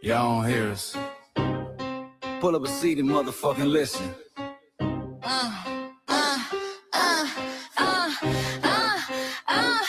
Y'all don't hear us. Pull up a seat and motherfucking listen.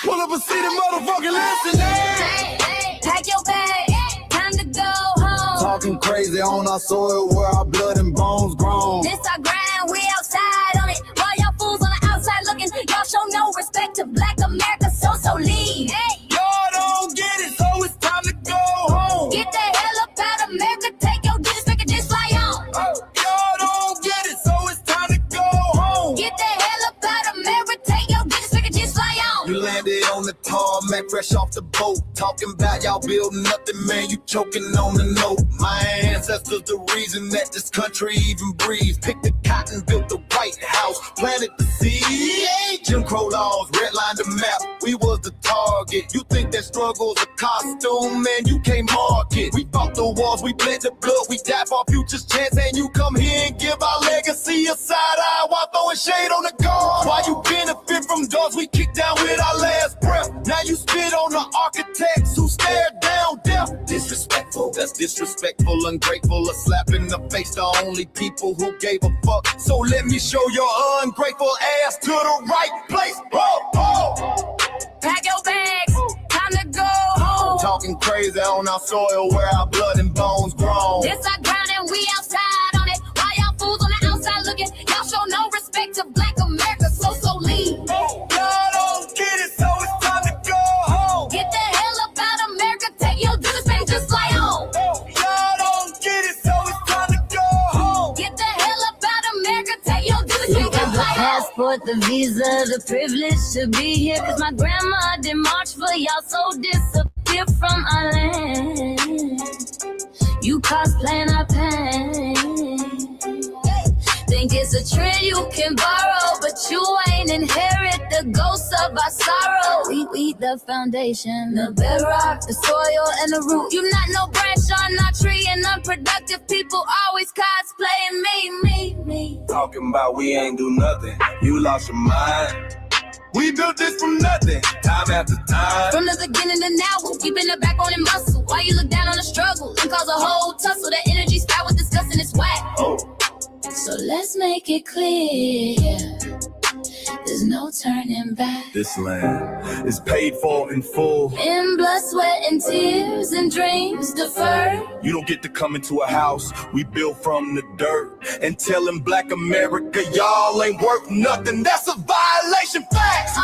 Pull up a seat and motherfucking listen. Hey, pack your bag, time to go home. Talking crazy on our soil where our blood and bones grown. This our grind, we outside on it. While y'all fools on the outside looking, y'all show no respect to Black America, so leave. Hey. Y'all don't get it, so it's time to go home. Get the hell up out of America, take your disrespect and just fly on. Y'all don't get it, so it's time to go home. Get the hell up out of America, take your disrespect and just fly on. You landed on the tarmac, fresh off the boat. Talking about y'all building nothing, man, you choking on the note. My ancestors the reason that this country even breathes. Picked the cotton, built the White House, planted the seed. Jim Crow laws, redlined the map, we was the target. You think that struggle's a costume, man, you can't mark it. We fought the wars, we bled the blood, we died for our future's chance. And you come here and give our legacy a side eye while throwing shade on the guard. While you benefit from doors we kicked down with our last breath. Now you spit on the architects who stared down death. Disrespectful, that's disrespectful, ungrateful, a slap in the face to only people who gave a fuck. So let me show your ungrateful ass to the right place. Pack your bags, time to go home. Talking crazy on our soil where our blood and bones grown. This our ground and we outside on it. While y'all fools on the outside looking, y'all show no respect to Black America, so leave. Y'all don't get it, so it's time to go home. Get the hell up out of America, take your disrespect, just fly on. Y'all don't get it, so it's time to go home. Get the hell up out of America, take your disrespect, You got just the fly on. passport, the visa, the privilege to be here. Cause my grandma didn't march for y'all, so disappear from our land. You cosplaying our pain. Think it's a trend you can borrow, but you ain't inherit the ghosts of our sorrow. We the foundation, the bedrock, the soil, and the root. You not no branch on our tree, and unproductive people always cosplaying me. Talking about we ain't do nothing, you lost your mind. We built this from nothing, time after time. From the beginning to now, we been the backbone and muscle. Why you look down on the struggle and cause a whole tussle? The energy's foul with disgusting, it's whack. So let's make it clear, there's no turning back. This land is paid for in full. In blood, sweat, and tears, and dreams deferred. You don't get to come into a house we built from the dirt and telling Black America y'all ain't worth nothing. That's a violation, facts.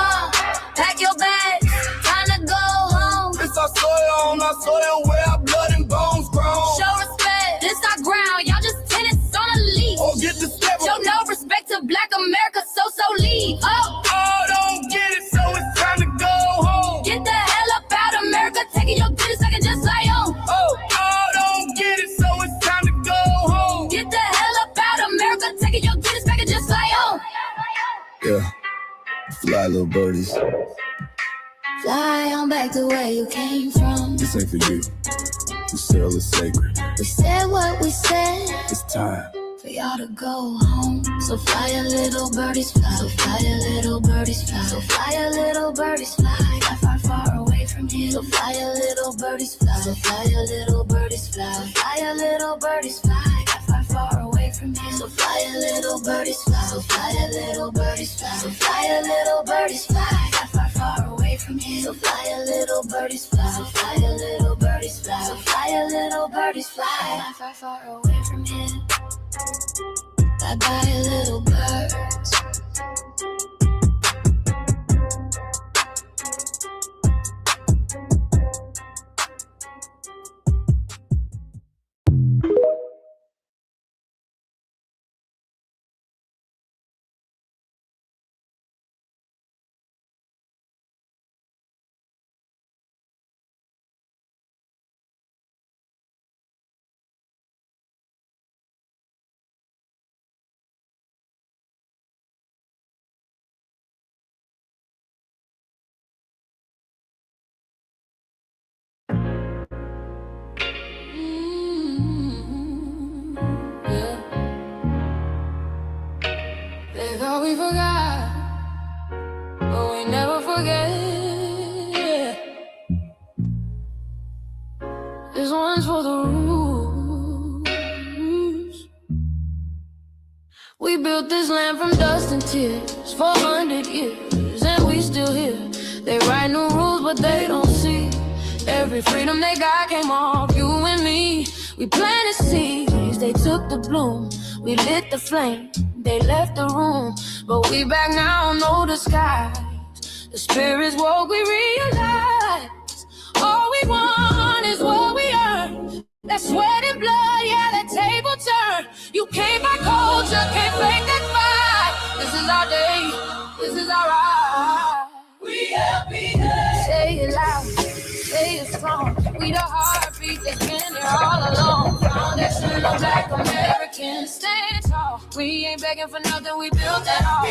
Pack your bags, time to go home. It's our soil on our soil where our blood and bones grown. Show respect, this our ground, y'all just tenants on a leash. Or get the step. Show no respect to Black America, so leave. Don't get it, so it's time to go home. Get the hell up out of America, taking your business, I can just fly on. Don't get it, so it's time to go home. Get the hell up out of America, taking your business, I can just fly on. Yeah, fly little birdies. Fly on back to where you came from. This ain't for you. The cell is sacred. We said what we said. It's time For y'all to go home. So fly a little birdies fly. So fly a little birdies fly. So fly a little birdies fly. Fly far away from here. So fly a little birdies fly. So fly a little birdies fly. So fly a little birdies fly. Far away from here. So fly a little birdies fly. So fly a little birdies fly. So fly a little birdies fly. Far away from here. So fly a little birdies fly. So fly a little birdies fly. So fly a little birdies fly. Far away from here. Bye bye little birds. We forgot, but we never forget. This one's for the root. We built this land from dust and tears, 400 years, and we still here. They write new rules, but they don't see. Every freedom they got came off you and me. We planted seeds, they took the bloom. We lit the flame, they left the room. But we back now, no disguise. The spirits woke, we realize all we want is what we earn. That sweat and blood, yeah, that table turn. You can't buy culture, can't fake that fight. This is our day, this is our right. We happy day. Say it loud, say it strong. We the heartbeat that's been there all along. Foundational Black Americans, stand tall. We ain't begging for nothing, we built that all.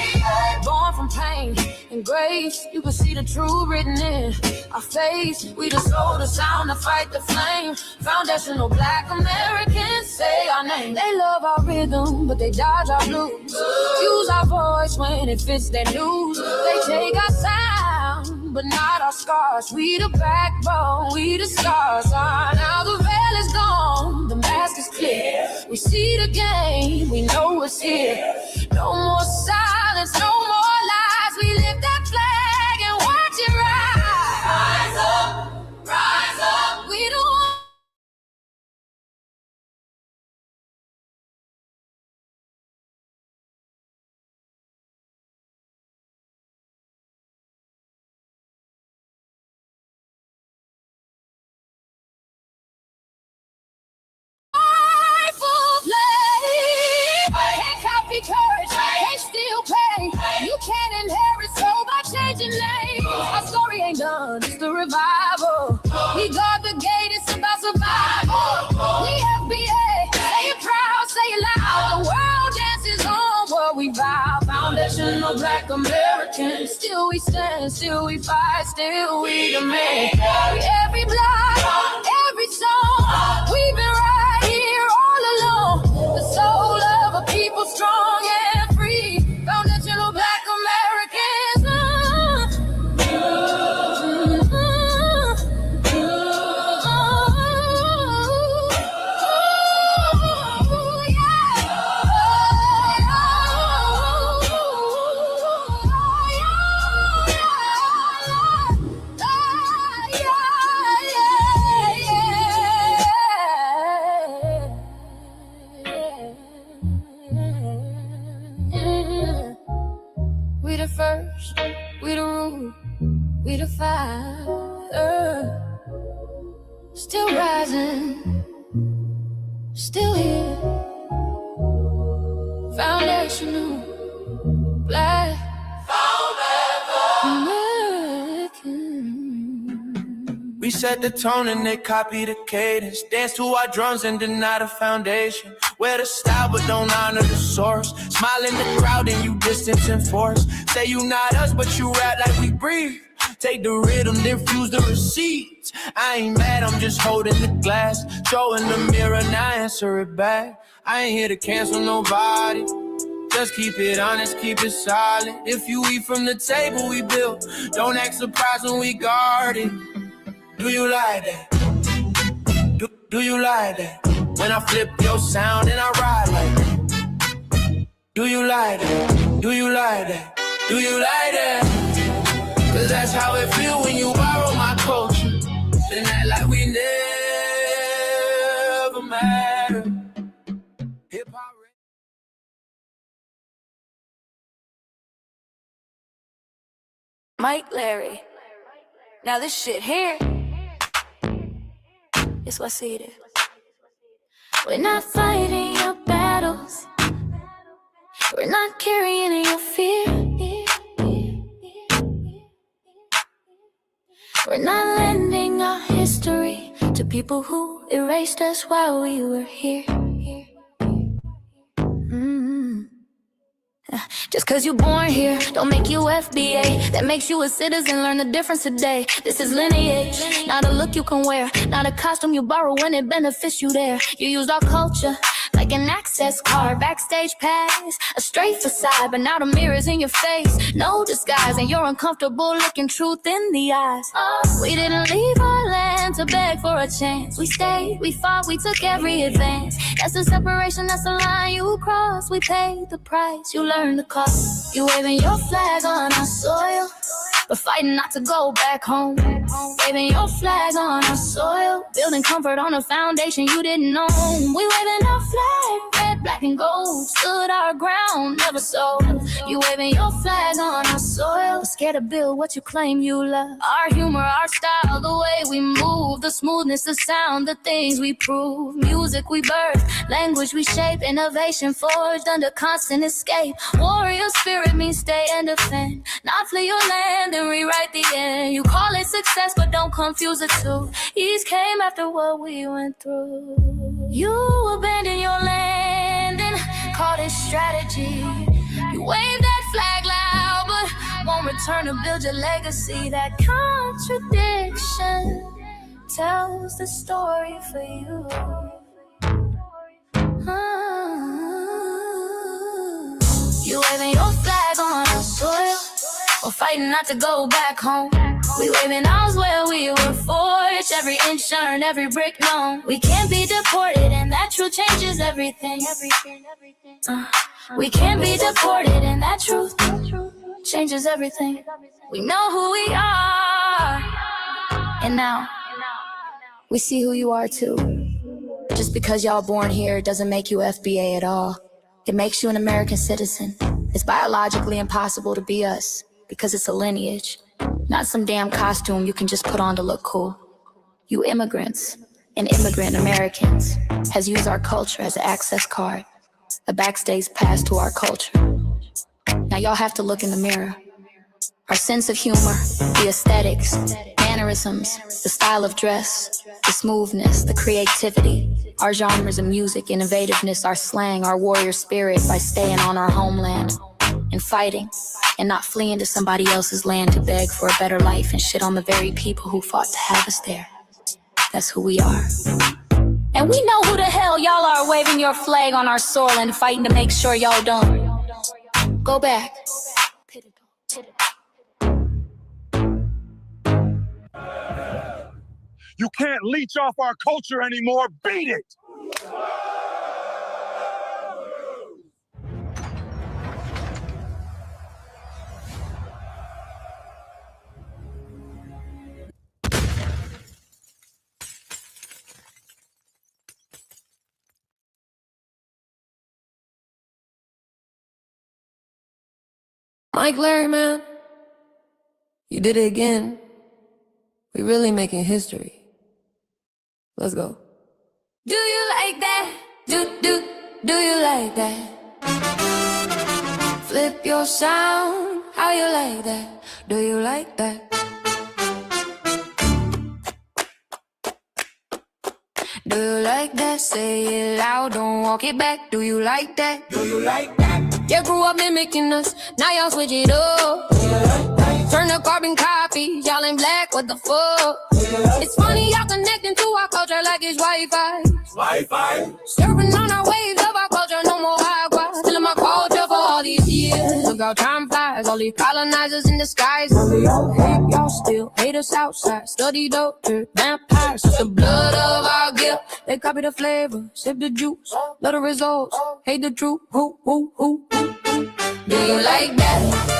Born from pain and grace, you can see the truth written in our face. We the soul, the sound, to fight the flame. Foundational Black Americans, say our name. They love our rhythm, but they dodge our blues. Use our voice when it fits their news. They take our sound, but not our scars. We the backbone, we the stars. Now the veil is gone, the mask is clear. We see the game, we know it's here. No more silence, no more lies. We lift that flag and watch it rise. Rise up, rise up. We don't want courage, can't still pay. You can't inherit soul by changing names. Our story ain't done, it's the revival. We guard the gate, it's about survival. We FBA, say it proud, say it loud. The world dances on what we vow. Foundational Black Americans, still we stand, still we fight, still we demand. Every block, every song, we've been right here all along. The soul of a people strong and free. Foundational Black Americans. We the first, we the root, we the fire. Still rising, still here. Foundational Black American. We set the tone and they copy the cadence. Dance to our drums and deny the foundation. Wear the style but don't honor the source. Smile in the crowd and you distance and force. Say you not us but you rap like we breathe. Take the rhythm, then fuse the receipts. I ain't mad, I'm just holding the glass. Showing the mirror, now answer it back. I ain't here to cancel nobody. Just keep it honest, keep it solid. If you eat from the table we built, don't act surprised when we guard it. Do you like that? Do you like that? When I flip your sound and I ride like that. Do you like that? Do you like that? Do you like that? Cause that's how it feel when you borrow my culture. Then act like we never matter. Hip-hop. Mike Larry. Now this shit here, it's what I see it. We're not fighting your battles. We're not carrying your fear. We're not lending our history to people who erased us while we were here. Just cause you're born here, don't make you FBA. That makes you a citizen, learn the difference today. This is lineage, not a look you can wear. Not a costume you borrow when it benefits you there. You used our culture like like an access card, backstage pass, a straight facade, but now the mirror's in your face. No disguise, and you're uncomfortable looking truth in the eyes. We didn't leave our land to beg for a chance. We stayed, we fought, we took every advance. That's the separation, that's the line you cross. We paid the price, you learned the cost. You waving your flag on our soil, but fighting not to go back home. Waving your flag on our soil, building comfort on a foundation you didn't own. We waving our flag, red, black, and gold. Stood our ground, never sold. You waving your flag on our soil, scared to build what you claim you love. Our humor, our style, the way we move, the smoothness, the sound, the things we prove. Music we birth, language we shape, innovation forged under constant escape. Warrior spirit means stay and defend, not flee your land and rewrite the end. You call it success, but don't confuse the two. East came after what we went through. You abandoned your land and called it strategy. You waved that flag loud, but won't return to build your legacy. That contradiction tells the story for you. You waving your flag on our soil, or fighting not to go back home. We waving ours where we were forged, every inch earned, every brick known. We can't be deported, and that truth changes everything. We can't be deported, and that truth changes everything. We know who we are, and now we see who you are too. Just because y'all born here doesn't make you FBA at all. It makes you an American citizen. It's biologically impossible to be us, because it's a lineage, not some damn costume you can just put on to look cool. You immigrants and immigrant Americans has used our culture as an access card, a backstage pass to our culture. Now y'all have to look in the mirror. Our sense of humor, the aesthetics, mannerisms, the style of dress, the smoothness, the creativity, our genres of music, innovativeness, our slang, our warrior spirit by staying on our homeland and fighting and not fleeing to somebody else's land to beg for a better life and shit on the very people who fought to have us there. That's who we are. And we know who the hell y'all are waving your flag on our soil and fighting to make sure y'all don't go back. You can't leech off our culture anymore. Beat it! Mike Larry, man, you did it again. We really making history. Let's go. Do you like that? Do you like that? Flip your sound, how you like that? Do you like that? Do you like that? Say it loud, don't walk it back. Do you like that? Do you like that? You grew up mimicking us, now y'all switch it up. Turn the carbon copy, y'all ain't black, what the fuck? It's funny y'all connecting to our culture like it's Wi-Fi. Surfing on our waves of our culture, no more agua. Still in my culture for all these years. Look how time flies, all these colonizers in disguise. Hate y'all still, hate us outside. Study doctor, vampires, it's the blood of our guilt. They copy the flavor, sip the juice. Love the results, hate the truth. Who? Do you like that?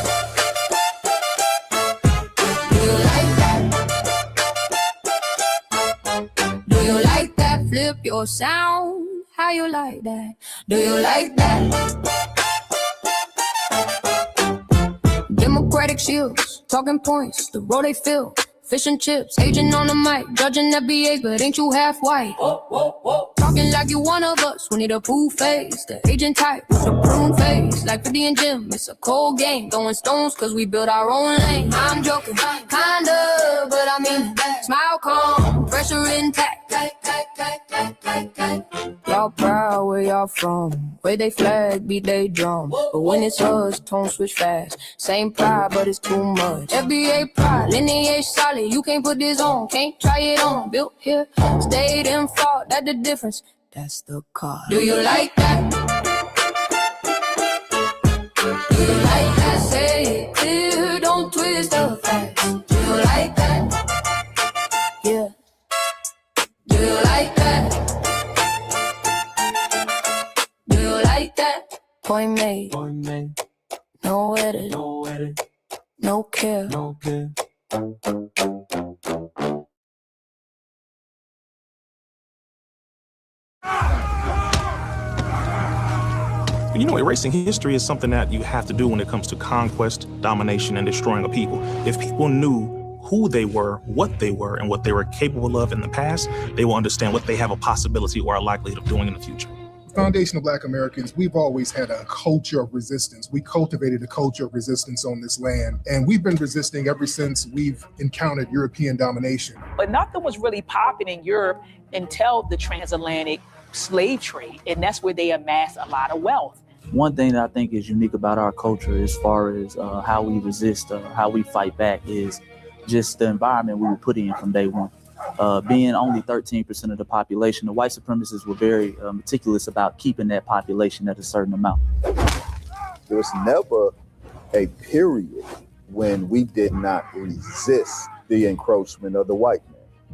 Flip your sound, how you like that? Do you like that? Democratic shields, talking points, the road they fill. Fish and chips, agent on the mic, judging FBAs, but ain't you half white? Talking like you one of us, we need a proof face. The agent type with a prune face, like 50 and Jim, it's a cold game. Throwing stones cause we built our own lane. I'm joking, kinda, but I mean smile calm, pressure intact. Y'all proud where y'all from, where they flag, beat they drum. But when it's us, tone switch fast. Same pride, but it's too much. FBA pride, lineage solid, you can't put this on, can't try it on. Built here, stayed and fought, that's the difference. That's the car. Do you like that? Do you like that? Say it clear, don't twist the facts. Do you like that? Yeah. Do you like that? Do you like that? Point made. No edit. No care. You know, erasing history is something that you have to do when it comes to conquest, domination, and destroying a people. If people knew who they were, what they were, and what they were capable of in the past, they will understand what they have a possibility or a likelihood of doing in the future. Foundation of Black Americans, we've always had a culture of resistance. We cultivated a culture of resistance on this land, and we've been resisting ever since we've encountered European domination. But nothing was really popping in Europe until the transatlantic slave trade, and that's where they amassed a lot of wealth. One thing that I think is unique about our culture as far as how we resist, how we fight back, is just the environment we were put in from day one. Being only 13% of the population, the white supremacists were very meticulous about keeping that population at a certain amount. There was never a period when we did not resist the encroachment of the white man.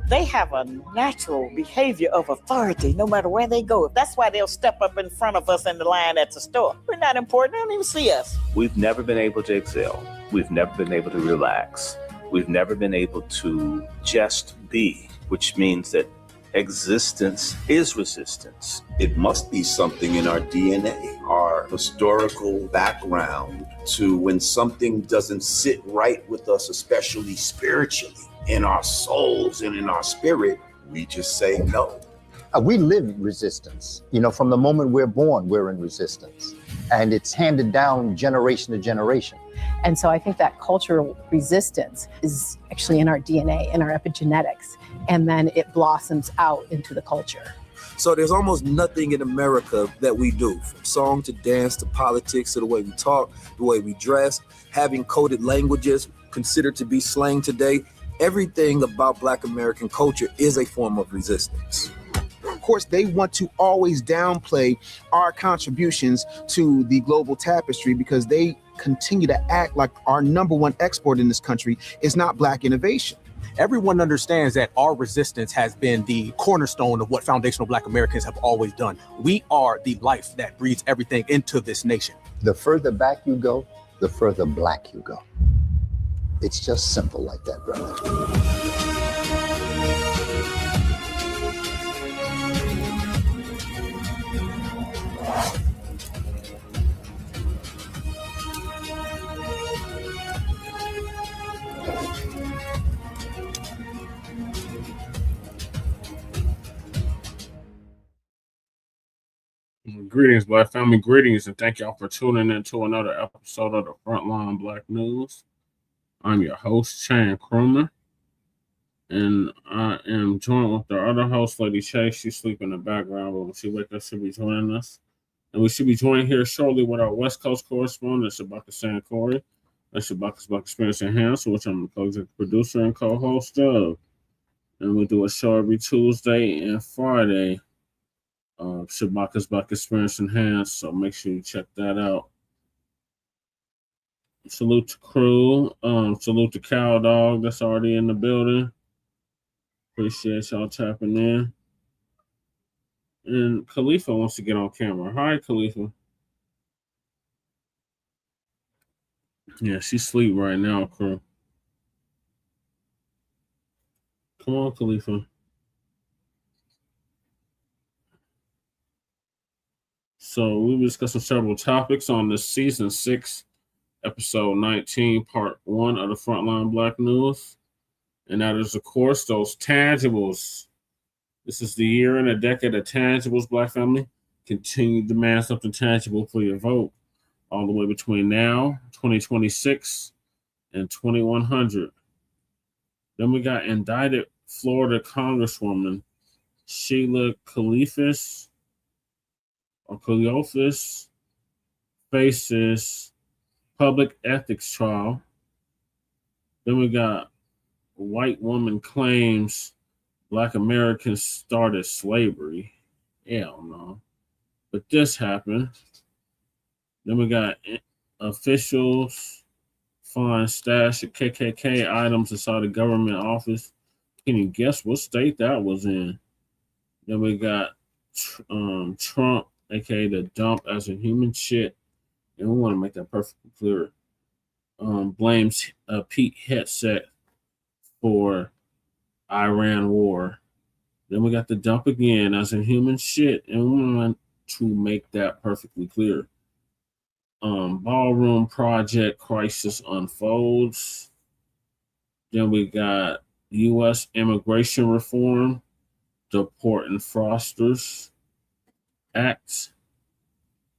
They have a natural behavior of authority no matter where they go. That's why they'll step up in front of us in the line at the store. We're not important. They don't even see us. We've never been able to excel. We've never been able to relax. We've never been able to just be, which means that existence is resistance. It must be something in our DNA, our historical background, to when something doesn't sit right with us, especially spiritually, in our souls and in our spirit, we just say no. We live resistance. You know, from the moment we're born, we're in resistance. And it's handed down generation to generation. And so I think that cultural resistance is actually in our DNA, in our epigenetics, and then it blossoms out into the culture. So there's almost nothing in America that we do, from song to dance to politics to the way we talk, the way we dress, having coded languages considered to be slang today. Everything about Black American culture is a form of resistance. Of course, they want to always downplay our contributions to the global tapestry because they continue to act like our number one export in this country is not Black innovation. Everyone understands that our resistance has been the cornerstone of what foundational Black Americans have always done. We are the life that breathes everything into this nation. The further back you go, the further Black you go. It's just simple like that, brother. Greetings, Black family. Greetings, and thank y'all for tuning in to another episode of the Front Line Blacc News. I'm your host, Chan Croomer, and I am joined with the other host, Lady Chase. She's sleeping in the background, but when she wakes up, she'll be joining us. And we should be joined here shortly with our West Coast correspondent, Shabaka San Corey. That's Shabaka's Black Experience Enhanced, which I'm the co-executive producer and co-host of. And we do a show every Tuesday and Friday. Shabaka's Black Experience Enhanced, so make sure you check that out. Salute to crew. Salute to Cow Dog that's already in the building. Appreciate y'all tapping in. And Khalifa wants to get on camera. Hi, Khalifa. Yeah, she's asleep right now, crew. Come on, Khalifa. So we'll be discussing several topics on this season 6, episode 19, part 1 of the Frontline Blacc News. And that is, of course, those tangibles. This is the year and a decade of tangibles, Black family. Continue to demand something tangible for your vote all the way between now, 2026, and 2100. Then we got indicted Florida Congresswoman Shelia Cleophas faces public ethics trial. Then we got white woman claims Black Americans started slavery. Hell no. But this happened. Then we got officials find stash of KKK items inside the government office. Can you guess what state that was in? Then we got Trump, aka the dump as a human shit. And we want to make that perfectly clear. Blames Pete Hegseth for Iran war. Then we got the dump again as in human shit, and we want to make that perfectly clear. Ballroom project crisis unfolds. Then we got U.S. immigration reform, Deporting Fraudsters Act.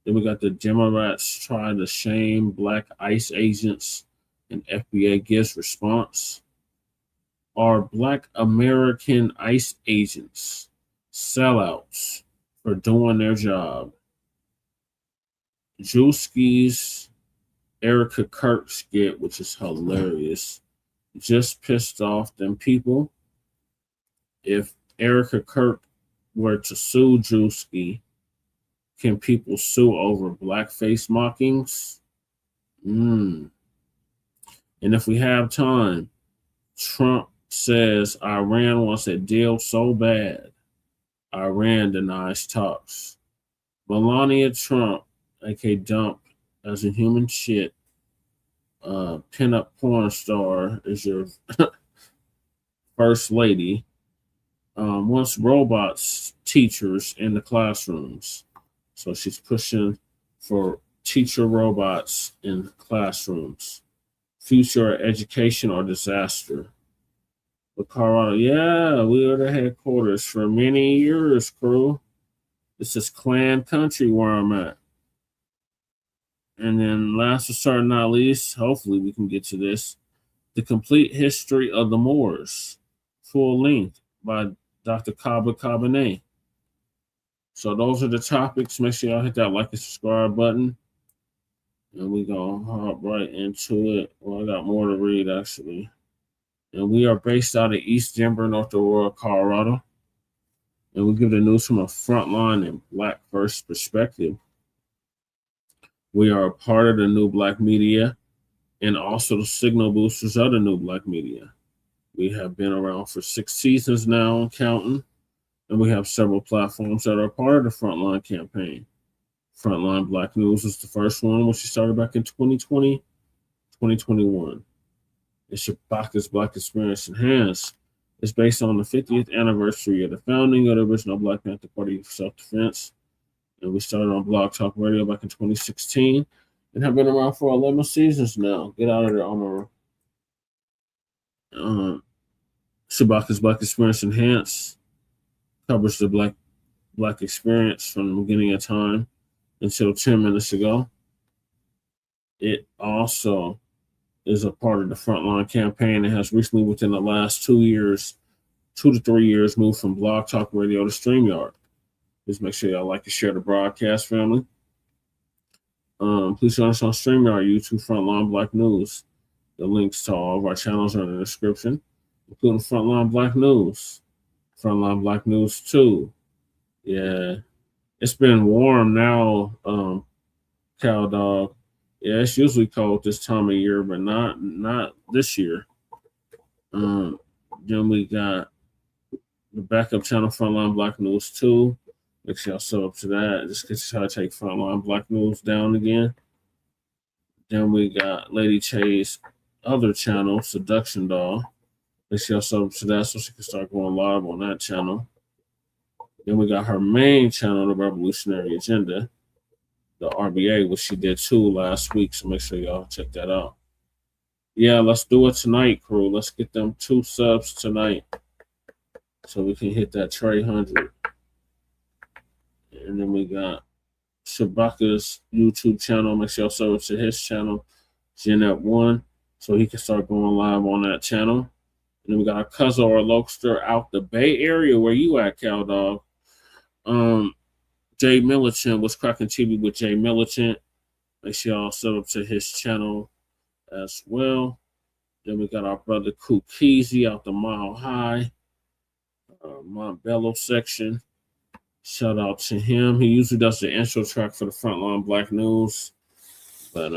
Then we got the Democrats trying to shame black ICE agents, and FBI gives response. Are black American ICE agents sellouts for doing their job? Druski's Erika Kirk skit, which is hilarious, just pissed off them people. If Erika Kirk were to sue Druski, can people sue over blackface mockings? And if we have time, Trump says Iran wants a deal so bad. Iran denies talks. Melania Trump, aka Dump, as a human shit, pinup porn star, is your first lady. Wants robots teachers in the classrooms. So she's pushing for teacher robots in classrooms. Future education or disaster. But Colorado, yeah, we were the headquarters for many years, crew. This is Klan country where I'm at. And then last but certainly not least, hopefully we can get to this, The Complete History of the Moors, full length by Dr. Kaba Kamene. So those are the topics. Make sure y'all hit that like and subscribe button. And we're going to hop right into it. Well, I got more to read, actually. And we are based out of East Denver, North Aurora, Colorado. And we give the news from a Front Line and Black first perspective. We are a part of the New Black Media and also the signal boosters of the New Black Media. We have been around for 6 seasons now and counting. And we have several platforms that are part of the Frontline campaign. Frontline Black News is the first one, which we started back in 2020, 2021. It's Shabaka's Black Experience Enhanced. It's based on the 50th anniversary of the founding of the original Black Panther Party of Self-Defense. And we started on Blog Talk Radio back in 2016 and have been around for 11 seasons now. Get out of there, Armor. Shabaka's Black Experience Enhanced covers the Black experience from the beginning of time until 10 minutes ago. It also is a part of the Frontline campaign and has recently, within the last 2 to 3 years, moved from Blog Talk Radio to StreamYard. Just make sure y'all like and share the broadcast, family. Please join us on StreamYard, YouTube, Frontline Black News. The links to all of our channels are in the description, including Frontline Black News, Frontline Black News 2. Yeah, it's been warm now, Cow Dog. Yeah, it's usually cold this time of year, but not this year. Then we got the backup channel, Frontline Black News 2. Make sure y'all sub up to that. Just get to try to take Frontline Black News down again. Then we got Lady Che's other channel, Seduction Doll. Make sure y'all sub up to that so she can start going live on that channel. Then we got her main channel, The Revolutionary Agenda, the RBA, which she did 2 last week. So make sure y'all check that out. Yeah, let's do it tonight, crew. Let's get them 2 subs tonight so we can hit that Trey 100. And then we got Shabaka's YouTube channel. Make sure y'all sub to his channel, Jeanette1, so he can start going live on that channel. And then we got our cousin or Lokester out the Bay Area. Where you at, Cow Dog? Jay Militant was cracking TV with Jay Militant. Make sure y'all sub up to his channel as well. Then we got our brother Kukizi out the Mile High, Montbello section. Shout out to him. He usually does the intro track for the Frontline Black News, but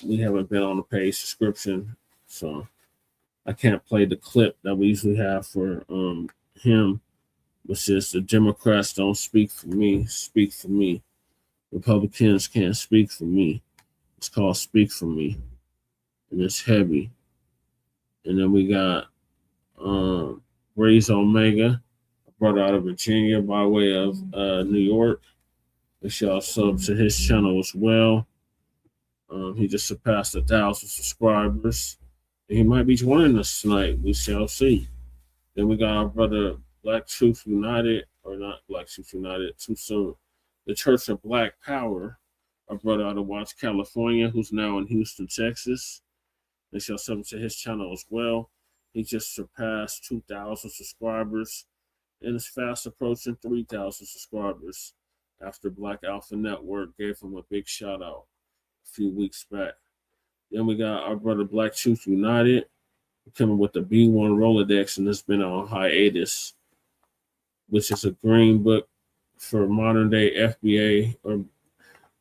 we haven't been on the paid subscription, so I can't play the clip that we usually have for him, which is the Democrats don't speak for me, speak for me. Republicans can't speak for me. It's called Speak for Me, and it's heavy. And then we got Raise Omega, brought out of Virginia by way of New York. Make sure y'all sub to his channel as well. He just surpassed 1,000 subscribers. And he might be joining us tonight. We shall see. Then we got our brother Black Truth United, or not Black Truth United, too soon. The Church of Black Power, our brother out of Watts, California, who's now in Houston, Texas. They shall sub to his channel as well. He just surpassed 2,000 subscribers and is fast approaching 3,000 subscribers after Black Alpha Network gave him a big shout out a few weeks back. Then we got our brother Black Truth United coming with the B1 Rolodex, and it's been on hiatus, which is a green book for modern day FBA, or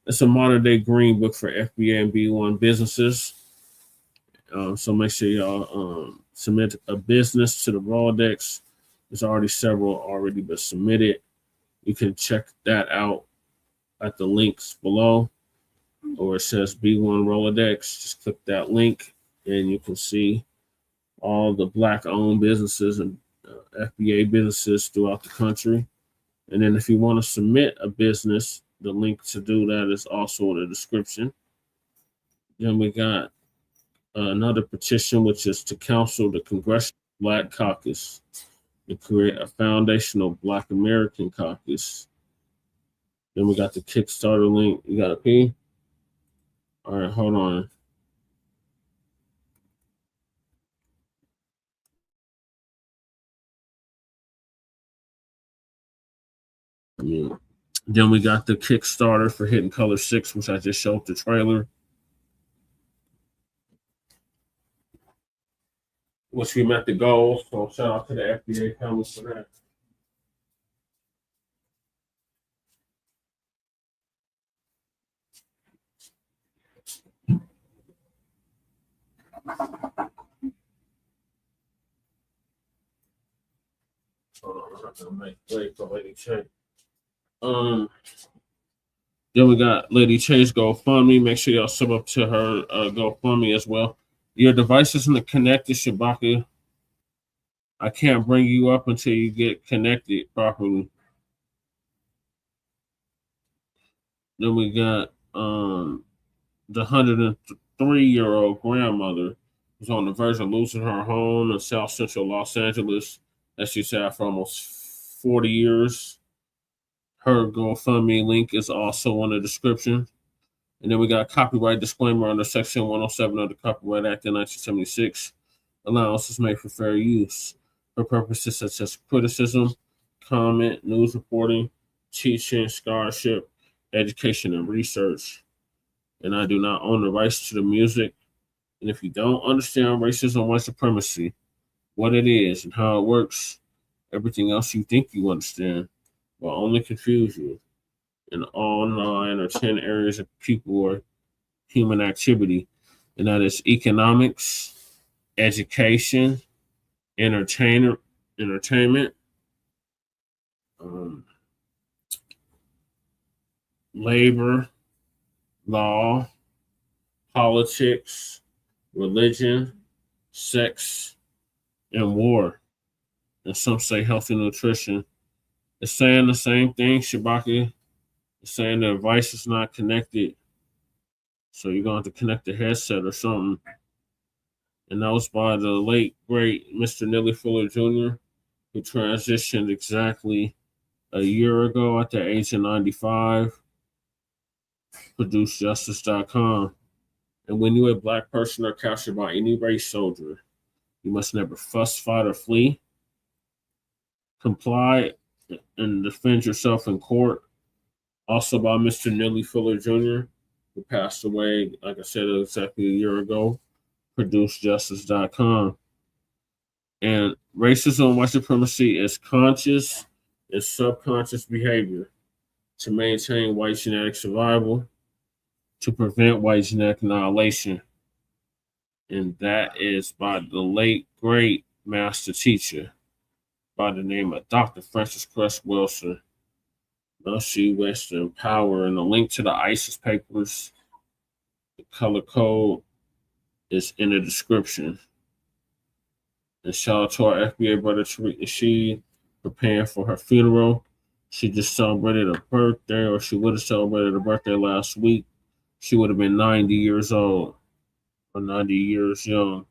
it's a modern day green book for FBA and B1 businesses. So make sure y'all submit a business to the Rolodex. There's already several already been submitted. You can check that out at the links below, or it says B1 Rolodex. Just click that link and you can see all the Black-owned businesses and FBA businesses throughout the country. And then if you want to submit a business, the link to do that is also in the description. Then we got another petition, which is to counsel the Congressional Black Caucus to create a foundational Black American caucus. Then we got the Kickstarter link. You got a P? All right, hold on. Yeah. Then we got the Kickstarter for Hidden Color 6, which I just showed the trailer, which we met the goal. So shout out to the FBA comments for that. Wait for Lady Chase. Then we got Lady Chase GoFundMe. Make sure y'all sub up to her GoFundMe as well. Your device isn't connected, Shabaka. I can't bring you up until you get connected properly. Then we got the 103-year-old grandmother who's on the verge of losing her home in South Central Los Angeles that she's had for almost 40 years. Her GoFundMe link is also in the description. And then we got a copyright disclaimer under Section 107 of the Copyright Act of 1976. Allowance is made for fair use for purposes such as criticism, comment, news reporting, teaching, scholarship, education, and research. And I do not own the rights to the music. And if you don't understand racism, white supremacy, what it is and how it works, everything else you think you understand will only confuse you. In all 9 or 10 areas of people or human activity, and that is economics, education, entertainment, labor, law, politics, religion, sex, and war. And some say health and nutrition. It's saying the same thing, Shabaka. It's saying the device is not connected. So you're going to have to connect the headset or something. And that was by the late, great Mr. Neely Fuller Jr., who transitioned exactly a year ago at the age of 95. ProduceJustice.com. And when you're a Black person or captured by any race soldier, you must never fuss, fight, or flee. Comply and defend yourself in court. Also by Mr. Neely Fuller Jr., who passed away, like I said, exactly a year ago. ProduceJustice.com. And racism and white supremacy is conscious, is subconscious behavior to maintain white genetic survival, to prevent white genetic annihilation. And that is by the late, great master teacher by the name of Dr. Francis Cress Wilson. Now she rests in power. And the link to the ISIS papers, the color code, is in the description. And shout out to our FBA brother Tariq Nasheed, preparing for her funeral. She just celebrated a birthday, or she would have celebrated a birthday last week. She would have been 90 years old, or 90 years young.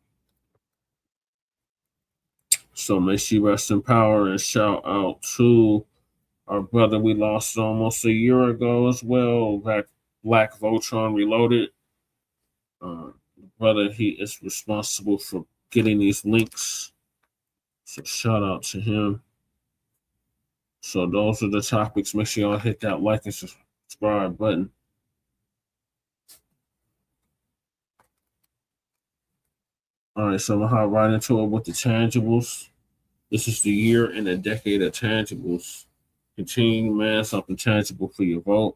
So may she rest in power, and shout out to our brother we lost almost a year ago as well, Black Voltron Reloaded. Brother, he is responsible for getting these links. So shout out to him. So those are the topics. Make sure y'all hit that like and subscribe button. All right, so I'm gonna hop right into it with the tangibles. This is the year and a decade of tangibles. Continue to demand something tangible for your vote.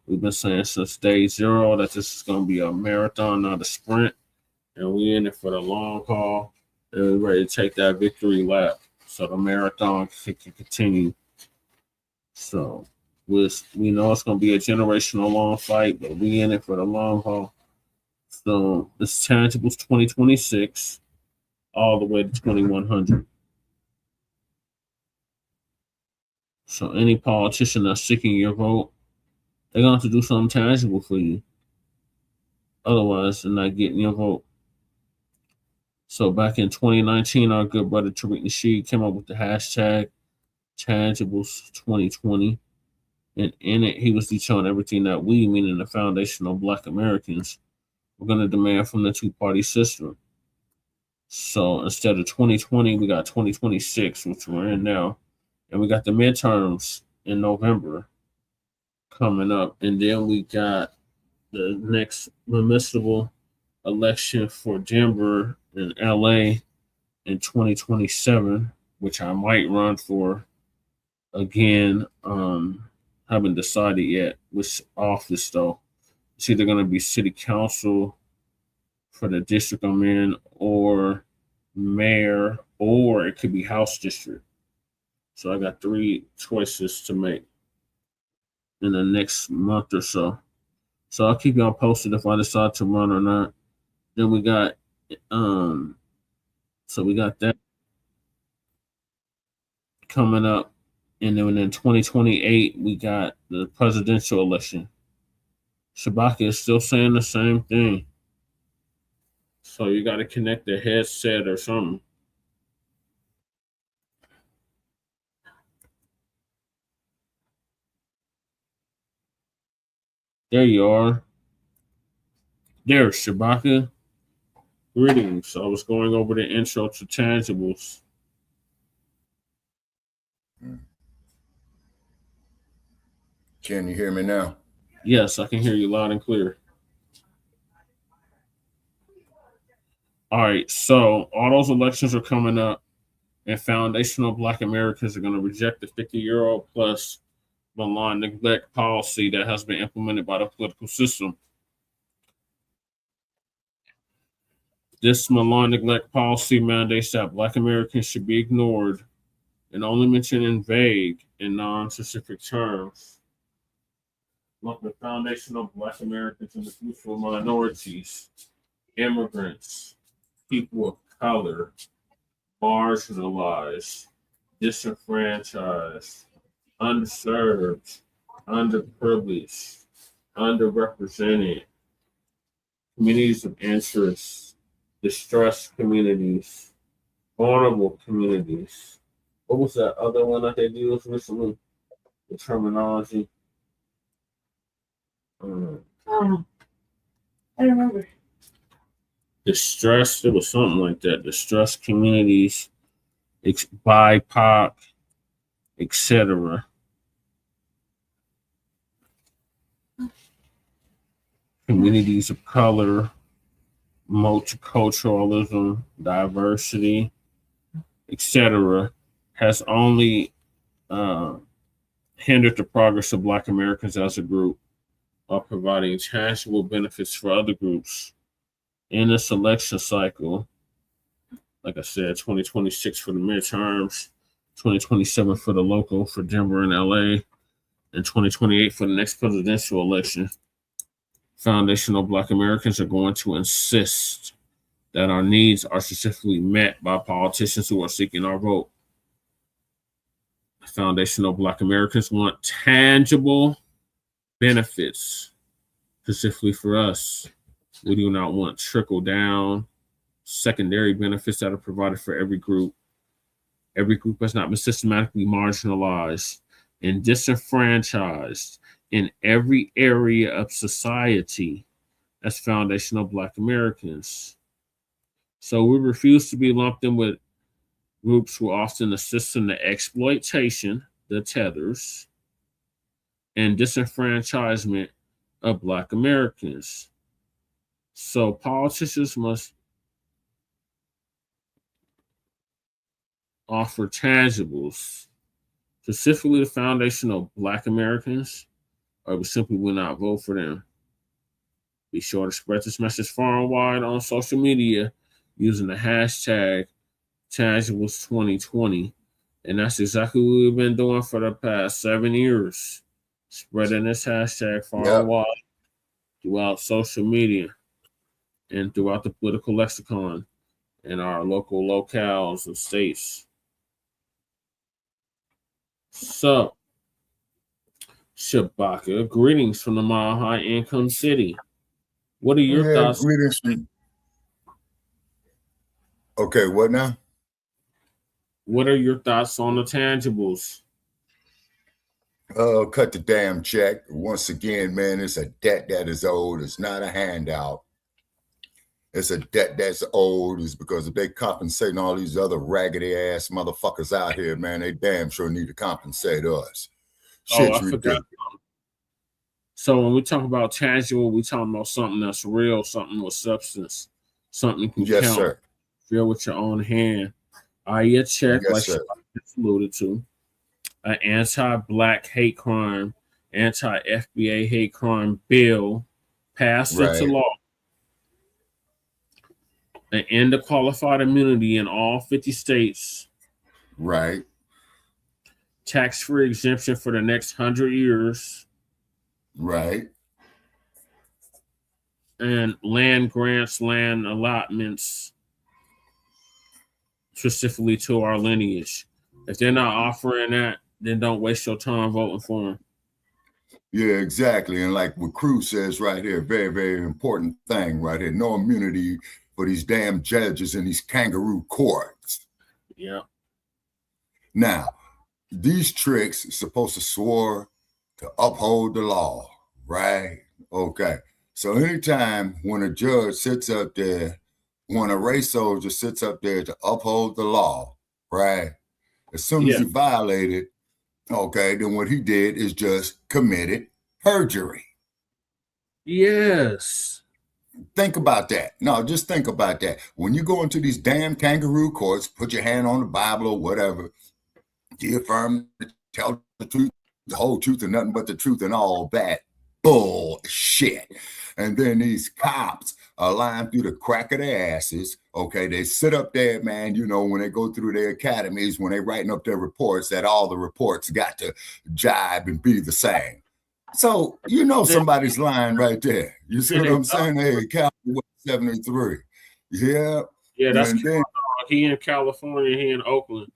We've been saying since day zero that this is gonna be a marathon, not a sprint, and we in it for the long haul, and we're ready to take that victory lap so the marathon can continue. So we know it's going to be a generational long fight, but we in it for the long haul. So it's tangibles 2026 all the way to 2100. So any politician that's seeking your vote, they're going to have to do something tangible for you. Otherwise, they're not getting your vote. So back in 2019, our good brother Tariq Nasheed came up with the hashtag Tangibles2020. And in it, he was detailing everything that we, meaning the foundational Black Americans, were going to demand from the two-party system. So instead of 2020, we got 2026, which we're in now. And we got the midterms in November coming up. And then we got the next municipal election for Denver and LA in 2027, which I might run for again. Haven't decided yet which office though. It's either going to be city council for the district I'm in, or mayor, or it could be house district. So I got 3 choices to make in the next month or so. So I'll keep y'all posted if I decide to run or not. Then we got so we got that coming up. And then in 2028, we got the presidential election. Shabaka is still saying the same thing. So you got to connect the headset or something. There you are. There's Shabaka. Greetings. I was going over the intro to tangibles. Can you hear me now? Yes, I can hear you loud and clear. All right, so all those elections are coming up, and foundational Black Americans are going to reject the 50-year-old plus malign neglect policy that has been implemented by the political system. This malign neglect policy mandates that Black Americans should be ignored and only mentioned in vague and non-specific terms. Like the foundational Black Americans and the crucial minorities, immigrants, people of color, marginalized, disenfranchised, underserved, underprivileged, underrepresented, communities of interest, distressed communities, vulnerable communities. What was that other one that they used recently? The terminology. I don't remember. Distressed, it was something like that. Distressed communities, BIPOC, etc. Communities of color, multiculturalism, diversity, etc. has only hindered the progress of Black Americans as a group while providing tangible benefits for other groups. In this election cycle, like I said, 2026 for the midterms, 2027 for the local for Denver and LA, and 2028 for the next presidential election, foundational Black Americans are going to insist that our needs are specifically met by politicians who are seeking our vote. Foundational Black Americans want tangible benefits, specifically for us. We do not want trickle-down secondary benefits that are provided for every group. Every group has not been systematically marginalized and disenfranchised in every area of society as foundational Black Americans. So we refuse to be lumped in with groups who often assist in the exploitation, the tethers, and disenfranchisement of Black Americans. So politicians must offer tangibles, specifically the foundational Black Americans, or we simply will not vote for them. Be sure to spread this message far and wide on social media using the hashtag Tangibles2020. And that's exactly what we've been doing for the past 7 years. Spreading this hashtag far and wide throughout social media and throughout the political lexicon in our local locales and states. So, Shabaka, greetings from the Mile High Income City. What are your thoughts? Greetings. Okay, what now? What are your thoughts on the tangibles? Cut the damn check. Once again, man, it's a debt that is owed. It's not a handout. It's a debt that's owed. It's because if they compensating all these other raggedy ass motherfuckers out here, man, they damn sure need to compensate us. Shit's ridiculous. So when we talk about tangible, we talking about something that's real, something with substance, something you can count, sir. feel with your own hand. A check, like sir. you alluded to, an anti-Black hate crime, anti-FBA hate crime bill passed into law. An end to qualified immunity in all 50 states. Right. Tax-free exemption for the next 100 years. Right. And land grants, land allotments, specifically to our lineage. If they're not offering that, then don't waste your time voting for them. Yeah, exactly. And like what Cruz says right here, very, very important thing right here. No immunity for these damn judges in these kangaroo courts. Yeah. Now, these tricks are supposed to swear to uphold the law, right? Okay. So anytime when a judge sits up there, when a race soldier sits up there to uphold the law, right? As soon as he violated, okay, then what he did is just committed perjury. Yes. Think about that. No, just think about that. When you go into these damn kangaroo courts, put your hand on the Bible or whatever, do you affirm to tell the truth, the whole truth, and nothing but the truth and all that bullshit? And then these cops are lying through the crack of their asses. Okay, they sit up there, man, you know, when they go through their academies, when they're writing up their reports, that all the reports got to jibe and be the same. So, you know, somebody's lying right there. You see what I'm saying? Hey, California 73. Yeah. Yeah, that's he in California, he in Oakland.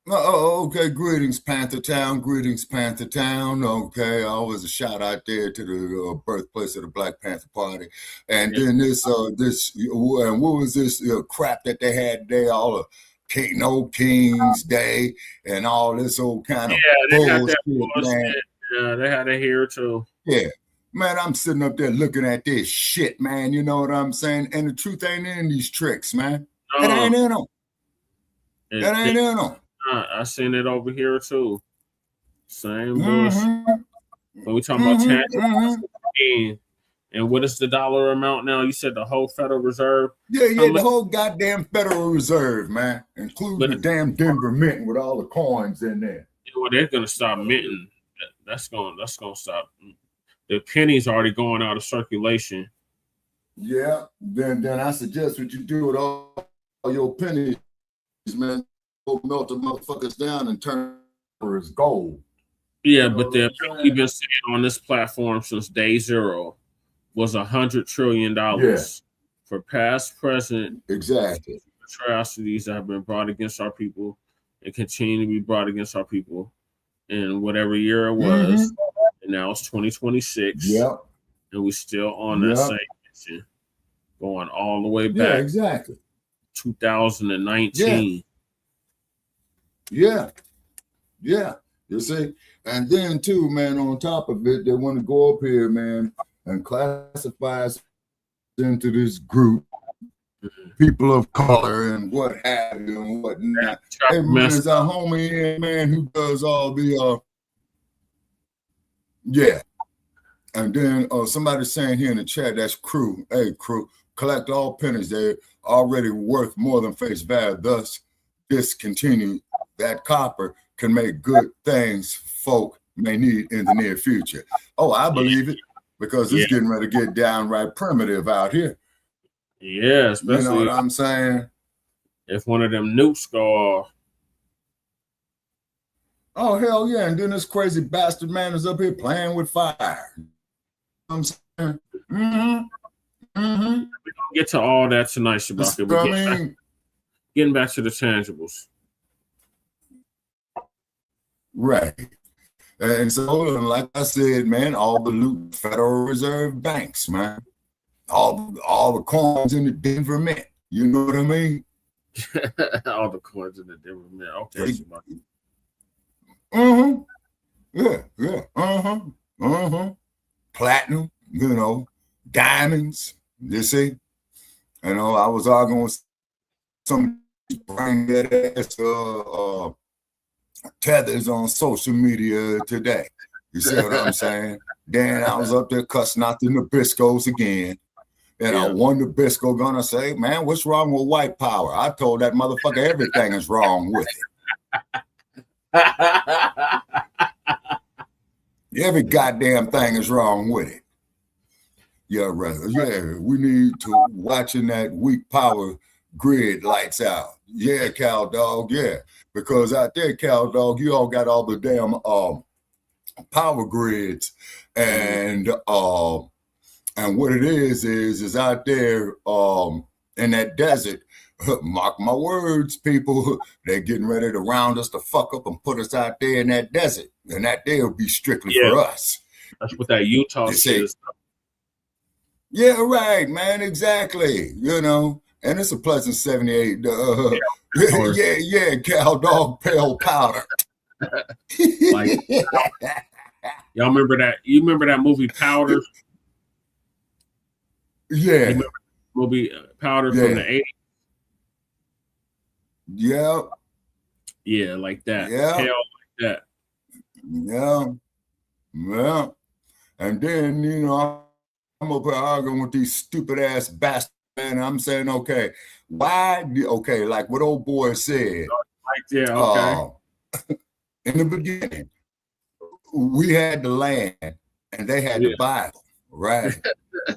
Oh, okay. Greetings, Panther Town. Greetings, Panther Town. Okay, always a shout out there to the birthplace of the Black Panther Party. And then and what was this crap that they had today? All of No King's Day and all this old kind of bullshit, man. Yeah, they had it here too. Yeah. Man, I'm sitting up there looking at this shit, man. You know what I'm saying? And the truth ain't in these tricks, man. It ain't in them. It ain't in them. I seen it over here too. Same bullshit. But we talking about tangible. And what is the dollar amount now? You said the whole Federal Reserve? Yeah, the whole goddamn Federal Reserve, man. Including the damn Denver Mint with all the coins in there. Well, they're gonna stop minting. That's gonna stop. The penny's already going out of circulation. Yeah, then I suggest what you do with all your pennies, man. Go melt the motherfuckers down and turn for his gold. Yeah, but we've been saying on this platform since day zero was $100 trillion for past, present, exactly atrocities that have been brought against our people and continue to be brought against our people in whatever year it was. And now it's 2026. Yep. And we're still on that same mission, going all the way back. Yeah, exactly. 2019. Yeah. You see? And then too, man, on top of it, they want to go up here, man, and classify us into this group, people of color and what have you and whatnot. Hey, man, there's our homie here, man, who does all the And then somebody's saying here in the chat, that's crew. Hey, crew, collect all pennies. They're already worth more than face value. Thus, discontinue that copper can make good things folk may need in the near future. Oh, I believe it, because it's getting ready to get downright primitive out here. Yeah, especially, you know what I'm saying? If one of them nukes go off. Oh, hell yeah. And then this crazy bastard man is up here playing with fire. You know what I'm saying? We don't get to all that tonight, Shabaka. We're getting back to the tangibles. Right. And so, like I said, man, all the loot Federal Reserve banks, man. All the coins in the Denver Mint. You know what I mean? All the coins in the Denver Mint. Okay, Shabaka. Yeah. Platinum, you know, diamonds, you see? You know, I was arguing with some bring that ass tethers on social media today. You see what I'm saying? Then I was up there cussing out the Nabiscos again. And one Nabisco gonna say, man, what's wrong with white power? I told that motherfucker everything is wrong with it. Every goddamn thing is wrong with it. Yeah, brother. Yeah, we need to watching that weak power grid lights out. Yeah, cow dog. Yeah, because out there, cow dog, you all got all the damn power grids, and what it is out there in that desert. Mark my words, people, they're getting ready to round us to fuck up and put us out there in that desert, and that day will be strictly for us. That's what that Utah says. Yeah, right, man, exactly. You know, and it's a pleasant 78. Cow dog pale powder. Like, y'all remember that? You remember that movie Powder? Yeah. Movie Powder from the 80s? Yeah. Yeah, like that. Yeah. Pale like that. Yeah. Yeah. And then, you know, I'm up here arguing with these stupid ass bastards, and I'm saying, okay, like what old boy said. In the beginning, we had the land and they had the Bible, right?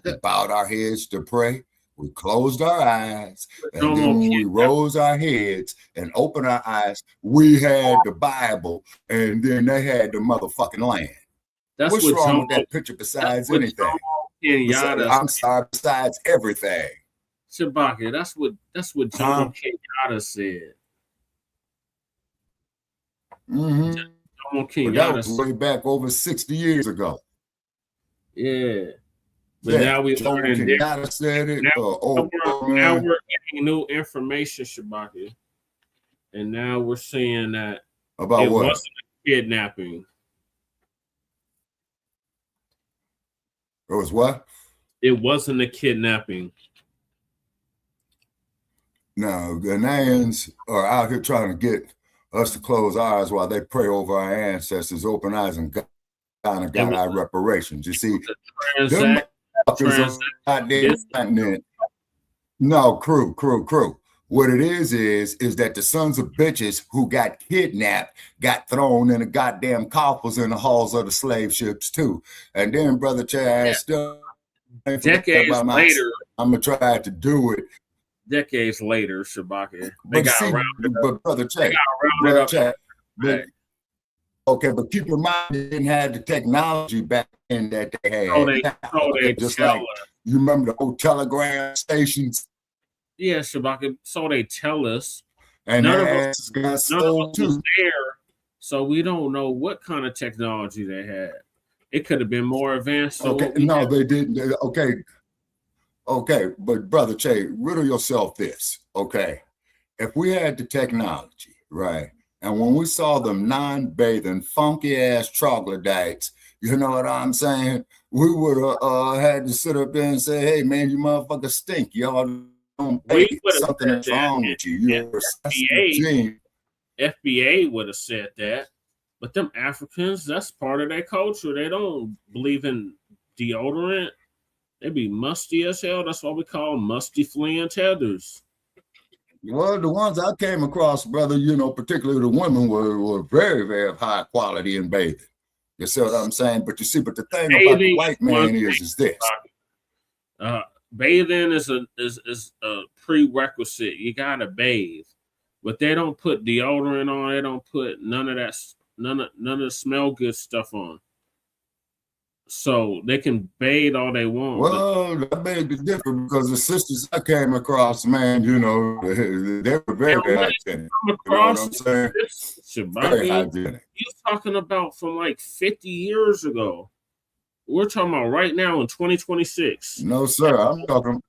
We bowed our heads to pray. We closed our eyes, and then when we rose our heads and opened our eyes, we had the Bible, and then they had the motherfucking land. What's wrong with that picture besides anything? I'm sorry, besides everything. Shabaka, that's what Jomo Kenyatta said. But that was way back over 60 years ago. Yeah. But now we're learning that. Said it. Now we're getting new information, Shabaka. And now we're seeing that about it what? wasn't a kidnapping. It was what? It wasn't a kidnapping. No, Ghanaians are out here trying to get us to close our eyes while they pray over our ancestors, open eyes, and kind of got our reparations. You see, them fuckers out there. No, crew. What it is that the sons of bitches who got kidnapped got thrown in the goddamn coffers in the halls of the slave ships too. And then Brother Chad still decades later, I'm gonna try to do it. Decades later, Shabaka, But see, but Brother Chad, okay, but keep in mind they didn't have the technology back then that they had. You remember the old telegram stations? Yeah, Shabaka. So they tell us. And none of us was there, so we don't know what kind of technology they had. It could have been more advanced. So okay, no, they didn't. Okay, but Brother Che, riddle yourself this. Okay, if we had the technology, right, and when we saw them non-bathing, funky-ass troglodytes, you know what I'm saying? We would have had to sit up there and say, hey, man, you motherfuckers stink. Y'all something is wrong with you. You're FBA would have said that, but them Africans, that's part of their culture. They don't believe in deodorant. They be musty as hell. That's why we call them musty fleeing tethers. Well, the ones I came across, brother, you know, particularly the women were very, very high quality in bathing. You see what I'm saying? But you see, but the thing about the white man is this. Bathing is a prerequisite. You gotta bathe, but they don't put deodorant on. They don't put none of the smell good stuff on. So they can bathe all they want. Well, that made it different because the sisters I came across, man, you know, they were very hygienic. You know what I'm saying? Very hygienic. You're talking about from like 50 years ago. We're talking about right now in 2026. No, sir. I'm talking.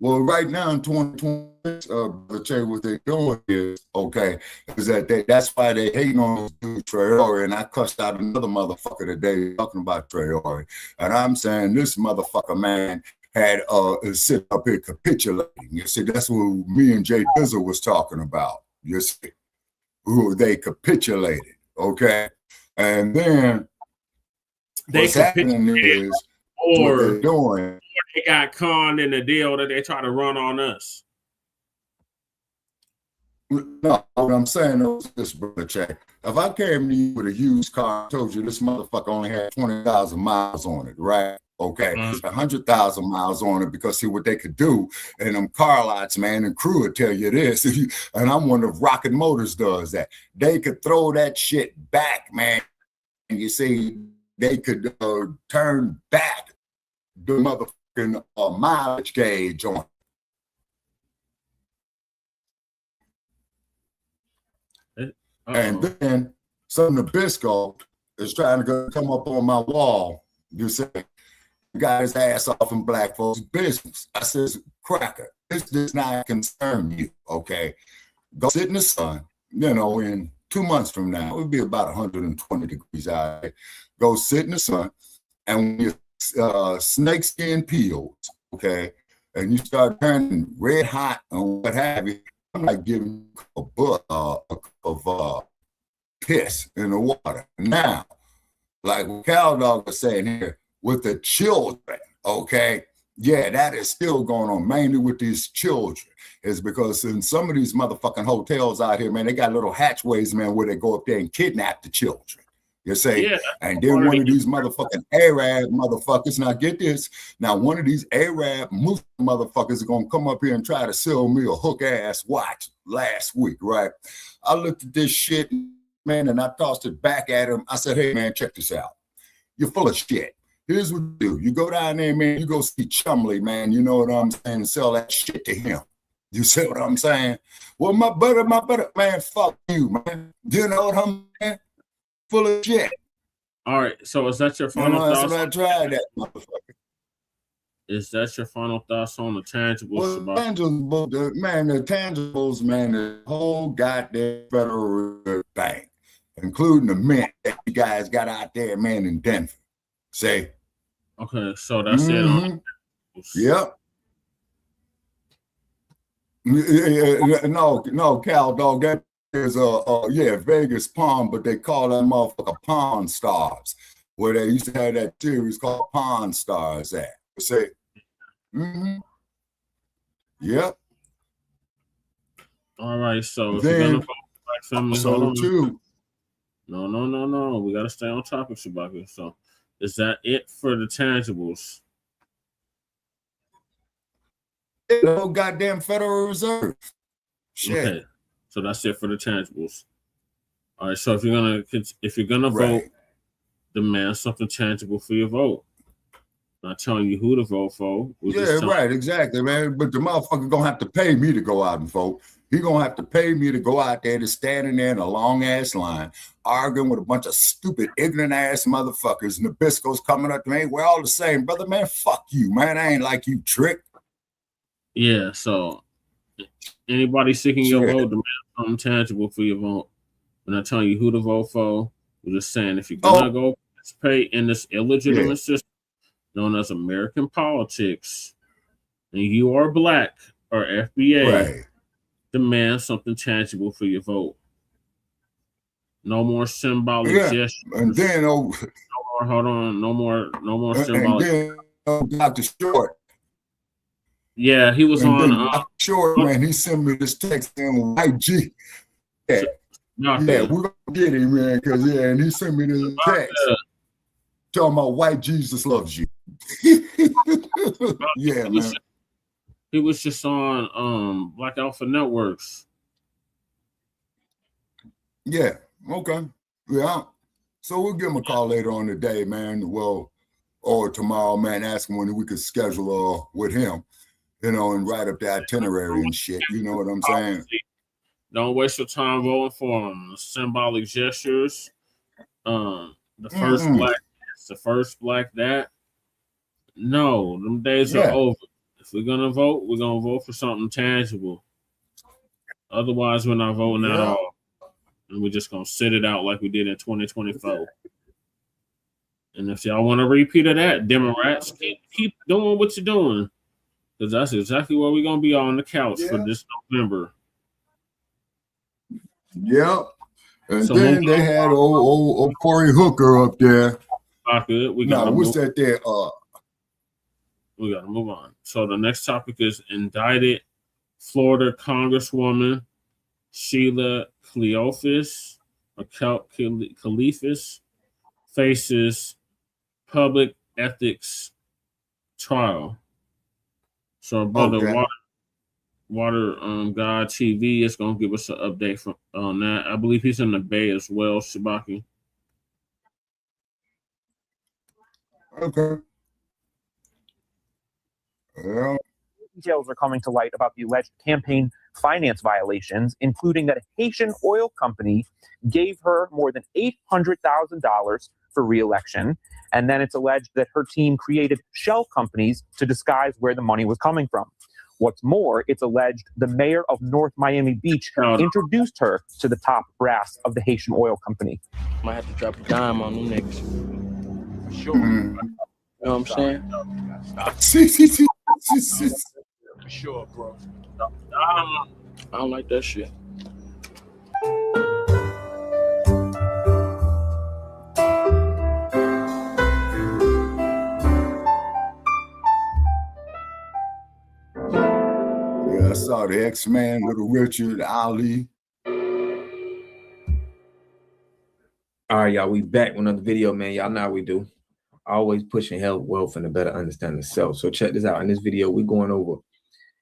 Well, right now in 2026, what they're doing is, okay, is that that's why they hating on this dude Traore, and I cussed out another motherfucker today talking about Traore, and I'm saying this motherfucker, man, had sit up here capitulating. You see, that's what me and Jay Dizzle was talking about. You see, who they capitulated, okay, and then what's happening is what they're doing. They got conned in the deal that they try to run on us. No, what I'm saying is this, Brother Check. If I came to you with a used car and told you this motherfucker only had 20,000 miles on it, right? Okay, 100,000 miles on it, because see what they could do, and them car lots, man, and crew would tell you this, and I'm one of Rocket Motors does that. They could throw that shit back, man, and you see, they could turn back the motherfucking mileage gauge on it. And then some Nabisco is trying to come up on my wall. You say, got his ass off in black folks' business. I says, cracker, this does not concern you, okay? Go sit in the sun, you know, in 2 months from now, it would be about 120 degrees out there. Go sit in the sun, and when your snakeskin peels, okay, and you start turning red hot and what have you, I'm like giving you a cup of piss in the water. Now, like what Cal Dog was saying here, with the children, okay, yeah, that is still going on, mainly with these children. Is because in some of these motherfucking hotels out here, man, they got little hatchways, man, where they go up there and kidnap the children. You say, yeah, and then one of these motherfucking Arab motherfuckers, now get this, now one of these Arab Muslim motherfuckers are gonna come up here and try to sell me a hook ass watch last week, right? I looked at this shit, man, and I tossed it back at him. I said, hey, man, check this out. You're full of shit. Here's what you do. You go down there, man, you go see Chumley, man, you know what I'm saying, sell that shit to him. You see what I'm saying? Well, my brother, man, fuck you, man. You know what I'm saying? Full of shit. All right, so is that your final thoughts? I tried that motherfucker. Is that your final thoughts on the tangibles? Well, tangibles, man, the tangibles, man, the whole goddamn federal bank, including the mint that you guys got out there, man, in Denver. Say. Okay, so that's it. Yep. No, Cal Dog, that is Vegas Pawn, but they call that motherfucker Pawn Stars, where they used to have that series called Pawn Stars at. Say, yep. All right, so if you're Then gonna vote for Black family, hold so on. too. No. We gotta stay on topic, Shabaka. So is that it for the tangibles? The whole goddamn Federal Reserve. Shit. Okay, so that's it for the tangibles. All right, so if you're gonna vote, demand something tangible for your vote. Not telling you who to vote for. Yeah, right, exactly, man. But the motherfucker gonna have to pay me to go out and vote. He gonna have to pay me to go out there to standing there in a long ass line, arguing with a bunch of stupid, ignorant ass motherfuckers. Nabisco's coming up to me. We're all the same, brother. Man, fuck you, man. I ain't like you, trick. Yeah, so anybody seeking your vote, demand something tangible for your vote. We're not telling you who to vote for. We're just saying if you're gonna go participate in this illegitimate system known as American politics, and you are Black or FBA, demand something tangible for your vote. No more symbolic gestures. And then hold on. No more symbolic. And then Dr. Short. Yeah, he was on. Dr. Short, man, he sent me this text in white G. Yeah, we're gonna get him, man, because and he sent me this text talking about white Jesus loves you. Yeah, man. He was just on Black Alpha Networks. Yeah, okay. Yeah. So we'll give him a call later on today, man. Well, or tomorrow, man, ask him when we could schedule with him, and write up the itinerary and shit. You know what I'm saying? Don't waste your time voting for him. Symbolic gestures. The first Black this, the first Black that. No, them days are over. If we're gonna vote, we're gonna vote for something tangible. Otherwise, we're not voting at all. And we're just gonna sit it out like we did in 2024. And if y'all want to repeat of that, Democrats, keep doing what you're doing. Because that's exactly where we're gonna be on the couch for this November. Yep. And so then they had old Cory Hooker up there. We gotta what's that there? We gotta move on. So the next topic is indicted Florida Congresswoman Shelia Cleophas faces public ethics trial. So brother Water God TV is gonna give us an update on that. I believe he's in the Bay as well, Shabaki. Okay. Yeah. Details are coming to light about the alleged campaign finance violations, including that a Haitian oil company gave her more than $800,000 for re-election. And then it's alleged that her team created shell companies to disguise where the money was coming from. What's more, it's alleged the mayor of North Miami Beach introduced her to the top brass of the Haitian oil company. Might have to drop a dime on them niggas. For sure. You know what I'm saying? For sure, bro. I don't like that shit. I saw the X-Man, Little Richard, Ali. All right, y'all, we back with another video, man. Y'all know how we do. Always pushing health, wealth, and a better understanding of self. So check this out. In this video, we're going over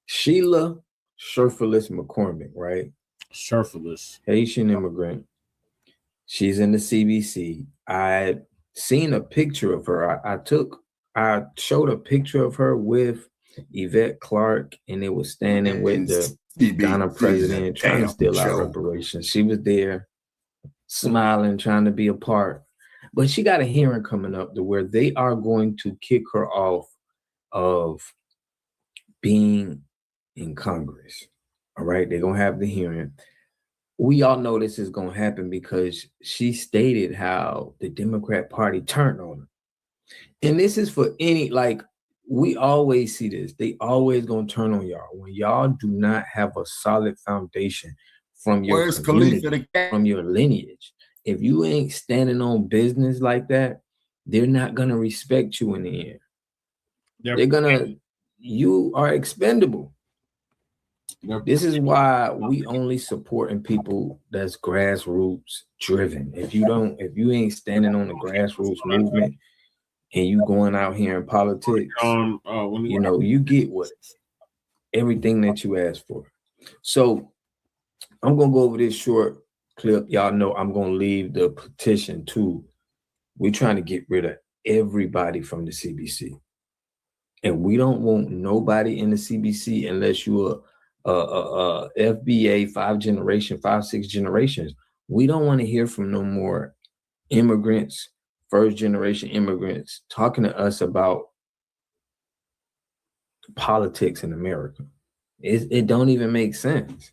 Shelia Cherfilus McCormick, right? Cherfilus. Haitian immigrant. She's in the CBC. I had seen a picture of her. I showed a picture of her with Yvette Clarke, and it was standing with the Ghana president trying to steal our reparations. She was there smiling, trying to be a part. But she got a hearing coming up to where they are going to kick her off of being in Congress. All right, they're going to have the hearing. We all know this is going to happen because she stated how the Democrat Party turned on her. And this is for any, we always see this. They always going to turn on y'all when y'all do not have a solid foundation from your community, from your lineage. If you ain't standing on business like that, they're not going to respect you in the end. You are expendable. This is why we only supporting people that's grassroots driven. If you ain't standing on the grassroots movement and you going out here in politics, you get everything that you asked for. So I'm gonna go over this short clip. Y'all know I'm gonna leave the petition too. We're trying to get rid of everybody from the CBC. And we don't want nobody in the CBC unless you're a FBA 5, 6 generations. We don't want to hear from no more immigrants, first generation immigrants talking to us about politics in America. It don't even make sense.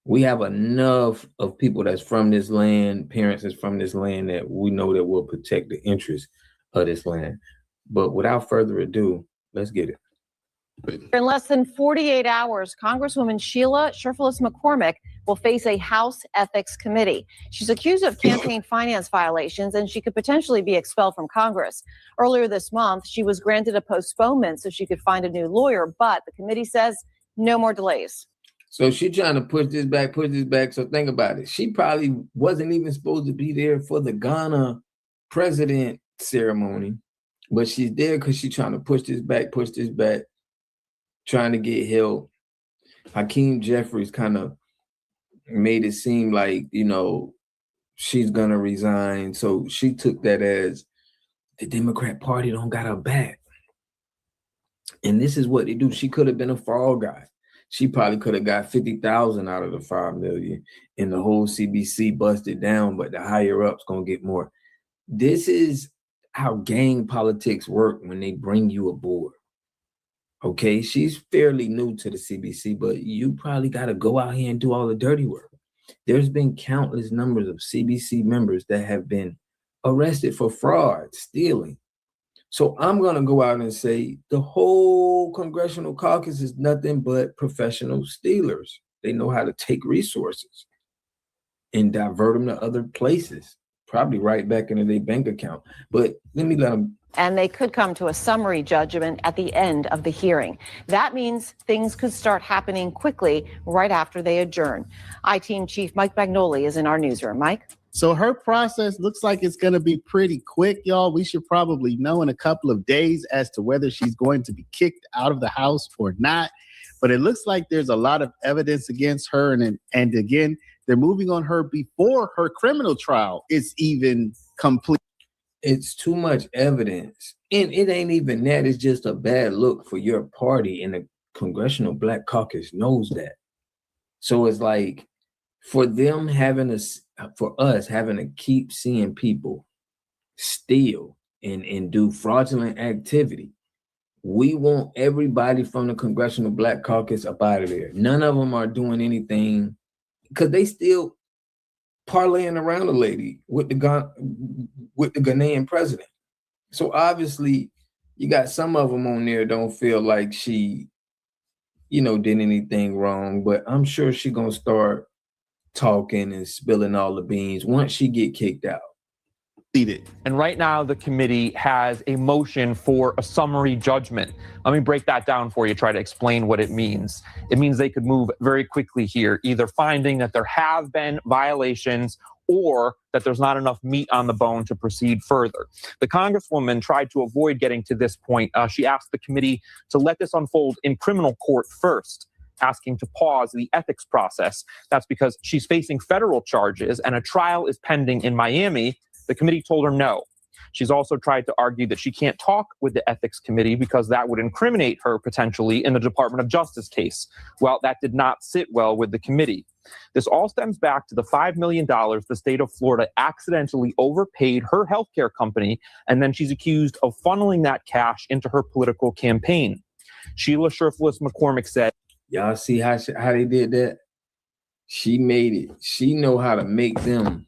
We have enough of people that's from this land, parents that's from this land, that we know that will protect the interests of this land. But without further ado, let's get it. In less than 48 hours, Congresswoman Shelia Cherfilus McCormick will face a House Ethics Committee. She's accused of campaign finance violations, and she could potentially be expelled from Congress. Earlier this month, she was granted a postponement so she could find a new lawyer, but the committee says no more delays. So she's trying to push this back. So think about it. She probably wasn't even supposed to be there for the Ghana president ceremony, but she's there because she's trying to push this back, trying to get help. Hakeem Jeffries kind of made it seem like, she's going to resign. So she took that as the Democrat Party don't got her back. And this is what they do. She could have been a fall guy. She probably could have got 50,000 out of the 5 million and the whole CBC busted down, but the higher ups going to get more. This is how gang politics work when they bring you aboard. Okay, she's fairly new to the CBC, but you probably got to go out here and do all the dirty work. There's been countless numbers of CBC members that have been arrested for fraud, stealing. So I'm going to go out and say the whole congressional caucus is nothing but professional stealers. They know how to take resources and divert them to other places, probably right back into their bank account. But let them. And they could come to a summary judgment at the end of the hearing. That means things could start happening quickly right after they adjourn. I-Team Chief Mike Magnoli is in our newsroom. Mike? So her process looks like it's going to be pretty quick, y'all. We should probably know in a couple of days as to whether she's going to be kicked out of the House or not. But it looks like there's a lot of evidence against her. And again, they're moving on her before her criminal trial is even complete. It's too much evidence. And it ain't even that. It's just a bad look for your party. And the Congressional Black Caucus knows that. So it's like for us having to keep seeing people steal and do fraudulent activity. We want everybody from the Congressional Black Caucus up out of there. None of them are doing anything because they still parlaying around a lady with the Ghanaian president. So obviously you got some of them on there don't feel like she, did anything wrong, but I'm sure she gonna start talking and spilling all the beans once she get kicked out. And right now, the committee has a motion for a summary judgment. Let me break that down for you, try to explain what it means. It means they could move very quickly here, either finding that there have been violations or that there's not enough meat on the bone to proceed further. The Congresswoman tried to avoid getting to this point. She asked the committee to let this unfold in criminal court first, asking to pause the ethics process. That's because she's facing federal charges and a trial is pending in Miami. The committee told her no. She's also tried to argue that she can't talk with the ethics committee because that would incriminate her potentially in the Department of Justice case. Well, that did not sit well with the committee. This all stems back to the $5 million the state of Florida accidentally overpaid her healthcare company, and then she's accused of funneling that cash into her political campaign. Shelia Cherfilus McCormick said, y'all see how they did that? She made it. She know how to make them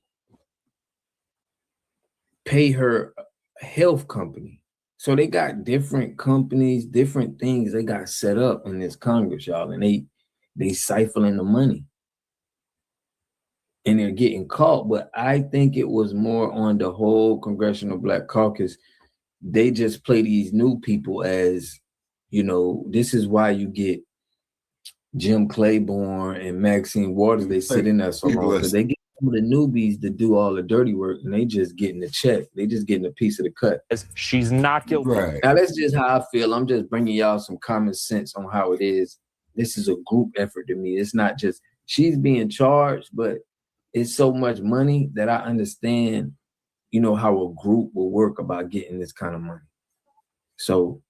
pay her health company. So they got different companies, different things they got set up in this Congress, y'all, and they siphoning the money. And they're getting caught. But I think it was more on the whole Congressional Black Caucus. They just play these new people as, this is why you get Jim Claiborne and Maxine Waters, they sit in there so long because they get some of the newbies to do all the dirty work and they just getting the check. They just getting a piece of the cut. She's not guilty. Right. Now that's just how I feel. I'm just bringing y'all some common sense on how it is. This is a group effort to me. It's not just she's being charged, but it's so much money that I understand, you know, how a group will work about getting this kind of money. So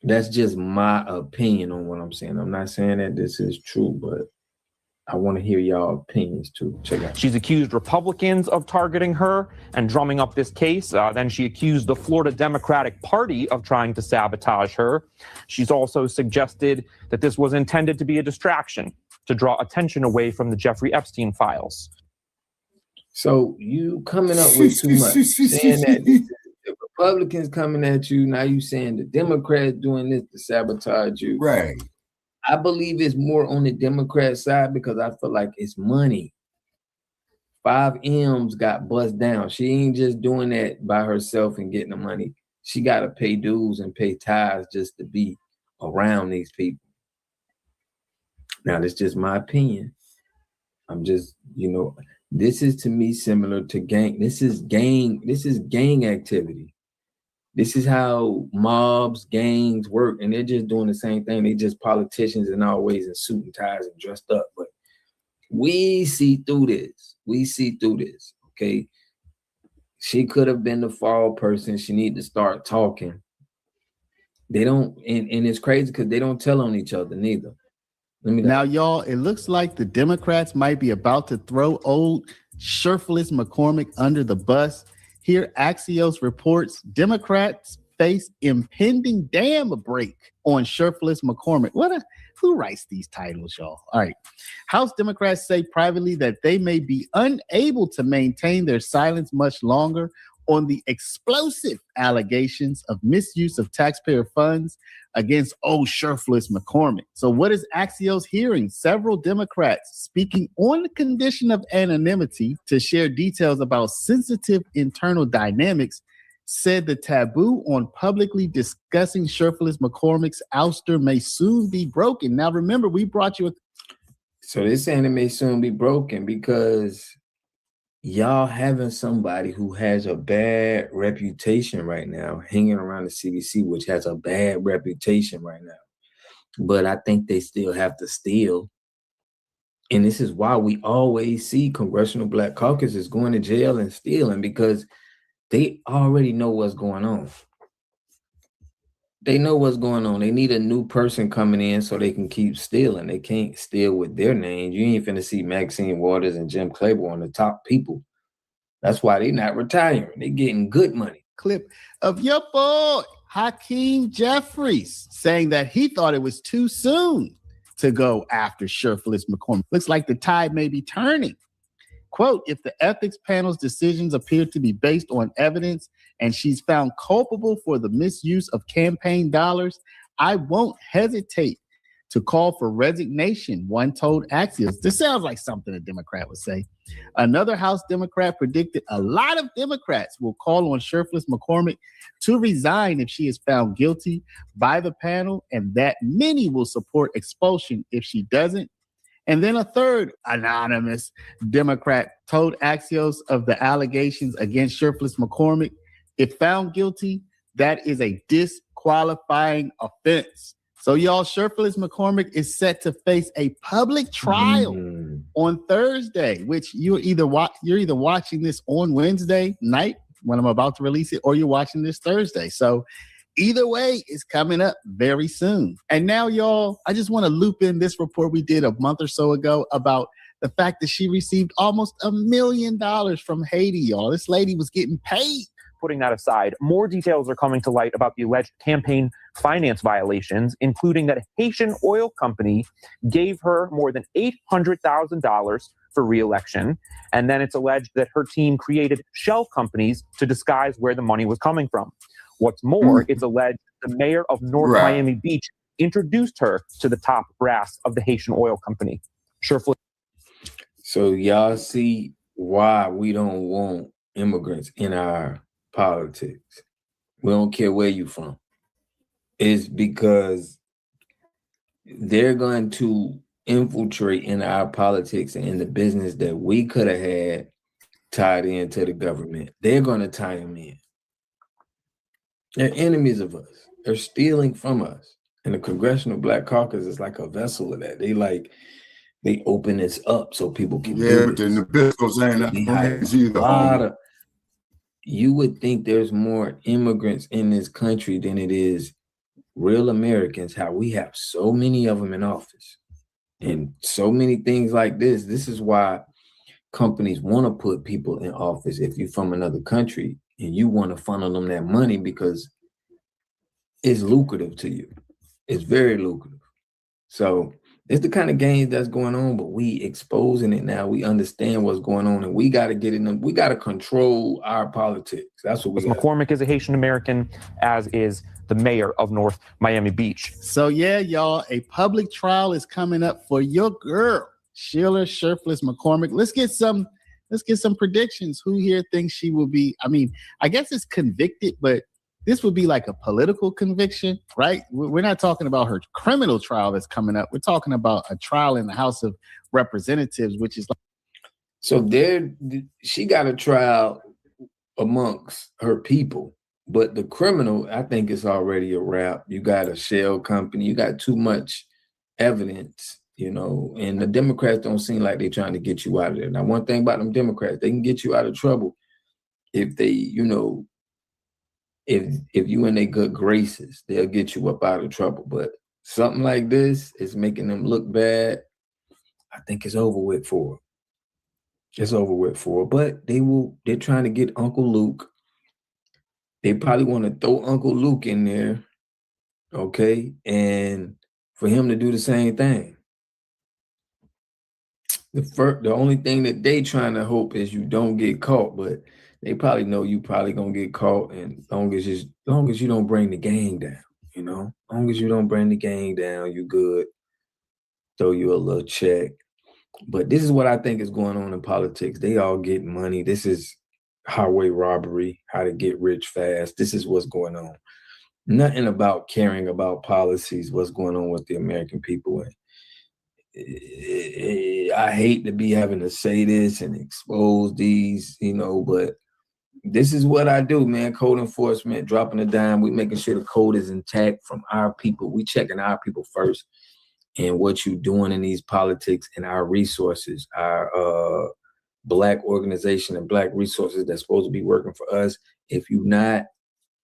that's just my opinion on what I'm saying. I'm not saying that this is true, but I want to hear y'all opinions too. Check out. She's accused Republicans of targeting her and drumming up this case. Then she accused the Florida Democratic Party of trying to sabotage her. She's also suggested that this was intended to be a distraction to draw attention away from the Jeffrey Epstein files. So you coming up with too much, saying that the Republicans coming at you, now you saying the Democrats doing this to sabotage you. Right. I believe it's more on the Democrat side because I feel like it's money. 5M's got bust down. She ain't just doing that by herself and getting the money. She got to pay dues and pay tithes just to be around these people. Now, that's just my opinion. I'm just, you know, this is to me similar to gang. This is gang activity. This is how mobs, gangs work, and they're just doing the same thing. They just politicians and always in suit and ties and dressed up. But we see through this. We see through this, okay? She could have been the fall person. She need to start talking. They don't, and it's crazy because they don't tell on each other neither. Now, y'all, it looks like the Democrats might be about to throw old Cherfilus McCormick under the bus. Here, Axios reports Democrats face impending dam break on Cherfilus McCormick. Who writes these titles, y'all? All right. House Democrats say privately that they may be unable to maintain their silence much longer on the explosive allegations of misuse of taxpayer funds against old Cherfilus McCormick. So what is Axios hearing? Several Democrats speaking on the condition of anonymity to share details about sensitive internal dynamics said the taboo on publicly discussing Cherfilus McCormick's ouster may soon be broken. Now, remember, we brought you So they're saying it may soon be broken because y'all having somebody who has a bad reputation right now hanging around the CDC, which has a bad reputation right now. But I think they still have to steal. And this is why we always see Congressional Black Caucus is going to jail and stealing, because they already know what's going on. They know what's going on. They need a new person coming in so they can keep stealing. They can't steal with their names. You ain't finna see Maxine Waters and Jim Claiborne, the top people. That's why they not retiring. They getting good money. Clip of your boy, Hakeem Jeffries, saying that he thought it was too soon to go after Cherfilus McCormick. Looks like the tide may be turning. Quote, if the ethics panel's decisions appear to be based on evidence and she's found culpable for the misuse of campaign dollars, I won't hesitate to call for resignation, one told Axios. This sounds like something a Democrat would say. Another House Democrat predicted a lot of Democrats will call on Cherfilus McCormick to resign if she is found guilty by the panel, and that many will support expulsion if she doesn't. And then a third anonymous Democrat told Axios of the allegations against Cherfilus McCormick, if found guilty, that is a disqualifying offense. So y'all, Cherfilus McCormick is set to face a public trial on Thursday, which you're either watching this on Wednesday night when I'm about to release it, or you're watching this Thursday. So either way, it's coming up very soon. And now, y'all, I just want to loop in this report we did a month or so ago about the fact that she received almost $1 million from Haiti, y'all. This lady was getting paid. Putting that aside, more details are coming to light about the alleged campaign finance violations, including that a Haitian oil company gave her more than $800,000 for re-election. And then it's alleged that her team created shell companies to disguise where the money was coming from. What's more, it's alleged the mayor of North Miami Beach introduced her to the top brass of the Haitian oil company. So y'all see why we don't want immigrants in our politics. We don't care where you from. It's because they're going to infiltrate in our politics and in the business that we could have had tied into the government. They're going to tie them in. They're enemies of us. They're stealing from us. And the Congressional Black Caucus is like a vessel of that. They open this up so people can do but this. then the Biscoes ain't A lot of, you would think there's more immigrants in this country than it is real Americans, how we have so many of them in office and so many things like this. This is why companies want to put people in office if you're from another country and you want to funnel them that money because it's lucrative to you. It's very lucrative. So it's the kind of game that's going on, but we exposing it now. We understand what's going on, and we got to get in them. We got to control our politics. That's what we got. McCormick is a Haitian American, as is the mayor of North Miami Beach. So yeah, y'all, a public trial is coming up for your girl, Shelia Cherfilus McCormick. Let's get some predictions. Who here thinks she will be? I mean, I guess it's convicted, but this would be like a political conviction, right? We're not talking about her criminal trial that's coming up. We're talking about a trial in the House of Representatives, which is like. So she got a trial amongst her people, but the criminal, I think it's already a wrap. You got a shell company. You got too much evidence, and the Democrats don't seem like they're trying to get you out of there. Now, one thing about them Democrats, they can get you out of trouble if they, if you in their good graces, they'll get you up out of trouble. But something like this is making them look bad. I think it's over with for her. It's over with for her. But they're trying to get Uncle Luke. They probably want to throw Uncle Luke in there, okay? And for him to do the same thing. The only thing that they trying to hope is you don't get caught, but they probably know you probably gonna get caught, and as long as you don't bring the gang down, as long as you don't bring the gang down, you good. Throw you a little check. But this is what I think is going on in politics. They all get money. This is highway robbery, how to get rich fast. This is what's going on. Nothing about caring about policies, what's going on with the American people. And I hate to be having to say this and expose these, but this is what I do, man. Code enforcement, dropping a dime. We making sure the code is intact from our people. We checking our people first and what you doing in these politics and our resources, our Black organization and Black resources that's supposed to be working for us. If you not,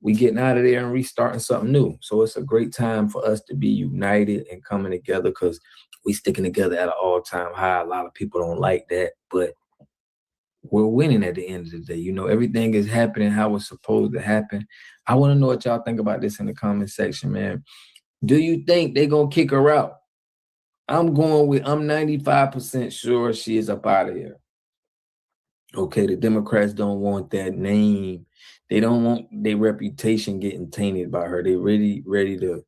we getting out of there and restarting something new. So it's a great time for us to be united and coming together because we sticking together at an all-time high. A lot of people don't like that, but we're winning at the end of the day. Everything is happening how it's supposed to happen. I want to know what y'all think about this in the comment section, man. Do you think they're going to kick her out? I'm 95% sure she is up out of here. Okay, the Democrats don't want that name. They don't want their reputation getting tainted by her. They're really ready to,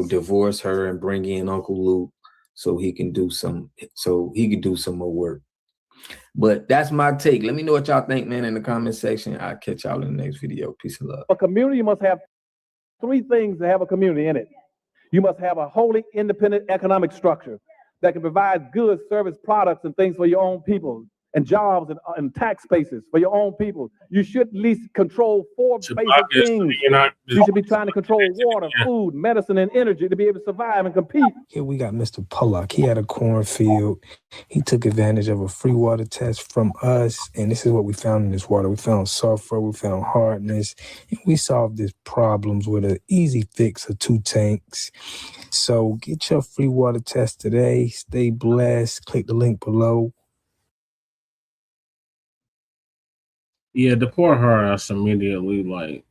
divorce her and bring in Uncle Luke so he can do some more work. But that's my take. Let me know what y'all think, man, in the comment section. I'll catch y'all in the next video. Peace and love. A community must have three things to have a community in it. You must have a wholly independent economic structure that can provide goods, service, products, and things for your own people, and jobs and tax bases for your own people. You should at least control four basic things. You should be trying to control water, food, medicine, and energy to be able to survive and compete. Here we got Mr. Pollock. He had a cornfield. He took advantage of a free water test from us, and this is what we found in this water. We found sulfur, we found hardness, and we solved these problems with an easy fix of 2 tanks. So get your free water test today. Stay blessed. Click the link below. Yeah, deport her ass immediately. Like,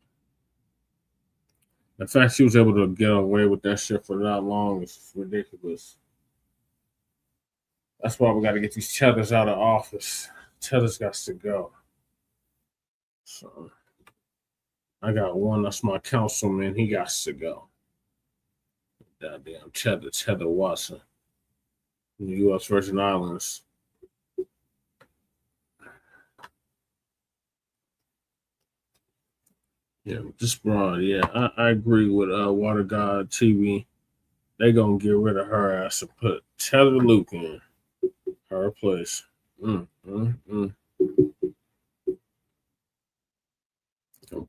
the fact she was able to get away with that shit for that long is ridiculous. That's why we got to get these cheddars out of office. Cheddars got to go. So, I got one. That's my councilman. He got to go. Goddamn Cheddar Watson. In the U.S. Virgin Islands. Yeah, this broad, yeah. I agree with Water God TV. they gonna get rid of her ass and put Tether Luke in her place. Gonna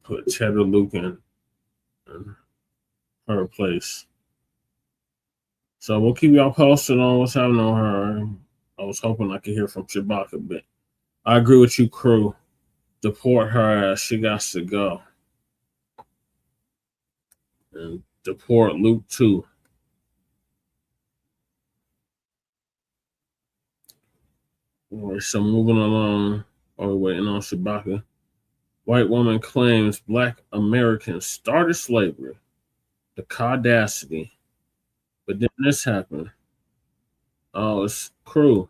put Tether Luke in her place. So we'll keep y'all posted on what's happening on her. I was hoping I could hear from Chewbacca, but I agree with you, crew. Deport her ass. She got to go. And deport Luke too. All right, so moving along. Oh, we're waiting on Chewbacca. White woman claims Black Americans started slavery. The caudacity. But then this happened. Oh, it's crew.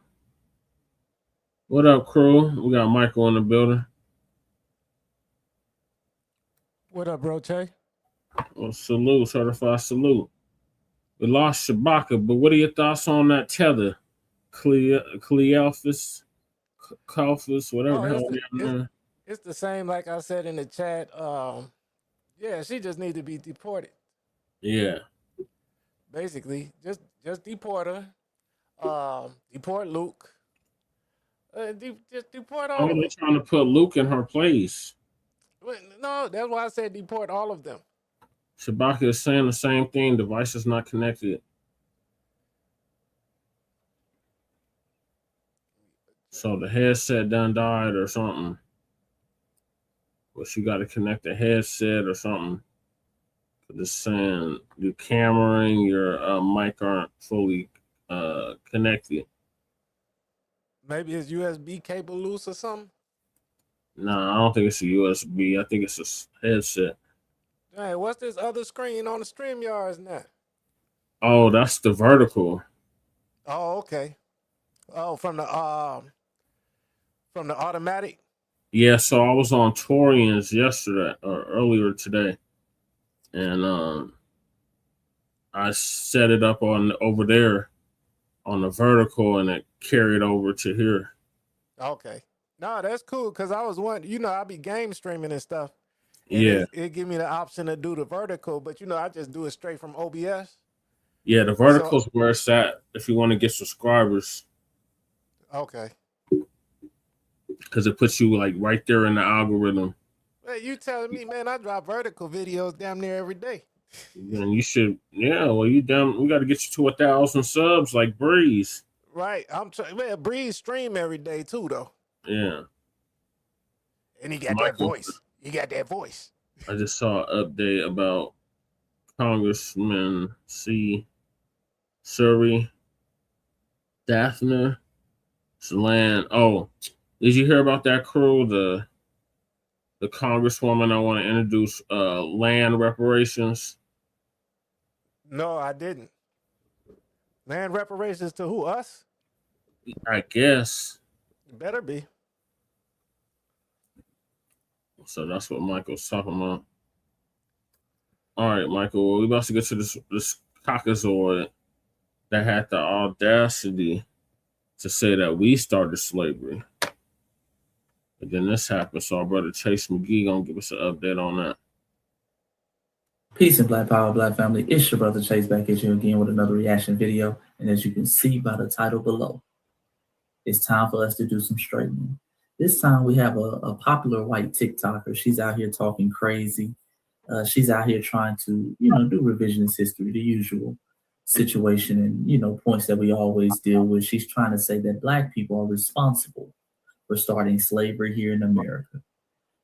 What up, crew? We got Michael in the building. What up, bro, Che? Well, salute, certified salute. We lost Chewbacca, but what are your thoughts on that tether? Cleophas, whatever the hell. It's the same like I said in the chat. Yeah, she just need to be deported. Yeah. Basically, just deport her. Deport Luke. Just deport all Oh, of them. they're trying to put Luke in her place. No, that's why I said deport all of them. Chewbacca is saying the same thing. Device is not connected. So the headset done died or something. But you got to connect the headset or something. It's saying your camera and your mic aren't fully connected. Maybe his USB cable loose or something. No, I don't think it's a USB. I think it's a headset. Hey, what's this other screen on the StreamYards now? Oh, that's the vertical. Oh, okay. Oh, from the automatic. Yeah, so I was on Torians yesterday or earlier today, and I set it up on over there on the vertical, and it carried over to here. Okay. No, that's cool because I was wondering, I be game streaming and stuff. And Yeah. It give me the option to do the vertical, but I just do it straight from OBS. Yeah, the vertical's where it's at if you want to get subscribers. Okay. Because it puts you like right there in the algorithm. Hey, you telling me, man, I drop vertical videos damn near every day. And you should, we got to get you to 1,000 subs like Breeze. Right. Man, Breeze stream every day too, though. Yeah. And he got that voice. He got that voice. I just saw an update about Congressman Surrey, Daphne, Land. Oh, did you hear about that crew? The Congresswoman I want to introduce, land reparations. No, I didn't. Land reparations to who? Us? I guess. Better be. So that's what Michael's talking about. All right, Michael, we're about to get to this caucasoid that had the audacity to say that we started slavery. And then this happened, so our brother Chase McGee gonna give us an update on that. Peace and Black Power, Black family. It's your brother Chase back at you again with another reaction video. And as you can see by the title below, it's time for us to do some straightening. This time we have a popular white TikToker. She's out here talking crazy. She's out here trying to, do revisionist history, the usual situation and, points that we always deal with. She's trying to say that Black people are responsible for starting slavery here in America.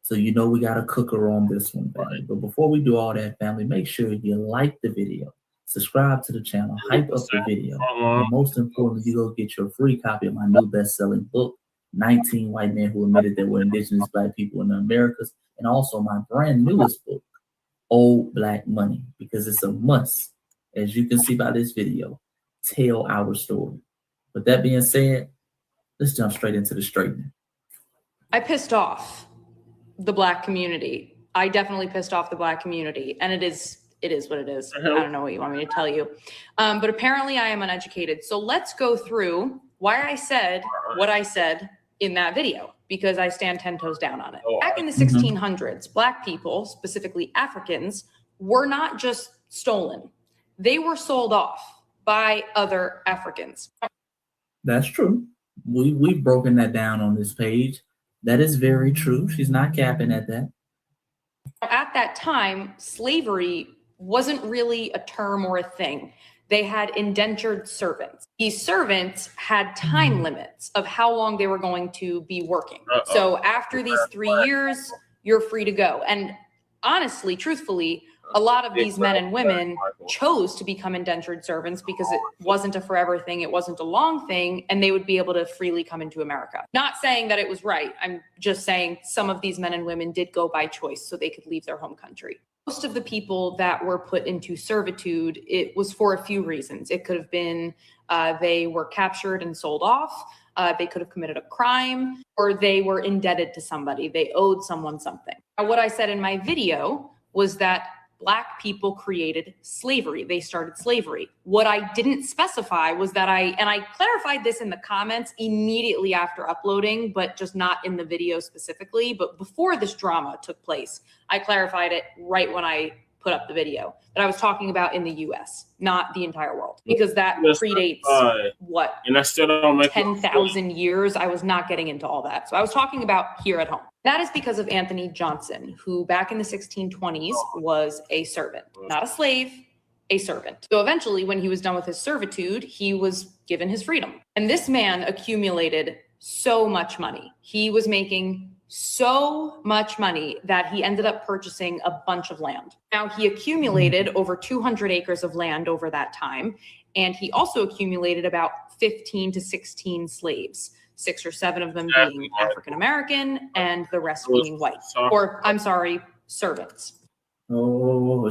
So, we got a cooker on this one, family. But before we do all that, family, make sure you like the video, subscribe to the channel, hype up the video, and most importantly, you go get your free copy of my new best-selling book, 19 White Men Who Admitted There Were Indigenous Black People in the Americas, and also my brand newest book, Old Black Money, because it's a must, as you can see by this video, tell our story. With that being said, let's jump straight into the straightening. I pissed off the Black community. I definitely pissed off the Black community, and it is what it is. I don't know what you want me to tell you. But apparently I am uneducated. So let's go through why I said what I said in that video, because I stand 10 toes down on it. Back in the 1600s, Black people, specifically Africans, were not just stolen. they were sold off by other Africans. That's true. We've broken that down on this page. That is very true. She's not capping at that. At that time, slavery wasn't really a term or a thing. They had indentured servants. These servants had time limits of how long they were going to be working. So after these 3 years, you're free to go. And honestly, truthfully, a lot of these men and women chose to become indentured servants because it wasn't a forever thing, it wasn't a long thing, and they would be able to freely come into America. Not saying that it was right. I'm just saying some of these men and women did go by choice so they could leave their home country. Most of the people that were put into servitude, it was for a few reasons. It could have been they were captured and sold off. They could have committed a crime, or they were indebted to somebody. They owed someone something. Now, what I said in my video was that Black people created slavery. They started slavery. What I didn't specify was that I clarified this in the comments immediately after uploading, but just not in the video specifically. But before this drama took place, I clarified it right when I put up the video that I was talking about in the US, not the entire world, because that predates what? And I still don't make 10,000 years. I was not getting into all that. So I was talking about here at home. That is because of Anthony Johnson, who back in the 1620s was a servant, not a slave, a servant. So eventually, when he was done with his servitude, he was given his freedom. And this man accumulated so much money. He was making so much money that he ended up purchasing a bunch of land. Now, he accumulated over 200 acres of land over that time, and he also accumulated about 15 to 16 slaves, 6 or 7 of them being African-American and the rest being white, or I'm sorry, servants. Oh,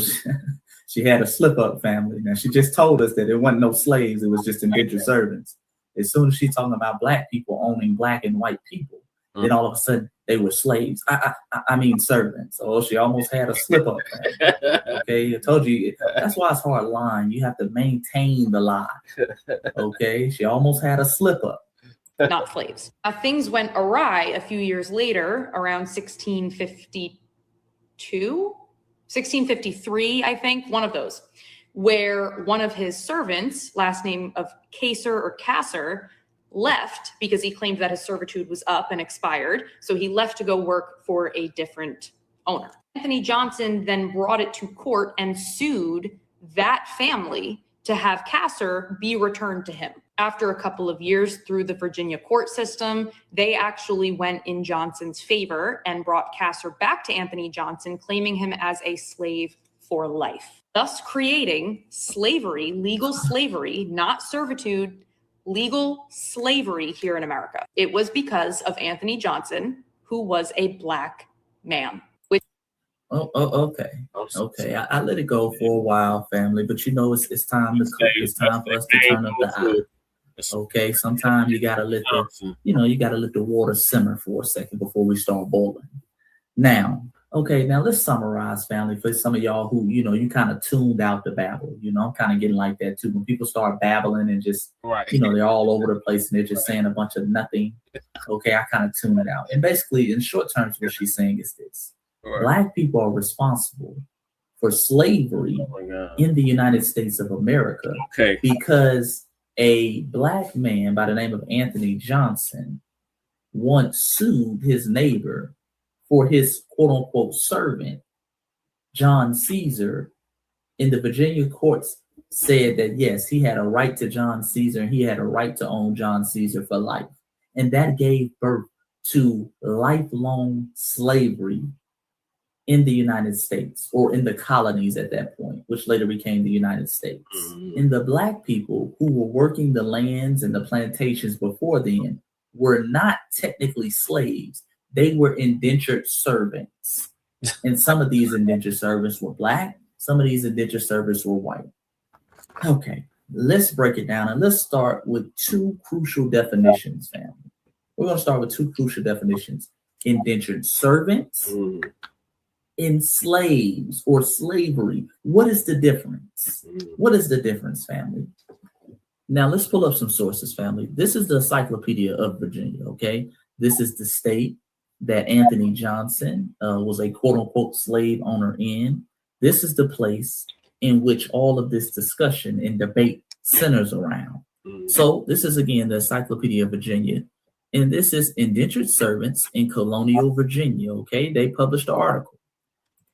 she had a slip-up, family. Now, she just told us that there wasn't no slaves, it was just indentured servants. As soon as she's talking about Black people owning Black and white people, then all of a sudden they were slaves. I mean servants. Oh, she almost had a slip up. Okay, I told you that's why it's hard lying. You have to maintain the lie. Okay, she almost had a slip up. Not slaves. Now, things went awry a few years later, around 1653, I think, one of those, where one of his servants, last name of Kaser or Kasser, left because he claimed that his servitude was up and expired. So he left to go work for a different owner. Anthony Johnson then brought it to court and sued that family to have Kasser be returned to him. After a couple of years through the Virginia court system, they actually went in Johnson's favor and brought Kasser back to Anthony Johnson, claiming him as a slave for life, thus creating slavery, legal slavery, not servitude, legal slavery here in America. It was because of Anthony Johnson, who was a Black man. Okay. I let it go for a while, family, but you know it's time to cook. It's time for us to turn up the eye. Okay, sometimes you gotta let the water simmer for a second before we start boiling. Now let's summarize, family, for some of y'all who, you kind of tuned out the babble. I'm kind of getting like that too. When people start babbling and just, they're all over the place and they're just saying a bunch of nothing. Okay, I kind of tune it out. And basically, in short terms, what she's saying is this. Black people are responsible for slavery in the United States of America because a Black man by the name of Anthony Johnson once sued his neighbor for his quote-unquote servant, John Caesar, in the Virginia courts said that, yes, he had a right to John Caesar and he had a right to own John Caesar for life. And that gave birth to lifelong slavery in the United States, or in the colonies at that point, which later became the United States. And the Black people who were working the lands and the plantations before then were not technically slaves. They were indentured servants. And some of these indentured servants were Black, some of these indentured servants were white. Okay, let's break it down and let's start with 2 crucial definitions, family. We're going to start with 2 crucial definitions: indentured servants and slaves or slavery. What is the difference? What is the difference, family? Now let's pull up some sources, family. This is the Encyclopedia of Virginia, okay? This is the state that Anthony Johnson was a quote-unquote slave owner in. This is the place in which all of this discussion and debate centers around. So this is, again, the Encyclopedia of Virginia, and this is indentured servants in colonial Virginia, okay? They published the article.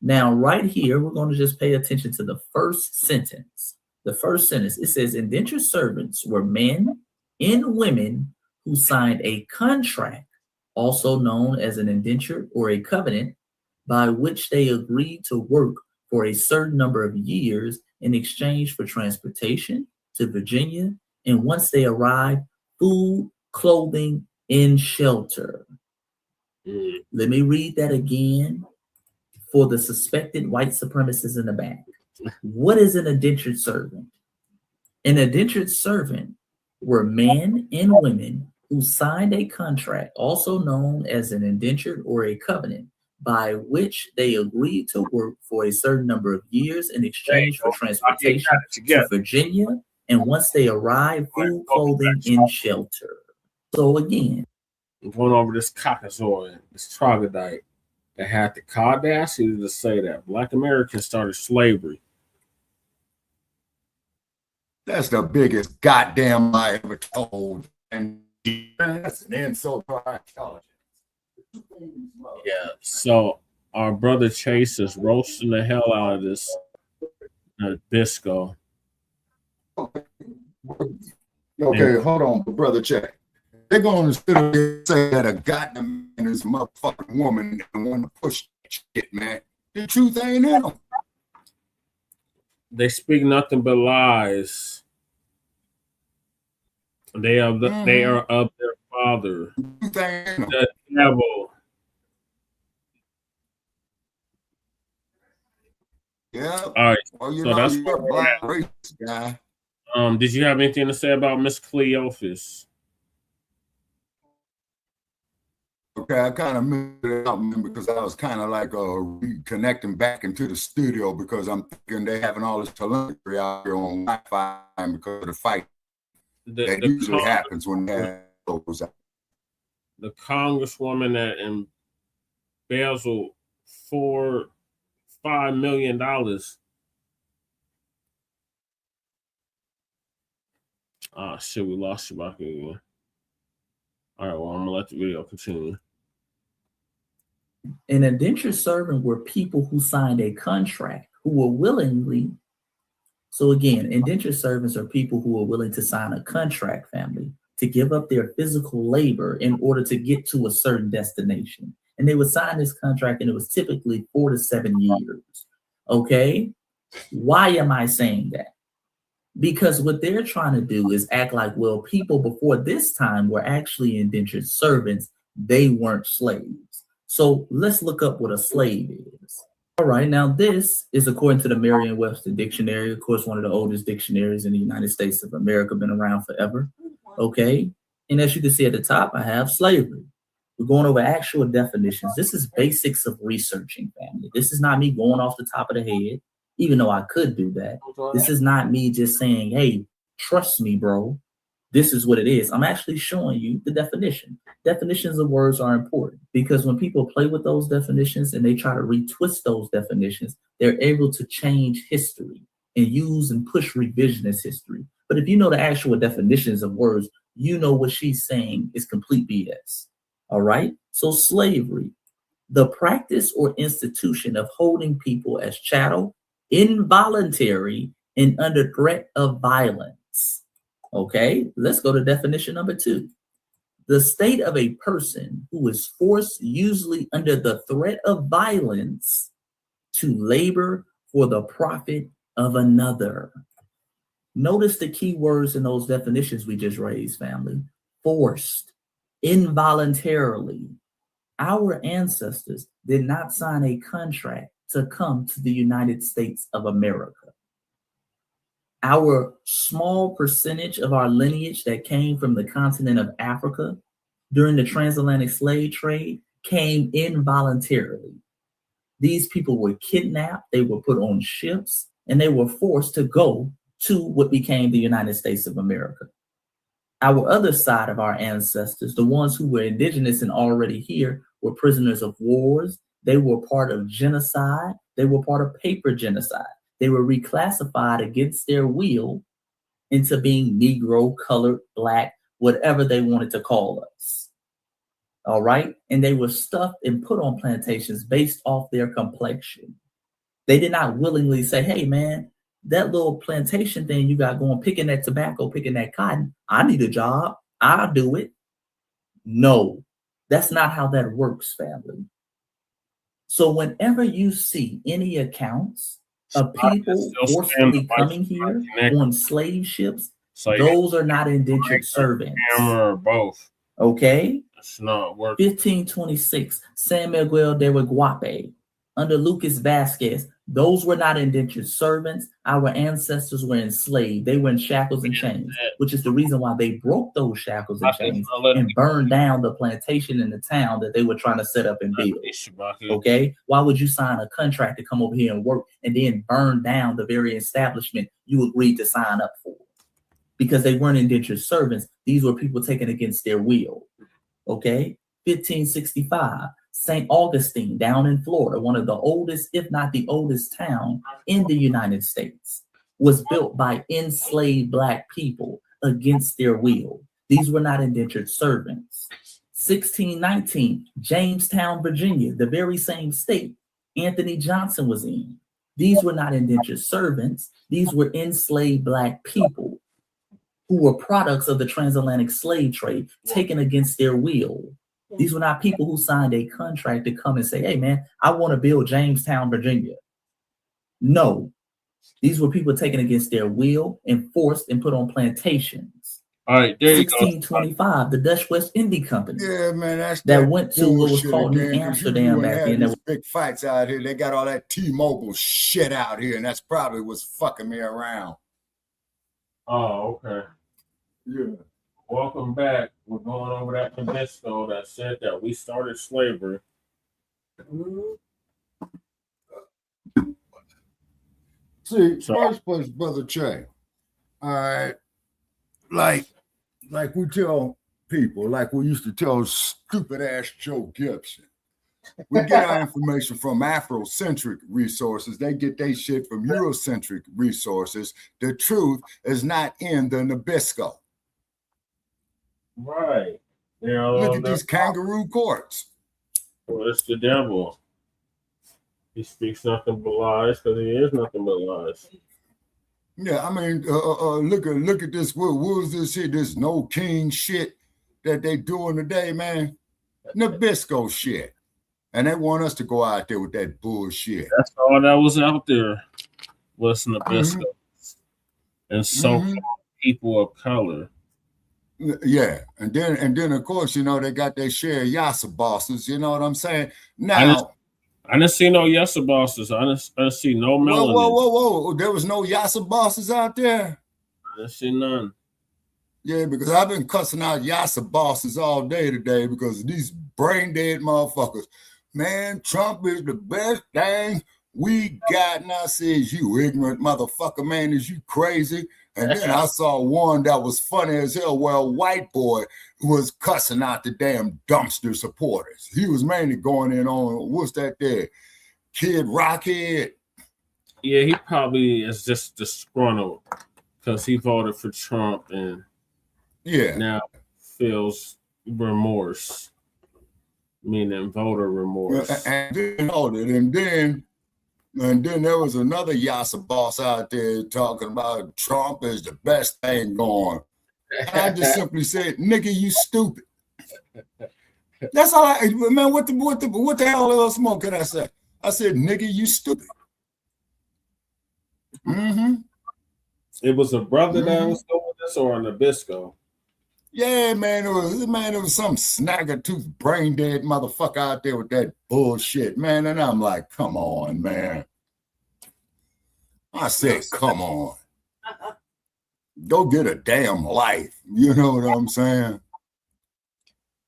Now, right here, we're going to just pay attention to the first sentence. The first sentence, it says, indentured servants were men and women who signed a contract, also known as an indenture or a covenant, by which they agreed to work for a certain number of years in exchange for transportation to Virginia, and once they arrived, food, clothing, and shelter. Let me read that again for the suspected white supremacists in the back. What is an indentured servant? An indentured servant were men and women who signed a contract, also known as an indenture or a covenant, by which they agreed to work for a certain number of years in exchange for transportation to Virginia, and once they arrived, food, clothing, and shelter. So again, I'm going over this caucasoid, this troglodyte, that had the audacity to say that Black Americans started slavery. That's the biggest goddamn lie ever told. And that's an insult to our intelligence. Yeah. So our brother Chase is roasting the hell out of this Bisco. Okay, hold on, brother Check. They're going to sit up there and say that a goddamn man is a motherfucking woman and want to push that shit, man. The truth ain't in them. They speak nothing but lies. They are they are of their father, the devil. Yeah. All right. Well, you so know, that's you're a black race guy. Did you have anything to say about Miss Cleophas? Okay, I kind of missed it out, man, because I was kind of like reconnecting back into the studio because I'm thinking they're having all this telemetry out here on Wi-Fi because of the fight that usually happens when they have those out. The Congresswoman that embezzled $5 million. Ah, shit, we lost you back again. All right, well, I'm gonna let the video continue. An indentured servant were people who signed a contract, who were willingly. So again, indentured servants are people who are willing to sign a contract, family, to give up their physical labor in order to get to a certain destination. And they would sign this contract, and it was typically 4 to 7 years. Okay? Why am I saying that? Because what they're trying to do is act like, well, people before this time were actually indentured servants. They weren't slaves. So let's look up what a slave is. All right, now this is according to the Merriam-Webster Dictionary, of course, one of the oldest dictionaries in the United States of America, been around forever. Okay, and as you can see at the top, I have slavery. We're going over actual definitions. This is basics of researching, family. This is not me going off the top of the head, even though I could do that. This is not me just saying, hey, trust me, bro. This is what it is. I'm actually showing you the definition. Definitions of words are important because when people play with those definitions and they try to retwist those definitions, they're able to change history and use and push revisionist history. But if you know the actual definitions of words, you know what she's saying is complete BS. All right? So slavery, the practice or institution of holding people as chattel, involuntary, and under threat of violence. Okay, let's go to definition number 2. The state of a person who is forced, usually under the threat of violence, to labor for the profit of another. Notice the key words in those definitions we just raised, family. Forced, involuntarily. Our ancestors did not sign a contract to come to the United States of America. Our small percentage of our lineage that came from the continent of Africa during the transatlantic slave trade came involuntarily. These people were kidnapped, they were put on ships, and they were forced to go to what became the United States of America. Our other side of our ancestors, the ones who were indigenous and already here, were prisoners of wars. They were part of genocide. They were part of paper genocide. they were reclassified against their will into being Negro, colored, Black, whatever they wanted to call us. All right? And they were stuffed and put on plantations based off their complexion. They did not willingly say, hey, man, that little plantation thing you got going, picking that tobacco, picking that cotton, I need a job. I'll do it. No, that's not how that works, family. So whenever you see any accounts of people forcefully coming here on slave ships, those are not indentured servants. Or both. Okay? It's not working. 1526, San Miguel de Guape, under Lucas Vasquez, those were not indentured servants. Our ancestors were enslaved. They were in shackles and chains, which is the reason why they broke those shackles and chains and burned down the plantation in the town that they were trying to set up and build. Okay? Why would you sign a contract to come over here and work and then burn down the very establishment you agreed to sign up for? Because they weren't indentured servants. These were people taken against their will. Okay? 1565. St. Augustine down in Florida, one of the oldest, if not the oldest town in the United States, was built by enslaved Black people against their will. These were not indentured servants. 1619, Jamestown, Virginia, the very same state Anthony Johnson was in. These were not indentured servants. These were enslaved Black people who were products of the transatlantic slave trade taken against their will. These were not people who signed a contract to come and say, hey, man, I want to build Jamestown, Virginia. No, these were people taken against their will and forced and put on plantations. All right, there 1625, the Dutch West India Company. Yeah, man, that's that went to what was called New again, Amsterdam back then. These big fights out here. They got all that T-Mobile shit out here, and that's probably what's fucking me around. Oh, okay. Yeah. Welcome back. We're going over that Nabisco that said that we started slavery. See, first place, Brother Che. All right. Like we tell people, like we used to tell stupid ass Joe Gibson. We get our information from Afrocentric resources. They get their shit from Eurocentric resources. The truth is not in the Nabisco. Right. Look at these kangaroo courts. Well, it's the devil. He speaks nothing but lies because he is nothing but lies. Yeah, I mean, look at this. What was this shit? This no king shit that they doing today, man. Nabisco shit. And they want us to go out there with that bullshit. That's all that was out there was Nabisco. And so people of color. Yeah, and then of course, you know, they got their share of Yassa bosses, you know what I'm saying? Now I didn't see no Yassa bosses. I didn't see no Melania. Whoa. There was no Yassa bosses out there? I didn't see none. Yeah, because I've been cussing out Yassa bosses all day today because these brain dead motherfuckers. Man, Trump is the best thing we got. And I says, you ignorant motherfucker, man, is you crazy? And then I saw one that was funny as hell where a white boy was cussing out the damn dumpster supporters. He was mainly going in on, what's that there? Kid Rockhead? Yeah, he probably is just disgruntled because he voted for Trump and now feels remorse, meaning voter remorse. And then there was another Yassa boss out there talking about Trump is the best thing going. I just simply said, nigga, you stupid. That's all man, what the hell else more can I say? I said, nigga, you stupid. It was a brother that was doing this or a Nabisco? Yeah, man, it was some snagger-tooth, brain-dead motherfucker out there with that bullshit, man. And I'm like, come on, man. I said, come on. Go get a damn life. You know what I'm saying?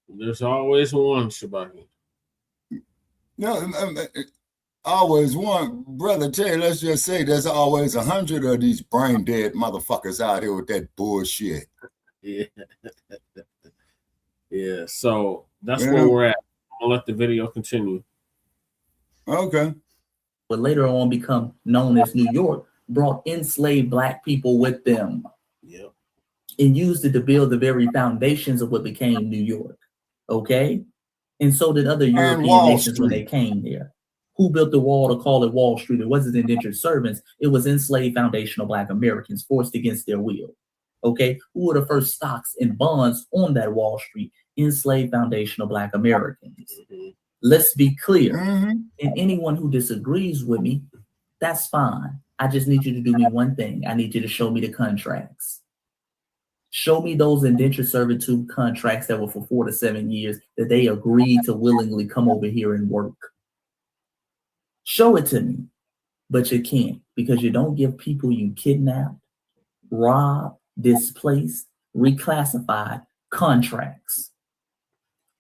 There's always one, Shabaki. No, always one. Brother Jay, let's just say there's always 100 of these brain-dead motherfuckers out here with that bullshit. Yeah, so that's where we're at. I'll let the video continue. Okay. would later on become known as New York, brought enslaved Black people with them. Yep. And used it to build the very foundations of what became New York. Okay? And so did other European Wall nations when Street. they came there. Who built the wall to call it Wall Street? It wasn't indentured servants. It was enslaved foundational Black Americans forced against their will. Okay? Who were the first stocks and bonds on that Wall Street? Enslaved foundational Black Americans. Let's be clear. And anyone who disagrees with me, that's fine. I just need you to do me one thing. I need you to show me the contracts. Show me those indentured servitude contracts that were for 4 to 7 years that they agreed to willingly come over here and work. Show it to me, but you can't because you don't give people you kidnapped, robbed, displaced, reclassified contracts.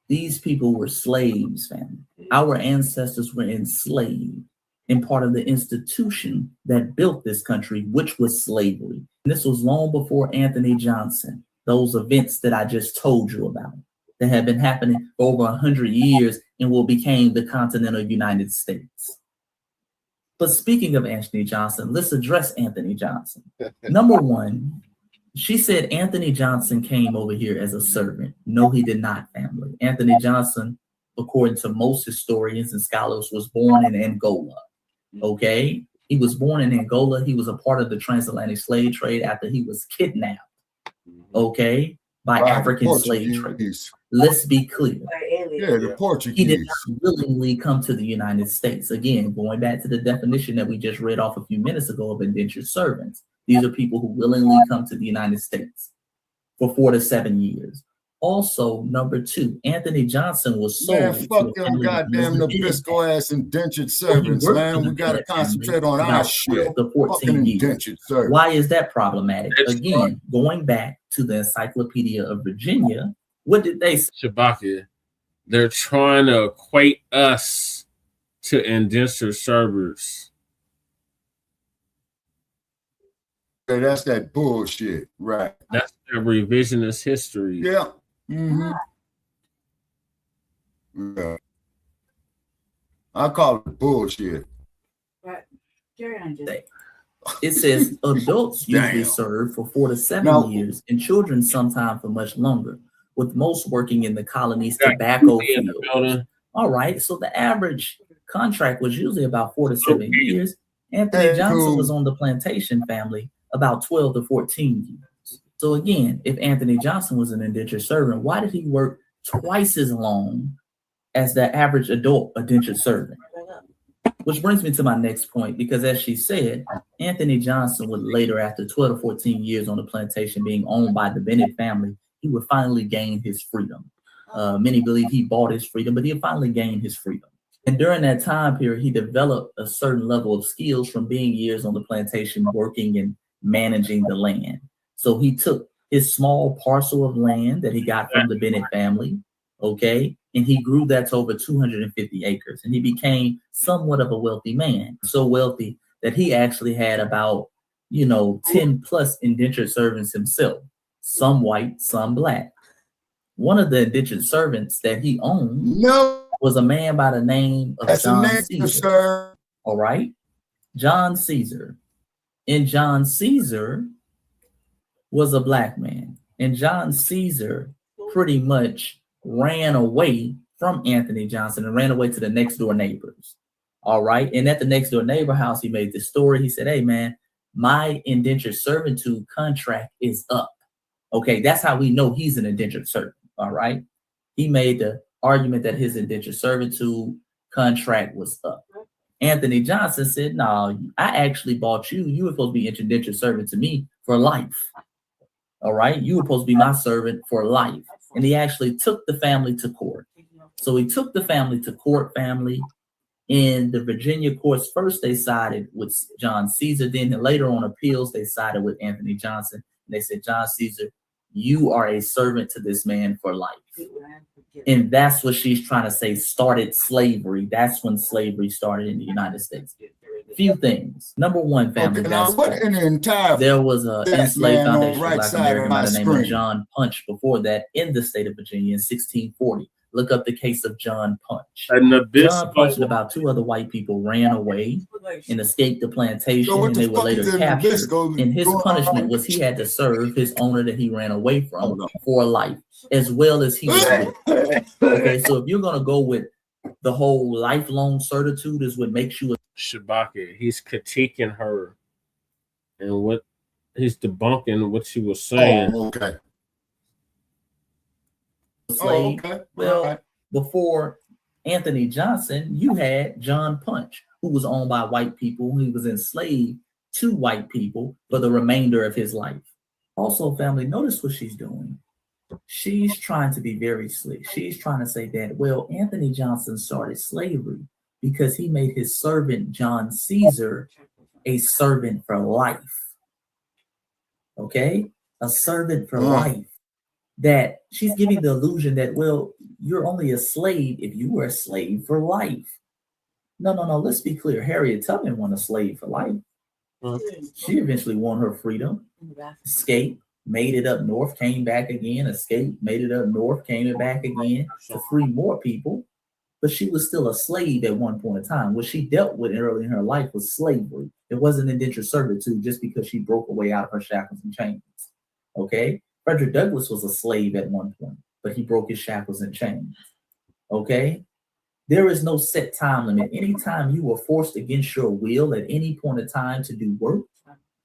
These people were slaves, family. Our ancestors were enslaved and part of the institution that built this country, which was slavery. And this was long before Anthony Johnson, those events that I just told you about that have been happening for over 100 years and will become the continental United States. But speaking of Anthony Johnson, let's address Anthony Johnson. Number one, she said Anthony Johnson came over here as a servant. No, he did not, family. Anthony Johnson, according to most historians and scholars, was born in Angola. Okay? He was born in Angola. He was a part of the transatlantic slave trade after he was kidnapped. Okay? By African slave traders. Let's be clear. Yeah, the Portuguese. He did not willingly come to the United States. Again, going back to the definition that we just read off a few minutes ago of indentured servants. These are people who willingly come to the United States for 4 to 7 years. Also, number two, Anthony Johnson was sold. Man, fuck them goddamn Nabisco ass indentured servants, man. We gotta concentrate on our shit. The 14 years. Why is that problematic? Again, going back to the Encyclopedia of Virginia, what did they say? Shabaka, they're trying to equate us to indentured servants. Yeah, that's that bullshit, right? That's the revisionist history. Yeah. Yeah. I call it bullshit. It says adults usually serve for 4 to 7 years and children sometimes for much longer, with most working in the colony's tobacco field. All right, so the average contract was usually about 4 to 7 years. Anthony Johnson was on the plantation, family, about 12 to 14 years. So again, if Anthony Johnson was an indentured servant, why did he work twice as long as the average adult indentured servant? Which brings me to my next point, because as she said, Anthony Johnson would later, after 12 to 14 years on the plantation being owned by the Bennett family, he would finally gain his freedom. Many believe he bought his freedom, but he finally gained his freedom. And during that time period, he developed a certain level of skills from being years on the plantation working and managing the land. So he took his small parcel of land that he got from the Bennett family, okay, and he grew that to over 250 acres. And he became somewhat of a wealthy man, so wealthy that he actually had about, 10 plus indentured servants himself, some white, some Black. One of the indentured servants that he owned was a man by the name of John Caesar. All right, John Caesar. And John Caesar was a Black man. And John Caesar pretty much ran away from Anthony Johnson and ran away to the next door neighbors. All right. And at the next door neighbor house, he made this story. He said, hey, man, my indentured servitude contract is up. Okay. That's how we know he's an indentured servant. All right. He made the argument that his indentured servitude contract was up. Anthony Johnson said, no, I actually bought you. You were supposed to be an indentured servant to me for life. All right. You were supposed to be my servant for life. And he actually took the family to court. So he took the family to court, family. In the Virginia courts, first they sided with John Caesar. Then later on appeals, they sided with Anthony Johnson. And they said, John Caesar, you are a servant to this man for life. And that's what she's trying to say started slavery. That's when slavery started in the United States. Few things. Number one, family. Okay, now what in the entire there was an enslaved foundation right Black side American of by my the name of screen. John Punch before that in the state of Virginia in 1640. Look up the case of John Punch. And John Punch and about 2 other white people ran away and escaped the plantation, and they were later captured. And his punishment was he had to serve his owner that he ran away from for life, as well as he was with. Okay, so if you're going to go with the whole lifelong certitude is what makes you a Shabaka, he's critiquing her and what he's debunking what she was saying. Oh, okay. slave. Oh, okay. Well, before Anthony Johnson, you had John Punch, who was owned by white people. He was enslaved to white people for the remainder of his life. Also, family, notice what she's doing. She's trying to be very slick. She's trying to say that, well, Anthony Johnson started slavery because he made his servant John Caesar a servant for life. Okay? A servant for life. That she's giving the illusion that, well, you're only a slave if you were a slave for life. No. Let's be clear. Harriet Tubman wasn't a slave for life. She eventually won her freedom, escaped, made it up north, came back again, escaped, made it up north, came back again to free more people. But she was still a slave at one point in time. What she dealt with early in her life was slavery. It wasn't indentured servitude just because she broke away out of her shackles and chains. Okay? Frederick Douglass was a slave at one point, but he broke his shackles and chains. Okay? There is no set time limit. Anytime you were forced against your will at any point in time to do work,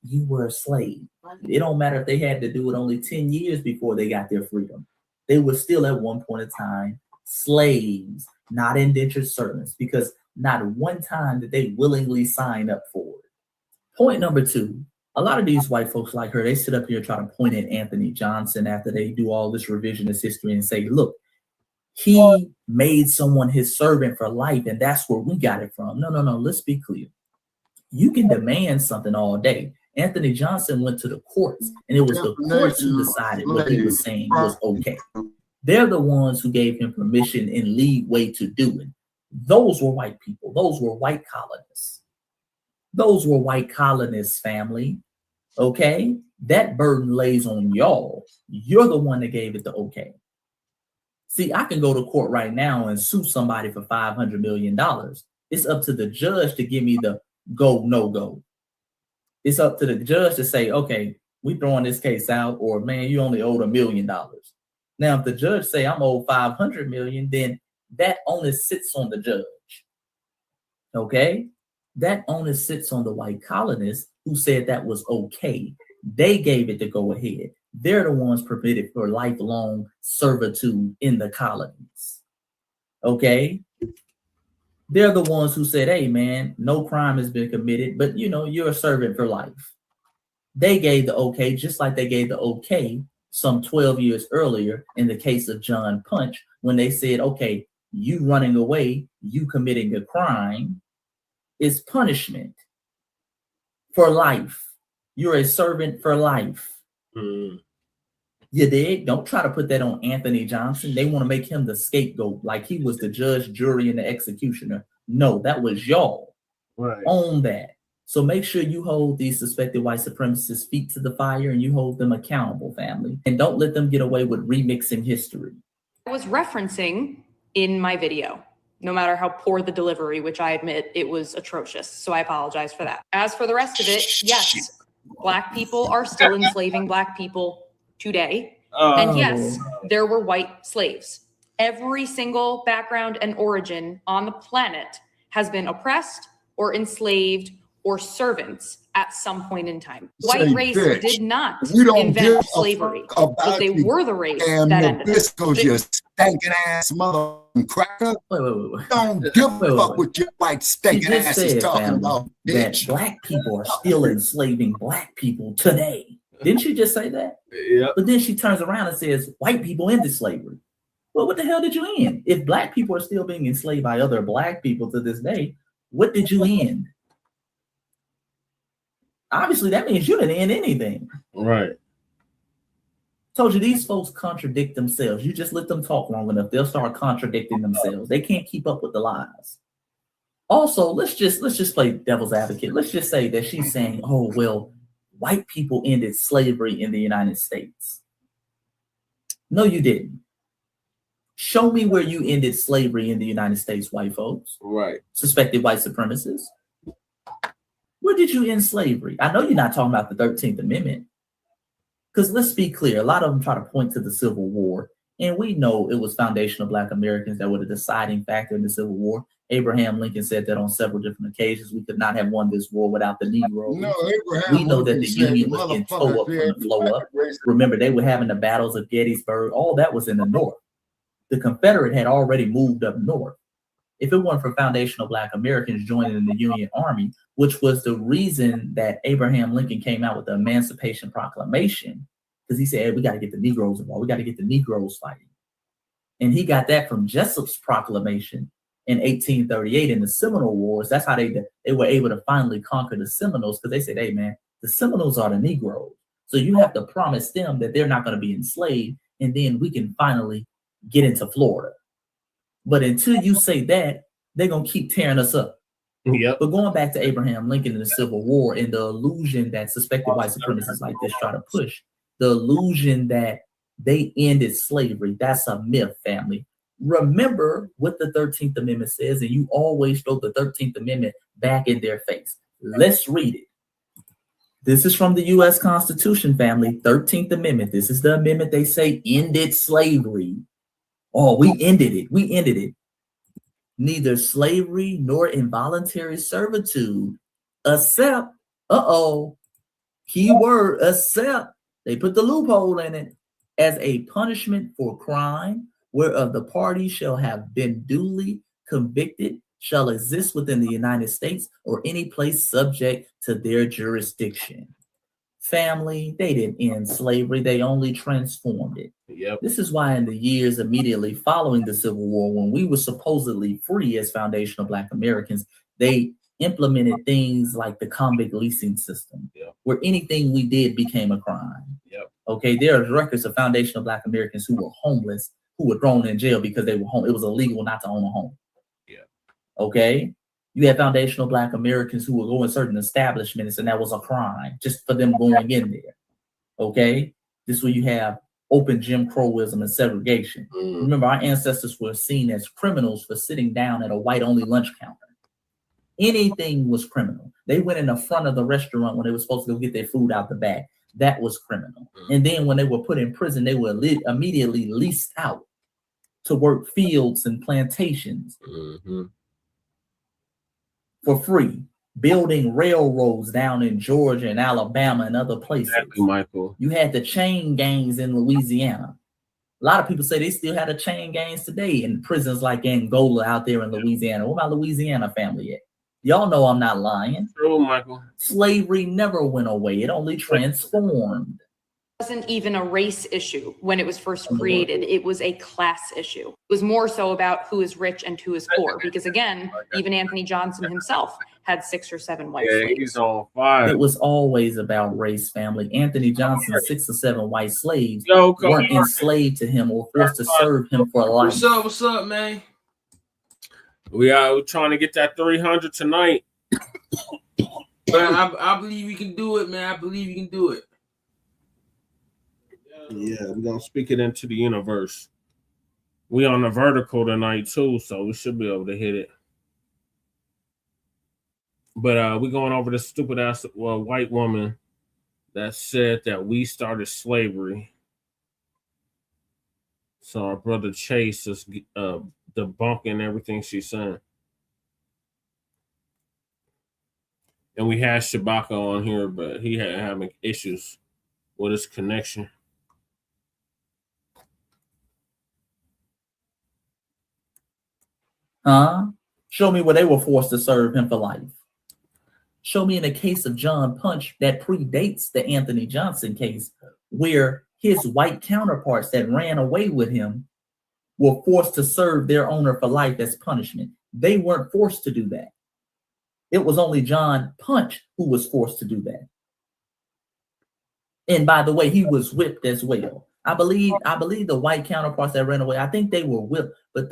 you were a slave. It don't matter if they had to do it only 10 years before they got their freedom. They were still at one point in time slaves, not indentured servants, because not one time did they willingly sign up for it. Point number 2, a lot of these white folks like her, they sit up here trying to point at Anthony Johnson after they do all this revisionist history and say, look, he made someone his servant for life, and that's where we got it from. No. Let's be clear. You can demand something all day. Anthony Johnson went to the courts, and it was the courts who decided what he was saying was okay. They're the ones who gave him permission and leeway to do it. Those were white people. Those were white colonists. Those were white colonists, family. Okay? That burden lays on y'all. You're the one that gave it the okay. See, I can go to court right now and sue somebody for $500 million. It's up to the judge to give me the go, no go. It's up to the judge to say, okay, we throwing this case out, or man, you only owed $1 million. Now, if the judge say I'm owed $500 million, then that onus sits on the judge. Okay? That onus sits on the white colonists who said that was okay. They gave it the go ahead. They're the ones permitted for lifelong servitude in the colonies. Okay? They're the ones who said, hey, man, no crime has been committed, but, you're a servant for life. They gave the okay, just like they gave the okay some 12 years earlier in the case of John Punch, when they said, okay, you running away, you committing a crime is punishment for life. You're a servant for life. You dig? Don't try to put that on Anthony Johnson. They want to make him the scapegoat, like he was the judge, jury, and the executioner. No, that was y'all. Right. Own that. So make sure you hold these suspected white supremacists' feet to the fire and you hold them accountable, family. And don't let them get away with remixing history. I was referencing in my video, no matter how poor the delivery, which I admit it was atrocious. So I apologize for that. As for the rest of it, yes, Black people are still enslaving Black people today. And yes, there were white slaves. Every single background and origin on the planet has been oppressed or enslaved or servants at some point in time. White race did not invent slavery, but they were the race that ended it. You stinking ass mother cracker. Don't give a fuck what your white stinking ass is talking about, bitch. That Black people are still enslaving Black people today. Didn't she just say that? Yeah. But then she turns around and says, white people ended slavery. Well, what the hell did you end? If Black people are still being enslaved by other Black people to this day, what did you end? Obviously, that means you didn't end anything. Right. Told you these folks contradict themselves. You just let them talk long enough, they'll start contradicting themselves. They can't keep up with the lies. Also, let's just play devil's advocate. Let's just say that she's saying, oh, well, white people ended slavery in the United States. No, you didn't. Show me where you ended slavery in the United States, white folks. Right. Suspected white supremacists. Where did you end slavery? I know you're not talking about the 13th Amendment. Because let's be clear, a lot of them try to point to the Civil War. And we know it was foundational Black Americans that were the deciding factor in the Civil War. Abraham Lincoln said that on several different occasions. We could not have won this war without the Negroes. No, Abraham We know that Lincoln the said Union was getting towed up from the flow up. Remember, they were having the battles of Gettysburg. All that was in the North. The Confederate had already moved up north. If it weren't for foundational Black Americans joining the Union Army, which was the reason that Abraham Lincoln came out with the Emancipation Proclamation, because he said, hey, we got to get the Negroes involved. We got to get the Negroes fighting. And he got that from Jessup's proclamation in 1838 in the Seminole Wars. That's how they were able to finally conquer the Seminoles, because they said, hey, man, the Seminoles are the Negroes. So you have to promise them that they're not going to be enslaved, and then we can finally get into Florida. But until you say that, they're going to keep tearing us up. Yep. But going back to Abraham Lincoln and the Civil War and the illusion that suspected white supremacists like this try to push, the illusion that they ended slavery, that's a myth, family. Remember what the 13th Amendment says, and you always throw the 13th Amendment back in their face. Let's read it. This is from the U.S. Constitution, family. 13th Amendment. This is the amendment they say ended slavery. Oh, we ended it. We ended it. Neither slavery nor involuntary servitude, except, keyword, except, they put the loophole in it, as a punishment for crime whereof the party shall have been duly convicted, shall exist within the United States or any place subject to their jurisdiction. Family, they didn't end slavery, they only transformed it. Yep. This is why in the years immediately following the Civil War, when we were supposedly free as foundational Black Americans, they implemented things like the convict leasing system, where anything we did became a crime. Yep. Okay, there are records of foundational Black Americans who were homeless, who were thrown in jail because they were home. It was illegal not to own a home. Yeah. Okay. You had foundational Black Americans who would go in certain establishments, and that was a crime just for them going in there. Okay. This is where you have open Jim Crowism and segregation. Remember, our ancestors were seen as criminals for sitting down at a white-only lunch counter. Anything was criminal. They went in the front of the restaurant when they were supposed to go get their food out the back. That was criminal. And then when they were put in prison, they were immediately leased out to work fields and plantations for free, building railroads down in Georgia and Alabama and other places. Exactly, Michael. You had the chain gangs in Louisiana. A lot of people say they still have the chain gangs today in prisons like Angola out there in Louisiana. What about Louisiana family yet? Y'all know I'm not lying. True, Michael. Slavery never went away. It only transformed. It wasn't even a race issue when it was first created. It was a class issue. It was more so about who is rich and who is poor. Because again, even Anthony Johnson himself had 6 or 7 white slaves. He's on fire. It was always about race, family. Anthony Johnson's 6 or 7 white slaves weren't enslaved to him or forced to serve him for life. What's up? What's up, man? We are trying to get that 300 tonight. But I believe you can do it, man. I believe you can do it. Yeah, we're gonna speak it into the universe. We on the vertical tonight too, so we should be able to hit it. But we're going over this stupid ass white woman that said that we started slavery. So our brother Chase is debunking everything she's saying. And we had Shabaka on here, but he had having issues with his connection. Show me where they were forced to serve him for life. Show me in the case of John Punch that predates the Anthony Johnson case, where his white counterparts that ran away with him were forced to serve their owner for life as punishment. They weren't forced to do that. It was only John Punch who was forced to do that. And by the way, he was whipped as well. I believe the white counterparts that ran away, I think they were whipped, but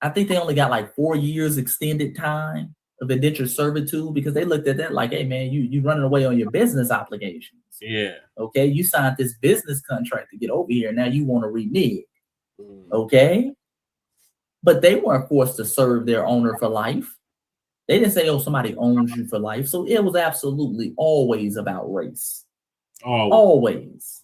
I think they only got like 4 years extended time of indentured servitude because they looked at that like, hey man, you running away on your business obligations. Yeah. Okay, you signed this business contract to get over here. Now you want to renege. Okay, but they weren't forced to serve their owner for life. They didn't say, oh, somebody owns you for life. So it was absolutely always about race. Always.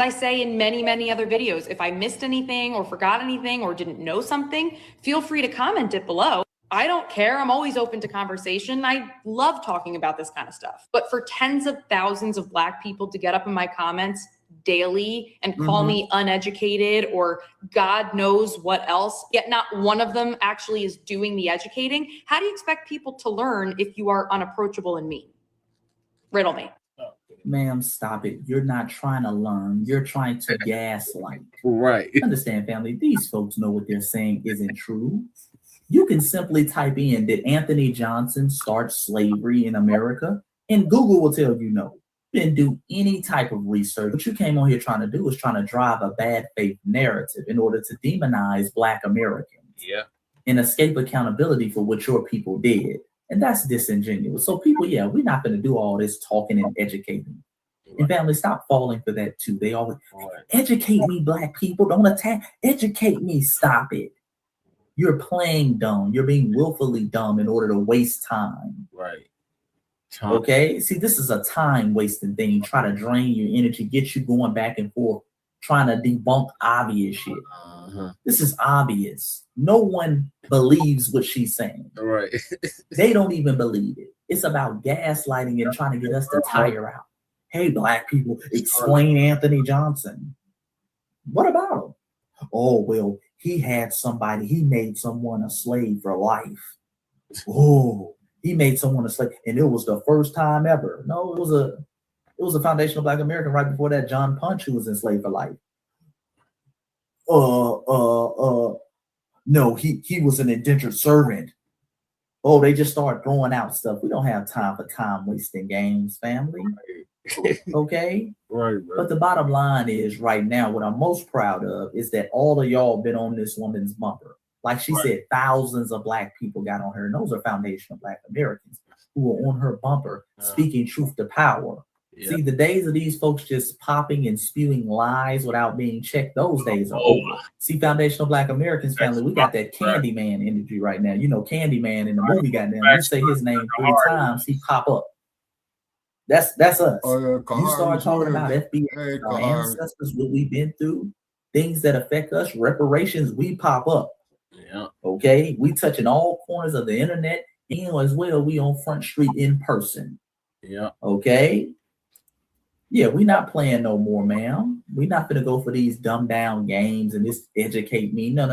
I say in many, many other videos, if I missed anything or forgot anything or didn't know something, feel free to comment it below. I don't care. I'm always open to conversation. I love talking about this kind of stuff. But for tens of thousands of Black people to get up in my comments daily and call me uneducated or God knows what else, yet not one of them actually is doing the educating, how do you expect people to learn if you are unapproachable and mean? Riddle me. Ma'am, stop it. You're not trying to learn. You're trying to gaslight. Right. Understand, family, these folks know what they're saying isn't true. You can simply type in, did Anthony Johnson start slavery in America? And Google will tell you no. You didn't do any type of research. What you came on here trying to do was trying to drive a bad faith narrative in order to demonize Black Americans. Yeah. And escape accountability for what your people did. And that's disingenuous. So people, yeah, we're not going to do all this talking and educating. And family, stop falling for that too. They always educate me, Black people. Don't attack. Educate me. Stop it. You're playing dumb. You're being willfully dumb in order to waste time. Right. Okay? See, this is a time-wasting thing. Try to drain your energy, get you going back and forth, trying to debunk obvious shit. This is obvious. No one believes what she's saying. Right. They don't even believe it. It's about gaslighting and trying to get us to tire out. Hey, Black people, explain Anthony Johnson. What about him? Oh, well, he had somebody, he made someone a slave for life. Oh, he made someone a slave, and it was the first time ever. No, it was a foundational Black American right before that, John Punch, who was enslaved for life. No, he was an indentured servant. Oh, they just start throwing out stuff. We don't have time for time wasting games, family. Okay? Right. But the bottom line is right now, what I'm most proud of is that all of y'all been on this woman's bumper. Like she said, thousands of Black people got on her, and those are foundational Black Americans who were on her bumper speaking truth to power. See, the days of these folks just popping and spewing lies without being checked, those days are over. See, foundational Black Americans, family, we got that Candyman energy right now. You know, Candyman in the movie, goddamn, you say his name 3 times, he pop up. That's us. You start talking about FBI, our ancestors, what we've been through, things that affect us, reparations, we pop up. Yeah. Okay, we touching all corners of the internet, and as well, we on Front Street in person. Yeah. Okay. Yeah, we not playing no more, ma'am. We not gonna go for these dumbed down games and this educate me. No.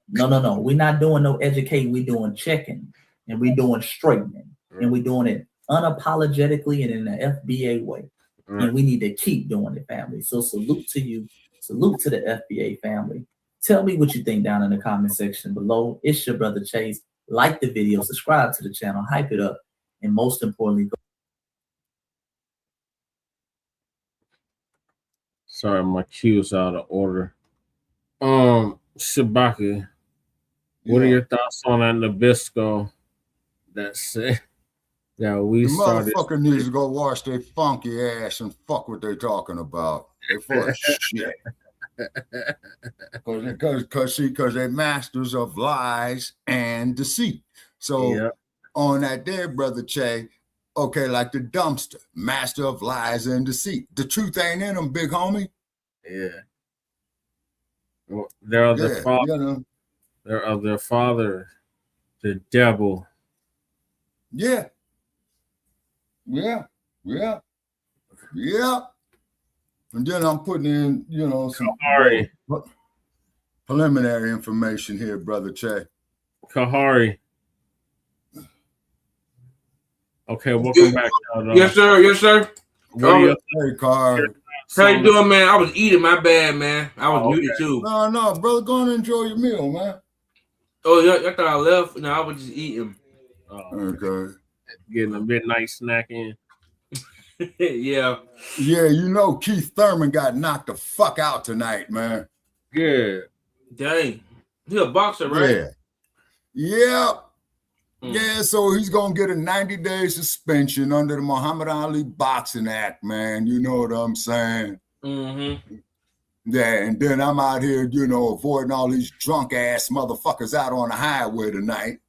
We're not doing no educating. We doing checking, and we doing straightening, and we doing it unapologetically and in the FBA way. And we need to keep doing it, family. So salute to you. Salute to the FBA family. Tell me what you think down in the comment section below. It's your brother Chase. Like the video, subscribe to the channel, hype it up, and most importantly, go. Sorry, my cue's out of order. Shabaki, what are your thoughts on that Nabisco that said that we started? Motherfucker needs to go wash their funky ass and fuck what they talking about. They full of shit. Because they're masters of lies and deceit. So on that there, brother Che, okay, like the dumpster, master of lies and deceit. The truth ain't in them, big homie. Yeah. Well, they're of their father. You know. They're of their father, the devil. Yeah. And then I'm putting in, you know, some preliminary information here, brother Che. Kahari. Okay, welcome back. Yes, sir. Hey, Carl. How you doing, man? I was eating. My bad, man. I was muted too. No, brother. Go on and enjoy your meal, man. Oh, yeah. I thought I left. No, I was just eating. Okay. Getting a midnight snack in. Yeah. Yeah, you know Keith Thurman got knocked the fuck out tonight, man. Good. Dang. He a boxer, right? Yeah. Yeah, so he's gonna get a 90-day suspension under the Muhammad Ali Boxing Act, man. You know what I'm saying? Mm-hmm. Yeah, and then I'm out here, avoiding all these drunk ass motherfuckers out on the highway tonight.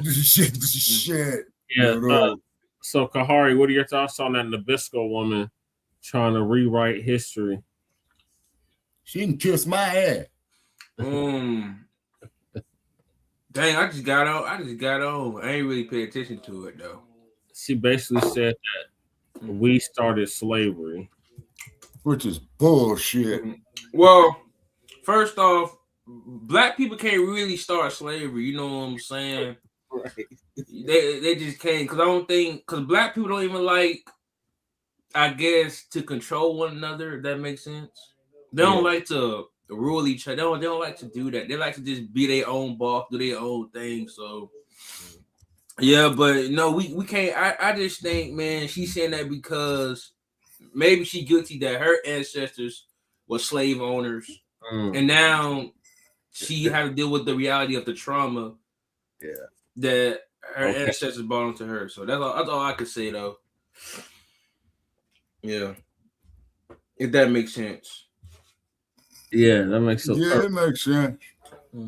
Shit. Yeah. So Kahari, what are your thoughts on that Nabisco woman trying to rewrite history? She can kiss my ass. Dang, I just got on. I ain't really pay attention to it though. She basically said that we started slavery, which is bullshit. Well, first off, black people can't really start slavery. You know what I'm saying? Right. They just can't, because I don't think, because black people don't even like, I guess, to control one another. If that makes sense. They don't like to rule each other. They don't like to do that. They like to just be their own boss, do their own thing. So yeah, but no, we can't. I just think, man, she's saying that because maybe she's guilty that her ancestors were slave owners, and now she had to deal with the reality of the trauma that her ancestors brought onto her. So that's all I could say, though. Yeah, if that makes sense. Yeah, that makes sense. Yeah, it makes sense.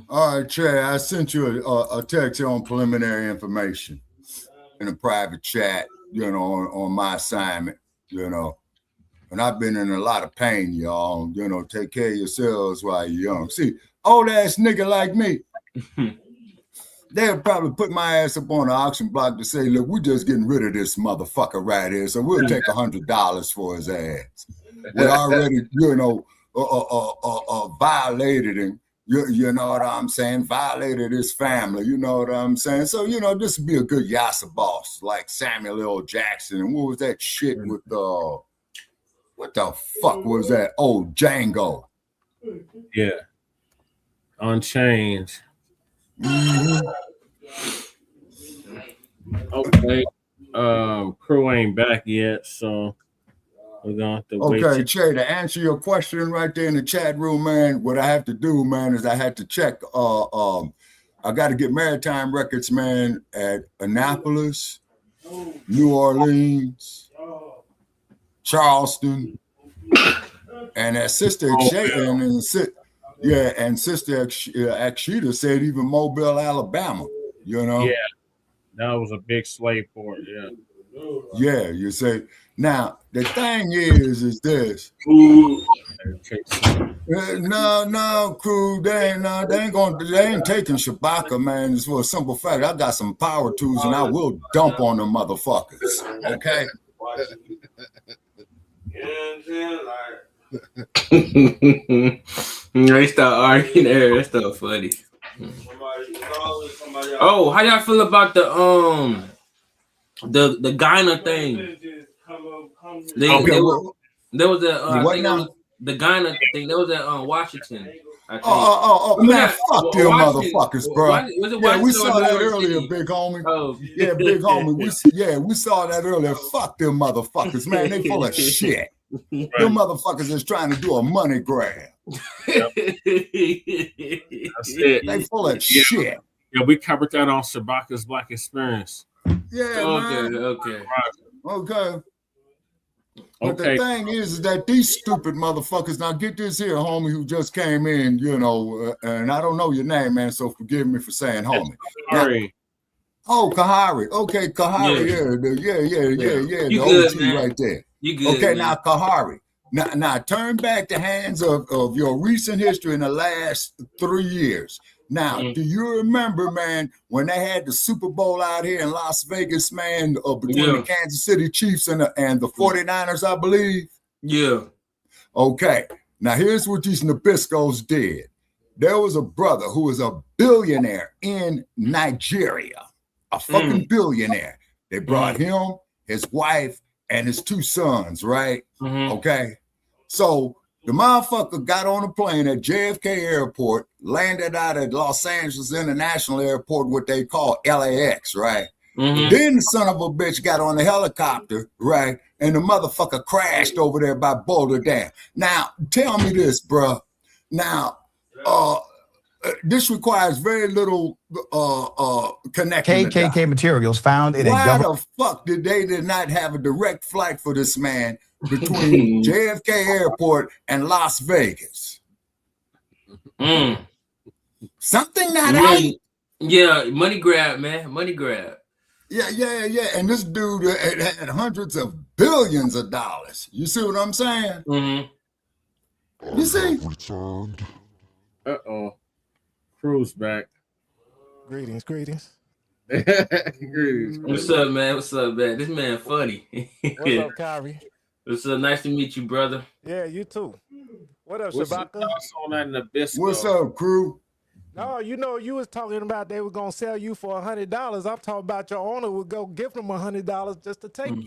All right, Trey, I sent you a text on preliminary information in a private chat, on my assignment, and I've been in a lot of pain, y'all. Take care of yourselves while you're young. See, old ass nigga like me, they'll probably put my ass up on the auction block to say, look, we're just getting rid of this motherfucker right here, so we'll take $100 for his ass. We already, violated him. You know what I'm saying? Violated his family. You know what I'm saying? So, this would be a good Yassa boss, like Samuel L. Jackson. And what was that shit with what the fuck was that? Oh, Django. Yeah. Unchained. Okay. Crew ain't back yet, so we're gonna have to wait. Okay, Che, to answer your question right there in the chat room, man, what I have to do, man, is I had to check. I got to get maritime records, man, at Annapolis, New Orleans, Charleston, and at Sister Shelia, and Sister Akshita said even Mobile, Alabama. Yeah, that was a big slave port. Yeah. Yeah, you say. Now the thing is this. No, crew. They ain't taking Shabaka, man. It's for a simple fact. I got some power tools and I will dump on them motherfuckers. Okay. They start arguing there. That's so funny. Oh, how y'all feel about the Gyna thing? There was the Gyna thing. That was at Washington. Man, fuck them motherfuckers, bro. We saw that earlier, big homie. Yeah, big homie. We saw that earlier. Fuck them motherfuckers, man. They full of shit. Them motherfuckers is trying to do a money grab. That's it. They full of shit. Yeah, we covered that on Shabaka's Black Experience. Yeah, okay. But the thing is that these stupid motherfuckers, now get this here, homie, who just came in, and I don't know your name, man, so forgive me for saying homie. Kahari. Kahari. Okay, Kahari. Yeah. The good, OG man. right there. You good, okay, man. now Kahari. Now turn back the hands of your recent history in the last 3 years. Now, do you remember, man, when they had the Super Bowl out here in Las Vegas, man, between the Kansas City Chiefs and the 49ers, I believe? Yeah. Okay. Now, here's what these Nabiscos did. There was a brother who was a billionaire in Nigeria, a fucking billionaire. They brought him, his wife, and his 2 sons, right? Okay. So the motherfucker got on a plane at JFK Airport, landed out at Los Angeles International Airport, what they call LAX, right? Then the son of a bitch got on the helicopter, right? And the motherfucker crashed over there by Boulder Dam. Now, tell me this, bro. Now, this requires very little connection. KKK materials found in a Why government. the fuck did they not have a direct flight for this man between JFK Airport and Las Vegas? Something not right. Yeah, money grab, man. Money grab. Yeah. And this dude had hundreds of billions of dollars. You see what I'm saying? You see? Crew's back. Greetings. Greetings. What's up, man? This man funny. What's up, Kyrie? What's up? Nice to meet you, brother. Yeah, you too. What up, What's Shabaka? on that Nabisco? What's up, crew? No, you was talking about they were gonna sell you for $100. I'm talking about your owner would go give them $100 just to take it.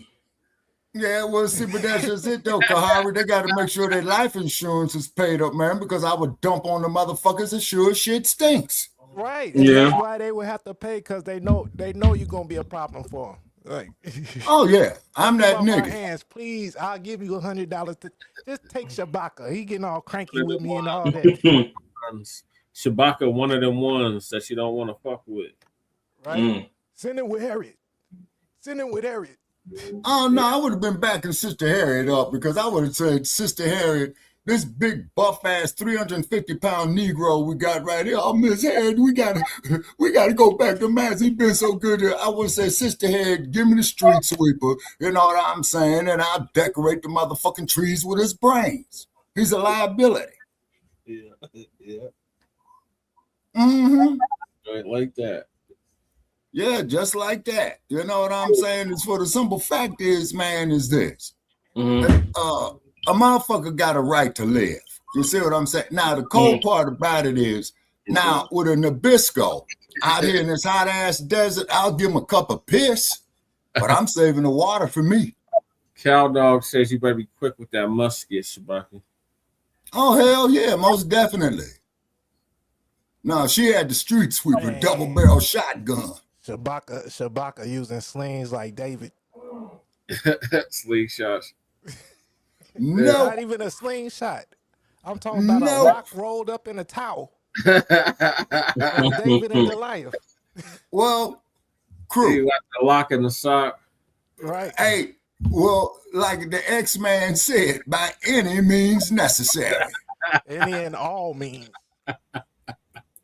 Yeah, well, see, but that's just it, though, Kahari. They got to make sure their life insurance is paid up, man, because I would dump on the motherfuckers as sure as shit stinks. Right. And that's why they would have to pay, because they know you're going to be a problem for them. Like, oh, yeah. I'm that nigga. My hands, please, I'll give you $100 to just take Shabaka. He getting all cranky with me and all that. Shabaka, one of them ones that you don't want to fuck with. Right? Send it with Harriet. Oh, no, I would have been backing Sister Harriet up, because I would have said, Sister Harriet, this big buff-ass 350-pound Negro we got right here, oh, Miss Harriet, we gotta go back to Mass. He been so good here. I would say, Sister Harriet, give me the street sweeper, you know what I'm saying, and I'll decorate the motherfucking trees with his brains. He's a liability. Yeah. Right, like that. Yeah, just like that. You know what I'm saying? It's for the simple fact is, man, is this. A motherfucker got a right to live. You see what I'm saying? Now, the cold part about it is, now, with a Nabisco out here in this hot-ass desert, I'll give him a cup of piss, but I'm saving the water for me. Cow Dog says you better be quick with that musket, Shabaka. Oh, hell yeah, most definitely. No, she had the street sweeper, double-barrel shotgun. Shabaka using slings like David. Slingshots. No. Not even a slingshot. I'm talking about a rock rolled up in a towel. Like David and Goliath. Well, crew. You got the lock in the sock. Right. Hey, well, like the X-Man said, by any means necessary. Any and all means.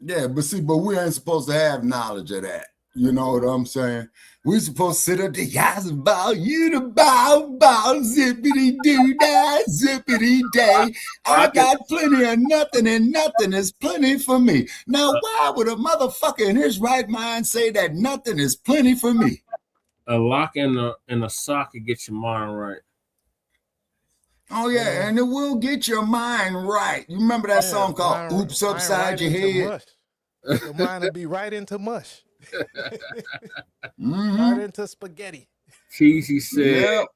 Yeah, but we ain't supposed to have knowledge of that. You know what I'm saying? We supposed to sit up the guys about you to bow, zippity doo dah, zippity day. I got plenty of nothing, and nothing is plenty for me. Now, why would a motherfucker in his right mind say that nothing is plenty for me? A lock in a sock to get your mind right. Oh yeah, and it will get your mind right. You remember that song called "Oops Upside Your Head"? Your mind will be right into mush. Right into spaghetti. Cheesy said,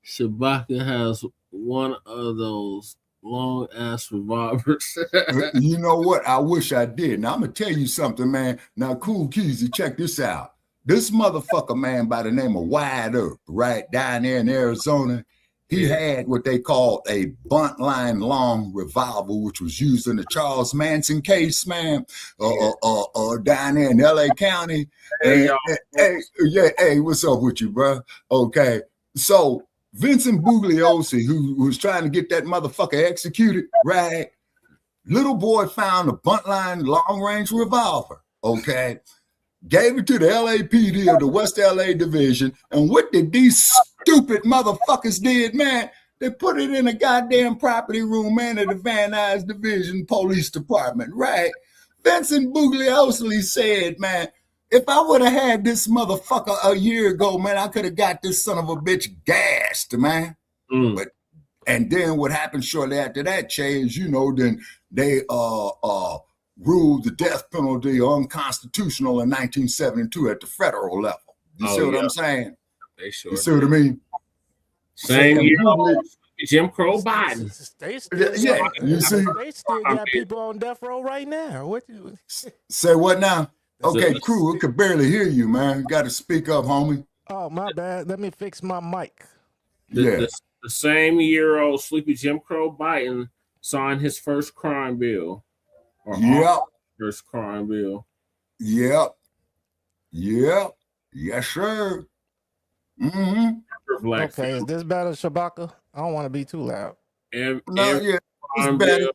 Shabaka has one of those long ass revolvers. You know what? I wish I did. Now I'm gonna tell you something, man. Now, Cool Keezy, check this out. This motherfucker, man, by the name of Wide Earp, right down there in Arizona, he had what they called a bunt line long revolver, which was used in the Charles Manson case, man, down there in LA County. Hey, what's up with you, bro? Okay, so Vincent Bugliosi, who was trying to get that motherfucker executed, right? Little boy found a bunt line long range revolver, okay? Gave it to the LAPD of the West LA division, and what did these stupid motherfuckers did, man? They put it in a goddamn property room, man, of the Van Nuys Division Police Department, right? Vincent Bugliosi said, man, if I would have had this motherfucker a year ago, man, I could have got this son of a bitch gassed, man. And then what happened shortly after that changed, you know, then they ruled the death penalty unconstitutional in 1972 at the federal level. You see what I'm saying? They sure you see what I mean? Same year, Jim Crow Biden. They still got people on death row right now. What you say? What now? Okay, crew, we could barely hear you, man. Got to speak up, homie. Oh, my bad. Let me fix my mic. The same year old sleepy Jim Crow Biden signed his first crime bill. Yep. First crime bill. Yep. Yes, sir. Okay, is this better, Shabaka? I don't want to be too loud. No, yeah, crime it's better.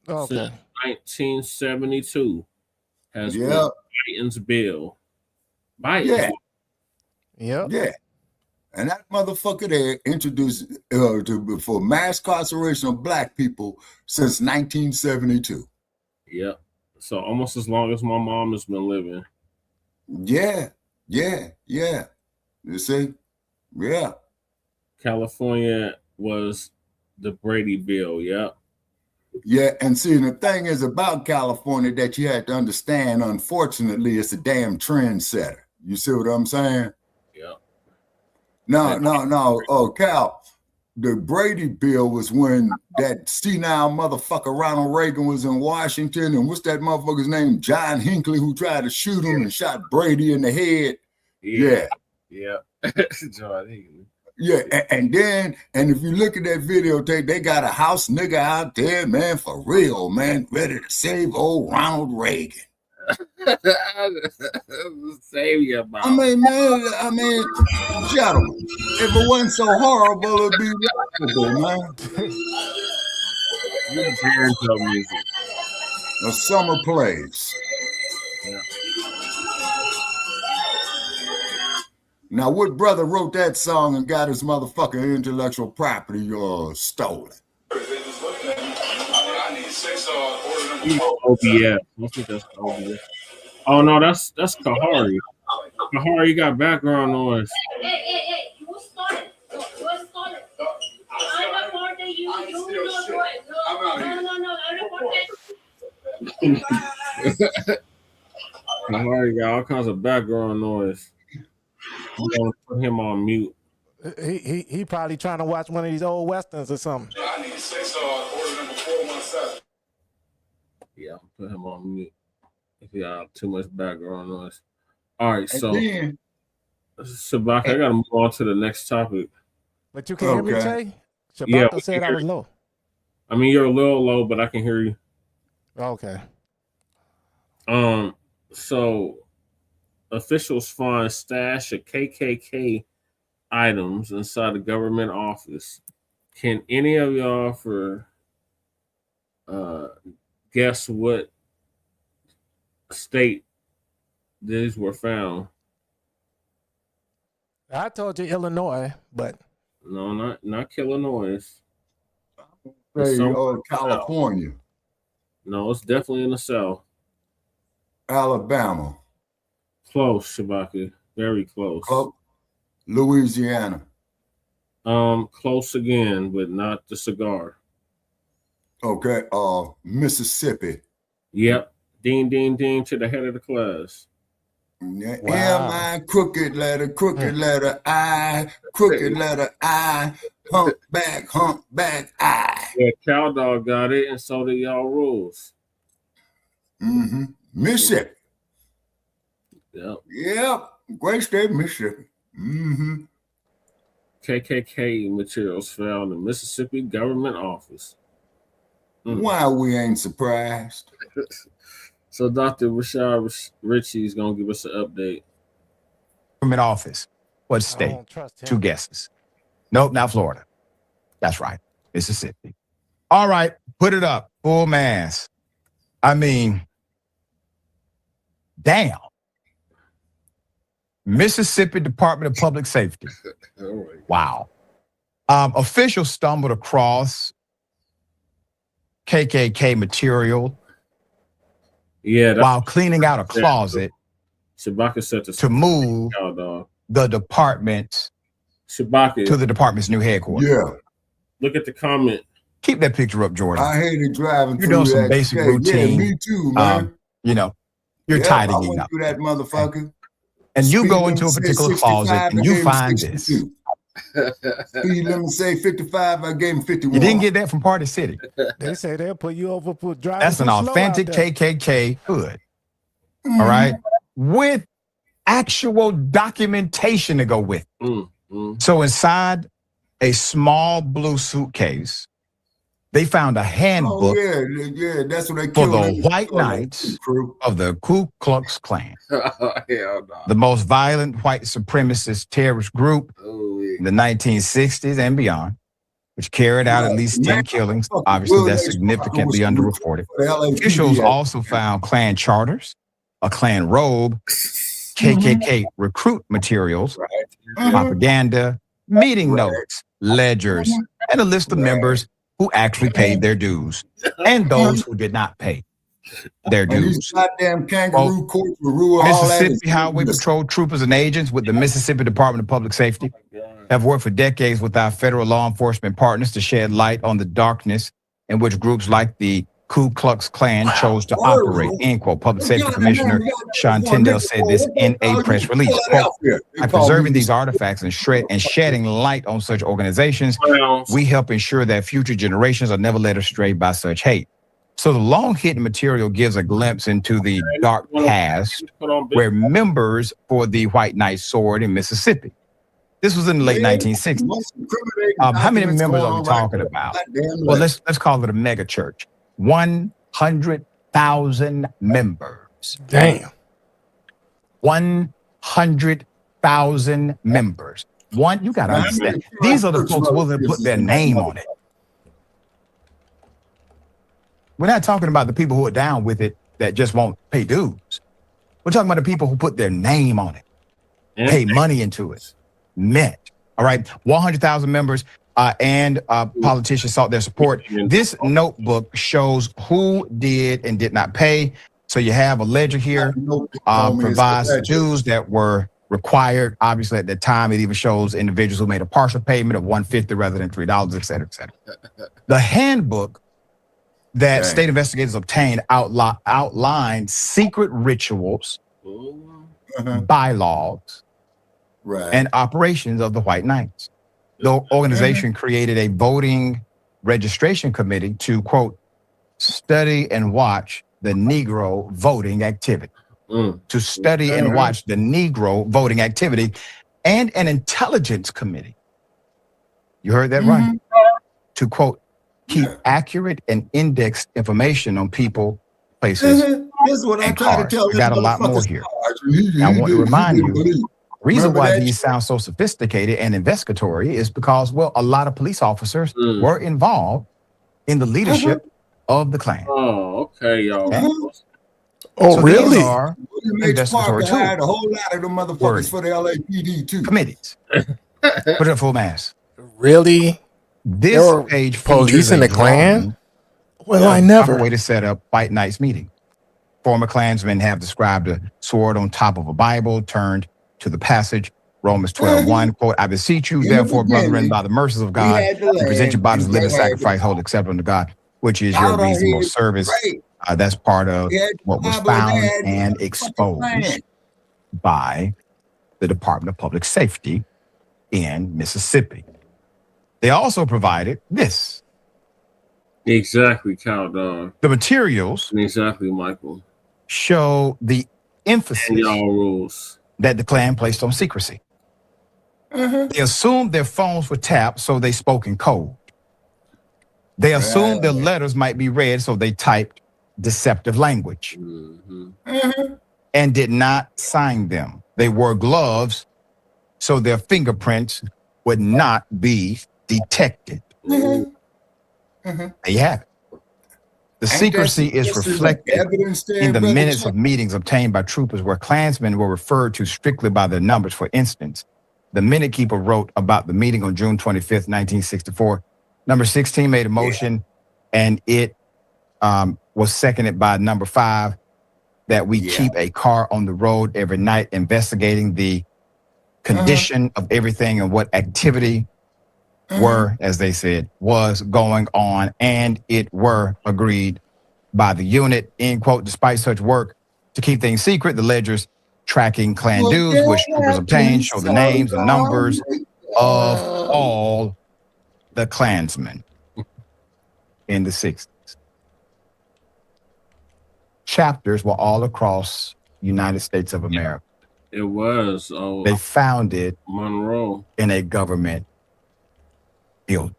bill Okay. since 1972 has been Yep. Biden's bill. Biden's Yeah. bill. Yep. Yeah. And that motherfucker there introduced for mass incarceration of black people since 1972. Yep. So almost as long as my mom has been living. Yeah. You see? Yeah. California was the Brady bill. Yep. Yeah, and see, the thing is about California that you have to understand, unfortunately, it's a damn trendsetter. You see what I'm saying? Yeah. No. Oh, Cal, the Brady bill was when that senile motherfucker Ronald Reagan was in Washington, and what's that motherfucker's name? John Hinckley, who tried to shoot him and shot Brady in the head. Yeah. John Hinckley. Yeah, and if you look at that videotape, they got a house nigga out there, man, for real, man, ready to save old Ronald Reagan. Save your mouth. I mean, gentlemen, if it wasn't so horrible, it'd be laughable, man. Music. The summer plays. Yeah. Now, what brother wrote that song and got his motherfucking intellectual property stolen? OBS. I think that's OBS. Oh no, that's Kahari. Kahari got background noise. Hey, you stole it. You stole it. I reported you. You don't do it. No, I reported. Kahari got all kinds of background noise. I'm gonna put him on mute. He probably trying to watch one of these old westerns or something. I need 6 order number 417. Yeah, I'll put him on mute if you got too much background noise. All right, so Shabaka, I gotta move on to the next topic. But you can hear me, Jay? Shabaka Yeah, said I was low. I mean, you're a little low, but I can hear you. Okay. So officials find stash of KKK items inside the government office. Can any of y'all guess what state these were found? I told you Illinois, but no, not Illinois. California. No, it's definitely in the South. Alabama. Close, Shabaka. Very close. Louisiana. Close again, but not the cigar. Okay. Mississippi. Yep. Ding, ding, ding to the head of the class. M-I, crooked letter I, crooked letter I, humpback, I. Yeah, Cow Dog got it, and so did y'all rules. Mississippi. Yep. Great state, Mississippi. KKK materials found in Mississippi government office. Why we ain't surprised? So Dr. Rashad Ritchie is going to give us an update. Government office. What state? Two guesses. Nope, not Florida. That's right. Mississippi. All right, put it up. Full mass. I mean, damn. Mississippi Department of Public Safety. Wow. Officials stumbled across KKK material while cleaning out a closet to move the department to the department's new headquarters. Yeah. Look at the comment. Keep that picture up, Jordan. I hated driving You're through doing some that basic state. routine. Yeah, me too, man. You're tidying I went up. through that motherfucker. And you Speed go limit into a say particular 65, closet I and you gave him find 62. this. Speed limit say 55, I gave him 51. You didn't get that from Party City. they say they'll put you over for driving. That's an too slow out authentic there. KKK hood. All right. With actual documentation to go with. So inside a small blue suitcase They found a handbook yeah, that's what they for killed the white knights of the Ku Klux Klan, Hell no. the most violent white supremacist terrorist group in the 1960s and beyond, which carried out at least 10 killings. Obviously, that's significantly underreported. Officials also found Klan charters, a Klan robe, KKK recruit materials, propaganda, meeting notes, ledgers, and a list of members who actually paid their dues and those who did not pay their And dues. these goddamn kangaroo courts will rule all that. Mississippi Highway Patrol troopers and agents with the Mississippi Department of Public Safety have worked for decades with our federal law enforcement partners to shed light on the darkness in which groups like the Ku Klux Klan chose to operate, end quote. Public Safety Commissioner Sean Tyndall said this in a press release. Quote, by preserving these artifacts and shedding light on such organizations, we help ensure that future generations are never led astray by such hate. So the long hidden material gives a glimpse into the dark past where members for the White Knight soared in Mississippi. This was in the late 1960s. How many members are we talking about? Well, let's call it a mega church. 100,000 members. Damn. 100,000 members. You got to understand. These are the folks willing to put their name on it. We're not talking about the people who are down with it that just won't pay dues. We're talking about the people who put their name on it, pay money into it. All right, 100,000 members and politicians sought their support. This notebook shows who did and did not pay. So you have a ledger here, provides the dues that were required. Obviously, at the time, it even shows individuals who made a partial payment of $150 rather than $3, et cetera, et cetera. The handbook that state investigators obtained outlined secret rituals, bylaws, and operations of the White Knights. The organization created a voting registration committee to, quote, study and watch the Negro voting activity. To study and watch the Negro voting activity, and an intelligence committee. You heard that right? To, quote, keep accurate and indexed information on people, places, This is what I and try to cars. tell We got a lot more here. I want to remind you, reason why these sound so sophisticated and investigatory is because, well, a lot of police officers were involved in the leadership of the Klan. Oh, okay, y'all. Oh, So really? These are investigatory too. hired a whole lot of them motherfuckers for the LAPD too. Committees. Put it at full mass. Really? This There were page police features in a the Klan? drawing Well, I of never. a way to set up White Knights meeting. Former Klansmen have described a sword on top of a Bible turned to the passage, Romans 12:1, quote, I beseech you, therefore, brethren, by the mercies of God, to present your bodies a living sacrifice, holy, acceptable unto God, which is your reasonable service. That's part of what was found and exposed by the Department of Public Safety in Mississippi. They also provided this. Exactly, Cowdog. The materials Exactly, Michael. show the emphasis Y'all rules that the Klan placed on secrecy. They assumed their phones were tapped, so they spoke in code. They assumed their letters might be read, so they typed deceptive language and did not sign them. They wore gloves, so their fingerprints would not be detected. There you have it. The secrecy is reflected in the minutes of meetings obtained by troopers where Klansmen were referred to strictly by their numbers. For instance, the minute keeper wrote about the meeting on June 25th, 1964. Number 16 made a motion, and it was seconded by number 5 that we keep a car on the road every night investigating the condition of everything and what activity were, as they said, was going on, and it were agreed by the unit, end quote. Despite such work to keep things secret, the ledgers tracking Klan dues, which troopers obtained, show the names and numbers of all the Klansmen in the 60s. Chapters were all across United States of America. It was. They found it Monroe in a government building.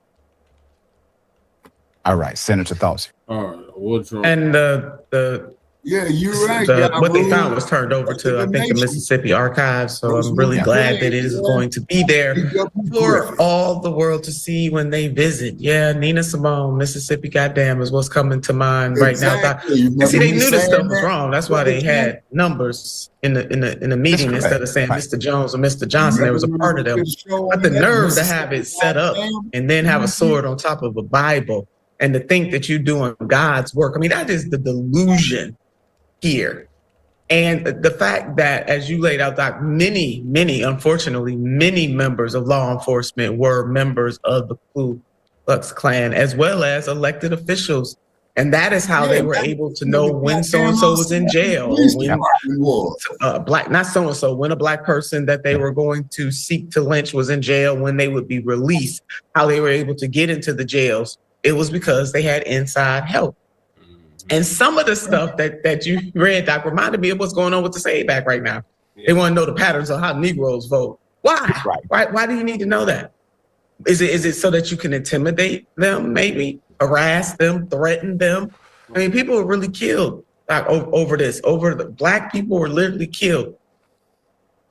All right, Senator thoughts. All right, what's wrong? And the Yeah, you're right. what they found was turned over to, I think, the Mississippi Archives. So I'm really glad that it is going to be there for all the world to see when they visit. Yeah, Nina Simone, Mississippi, goddamn, is what's coming to mind right now. And see, they knew this stuff was wrong. That's why they had numbers in the meeting instead of saying Mr. Jones or Mr. Johnson. There was a part of them. But the nerve to have it set up and then have a sword on top of a Bible and to think that you're doing God's work. I mean, that is the delusion here. And the fact that, as you laid out, Doc, unfortunately, many members of law enforcement were members of the Ku Klux Klan, as well as elected officials. And that is how they were able to know when so-and-so was in jail, when not so-and-so, when a Black person that they were going to seek to lynch was in jail, when they would be released, how they were able to get into the jails. It was because they had inside help. And some of the stuff that you read, Doc, reminded me of what's going on with the Save Act right now. They want to know the patterns of how Negroes vote. Why? Why do you need to know that? Is it so that you can intimidate them, maybe harass them, threaten them? I mean, people were really killed over this. Black people were literally killed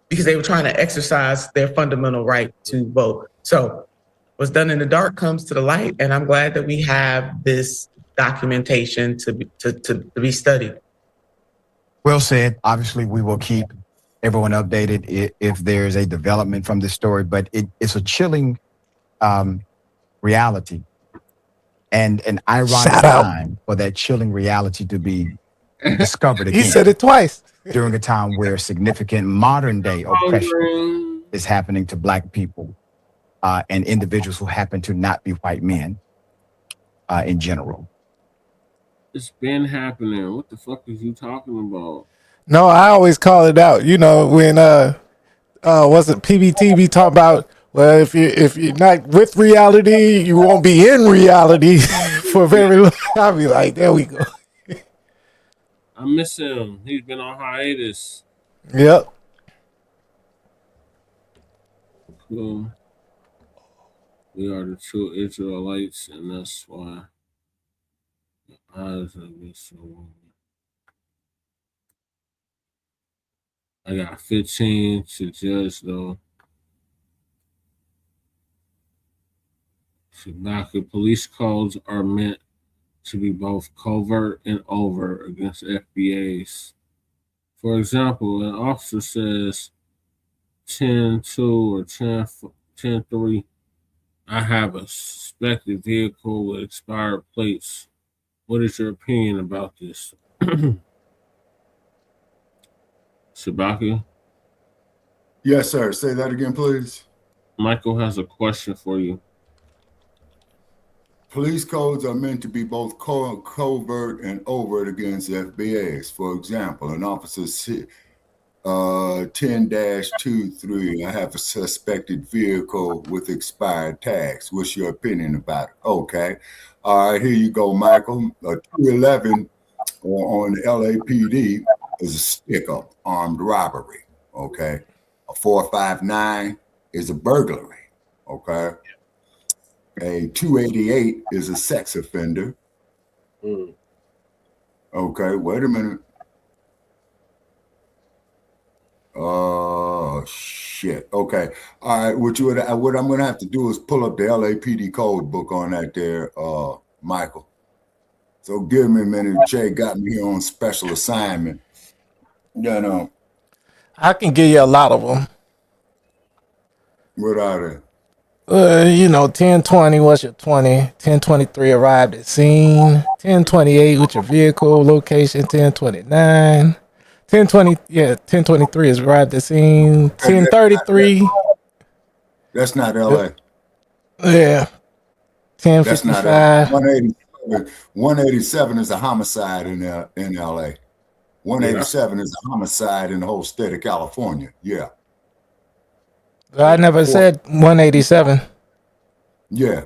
because they were trying to exercise their fundamental right to vote. So what's done in the dark comes to the light, and I'm glad that we have this documentation to be studied. Well said. Obviously, we will keep everyone updated if there's a development from this story, but it's a chilling reality and an ironic time for that chilling reality to be discovered again. He said it twice. During a time where significant modern day oppression is happening to Black people and individuals who happen to not be white men in general. It's been happening. What the fuck is you talking about? No, I always call it out. You know, when wasn't PBTV talk about, well, if you're not with reality, you won't be in reality for very long. I'll be like, there we go. I miss him. He's been on hiatus. Yep. Cool. We are the true Israelites, and that's why the eyes of this so. I got 15 to judge, though. Shabaka police codes are meant to be both covert and overt against FBAs. For example, an officer says 10-2 or 10-3. I have a suspected vehicle with expired plates. What is your opinion about this? Shabaka? Yes, sir. Say that again, please. Michael has a question for you. Police codes are meant to be both covert and overt against FBAs. For example, an officer 10-23, I have a suspected vehicle with expired tags. What's your opinion about it? Okay. All right, here you go, Michael. A 211 on the LAPD is a stick-up, armed robbery. Okay. A 459 is a burglary. Okay. A 288 is a sex offender. Okay, wait a minute. Oh, shit. Okay. All right, what I'm going to have to do is pull up the LAPD code book on that there, Michael. So give me a minute. Jay got me here on special assignment. You know. I can give you a lot of them. What are they? 1020, what's your 20? 1023 arrived at scene. 1028 with your vehicle location. 1029. 1020, 1023 is arrived at scene. 1033. That's not LA. Yeah. 1055. That's not LA. 187 is a homicide in LA. 187 is a homicide in the whole state of California. Yeah. I never said 187. Yeah.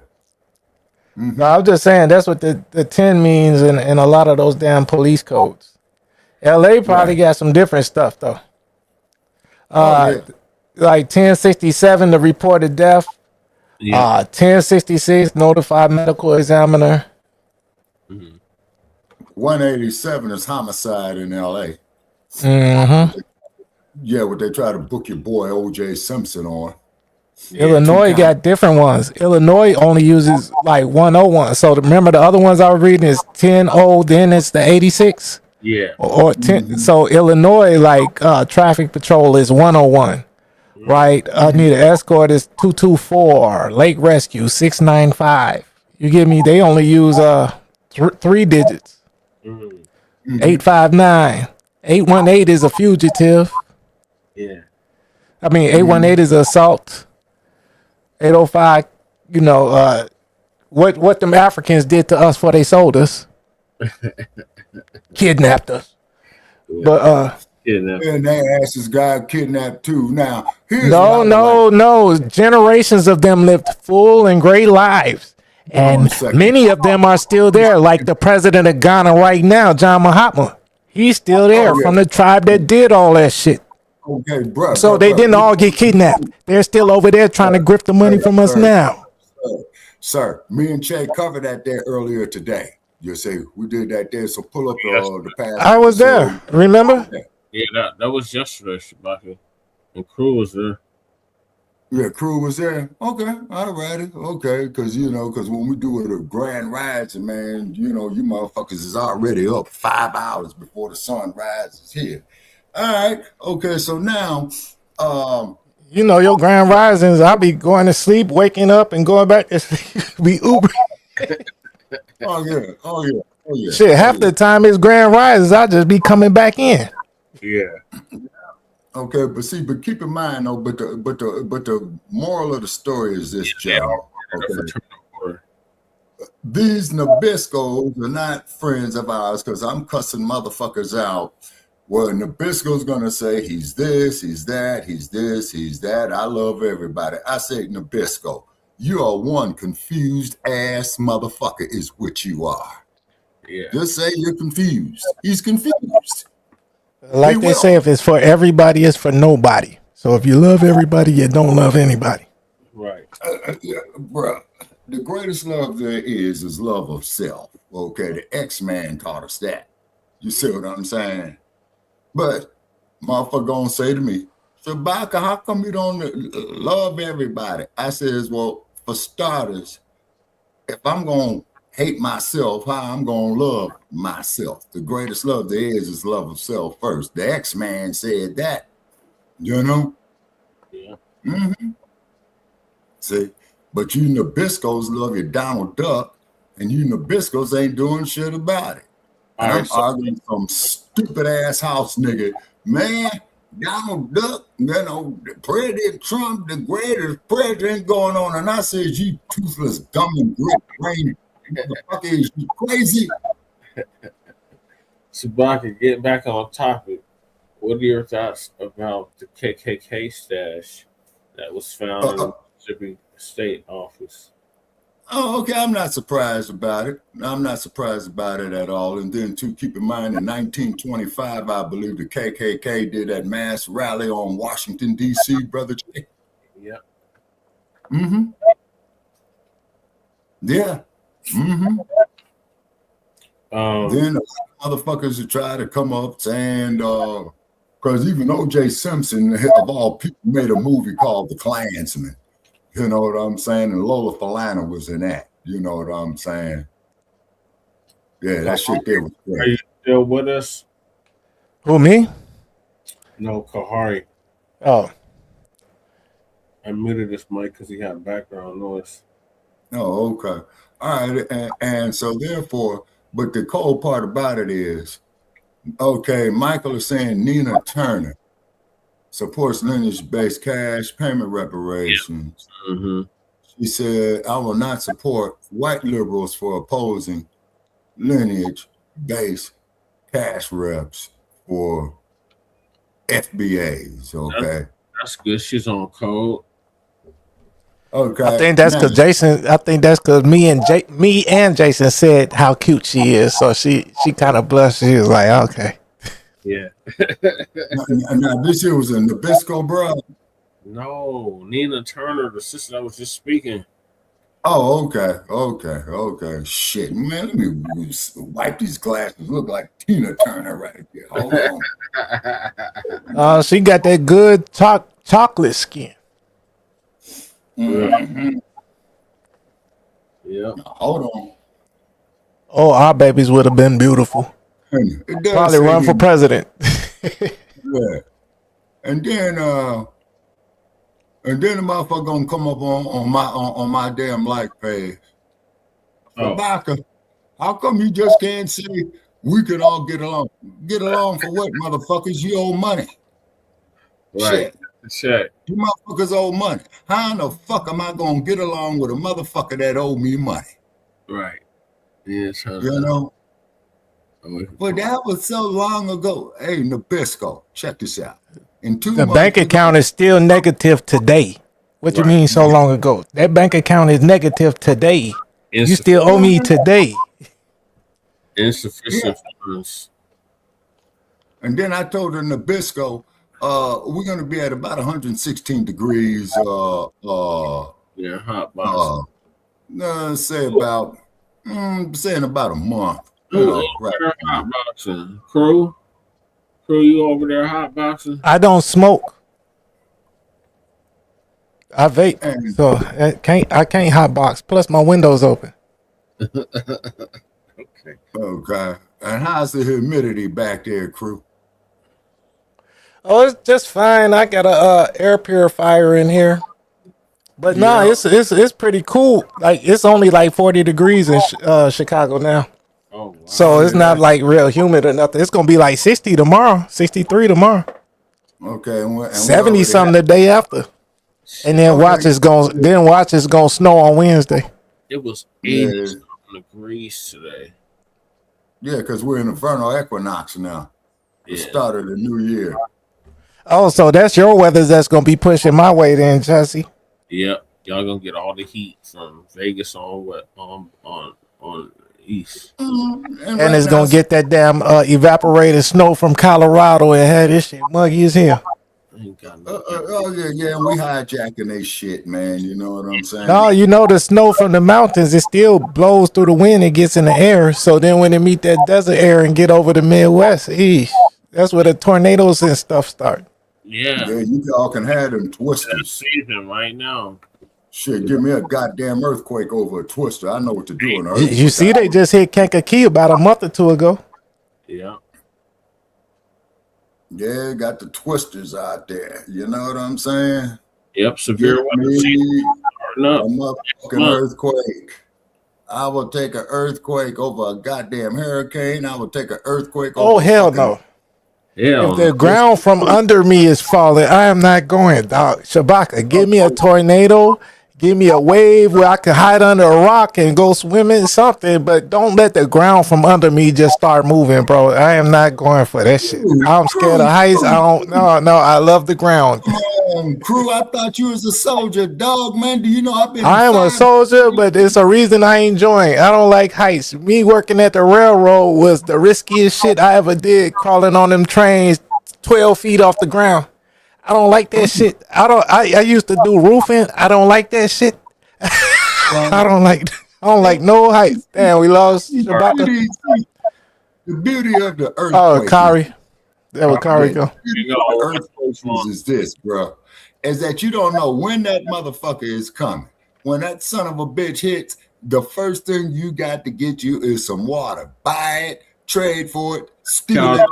Mm-hmm. No, I'm just saying that's what the 10 means in a lot of those damn police codes. LA probably got some different stuff though. Like 1067, the reported death. 1066, notified medical examiner. Mhm. 187 is homicide in LA. Mm-hmm. Yeah, what they try to book your boy O.J. Simpson on. Illinois got different ones. Illinois only uses like 101. So remember the other ones I was reading is 10-0, then it's the 86. Yeah. Or 10. So Illinois, like traffic patrol is 101. Right? Need an escort is 224. Lake rescue 695. You get me? They only use 3 digits. 859. 818 is a fugitive. Yeah. I mean 818 is assault. 805, you know, what them Africans did to us before they sold us. Kidnapped us. But and their asses got kidnapped too. Now, here's no. Generations of them lived full and great lives. And many of them are still there, like the president of Ghana right now, John Mahama. He's still there from the tribe that did all that shit. Okay, bro. So they didn't all get kidnapped. They're still over there trying to grip the money from us now. Sir, me and Che covered that there earlier today. You say we did that there, so pull up the past. I was there. Remember? Yeah, that was yesterday, Shabaka. And Crew was there. Yeah, Crew was there. Okay, all righty. Okay, because when we do the grand rides, and man, you motherfuckers is already up 5 hours before the sun rises here. All right. Okay. So now, your grand risings, I'll be going to sleep, waking up, and going back to sleep. Be Uber. Oh yeah. Shit, half the time it's grand rises, I'll just be coming back in. Yeah. Okay, but keep in mind though, but the moral of the story is this, Joe. Okay. These Nabiscos are not friends of ours because I'm cussing motherfuckers out. Well, Nabisco's gonna say he's this, he's that, he's this, he's that. I love everybody. I say, Nabisco, you are one confused ass motherfucker is what you are. Yeah. Just say you're confused. He's confused. Like they say, if it's for everybody, it's for nobody. So if you love everybody, you don't love anybody. Right. Bro, the greatest love there is love of self. Okay, the X-Man taught us that. You see what I'm saying? But motherfucker gonna say to me, Shabaka, how come you don't love everybody? I says, well, for starters, if I'm gonna hate myself, how I'm gonna love myself? The greatest love there is love of self first. The X-Man said that, Yeah. Mm-hmm. See, but you Nabiscos love your Donald Duck, and you Nabiscos ain't doing shit about it. And I'm arguing some stupid ass house nigga. Man, Donald Duck, President Trump, the greatest president going on. And I said, you toothless, dumb and grit brain motherfucker, is you crazy? Shabaka, getting back on topic, what are your thoughts about the KKK stash that was found in the Mississippi State Office? Oh, okay. I'm not surprised about it. I'm not surprised about it at all. And then, too, keep in mind, in 1925, I believe the KKK did that mass rally on Washington, D.C., Brother Jay. Yeah. Mm-hmm. Yeah. Mm-hmm. Then motherfuckers who try to come up saying, because even O.J. Simpson, of all people, made a movie called The Klansman. You know what I'm saying? And Lola Falana was in that. You know what I'm saying? Yeah, that shit there was great. Are you still with us? Who, me? No, Kahari. Oh. I muted this mic because he had background noise. Oh, okay. All right. And so therefore, but the cold part about it is, okay, Michael is saying Nina Turner supports lineage-based cash payment reparations. Yeah. Mm-hmm. She said, I will not support white liberals for opposing lineage-based cash reps for FBAs, okay? That's good. She's on code. Okay. I think that's because me and Jason said how cute she is. So she kind of blushed. She was like, okay. Yeah. now this year was in Nabisco, bro. No, Nina Turner, the sister that was just speaking. Oh, okay. Shit, man, let me wipe these glasses. Look like Tina Turner right there. Hold on. She got that good chocolate skin. Mhm. Yeah. Hold on. Oh, our babies would have been beautiful. It does Probably say run for here- president. Yeah. And then the motherfucker gonna come up on my damn like page. Rebecca, how come you just can't say we can all get along? Get along for what, motherfuckers? You owe money. Right. Shit. You motherfuckers owe money. How in the fuck am I gonna get along with a motherfucker that owe me money? Right. Yes. You know? But that was so long ago. Hey, Nabisco, check this out. In 2 The months, bank account is still negative today. What you mean so long ago? That bank account is negative today. You still owe me today. Insufficient funds. And then I told her Nabisco, we're gonna be at about 116 degrees. Hot box. Say about saying about a month. Who over there hot boxing? Crew, you over there hot boxing? I don't smoke. I vape, so I can't hot box. Plus, my window's open. Okay. And how's the humidity back there, crew? Oh, it's just fine. I got a air purifier in here, but no, it's pretty cool. Like it's only like 40 degrees in Chicago now. Oh, wow. So it's not like real humid or nothing. It's gonna be like 60 tomorrow, 63 tomorrow. Okay, and 70 something the day after, and then watch it's gonna snow on Wednesday. It was 80 something degrees today. Yeah, because we're in the vernal equinox now. The start of the new year. Oh, so that's your weather that's gonna be pushing my way then, Jesse. Yep, y'all gonna get all the heat from Vegas on east, And it's gonna get that damn evaporated snow from Colorado and have this shit muggy as hell. And we hijacking they shit, man. You know what I'm saying? No, you know the snow from the mountains, it still blows through the wind, it gets in the air. So then when it meet that desert air and get over the Midwest, that's where the tornadoes and stuff start. Yeah, you all can have them twisters. Season right now. Shit, give me a goddamn earthquake over a twister. I know what to do in an earthquake. You see, they just hit Kankakee about a month or two ago. Yeah. Yeah, got the twisters out there. You know what I'm saying? Yep, severe weather season. A motherfucking earthquake. I will take an earthquake over a goddamn hurricane. I will take an earthquake over hell no. Yeah. If the ground from under me is falling, I am not going, dog. Shabaka, give me a tornado, give me a wave where I can hide under a rock and go swimming, something, but don't let the ground from under me just start moving, bro. I am not going for that shit. I'm scared of heights. I love the ground. Crew, I thought you was a soldier, dog, man. Do you know I've been I am a soldier, but it's a reason I ain't enjoying. I don't like heights. Me working at the railroad was the riskiest shit I ever did, crawling on them trains 12 feet off the ground. I don't like that shit. I used to do roofing. I don't like that shit. I don't like no heights. Damn, we lost Shabaka. The beauty of the earthquake. Oh, Kari. There would Kari go. Earthquakes is this, bro, is that you don't know when that motherfucker is coming. When that son of a bitch hits, the first thing you got to get you is some water. Buy it, trade for it, steal it.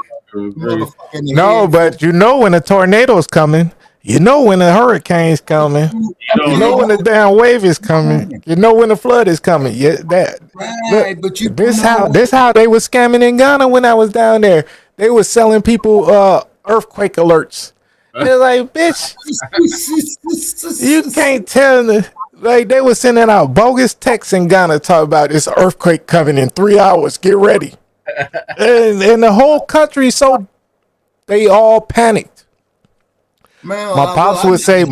No, but you know when a tornado's coming. You know when a hurricane's coming. You know when the damn wave is coming. You know when the flood is coming. Yeah, this how they was scamming in Ghana when I was down there. They was selling people earthquake alerts. They're like, bitch, you can't tell me. Like they was sending out bogus texts in Ghana talking about this earthquake coming in 3 hours. Get ready. and the whole country, so they all panicked. Man, my pops would say,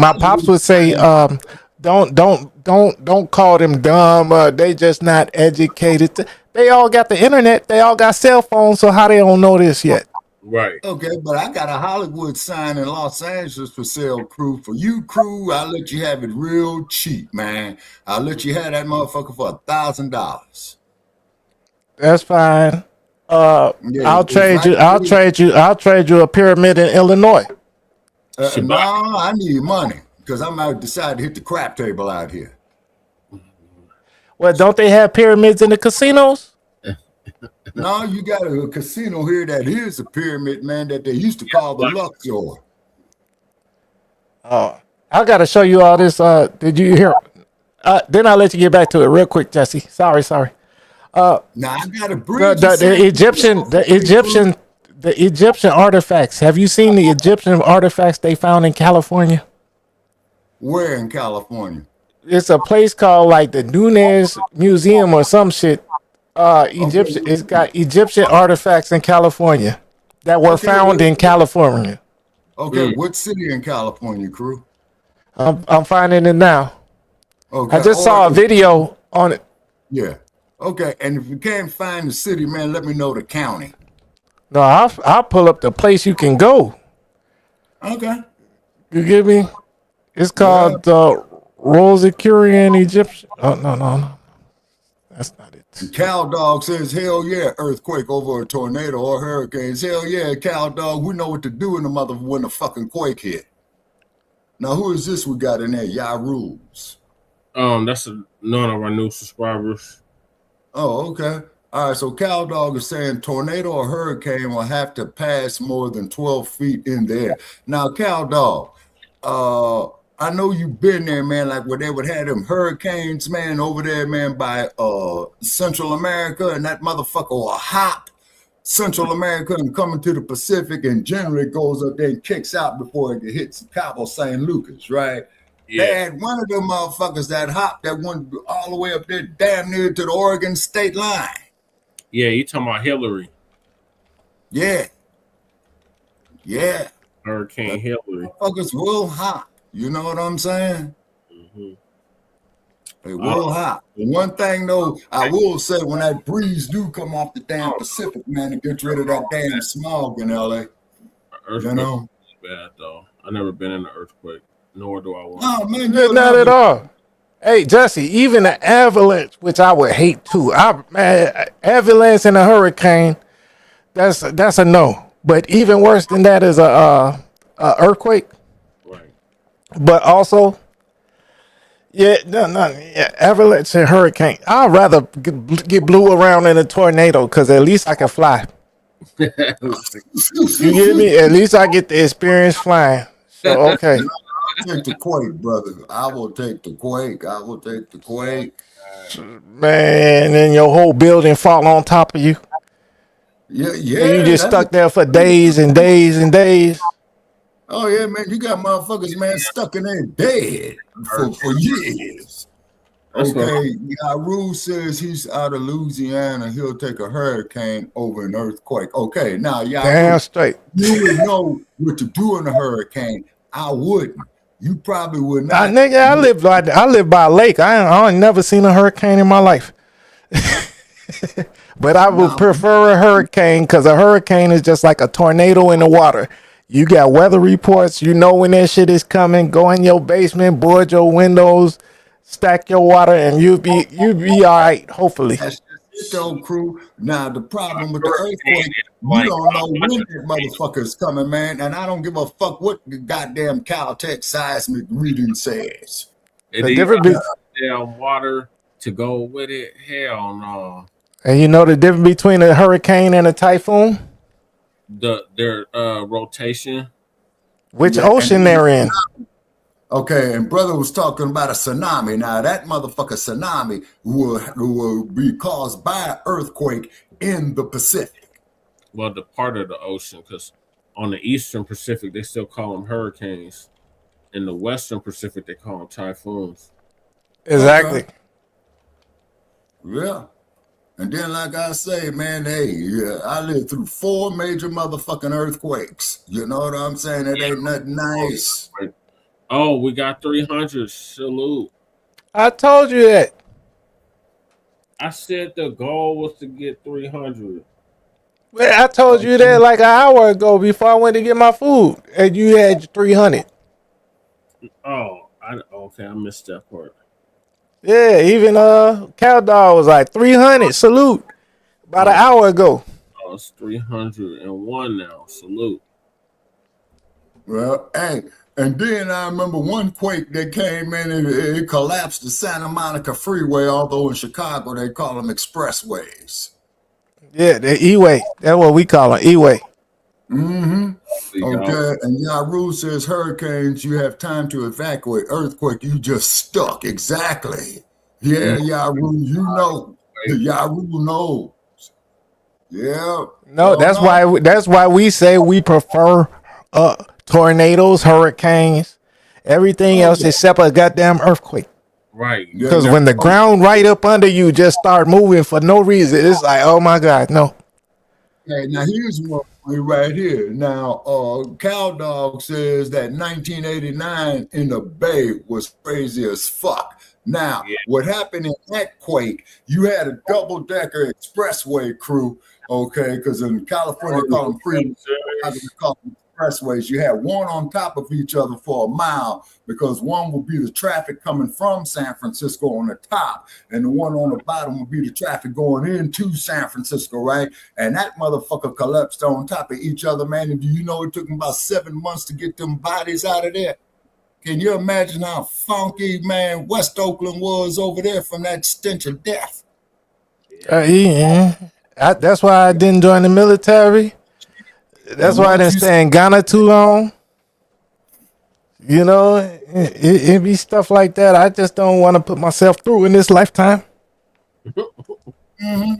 don't call them dumb. They just not educated. They all got the internet. They all got cell phones. So how they don't know this yet? Right. Okay, but I got a Hollywood sign in Los Angeles for sale, crew. For you, crew, I'll let you have it real cheap, man. I'll let you have that motherfucker for $1,000. That's fine. Yeah, I'll it's trade right you. I'll there. trade you. I'll trade you a pyramid in Illinois. No, I need money because I'm out decide to hit the crap table out here. Well, don't they have pyramids in the casinos? No, you got a casino here that is a pyramid, man, that they used to call the Luxor. Oh, I gotta show you all this. Did you hear? Then I'll let you get back to it real quick, Jesse. Sorry. Now I got a bridge. The Egyptian artifacts. Have you seen the Egyptian artifacts they found in California? Where in California? It's a place called like the Nunes Museum or some shit. Egyptian. It's got Egyptian artifacts in California that were found in California. Okay, what city in California, crew? I'm finding it now. Okay, I just saw a video on it. Yeah. Okay, and if you can't find the city, man, let me know the county. No, I'll pull up the place you can go. Okay. You get me? It's called Rosicurian Egyptian. Oh, no. That's not it. Cal Dog says, hell yeah, earthquake over a tornado or hurricanes. Hell yeah, Cal Dog, we know what to do in the mother when the fucking quake hit. Now, who is this we got in there? Y'all rules. That's none of our new subscribers. Oh, okay. All right, so Cal Dog is saying tornado or hurricane will have to pass more than 12 feet in the air. Now, Cal Dog, I know you've been there, man, like where they would have them hurricanes, man, over there, man, by Central America, and that motherfucker will hop Central America and come into the Pacific, and generally goes up there and kicks out before it hits Cabo San Lucas, right? Yeah. They had one of them motherfuckers that hopped that went all the way up there damn near to the Oregon state line. Yeah, you talking about Hillary. Yeah. Hurricane Hillary. Motherfuckers will hop. You know what I'm saying? Mm-hmm. They will hop. And one thing though, I will say when that breeze do come off the damn Pacific, man, it gets rid of that damn smog in LA. You know? Bad though. I never been in an earthquake, nor do I want. No, man, Not at all. Hey, Jesse, even an avalanche, which I would hate too. Avalanche and a hurricane, that's a no. But even worse than that is a earthquake. Right. But also, avalanche and hurricane. I'd rather get blew around in a tornado because at least I can fly. You get me? At least I get the experience flying. So okay. I'll take the quake, brother. I will take the quake. Man, and your whole building fall on top of you. Yeah. And you just stuck there for days and days and days. Oh yeah, man, you got motherfuckers, man, stuck in there dead for years. Okay, Rule says he's out of Louisiana. He'll take a hurricane over an earthquake. Okay, now damn straight. You would know what to do in a hurricane. I wouldn't. You probably would not. Nigga, I live by a lake. I ain't never seen a hurricane in my life. But I would prefer a hurricane because a hurricane is just like a tornado in the water. You got weather reports. You know when that shit is coming. Go in your basement, board your windows, stack your water, and you be all right. Hopefully. That's just it, crew. Now the problem with the earthquake, you don't know when that motherfucker's coming, man. And I don't give a fuck what the goddamn Caltech seismic reading says. It needs damn water to go with it. Hell no. And you know the difference between a hurricane and a typhoon? Their rotation. Which ocean they're in? Okay, and brother was talking about a tsunami. Now that motherfucker tsunami will be caused by an earthquake in the Pacific. Well, the part of the ocean, because on the Eastern Pacific they still call them hurricanes. In the Western Pacific they call them typhoons. Exactly. Okay. Yeah. And then, like I say, man, I lived through 4 major motherfucking earthquakes. You know what I'm saying? It ain't nothing nice. Oh, we got 300. Salute. I told you that. I said the goal was to get 300. Man, I told you that like an hour ago before I went to get my food, and you had 300. Okay, I missed that part. Yeah, even Cow Dog was like 300. Salute. About an hour ago. Oh, it's 301 now. Salute. Well, hey, and then I remember one quake that came in and it collapsed the Santa Monica Freeway, although in Chicago they call them expressways. Yeah, the E-way. That's what we call an E-way. Mm-hmm. Okay, and Yaru says hurricanes, you have time to evacuate. Earthquake, you just stuck. Exactly. Yeah, Yaru, you know. Yaru knows. Yeah. No, that's why we say we prefer tornadoes, hurricanes, everything else except a goddamn earthquake. Right. Because when the ground right up under you just start moving for no reason, it's like, oh my God, no. Okay, now here's one right here. Now, Cow Dog says that 1989 in the Bay was crazy as fuck. Now, what happened in that quake, you had a double-decker expressway crew, okay, because in California, they call them freeways, they call them expressways. You had one on top of each other for a mile because one would be the traffic coming from San Francisco on the top, and the one on the bottom would be the traffic going into San Francisco, right? And that motherfucker collapsed on top of each other, man. And do you know it took them about 7 months to get them bodies out of there? Can you imagine how funky, man, West Oakland was over there from that stench of death? That's why I didn't join the military. That's why I didn't stay in Ghana too long. You know, it be stuff like that. I just don't want to put myself through in this lifetime. Mm-hmm.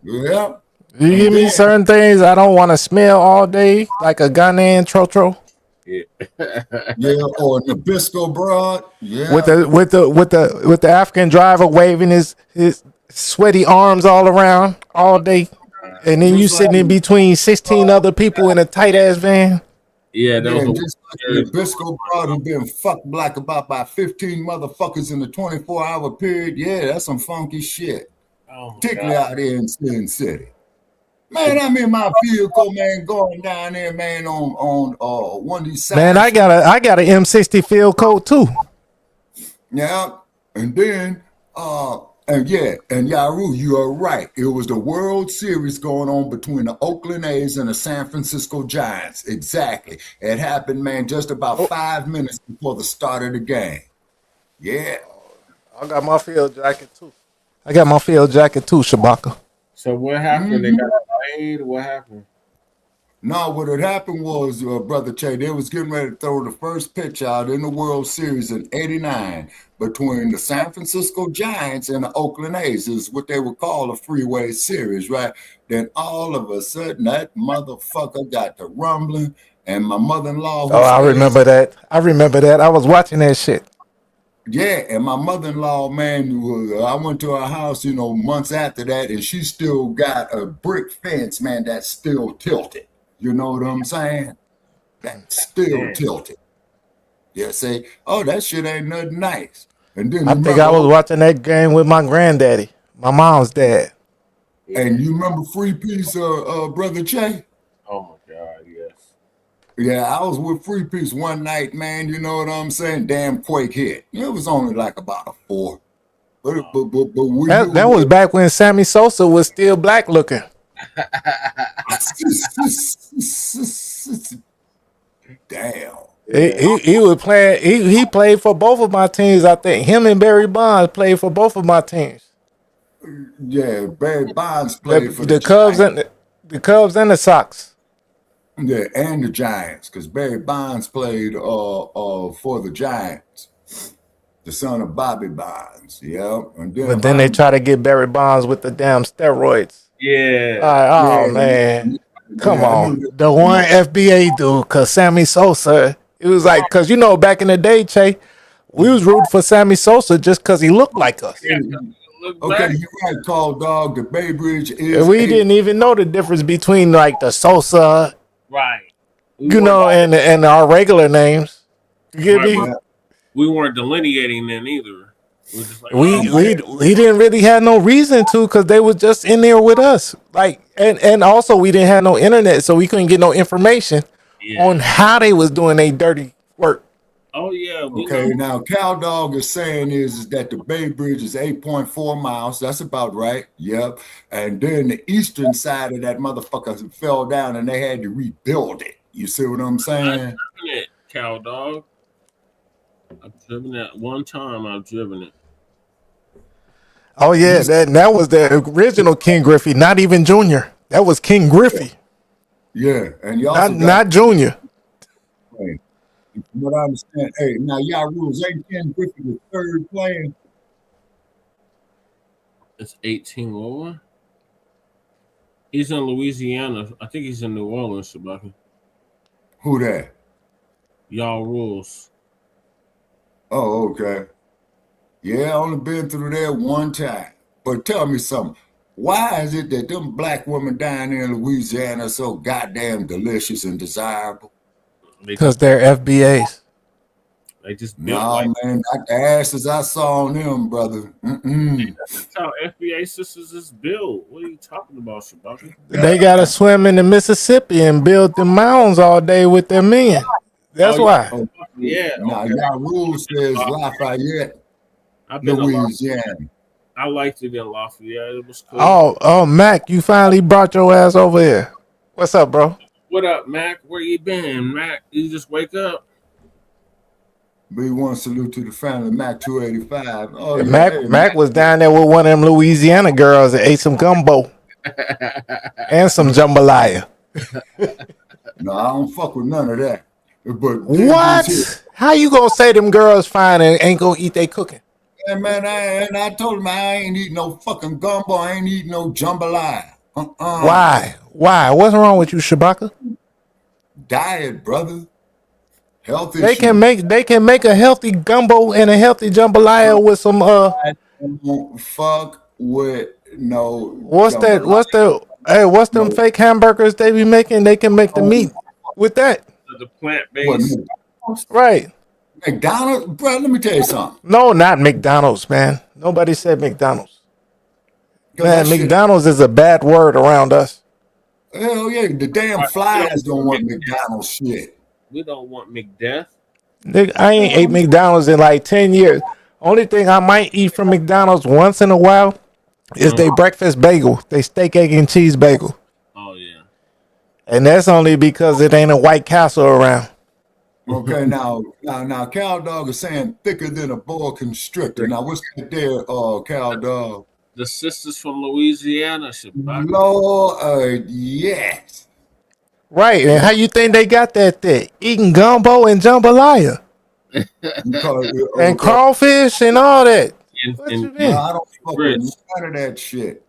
Yeah. You give me certain things I don't want to smell all day, like a Ghanaian trotro. Yeah. Yeah, or Nabisco broad. Yeah. With the African driver waving his sweaty arms all around all day. And then you sitting in between 16 other people in a tight ass van. Yeah, just like Nabisco broad who been fucked black about by 15 motherfuckers in the 24-hour period. Yeah, that's some funky shit. Particularly out there in Sin City. Man, I'm in my vehicle, man, going down there, man, on one of these sides. Man, I got an M60 field coat too. Yeah, and then and Yaru, you are right. It was the World Series going on between the Oakland A's and the San Francisco Giants. Exactly. It happened, man, just about 5 minutes before the start of the game. Yeah. I got my field jacket too. Shabaka. So what happened? They got played? What happened? No, what had happened was, Brother Che, they was getting ready to throw the first pitch out in the World Series in '89 between the San Francisco Giants and the Oakland A's. Is what they would call a freeway series, right? Then all of a sudden, that motherfucker got the rumbling, and my mother-in-law. Oh, I remember that. I was watching that shit. Yeah, and my mother-in-law, man, I went to her house, months after that, and she still got a brick fence, man, that's still tilted. You know what I'm saying? That's still tilted. Yeah, say, oh, that shit ain't nothing nice. And then I think I was watching that game with my granddaddy, my mom's dad. And you remember Free Peace, Brother Che? Oh my God, yes. Yeah, I was with Free Peace one night, man. You know what I'm saying? Damn quake hit. It was only like about a 4. But that was back when Sammy Sosa was still black looking. Damn. He was playing. He played for both of my teams. I think him and Barry Bonds played for both of my teams. Yeah, Barry Bonds played for the Cubs and the Sox. Yeah, and the Giants, because Barry Bonds played for the Giants, the son of Bobby Bonds. Yeah, and then they try to get Barry Bonds with the damn steroids. Yeah. Man, come on, the one FBA dude, because Sammy Sosa. It was like, because back in the day, Che, we was rooting for Sammy Sosa just because he looked like us. Yeah. Okay, you're right, Call Dog. The Bay Bridge is. We didn't even know the difference between like the Sosa. Right. And our regular names. You get me? We weren't delineating then either. We didn't really have no reason to, because they was just in there with us. Like, and also we didn't have no internet, so we couldn't get no information on how they was doing their dirty work. Oh yeah. Okay, now Cow Dog is saying is that the Bay Bridge is 8.4 miles. That's about right. Yep. And then the eastern side of that motherfucker fell down and they had to rebuild it. You see what I'm saying? I've driven it, Cow Dog. I've driven it one time. I've driven it. Oh yeah, that was the original King Griffey, not even Junior. That was King Griffey. Yeah, and y'all not Junior. Hey, from what I understand, hey, now y'all rules ain't King Griffey the third playing. It's 18 over. He's in Louisiana. I think he's in New Orleans, Shabaka. Who that? Y'all rules. Oh, okay. Yeah, I only been through there one time. But tell me something. Why is it that them black women down there in Louisiana are so goddamn delicious and desirable? Because they're FBAs. They just man, not the asses I saw on them, brother. That's how FBA sisters is built. What are you talking about, Shabaka? They gotta swim in the Mississippi and build the mounds all day with their men. That's why. Oh, yeah. Now, y'all rules says Lafayette, Louisiana. I liked it in Lafayette. It was cool. Oh, Mac, you finally brought your ass over here. What's up, bro? What up, Mac? Where you been, Mac? You just wake up? B1 salute to the family, Mac 285. Oh, Yeah, yeah, Mac was down there with one of them Louisiana girls that ate some gumbo and some jambalaya. No, I don't fuck with none of that. But what? How you gonna say them girls fine and ain't gonna eat they cooking? Yeah, man, I told him I ain't eating no fucking gumbo. I ain't eating no jambalaya. Why? What's wrong with you, Shabaka? Diet, brother. Health They issues. they can make a healthy gumbo and a healthy jambalaya with some I don't fuck with no. What's them fake hamburgers they be making? They can make the meat with that. The plant-based. Right. McDonald's, bro, let me tell you something. No, not McDonald's, man. Nobody said McDonald's. Man, McDonald's is a bad word around us. Hell yeah, the damn flies don't want McDonald's shit. We don't want McDeath. Nigga, I ain't ate McDonald's in like 10 years. Only thing I might eat from McDonald's once in a while is their breakfast bagel, they steak, egg, and cheese bagel. Oh yeah. And that's only because it ain't a White Castle around. Okay, now, Cow Dog is saying thicker than a boa constrictor. Now, what's that there, Cow Dog? The sisters from Louisiana, Shabaka. Lord, yes. Right, and how you think they got that thick? Eating gumbo and jambalaya. And crawfish and all that. What you mean? No, I don't fuck with none of that shit.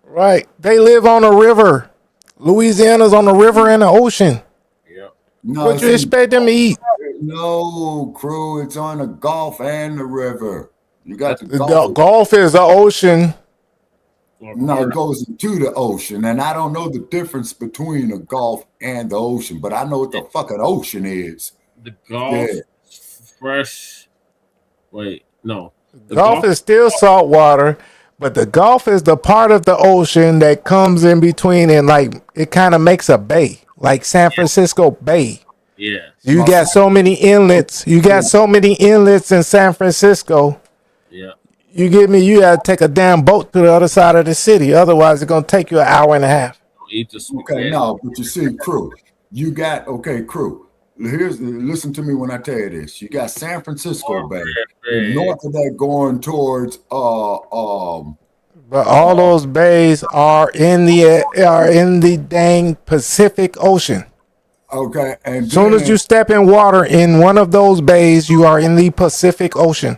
Right, they live on a river. Louisiana's on the river and the ocean. No, What you expect them to eat? No, crew, it's on the Gulf and the river. You got the The Gulf. Gulf is the ocean. No, it goes into the ocean, and I don't know the difference between the Gulf and the ocean, but I know what the fucking ocean is. The Gulf, fresh. Wait, no. The Gulf is still salt water, but the Gulf is the part of the ocean that comes in between, and like it kind of makes a bay, like San Francisco Bay. Yeah. You got so many inlets. You got so many inlets in San Francisco. Yeah. You get me? You gotta take a damn boat to the other side of the city. Otherwise, it's gonna take you an hour and a half. Okay, no, but you see, crew, you got crew. Listen to me when I tell you this. You got San Francisco Bay, and north of that going towards But all those bays are in the dang Pacific Ocean. Okay, and as soon as you step in water in one of those bays, you are in the Pacific Ocean.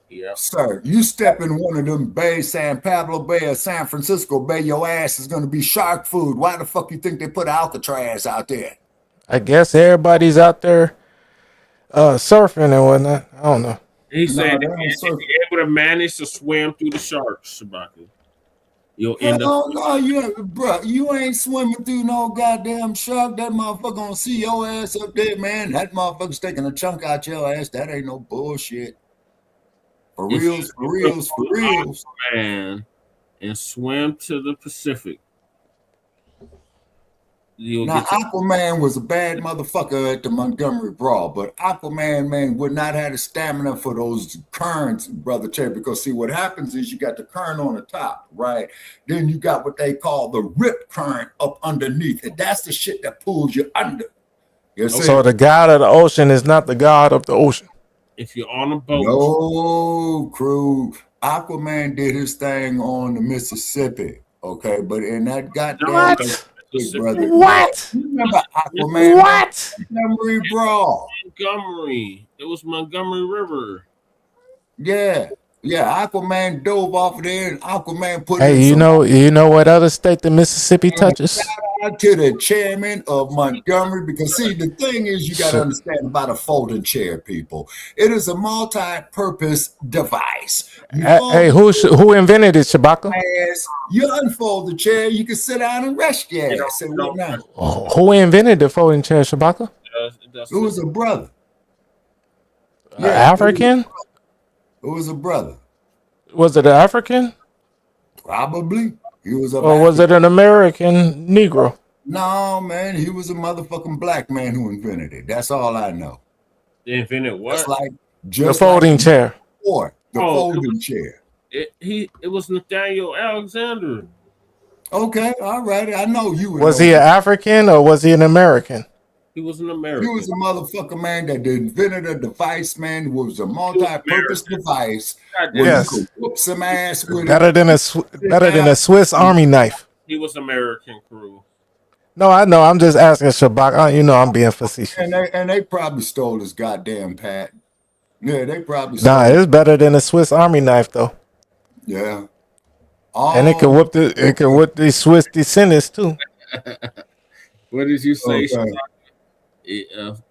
Yeah. Sir, you step in one of them bays, San Pablo Bay or San Francisco Bay, your ass is going to be shark food. Why the fuck you think they put Alcatraz out there? I guess everybody's out there surfing and whatnot. I don't know. He said if you're able to manage to swim through the sharks, Shabaka, you'll end up. No, you ain't swimming through no goddamn shark. That motherfucker gonna see your ass up there, man. That motherfucker's taking a chunk out your ass. That ain't no bullshit. For If reals, for you reals, for reals. Man, and swim to the Pacific, you'll Now, get to Aquaman was a bad motherfucker at the Montgomery Brawl, but Aquaman, man, would not have the stamina for those currents, Brother Che, because see, what happens is you got the current on the top, right? Then you got what they call the rip current up underneath, and that's the shit that pulls you under. You see? So the god of the ocean is not the god of the ocean. if you're on a boat. No, crew. Aquaman did his thing on the Mississippi, okay? But in that goddamn What? brother, What? you remember Aquaman? What? Montgomery Brawl. Montgomery. It was Montgomery River. Yeah. Yeah, Aquaman dove off of there and Aquaman put in Hey, you some know what other state the Mississippi touches? shout out to the chairman of Montgomery, because see, the thing is, you got to understand about a folding chair, people. It is a multi-purpose device. Hey, who invented it, Shabaka? You unfold the chair, you can sit down and rest your ass. Say what now? Who invented the folding chair, Shabaka? It was a brother. African? It was a brother. Was it an African? Probably. He was a. Or was it an American Negro? No, man, he was a motherfucking black man who invented it. That's all I know. They invented what? Just like The folding chair. Or the folding chair. It was Nathaniel Alexander. Okay, all right. I know you. Was he an African or was he an American? He was an American. He was a motherfucker, man, that invented a device, man. It was a multi-purpose device where Yes. you could whoop some ass with Better it. than a Swiss Army knife. He was American, crew. No, I know. I'm just asking Shabaka. You know, I'm being facetious. And they probably stole his goddamn patent. Yeah, they probably Nah, stole it's better than a Swiss Army knife though. Yeah. And it can whoop the Swiss descendants too. What did you say? Okay.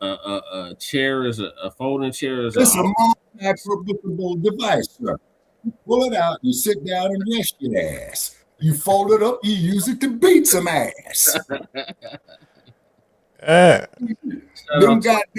A chair is a folding chair is It's a multi-purpose device, sir. You pull it out, you sit down and rest your ass. You fold it up, you use it to beat some ass. Them damn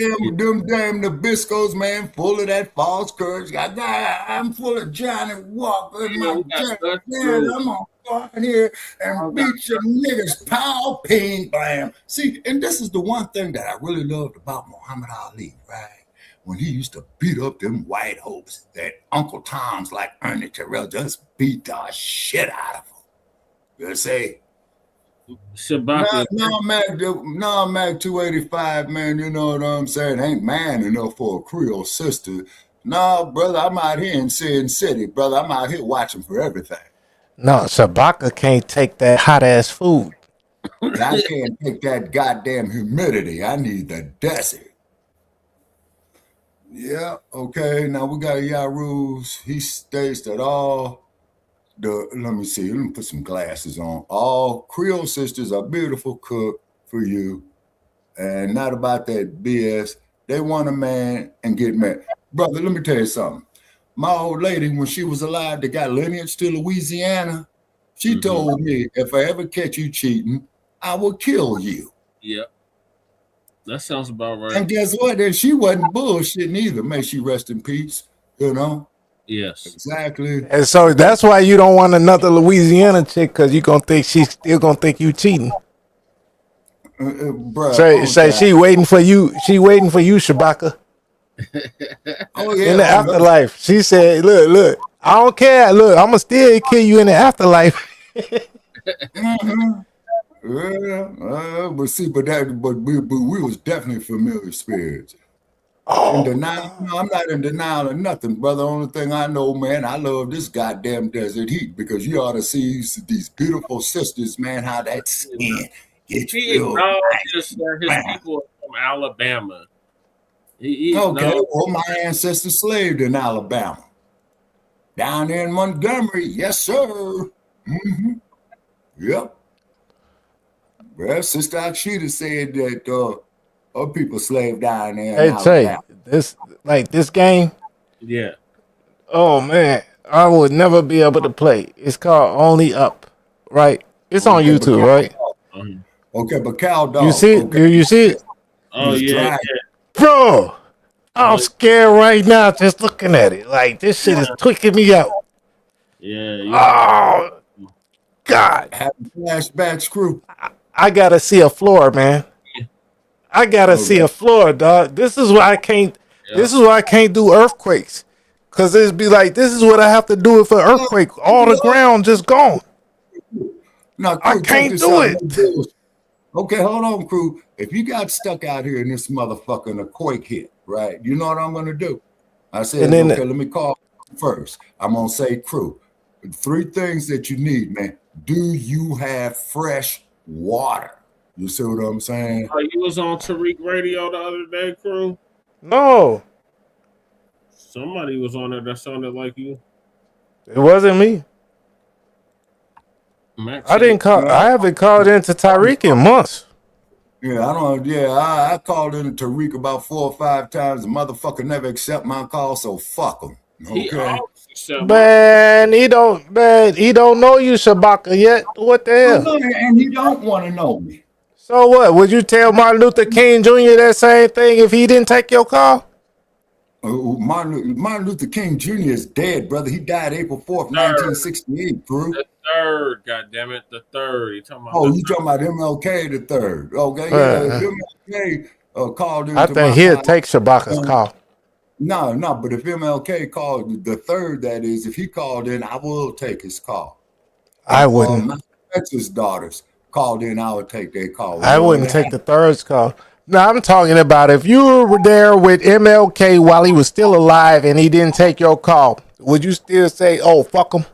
Nabiscos, man, full of that false courage. I'm full of Johnny Walker in my jacket. Man, I'm gonna go in here and beat your niggas, pow, ping, blam. See, and this is the one thing that I really loved about Muhammad Ali, right? When he used to beat up them white hopes that Uncle Tom's like Ernie Terrell just beat the shit out of them. You see? Shabaka. No, Mac 285, man, you know what I'm saying? Ain't man enough for a Creole sister. No, brother, I'm out here in Sin City, brother. I'm out here watching for everything. No, Shabaka can't take that hot ass food. I can't take that goddamn humidity. I need the desert. Yeah, okay. Now we got Yaru's. He states that let me put some glasses on. All Creole sisters are beautiful cook for you. And not about that BS. They want a man and get married. Brother, let me tell you something. My old lady, when she was alive, that got lineage to Louisiana, she told me, if I ever catch you cheating, I will kill you. Yep. That sounds about right. And guess what? And she wasn't bullshitting either. May she rest in peace. You know? Yes. Exactly. And so that's why you don't want another Louisiana chick, because you're gonna think she's still gonna think you cheating. Bruh, Say she waiting for you. She waiting for you, Shabaka. Oh yeah. In the afterlife. She said, look, I don't care. Look, I'ma still kill you in the afterlife. Yeah, but see, but we was definitely familiar spirits. In denial, no, I'm not in denial of nothing, brother. Only thing I know, man, I love this goddamn desert heat, because you ought to see these beautiful sisters, man, how that skin gets real nice. His people are from Alabama. Okay, well, my ancestors slaved in Alabama. Down there in Montgomery, yes, sir. Yep. Well, Sister Akshita said that her people slaved down there. Hey, Tay, this game. Yeah. Oh man, I would never be able to play. It's called Only Up, right? It's on YouTube, right? Okay, but Cal Dog. You see it? Okay. You see it? Oh yeah. Bro, I'm scared right now just looking at it. Like, this shit is tweaking me out. Yeah. Oh, God. Having flashbacks, crew. I gotta see a floor, man. I gotta see a floor, dog. This is why I can't. This is why I can't do earthquakes. Cause it'd be like, this is what I have to do if an earthquake. All the ground just gone. Now, crew, I can't do it. Okay, hold on, crew. If you got stuck out here in this motherfucker and a quake hit, right? You know what I'm gonna do? I said, And then okay, let me call first. I'm gonna say, crew, 3 things that you need, man. Do you have fresh water? You see what I'm saying? Oh, you was on Tariq Radio the other day, crew? No, Somebody was on there that sounded like you. it wasn't me. Max I didn't call. I haven't called into Tyreek in months. Yeah, I don't. Yeah, I called in to Tariq about 4 or 5 times. The motherfucker never accept my call, so fuck him. Okay. Man, he don't know you, Shabaka, yet. What the hell? And he don't want to know me. So what? Would you tell Martin Luther King Jr. that same thing if he didn't take your call? Martin Luther King Jr. is dead, brother. He died April 4th, 1968, crew. The 3rd, goddammit, the 3rd. You talking about? Oh, you talking about MLK the 3rd? Okay, yeah. MLK called in. I think he'll take Shabaka's call. No, but if MLK called the 3rd, that is, if he called in, I will take his call. I wouldn't. My Texas daughters called in, I would take their call. I wouldn't take the 3rd's call. No, I'm talking about if you were there with MLK while he was still alive and he didn't take your call, would you still say, "Oh, fuck him"?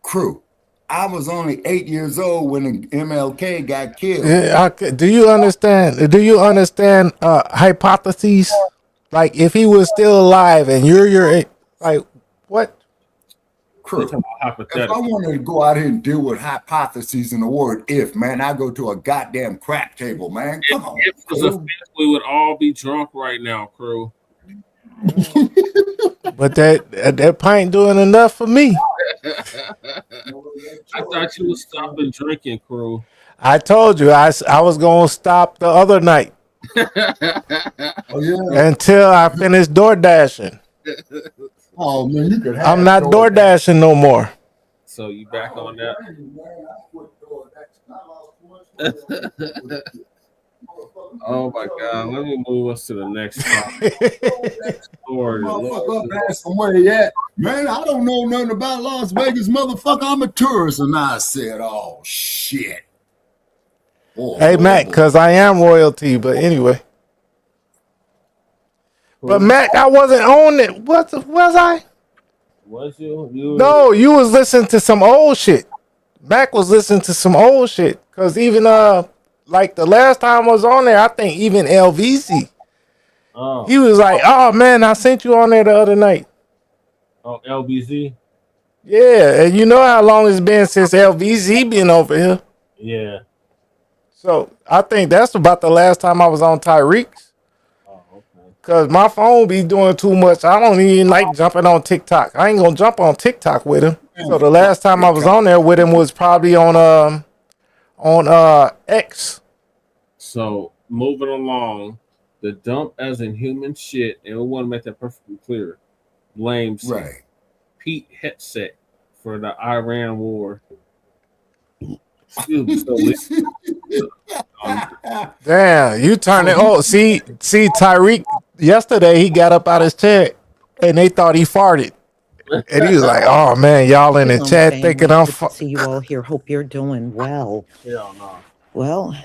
Crew, I was only 8 years old when MLK got killed. Yeah, do you understand? Do you understand hypotheses? Like, if he was still alive and you're like, what? Crew, if I wanted to go out here and deal with hypotheses and the word "if," man, I go to a goddamn crap table, man. Come on. If it was a fifth, we would all be drunk right now, crew. But that pint doing enough for me. I thought you was stopping drinking, crew. I told you I was gonna stop the other night. Oh, yeah. Until I finished door dashing. Oh man, you could have. I'm not door dashing no more. So you back on that? Oh my God! Let me move us to the next topic. Where he at? Man, I don't know nothing about Las Vegas, motherfucker. I'm a tourist, and I said, "Oh shit." Hey Mac, because I am royalty, but anyway. But Mac, I wasn't on it. Was I? Was you? No, you was listening to some old shit. Mac was listening to some old shit. Cause even like the last time I was on there, I think even LVZ. Oh. He was like, "Oh man, I sent you on there the other night." Oh, LBZ. Yeah, and you know how long it's been since LVZ been over here. Yeah. So I think that's about the last time I was on Tyreek's. Cause my phone be doing too much. I don't even like jumping on TikTok. I ain't gonna jump on TikTok with him. So the last time I was on there with him was probably on X. So moving along, the dump as in human shit, and we want to make that perfectly clear. Blames Pete Hegseth for the Iran war. Damn, you turn it. Oh, see, Tyreek. Yesterday he got up out his chair, and they thought he farted, and he was like, "Oh man, y'all in the chat thinking I'm." See you all here. Hope you're doing well. Hell no. Well,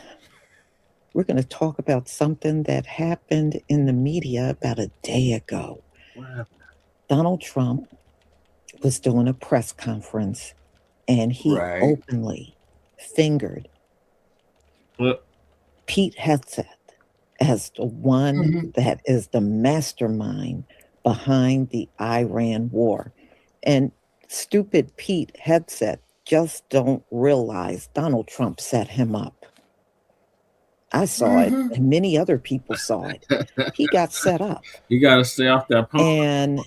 we're going to talk about something that happened in the media about a day ago. What happened? Donald Trump was doing a press conference, and he openly fingered Pete Hegseth as the one that is the mastermind behind the Iran war. And stupid Pete Hegseth just don't realize Donald Trump set him up. I saw it, and many other people saw it. He got set up. You got to stay off that pump. And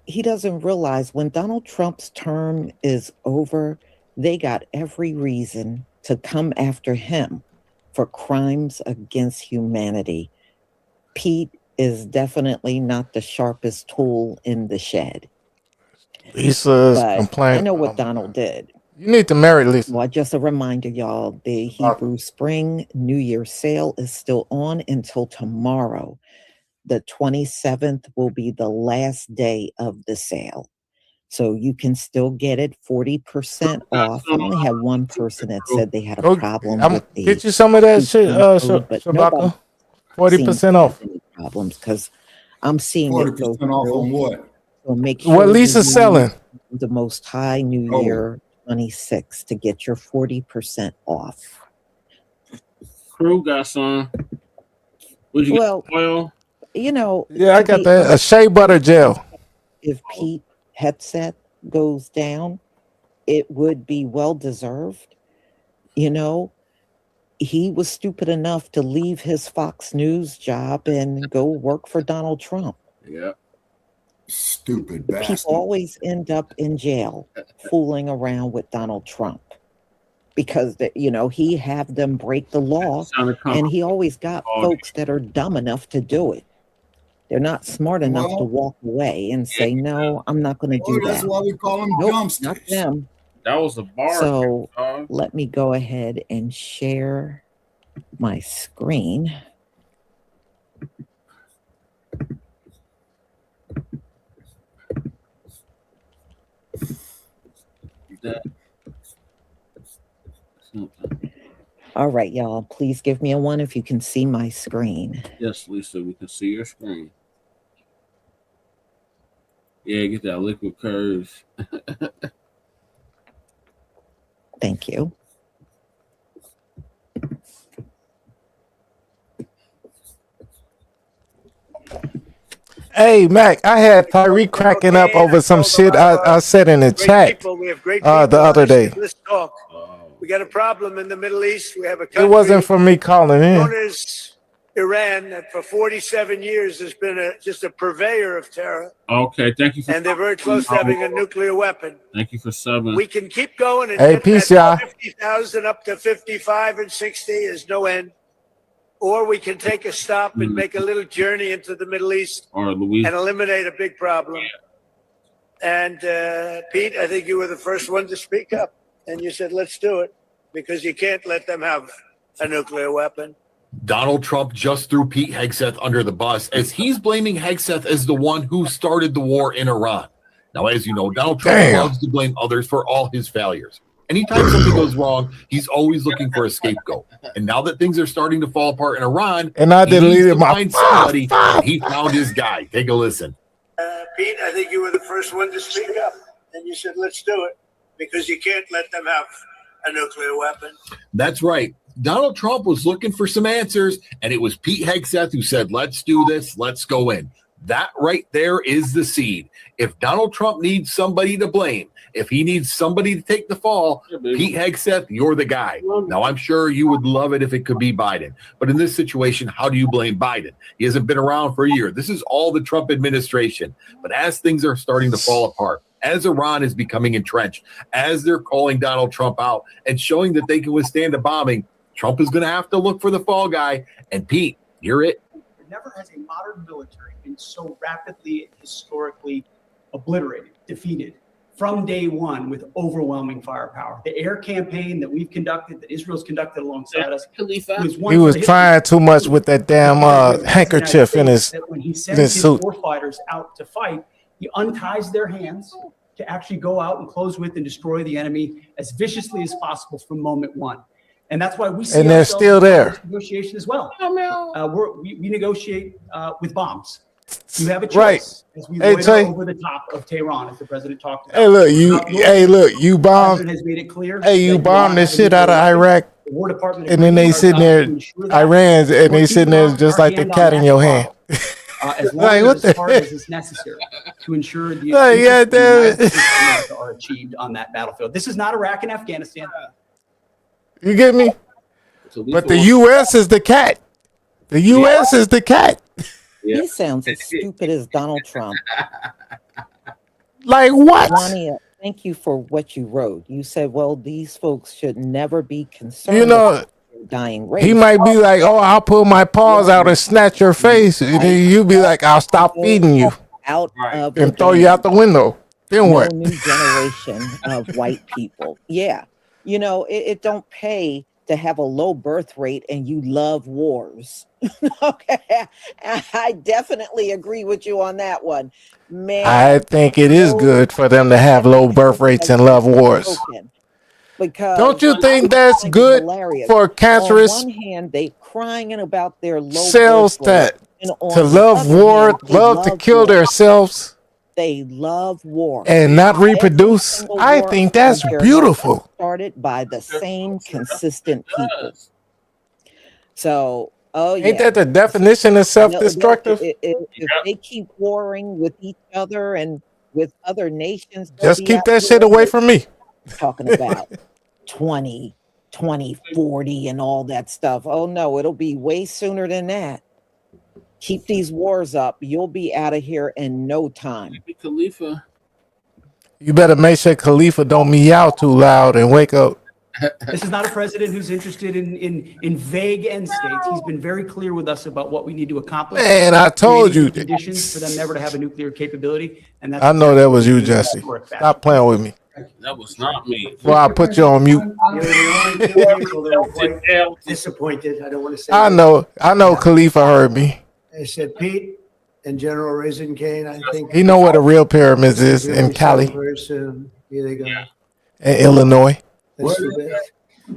he doesn't realize when Donald Trump's term is over, they got every reason to come after him for crimes against humanity. Pete is definitely not the sharpest tool in the shed. Lisa's But I complaint. know what Donald did. You need to marry Lisa. Well, just a reminder, y'all, the Hebrew Spring New Year sale is still on until tomorrow. The 27th will be the last day of the sale. So you can still get it 40% off. I only had one person that said they had a problem with the Get you some of that shit, code, but nobody Shabaka. 40% off. any problems because I'm seeing it go 40% off through. on what? So make sure What you Lisa's use selling? the Most High New Oh. Year 26 to get your 40% off. Crew got some. Would you Well, get oil? you know, Yeah, I to got be that. A honest, shea butter gel. if Pete Hegseth goes down, it would be well deserved. You know, he was stupid enough to leave his Fox News job and go work for Donald Trump. Yeah. Stupid People bastard. always end up in jail fooling around with Donald Trump because, you know, he have them break the law, and he always got folks that are dumb enough to do it. They're not smart enough to Well, walk away and say, no, I'm not going to do that's that. why we call them Nope, dumpsters. not them. That was a bar. So let me go ahead and share my screen. All right, y'all, please give me a 1 if you can see my screen. Yes, Lisa, we can see your screen. Yeah, get that liquid curves. Thank you. Hey, Mac, I had Tyreek cracking up over some shit I said in the chat We have great people. the other day. Let's talk. We got a problem in the Middle East. We have a It country wasn't for me calling known in. as Iran that for 47 years has been just a purveyor of terror, Okay, thank you for and they're very close to having a nuclear weapon. Thank you for subbing. We can keep going and Hey, get peace, that y'all. 50,000 up to 55 and 60 is no end. Or we can take a stop and make a little journey into the Middle East Or Louise. and eliminate a big problem. And Pete, I think you were the first one to speak up, and you said, let's do it, because you can't let them have a nuclear weapon. Donald Trump just threw Pete Hegseth under the bus as he's blaming Hegseth as the one who started the war in Iran. Now, as you know, Donald Trump loves to blame others for all his failures. Anytime something goes wrong, he's always looking for a scapegoat. And now that things are starting to fall apart in Iran, And I he needs deleted to my find somebody, and he found his guy. Take a listen. Pete, I think you were the first one to speak up, and you said, let's do it, because you can't let them have a nuclear weapon. That's right. Donald Trump was looking for some answers, and it was Pete Hegseth who said, let's do this, let's go in. That right there is the seed. If Donald Trump needs somebody to blame, if he needs somebody to take the fall, Pete Hegseth, you're the guy. Now, I'm sure you would love it if it could be Biden. But in this situation, how do you blame Biden? He hasn't been around for a year. This is all the Trump administration. But as things are starting to fall apart, as Iran is becoming entrenched, as they're calling Donald Trump out and showing that they can withstand a bombing, Trump is going to have to look for the fall guy. And Pete, you're it. Never has a modern military been so rapidly and historically obliterated, defeated from day one with overwhelming firepower. The air campaign that we've conducted, that Israel's conducted alongside us, was one He for was the trying too much with that damn handkerchief in his, that when he in sends his his suit. warfighters out to fight, he unties their hands to actually go out and close with and destroy the enemy as viciously as possible from moment one. And that's why we see And they're ourselves still in there. this negotiation as well. We negotiate with bombs. You have a choice Right. as we Hey, loiter Tay. over the top of Tehran, as the president talked about. Hey, look, you. Not your Hey, look, you The bombed. president has made it clear. Hey, you that bombed the have a shit out of nuclear weapon. Iraq, The War Department and then they agrees sitting our job there, is to ensure that. Irans, and We're they sitting keeping there our just like the hand on cat in that your throttle, hand. as long Like, what as it's the hard heck? as is necessary to ensure the Like, yeah, interests of the United damn. States of America are achieved on that battlefield. This is not Iraq and Afghanistan. You get me? But the U.S. is the cat. The U.S. is the cat. He sounds as stupid as Donald Trump. Like what? Melania, thank you for what you wrote. You said, well, these folks should never be concerned You know, about dying race. He might be like, "Oh, I'll pull my paws out and snatch your face," and then you be like, "I'll stop feeding you out of and the throw you out the window." Then no what? new generation of white people. Yeah. You know, it don't pay to have a low birth rate and you love wars. Okay. I definitely agree with you on that one. Man, I think it is good for them to have low birth rates and love wars. because Don't you think I that's find it good hilarious. for On cancerous one hand, they crying about their low cells birth rate, that and to on the love other war, hand, they love to love kill war. themselves They love war. and not Every reproduce? single I war think on that's their beautiful. nation started by the same consistent people. So, oh Ain't yeah. that the definition of No, self-destructive? if they keep warring with each other and with other nations, they'll Just be keep out that shit there away from me. talking about 2040 and all that stuff. Oh no, it'll be way sooner than that. Keep these wars up. You'll be out of here in no time. Khalifa. You better make sure Khalifa don't meow too loud and wake up. This is not a president who's interested in vague end states. He's been very clear with us about what we need to accomplish. Man, I told creating you. conditions for them never to have a nuclear capability, and that's I know that was you, exactly what Jesse. we're doing. Stop playing with me. That was not me. Well, I put you on mute. You're the only two people that were quite disappointed. I don't want to say. I know Khalifa heard me. I said, Pete and General Raisin Kane, I think He know where the real pyramids is we'll in be Cali seeing very soon. Here they go. and Illinois. That's too bad.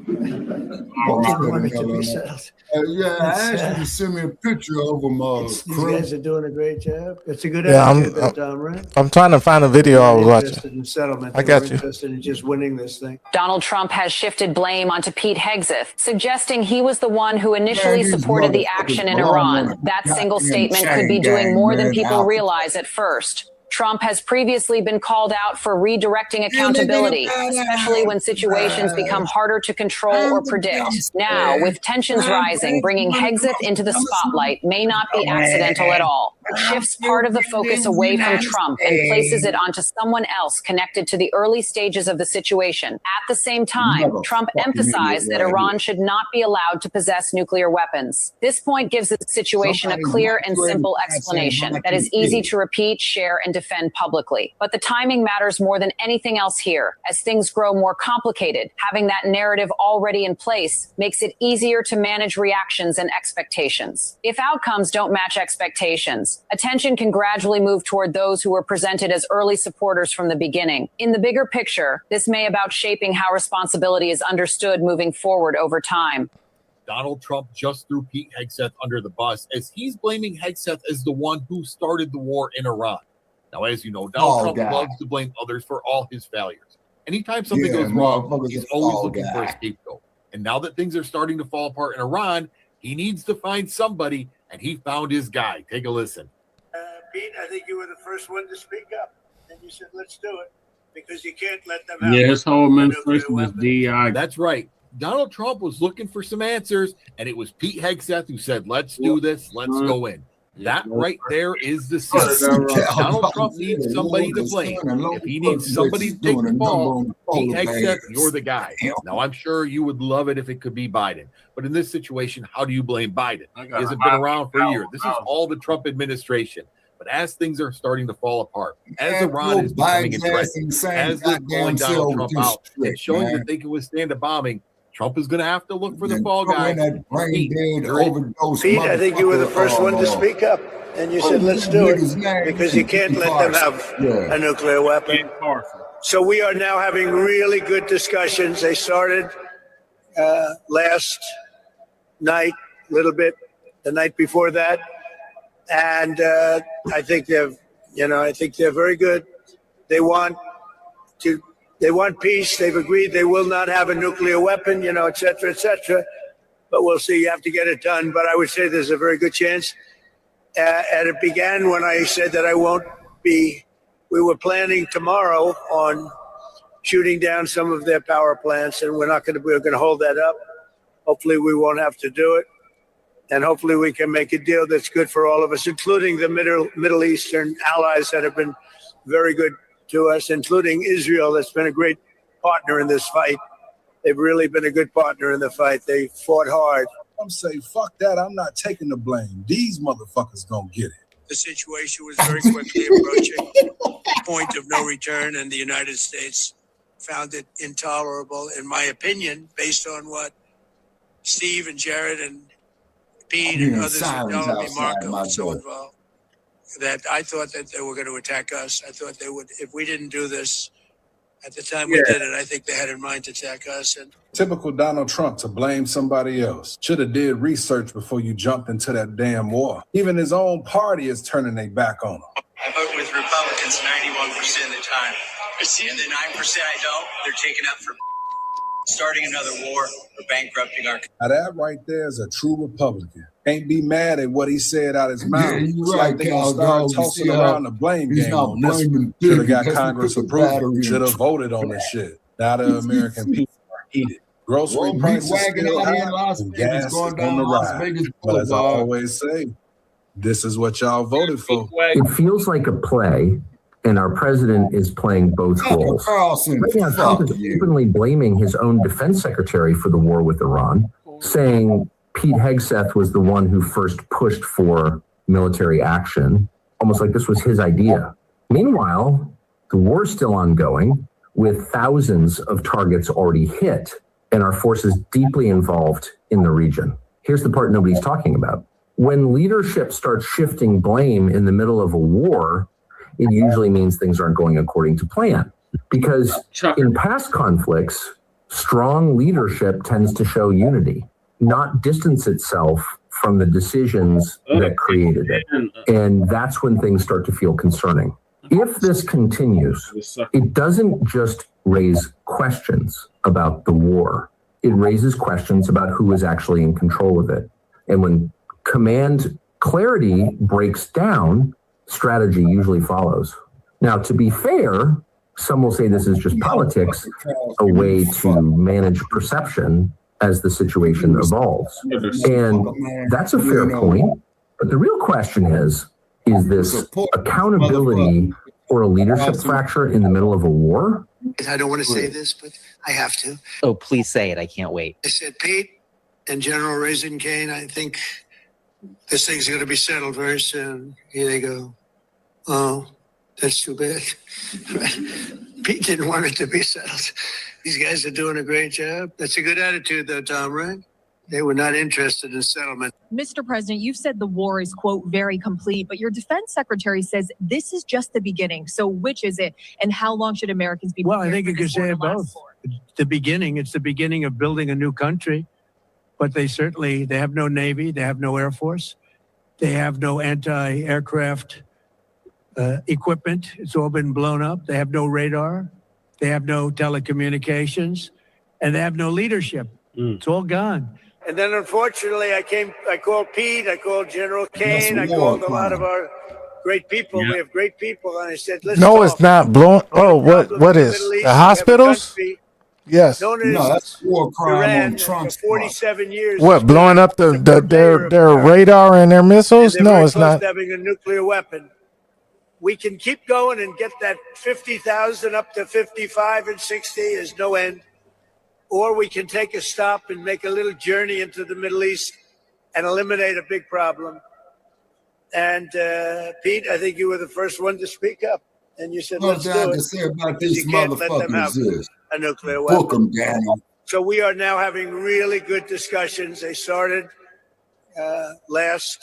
Didn't want it to be settled. Yeah, I asked you to send me a picture of them. These guys are doing a great job. It's a good Yeah, attitude, right? I'm trying to find a video I was Interested watching. in settlement. I They got were you. Interested in just winning this thing. Donald Trump has shifted blame onto Pete Hegseth, suggesting he was the one who initially supported the action in Iran. That single statement could be doing more than people realize at first. Trump has previously been called out for redirecting accountability, especially when situations become harder to control or predict. Now, with tensions rising, bringing Hegseth into the spotlight may not be accidental at all. It shifts part of the focus away from Trump and places it onto someone else connected to the early stages of the situation. At the same time, Trump emphasized that Iran should not be allowed to possess nuclear weapons. This point gives the situation a clear and simple explanation that is easy to repeat, share, and defend publicly. But the timing matters more than anything else here. As things grow more complicated, having that narrative already in place makes it easier to manage reactions and expectations. If outcomes don't match expectations, attention can gradually move toward those who were presented as early supporters from the beginning. In the bigger picture, this may about shaping how responsibility is understood moving forward over time. Donald Trump just threw Pete Hegseth under the bus as he's blaming Hegseth as the one who started the war in Iran. Now, as you know, Donald Trump loves to blame others for all his failures. Anytime something goes wrong, he's always looking for a scapegoat. And now that things are starting to fall apart in Iran, he needs to find somebody, and he found his guy. Take a listen. Pete, I think you were the first one to speak up, and you said, let's do it, because you can't let them have Yeah, his whole administration is DEI. That's right. Donald Trump was looking for some answers, and it was Pete Hegseth who said, let's do this, let's go in. That right there is the secret. Donald Trump needs somebody to blame. If he needs somebody to take the fall, Pete Hegseth, you're the guy. Now, I'm sure you would love it if it could be Biden. But in this situation, how do you blame Biden? He hasn't been around for a year. This is all the Trump administration. But as things are starting to fall apart, as Iran is becoming a threat, as they're calling Donald Trump out and showing that they can withstand a bombing, Trump is going to have to look for the fall guy. Pete, I think you were the first one to speak up, and you said, let's do it, because you can't let them have a nuclear weapon. So we are now having really good discussions. They started last night, a little bit, the night before that. And I think they're very good. They want peace. They've agreed they will not have a nuclear weapon, et cetera, et cetera. But we'll see. You have to get it done. But I would say there's a very good chance. And it began when I said that we were planning tomorrow on shooting down some of their power plants, and we're going to hold that up. Hopefully we won't have to do it. And hopefully we can make a deal that's good for all of us, including the Middle Eastern allies that have been very good to us, including Israel, that's been a great partner in this fight. They've really been a good partner in the fight. They fought hard. I'm saying, fuck that. I'm not taking the blame. These motherfuckers gonna get it. The situation was very quickly approaching a point of no return, and the United States found it intolerable, in my opinion, based on what Steve and Jared and Pete and others are telling me, Marco was so involved, that I thought that they were going to attack us. I thought they would, if we didn't do this at the time we did it, I think they had in mind to attack us. And Typical Donald Trump to blame somebody else. Should have did research before you jumped into that damn war. Even his own party is turning their back on him. I vote with Republicans 91% of the time. And the 9% I don't, they're taking up for starting another war or bankrupting our. Now that right there is a true Republican. Can't be mad at what he said out his mouth. Yeah, you're It's right, like they gonna Cal, start dog. You tossing see how around the blame he's game not on this. blaming Should have Kirk got because he Congress put the approval. battery in Should have the voted on this shit. Now the American people are heated. Grocery Well, prices wagon still out here in high Las and Vegas, gas is going on down the Las rise. Vegas But as I Boulevard. always say, this is what y'all voted for. It feels like a play, and our president is playing both roles. Carlson, Right now, Trump is openly blaming his own defense secretary for the war with Iran, saying Pete Hegseth was the one who first pushed for military action, almost like this was his idea. Meanwhile, the war is still ongoing, with thousands of targets already hit, and our forces deeply involved in the region. Here's the part nobody's talking about. When leadership starts shifting blame in the middle of a war, it usually means things aren't going according to plan. Because in past conflicts, strong leadership tends to show unity, not distance itself from the decisions that created it. And that's when things start to feel concerning. If this continues, it doesn't just raise questions about the war. It raises questions about who is actually in control of it. And when command clarity breaks down, strategy usually follows. Now, to be fair, some will say this is just politics, a way to manage perception as the situation evolves. And that's a fair point. But the real question is this accountability or a leadership fracture in the middle of a war? I don't want to say this, but I have to. Oh, please say it. I can't wait. I said, Pete and General Raisin Kane, I think this thing's going to be settled very soon. Here they go. Oh, that's too bad. Pete didn't want it to be settled. These guys are doing a great job. That's a good attitude, though, Tom, right? They were not interested in settlement. Mr. President, you've said the war is, quote, very complete, but your defense secretary says this is just the beginning. So which is it? And how long should Americans be Well, I prepared think for you could this war say to it last both. for? The beginning, it's the beginning of building a new country, but they have no Navy, they have no Air Force, they have no anti-aircraft equipment. It's all been blown up. They have no radar, they have no telecommunications, and they have no leadership. It's all gone. And then, unfortunately, I called Pete, I called General Kane, I called a lot of our great people. We have great people. And I said, listen, No, it's not blowing. Oh, what is the hospitals? Yes. known as No, that's war crime Iran on Trump's for 47 years. What, blowing up their radar and their missiles? They're No, very it's close not. to having a nuclear weapon. We can keep going and get that 50,000 up to 55 and 60 is no end. Or we can take a stop and make a little journey into the Middle East and eliminate a big problem. And Pete, I think you were the first one to speak up. And you said, All let's I do have it. to say about Because these you can't let them have motherfuckers is a nuclear book weapon. them, Daniel. So we are now having really good discussions. They started last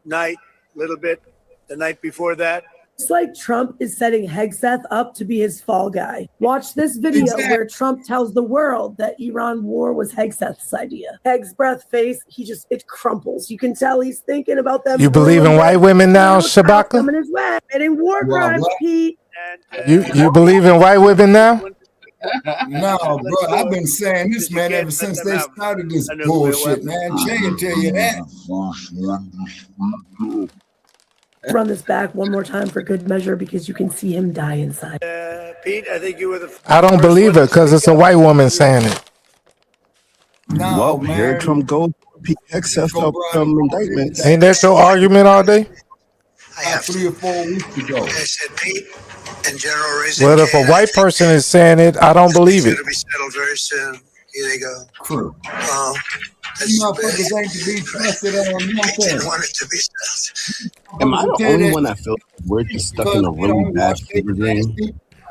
night, a little bit, the night before that. It's like Trump is setting Hegseth up to be his fall guy. Watch this video where Trump tells the world that Iran war was Hegseth's idea. Heg's breath face, it crumples. You can tell he's thinking about them. You believe in white women now, Shabaka? Coming his way. And in war crimes, Pete. You believe in white women now? No, bro, I've been saying this, man, ever since they started this bullshit, man. Jay will tell you that. Run this back one more time for good measure because you can see him die inside. Pete, I think you were the I don't believe it because it's a white woman saying it. No, man. Here Trump goes. Pete Hegseth up indictments. Ain't that your argument all day? I have 3 or 4 weeks ago. I said, Pete and General raising Well, if a white person is saying it, I don't believe it. It'll be settled very soon. Here they go. Crew. That's You too bad. motherfuckers ain't to be trusted on Didn't nothing. want it to be settled. Am I the only one that feels like we're just stuck in a really bad fever dream?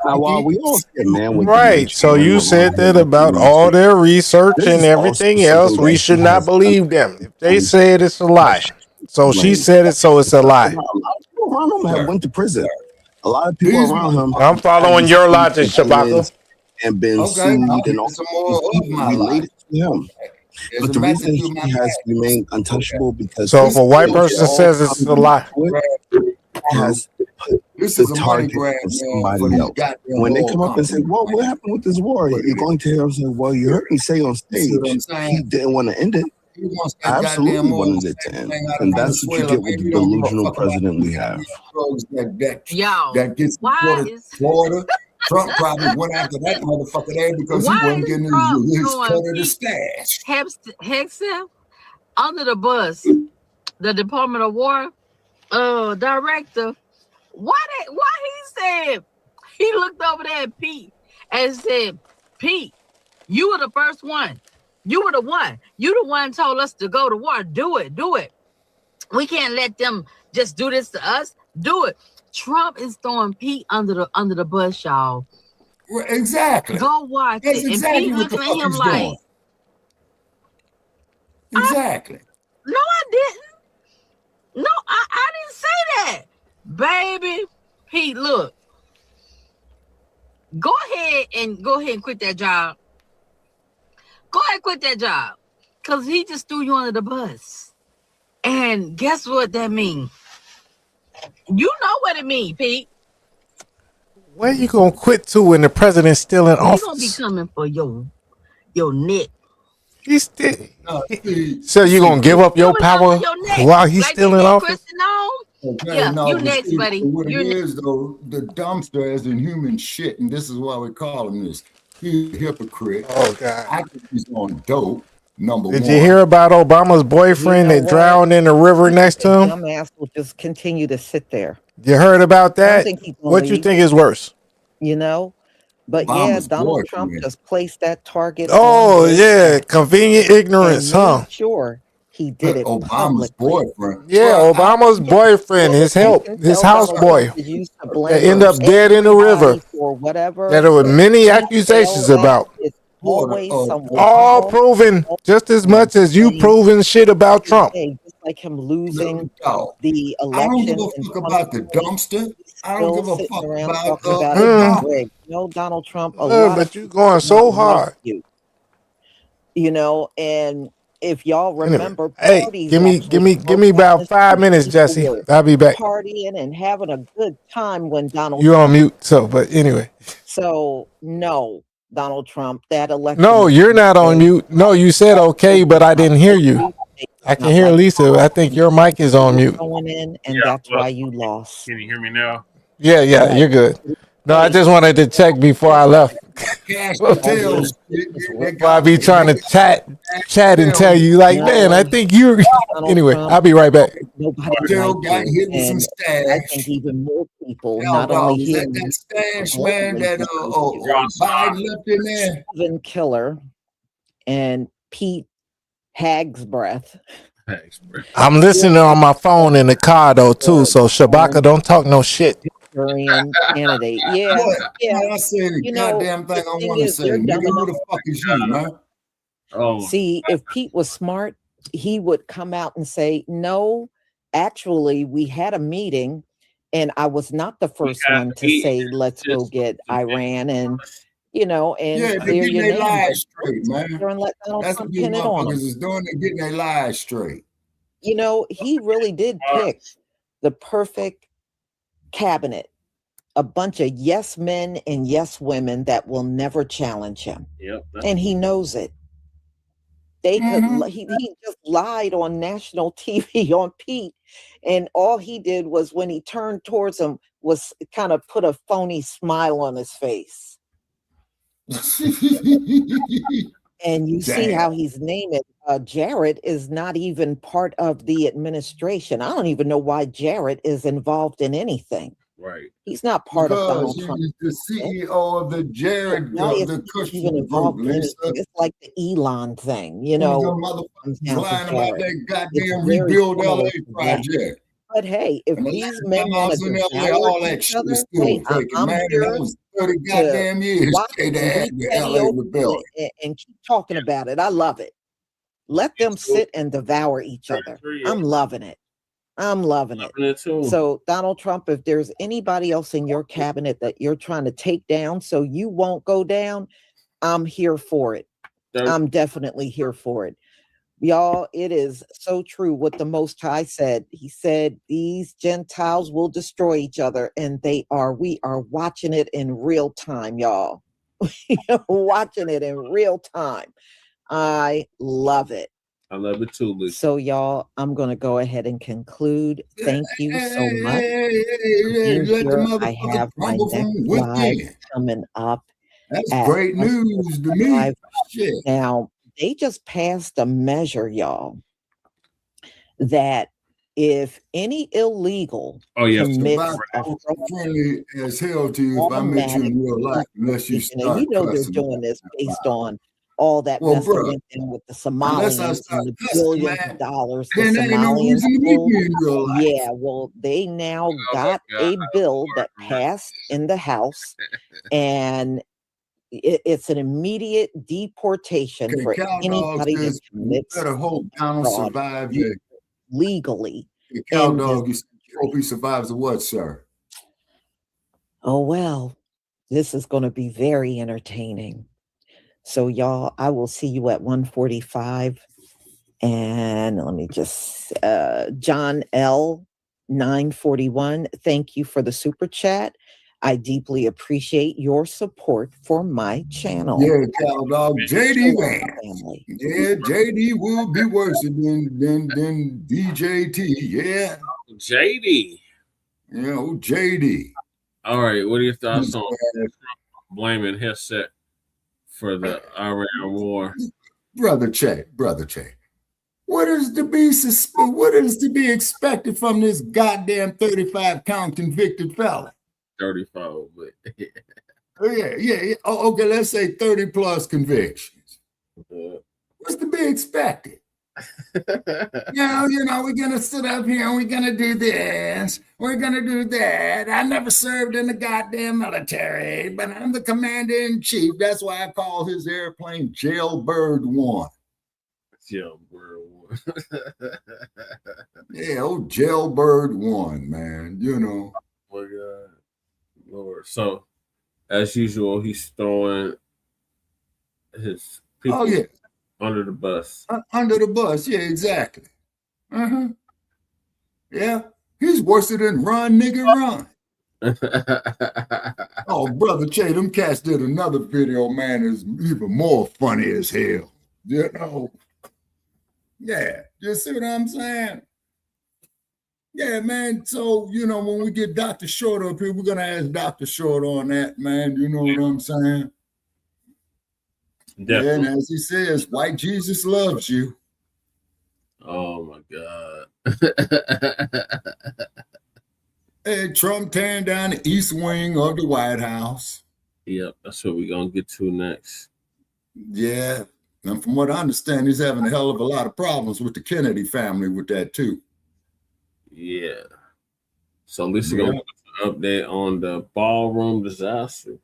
Now, while we all get man with Right. So you said that about all their research and everything else. We should not believe them. If they said it's a lie. So she said it, so it's a lie. A lot of people around him have went to prison. A lot of people around him. I'm following your logic, Shabaka. And been sued and all related to him. But the reason he has remained untouchable because so if a white person says it's a lie, has put the target of somebody else. When they come up and say, "Well, what happened with this war?" You're going to hear them say, "Well, you heard me say on stage he didn't want to end it." I absolutely wanted it to end, and that's what you get with the delusional president we have. That gets Florida. Trump probably went after that motherfucker there because he wasn't getting his cut of the stash. Hegseth under the bus, the Department of War director. Why he said he looked over there at Pete and said, "Pete, you were the first one. You were the one. You the one told us to go to war. Do it. We can't let them just do this to us. Do it." Trump is throwing Pete under the bus, y'all. Exactly. Go watch That's it. exactly and Pete what the looking fuck at him he's like, doing. Exactly. No, I didn't. No, I didn't say that. Baby, Pete, look. Go ahead and quit that job. Go ahead and quit that job. Because he just threw you under the bus. And guess what that means? You know what it means, Pete. where you gonna quit to when the president's still in He's gonna be office? coming for your neck. He's still. So you gonna give up your power while he's still in office? Okay, Yeah, no, you but next, see, buddy. What it You're is, though, the dumpster is in human shit, and this is why we call him this. He's a hypocrite. Oh, God. I think he's on dope, number Did one. you hear about Obama's boyfriend that drowned in the river next to him? Dumbass will just continue to sit there. You heard about I don't that? think he's gonna What you leave. think is worse? You know? But Obama's yeah, Donald Trump boyfriend. just placed that target. Oh, on his yeah, back convenient ignorance, and huh? made sure he did it Obama's publicly. boyfriend. Yeah, Obama's boyfriend, his help, his houseboy, Is used to that blame end up dead in the river. everybody for whatever. That there were many He accusations failed at. about. It's always someone All else. proven just as much as you proving shit about Trump. Hey, just like him losing Dog, the I don't election give a in fuck about the 2020. dumpster. I Still don't give a sitting fuck around about talking about Obama. it. Greg, Donald Trump, a lot But of you people going do so not like hard. you know, and if y'all remember, Hey, parties give me actually broke down about the 5 street. minutes, People Jesse. were I'll be back. partying and having a good time when Donald You're on Trump. mute, so but anyway. So no, Donald Trump, that election. No, was you're not on made. mute. No, you said okay, but I didn't hear you. I can hear Lisa. I think your mic is on mute. Going in, and Yeah, that's well, why you lost. Can you hear me now? Yeah, you're good. No, I just wanted to check before I left. Cash details. Before I be trying to chat and tell you, like, man, I think you're. Anyway, I'll be right back. Nobody Still liked got you, hit with some and stash. I think even more people, Hell, not dog, only is that him, that stash, but man, globally that dislike you. Biden left in there? Stephen Killer and Pete Hagsbreath. I'm listening on my phone in the car though too. So Shabaka, don't talk no shit. Syrian candidate. Yeah, What? yeah. Man, I said the You know, goddamn thing the I thing want to is, say. they're dumb Nigga, who enough. the fuck is you, man? Oh, See, if Pete was smart, he would come out and say, no, actually, we had a meeting and I was not the first one to say, let's go get Iran and, you know, and Yeah, they're clear getting your their name. lies But straight, man. there and let Donald That's what Trump these pin it on motherfuckers him. is doing. They're getting their lies straight. You know, he really did pick the perfect cabinet. A bunch of yes men and yes women that will never challenge him. Yep. And he knows it. They could he just lied on national TV on Pete. And all he did was when he turned towards him was kind of put a phony smile on his face. And you see how he's named it. Jared is not even part of the administration. I don't even know why Jared is involved in anything. Right. He's not part of Donald Because Trump. he's the CEO of the Jared, Now of it's the not Christian even group, involved in Lisa. anything. It's like the Elon thing, Who's the comes motherfuckers down to lying about Jared. that It's goddamn very rebuild LA similar to that. project? But hey, if And the these last men time I want was to in LA, devour all that each shit other, was still hey, taken, I'm man. And here that was 30 to goddamn years watch they it had and be the petty LA over rebellion. it and keep talking about it. I love it. Let them sit and devour each other. I'm loving it. I'm loving it. So, Donald Trump, if there's anybody else in your cabinet that you're trying to take down so you won't go down, I'm here for it. I'm definitely here for it. Y'all, it is so true what the Most High said. He said these Gentiles will destroy each other, and they are. We are watching it in real time, y'all. Watching it in real time. I love it. I love it too, Lucy. So, y'all, I'm going to go ahead and conclude. Thank you so much. Let the I motherfucker have my crumble next from live within. coming up. That's at great news to me. 1:45. Shit. Now, they just passed a measure, y'all, that if any illegal commits a friendly as hell to you if I met you in real life, unless you deportation, and start you know they're cussing. doing this based on all that Well, mess that bro, went down with the unless I Somalians start and the cussing, billions man, of dollars the then there ain't no Somalians reason to meet pulled. me in real life. Yeah, well, they now got a bill that passed in the House, and it's an immediate deportation Okay, for Cow Dog anybody that says we commits better hope Donald fraud survives it. legally. Hey, Cow in this Dog, you hope he survives a what, sir? Oh, well, this is going to be very entertaining. So, y'all, I will see you at 1:45. And let me just, John L. 941, thank you for the super chat. I deeply appreciate your support for my channel. Yeah, Cow Dog, JD Vance. Yeah, JD will be worse than DJT. Yeah. JD. Yeah, oh, JD. All right, what are your thoughts on blaming Hegseth for the Iran war? Brother Che. What is to be expected from this goddamn 35 count convicted fella? 35, but yeah. Oh, okay, let's say 30 plus convictions. What's to be expected? We're gonna sit up here and we're gonna do this, we're gonna do that. I never served in the goddamn military, but I'm the commander-in-chief. That's why I call his airplane Jailbird 1. Jailbird 1. Yeah, old Jailbird 1, man. Oh my God, Lord. So, as usual, he's throwing his people under the bus. Under the bus, yeah, exactly. Yeah, he's worse than Run, Nigga, Run. Oh, Brother Che, them cats did another video, man, is even more funny as hell. Yeah, you see what I'm saying? Yeah, man. So, when we get Dr. Short up here, we're going to ask Dr. Short on that, man. You know what I'm saying? Definitely. Yeah, and as he says, white Jesus loves you. Oh, my God. Hey, Trump tearing down the east wing of the White House. Yep, that's what we're going to get to next. Yeah, and from what I understand, he's having a hell of a lot of problems with the Kennedy family with that, too. Yeah. So at least we're going to get an update on the Ballroom disaster.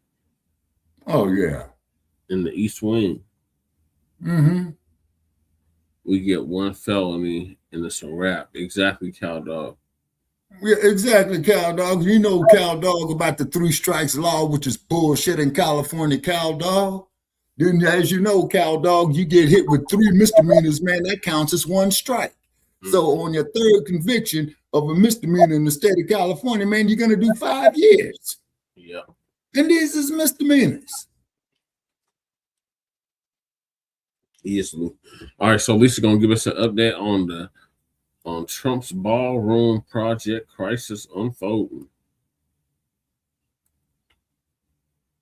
Oh, yeah. In the East Wing. Mm-hmm. We get one felony and it's a wrap. Exactly, Cow Dog. Yeah, exactly, Cow Dog. You know, Cow Dog, about the 3 strikes law, which is bullshit in California, Cow Dog. Then, as you know, Cow Dog, you get hit with 3 misdemeanors, man, that counts as 1 strike. So on your 3rd conviction of a misdemeanor in the state of California, man, you're going to do 5 years. Yeah. And these is misdemeanors. Easily. All right, so Lisa going to give us an update on Trump's Ballroom project crisis unfolding.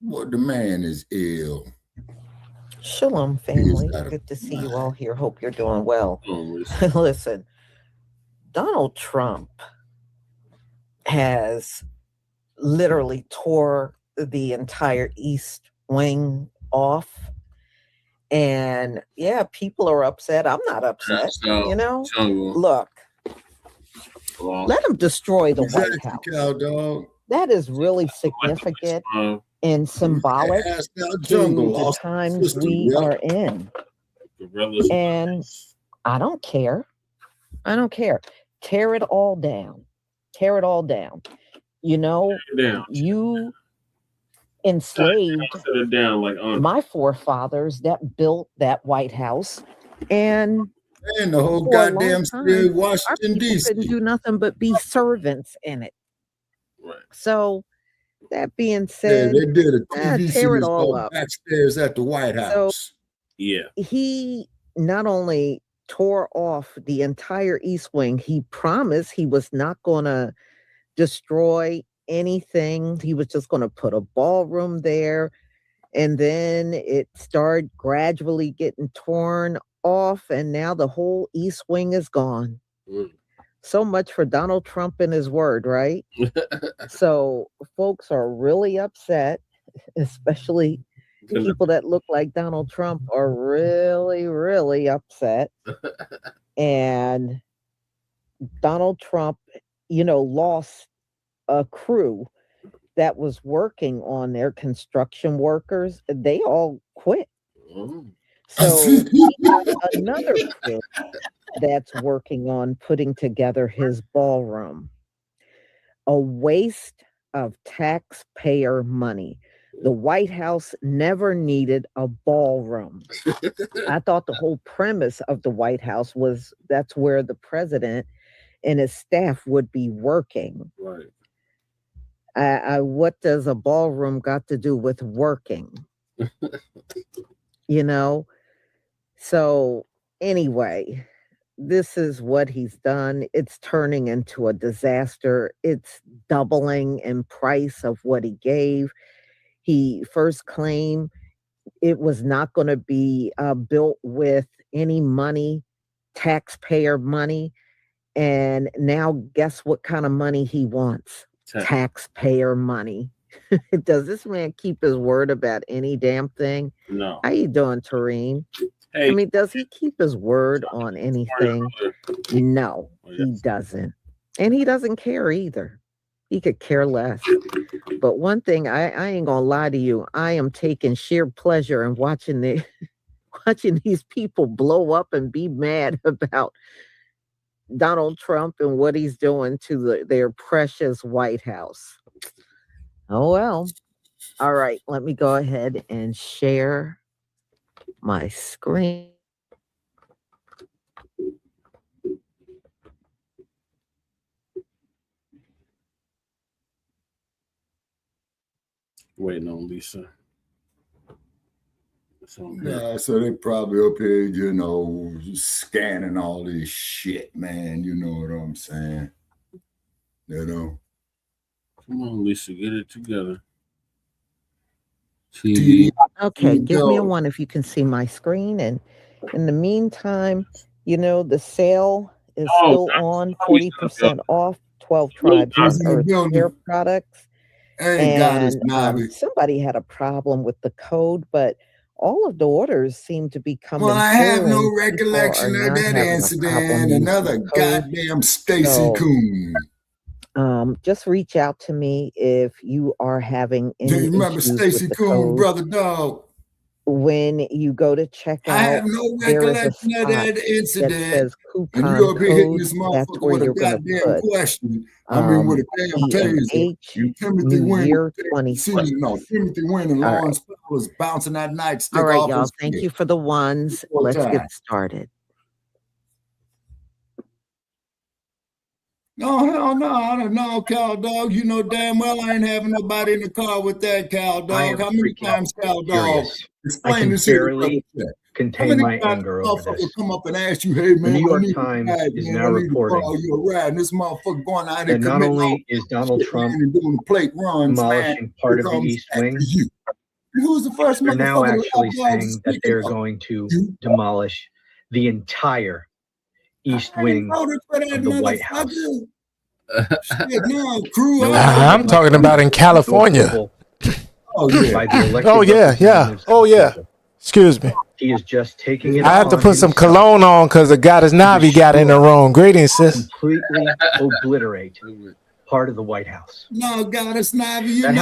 Well, the man is ill. Shalom, family. Good to see you all here. Hope you're doing well. Listen, Donald Trump has literally tore the entire East Wing off. And yeah, people are upset. I'm not upset. You know, look, let them destroy the White House. That is really significant and symbolic to the times we are in. And I don't care. I don't care. Tear it all down. Tear it all down. You know, you enslaved my forefathers that built that White House, and the whole goddamn city of Washington, D.C. couldn't do nothing but be servants in it. Right. So that being said, they did a TV tear it series all called up. Backstairs at the White House. He not only tore off the entire East Wing, he promised he was not going to destroy anything. He was just going to put a ballroom there. And then it started gradually getting torn off. And now the whole East Wing is gone. So much for Donald Trump and his word, right? So folks are really upset, especially people that look like Donald Trump are really, really upset. And Donald Trump, you know, lost a crew that was working on their construction workers. They all quit. So he got another crew that's working on putting together his ballroom. A waste of taxpayer money. The White House never needed a ballroom. I thought the whole premise of the White House was that's where the president and his staff would be working. Right. What does a ballroom got to do with working? You know? So anyway, this is what he's done. It's turning into a disaster. It's doubling in price of what he gave. He first claimed it was not going to be built with any money, taxpayer money. And now guess what kind of money he wants? Taxpayer money. Does this man keep his word about any damn thing? No. How you doing, Tareen? Hey. I mean, does he keep his word on anything? No, he doesn't. And he doesn't care either. He could care less. But one thing, I ain't gonna lie to you, I am taking sheer pleasure in watching these people blow up and be mad about Donald Trump and what he's doing to their precious White House. Oh, well. All right, let me go ahead and share my screen. Waiting on Lisa. Yeah, so they probably up here, you know, scanning all this shit, man. You know what I'm saying? You know. Come on, Lisa, get it together. TV. Okay, give me a one if you can see my screen. And in the meantime, you know, the sale is still on, 40% off, 12 tribes on Earth hair products. And somebody had a problem with the code, but all of the orders seem to be coming. Well, I have no recollection of that incident. Another goddamn Stacy Coon. Just reach out to me if you are having any. Do you remember Stacy Coon, brother dog? When you go to check out, I have no recollection of that incident. And you up here hitting this motherfucker with a goddamn question. I mean, with a damn taser. You Timothy Wynn. Timothy Wynn and Lawrence was bouncing that nightstick. All right, y'all. Thank you for the ones. Let's get started. No, hell no, I don't know, cow dog. You know damn well I ain't having nobody in the car with that, cow dog. How many times, cow dog? Explain this here. Contain my anger over this. Come up and ask you, hey man, the New York Times is now reporting this motherfucker going out and not only is Donald Trump doing plate runs, demolishing part of the East Wing, who's the first? They're now actually saying that they're going to demolish the entire East Wing of the White House. No, crew. I'm talking about in California. Oh yeah. Oh yeah. Oh yeah. Excuse me. He is just taking it. I have to put some cologne on because the goddess Navi got in the room. Greetings, sis. Completely obliterate part of the White House. No, goddess Navi, you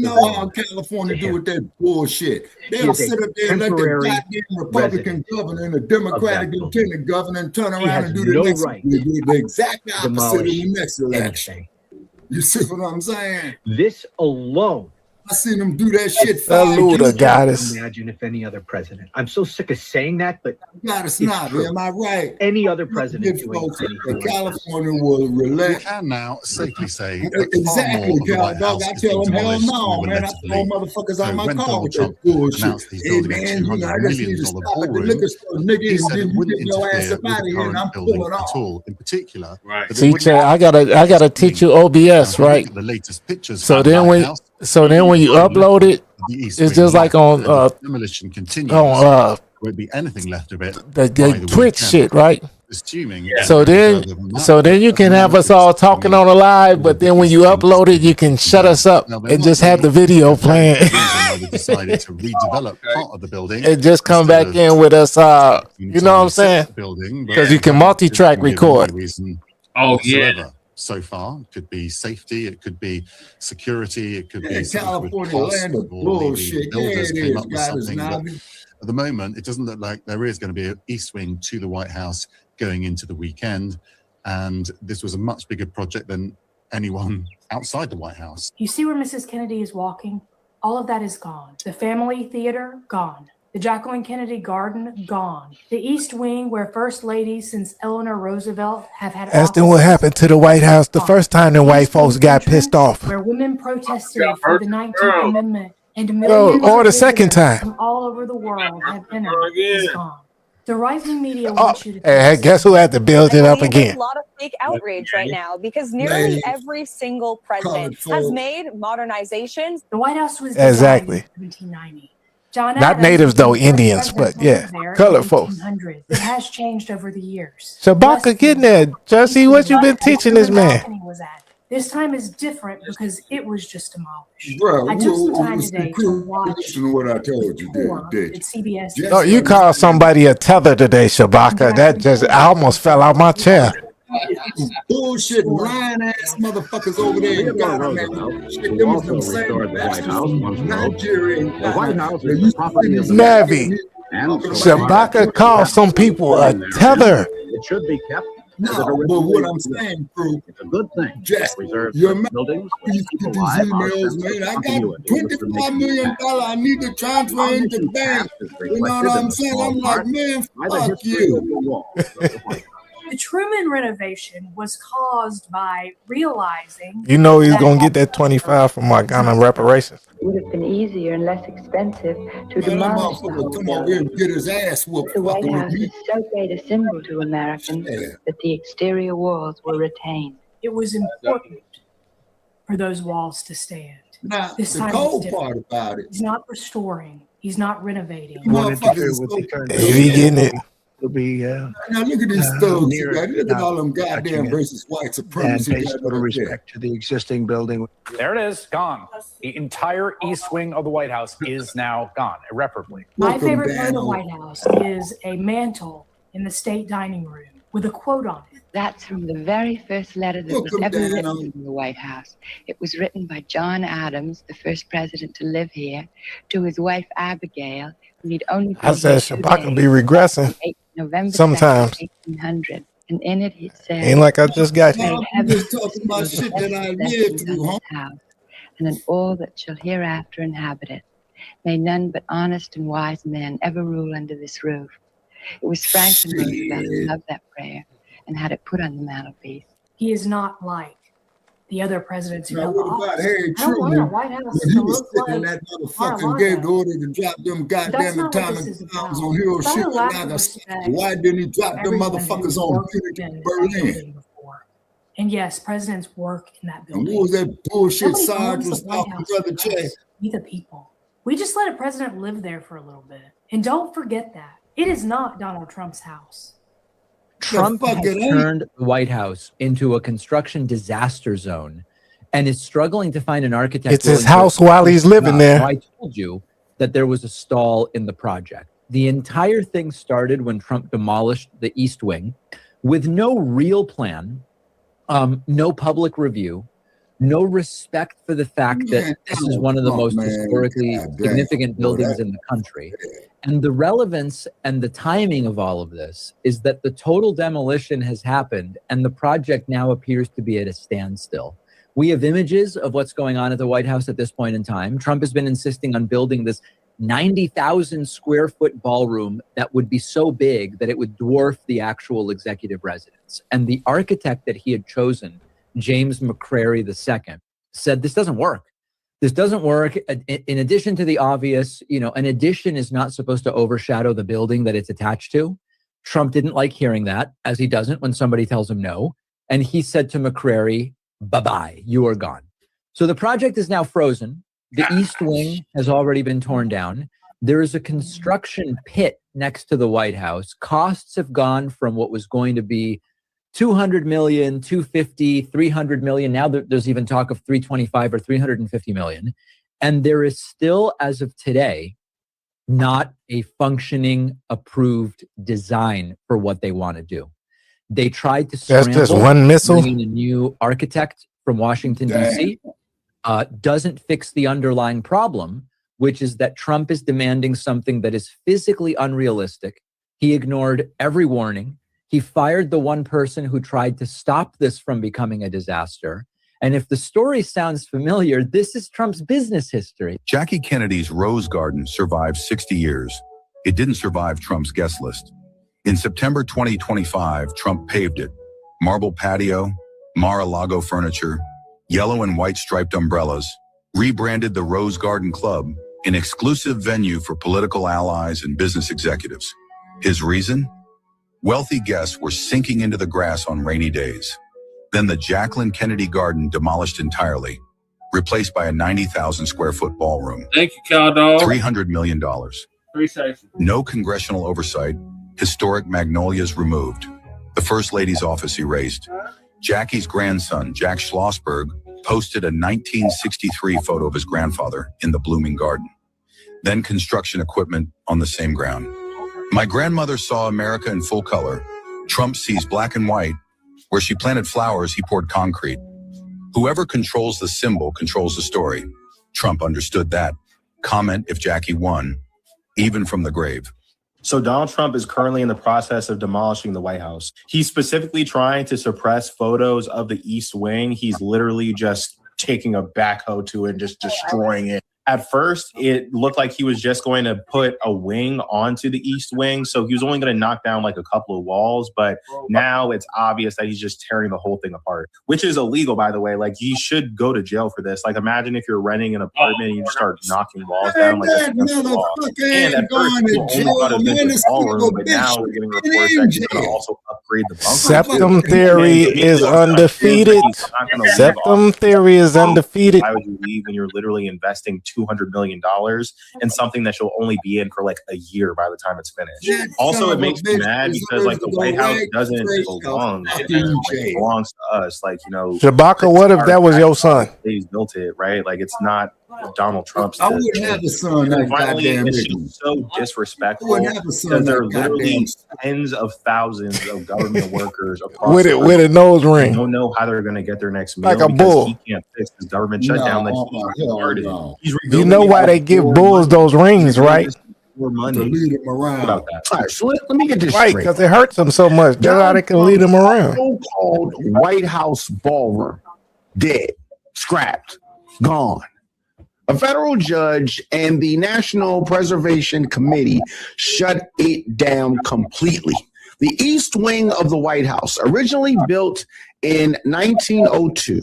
know how California do with that bullshit. They'll sit up there and let the goddamn Republican governor and the Democratic lieutenant governor and turn around and do the next the exact opposite in the next election. You see what I'm saying? This alone. I seen them do that shit. Saluda, goddess. Imagine if any other president. I'm so sick of saying that, but goddess Navi, am I right? Any other president doing anything California will relent. We can now safely say exactly, Cal Dog. I tell them hell no, man. I throw motherfuckers on my car with that bullshit. Hey man, you know I just need to stop at the liquor store, nigga, and get your ass up out of here, and I'm pulling off. In particular, right? See, I gotta teach you OBS, right? The latest pictures. So then when you upload it, it's just like on demolition continues. On won't be anything left of it. The Twitch shit, right? Assuming. So then you can have us all talking on a live, but then when you upload it, you can shut us up and just have the video playing. They decided to redevelop part of the building and just come back in with us. You know what I'm saying? Because you can multi-track record. Oh yeah. So far, it could be safety, it could be security, it could be California land of bullshit. Builders came up with something. But at the moment, it doesn't look like there is going to be an east wing to the White House going into the weekend, and this was a much bigger project than anyone outside the White House. You see where Mrs. Kennedy is walking? All of that is gone. The family theater, gone. The Jacqueline Kennedy Garden, gone. The East Wing, where First Ladies since Eleanor Roosevelt have had. That's then what happened to the White House the first time the white folks got pissed off. Where women protested for the 19th Amendment and millions or the of second time. from all over the world have entered is gone. The right-wing media wants you to. Hey, guess who had to build it up There's again? a lot of fake outrage right now because nearly every single president has made modernizations. The White House was Exactly. designed in 1790. John Not Adams natives was the though, first Indians, president but yeah, there in colored folks. 1800. It has changed over the years. Shabaka getting there. Jesse, what you been teaching this man? Was at. This time is different because it was just demolished. Bro, I took some time today to watch. Listen to what I told you, did at CBS. No, you called somebody a tether today, Shabaka. That just, I almost fell out my chair. Bullshit, lying ass motherfuckers over there. You got them, shit, them is them same bastards. Nigerian. The White House is the property of the Navi. Shabaka called some people a tether. It should be kept. No, but what I'm saying, crew, it's a good thing. Just your buildings. These emails, man. I got $25 million I need to transfer into the bank. You know what I'm saying? I'm like, man, fuck you. The Truman renovation was caused by realizing. You know he's gonna get that 25 from my Ghana reparations. It would have been easier and less expensive to demolish the whole come over here and get his ass whooped. The White House is so great a symbol to Americans that the exterior walls were retained. It was important for those walls to stand. Now, this the time cold part about it. He's not restoring. He's not renovating. He getting it. Will be now look at these thugs. Look at all them goddamn racist white supremacy. And pay total respect to the existing building. There it is, gone. The entire east wing of the White House is now gone, irreparably. My favorite part of the White House is a mantle in the state dining room with a quote on it. That's from the very first letter that was ever written in the White House. It was written by John Adams, the first president to live here, to his wife Abigail, who he'd only I said Shabaka be regressing November sometimes. 1800. And in it, he said, Ain't like I just got here. I'm just talking about shit that I lived through, huh? And in all that shall hereafter inhabit it, may none but honest and wise men ever rule under this roof. It was Franklin Roosevelt who loved that prayer and had it put on the mantelpiece. He is not like the other presidents who now, held what about office. Harry I don't want Truman our White House when he to was look sitting in like that motherfucking gave the order to drop them goddamn atomic bombs on Hiroshima and Nagasaki? Why didn't he drop them motherfuckers on Berlin? And yes, presidents work in that building. And what was that bullshit Nobody Sarge owns was the White talking, House Brother for Che? us. We the people. We just let a president live there for a little bit. And don't forget that. It is not Donald Trump's house. Trump has turned the White House into a construction disaster zone and is struggling to find an architect. It's his house while he's living there. I told you that there was a stall in the project. The entire thing started when Trump demolished the East Wing with no real plan, no public review, no respect for the fact that this is one of the most historically significant buildings in the country. And the relevance and the timing of all of this is that the total demolition has happened and the project now appears to be at a standstill. We have images of what's going on at the White House at this point in time. Trump has been insisting on building this 90,000 square foot ballroom that would be so big that it would dwarf the actual executive residence. And the architect that he had chosen, James McCrary II, said, this doesn't work. This doesn't work. In addition to the obvious, an addition is not supposed to overshadow the building that it's attached to. Trump didn't like hearing that, as he doesn't when somebody tells him no. And he said to McCrary, bye-bye, you are gone. So the project is now frozen. The East Wing has already been torn down. There is a construction pit next to the White House. Costs have gone from what was going to be 200 million, 250, 300 million. Now there's even talk of 325 or 350 million. And there is still, as of today, not a functioning, approved design for what they want to do. They tried to scramble. That's just one missile. Bringing a new architect from Washington, D.C. Doesn't fix the underlying problem, which is that Trump is demanding something that is physically unrealistic. He ignored every warning. He fired the one person who tried to stop this from becoming a disaster. And if the story sounds familiar, this is Trump's business history. Jackie Kennedy's Rose Garden survived 60 years. It didn't survive Trump's guest list. In September 2025, Trump paved it. Marble patio, Mar-a-Lago furniture, yellow and white striped umbrellas, rebranded the Rose Garden Club, an exclusive venue for political allies and business executives. His reason? Wealthy guests were sinking into the grass on rainy days. Then the Jacqueline Kennedy Garden demolished entirely, replaced by a 90,000 square foot ballroom. Thank you, Caldo. $300 million. Appreciate you. No congressional oversight. Historic magnolias removed. The First Lady's office erased. Jackie's grandson, Jack Schlossberg, posted a 1963 photo of his grandfather in the blooming garden. Then construction equipment on the same ground. My grandmother saw America in full color. Trump sees black and white. Where she planted flowers, he poured concrete. Whoever controls the symbol controls the story. Trump understood that. Comment if Jackie won, even from the grave. So Donald Trump is currently in the process of demolishing the White House. He's specifically trying to suppress photos of the East Wing. He's literally just taking a backhoe to it and just destroying it. At first, it looked like he was just going to put a wing onto the East Wing. So he was only going to knock down like a couple of walls. But now it's obvious that he's just tearing the whole thing apart, which is illegal, by the way. Like, he should go to jail for this. Like, imagine if you're renting an apartment and you start knocking walls down. Like, that's against the law. And at first, people only thought it was just a ballroom, but now we're getting reports that he's going to also upgrade the bunker. Septum theory is undefeated. Septum theory is undefeated. Why would you leave when you're literally investing $200 million in something that you'll only be in for like a year by the time it's finished? Also, it makes me mad because like the White House doesn't belong to them. Like, it belongs to us. Like, Shabaka, what if that was your son? He's built it, right? Like, it's not Donald Trump's. I wouldn't have a son that goddamn it's just so disrespectful because there are literally tens of thousands of government workers across with a nose ring. They don't know how they're going to get their next meal like a bull. He can't fix his government shutdown that he started. You know why they give bulls those rings, right? More money. Lead them around. About that. All right, so let me get this right, straight. because it hurts them so much. That's how they can lead them around. So-called White House ballroom, dead, scrapped, gone. A federal judge and the National Preservation Committee shut it down completely. The East Wing of the White House, originally built in 1902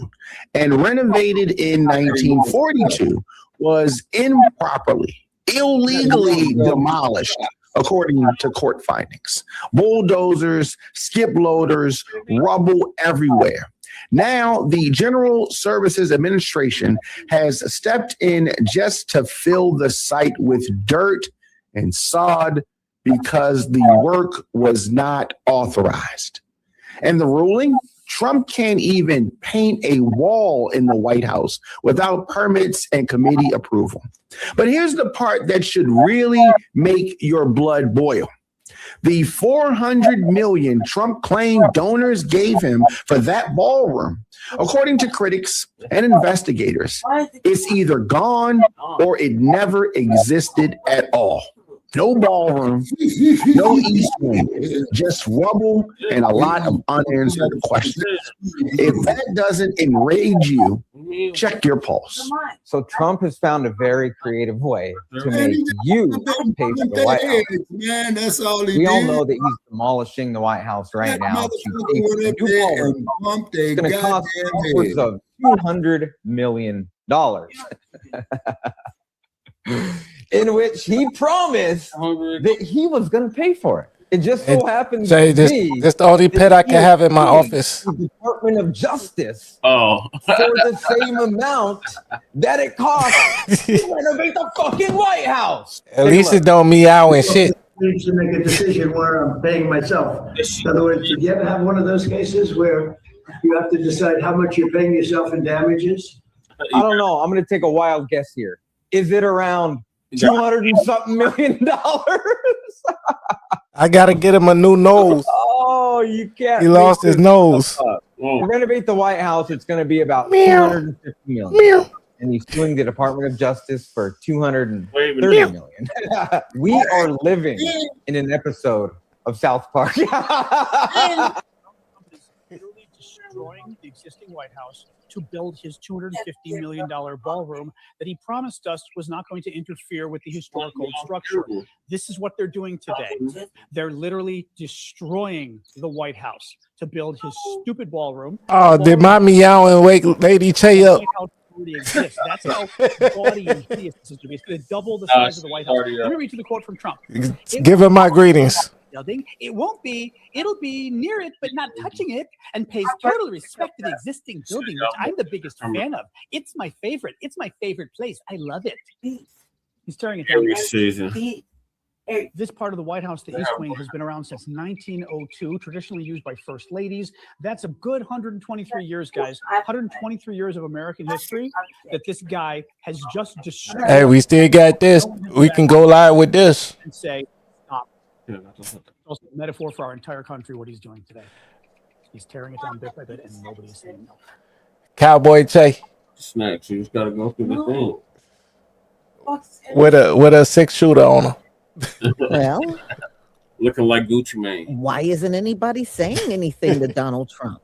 and renovated in 1942, was improperly, illegally demolished, according to court findings. Bulldozers, skip loaders, rubble everywhere. Now, the General Services Administration has stepped in just to fill the site with dirt and sod because the work was not authorized. And the ruling, Trump can't even paint a wall in the White House without permits and committee approval. But here's the part that should really make your blood boil. The $400 million Trump claimed donors gave him for that ballroom, according to critics and investigators, it's either gone or it never existed at all. No ballroom, no East Wing, just rubble and a lot of unanswered questions. If that doesn't enrage you, check your pulse. So Trump has found a very creative way to make you pay for the White House. Man, that's all We all know that he's demolishing the White House right now. It's going to cost upwards of $200 million. In which he promised that he was going to pay for it. It just so happens to be that's the only pet I can have in my office. The Department of Justice for the same amount that it costs to renovate the fucking White House. At least it don't meow and shit. Needs to make a decision where I'm paying myself. In other words, did you ever have one of those cases where you have to decide how much you're paying yourself in damages? I don't know. I'm going to take a wild guess here. Is it around $200 and something million? I gotta get him a new nose. Oh, you can't. He lost his nose. To renovate the White House, it's going to be about $250 million. And he's suing the Department of Justice for $230 million. We are living in an episode of South Park. Literally destroying the existing White House to build his $250 million ballroom that he promised us was not going to interfere with the historical structure. This is what they're doing today. They're literally destroying the White House to build his stupid ballroom. Oh, did my meowing wake Lady Che up? Exists. That's how gaudy and hideous this is. It's going to double the size of the White House. Let me read you the quote from Trump. Give her my greetings. Building. It'll be near it, but not touching it, and pays total respect to the existing building, which I'm the biggest fan of. It's my favorite. It's my favorite place. I love it. He's tearing it down. This part of the White House, the East Wing, has been around since 1902, traditionally used by first ladies. That's a good 123 years, guys. 123 years of American history that this guy has just destroyed. Hey, we still got this. We can go live with this. And say, stop. It's also a metaphor for our entire country, what he's doing today. He's tearing it down bit by bit, and nobody's saying no. Cowboy Che. Snacks, you just gotta go through the thing. With a 6-shooter on her. Well, looking like Gucci Mane. Why isn't anybody saying anything to Donald Trump?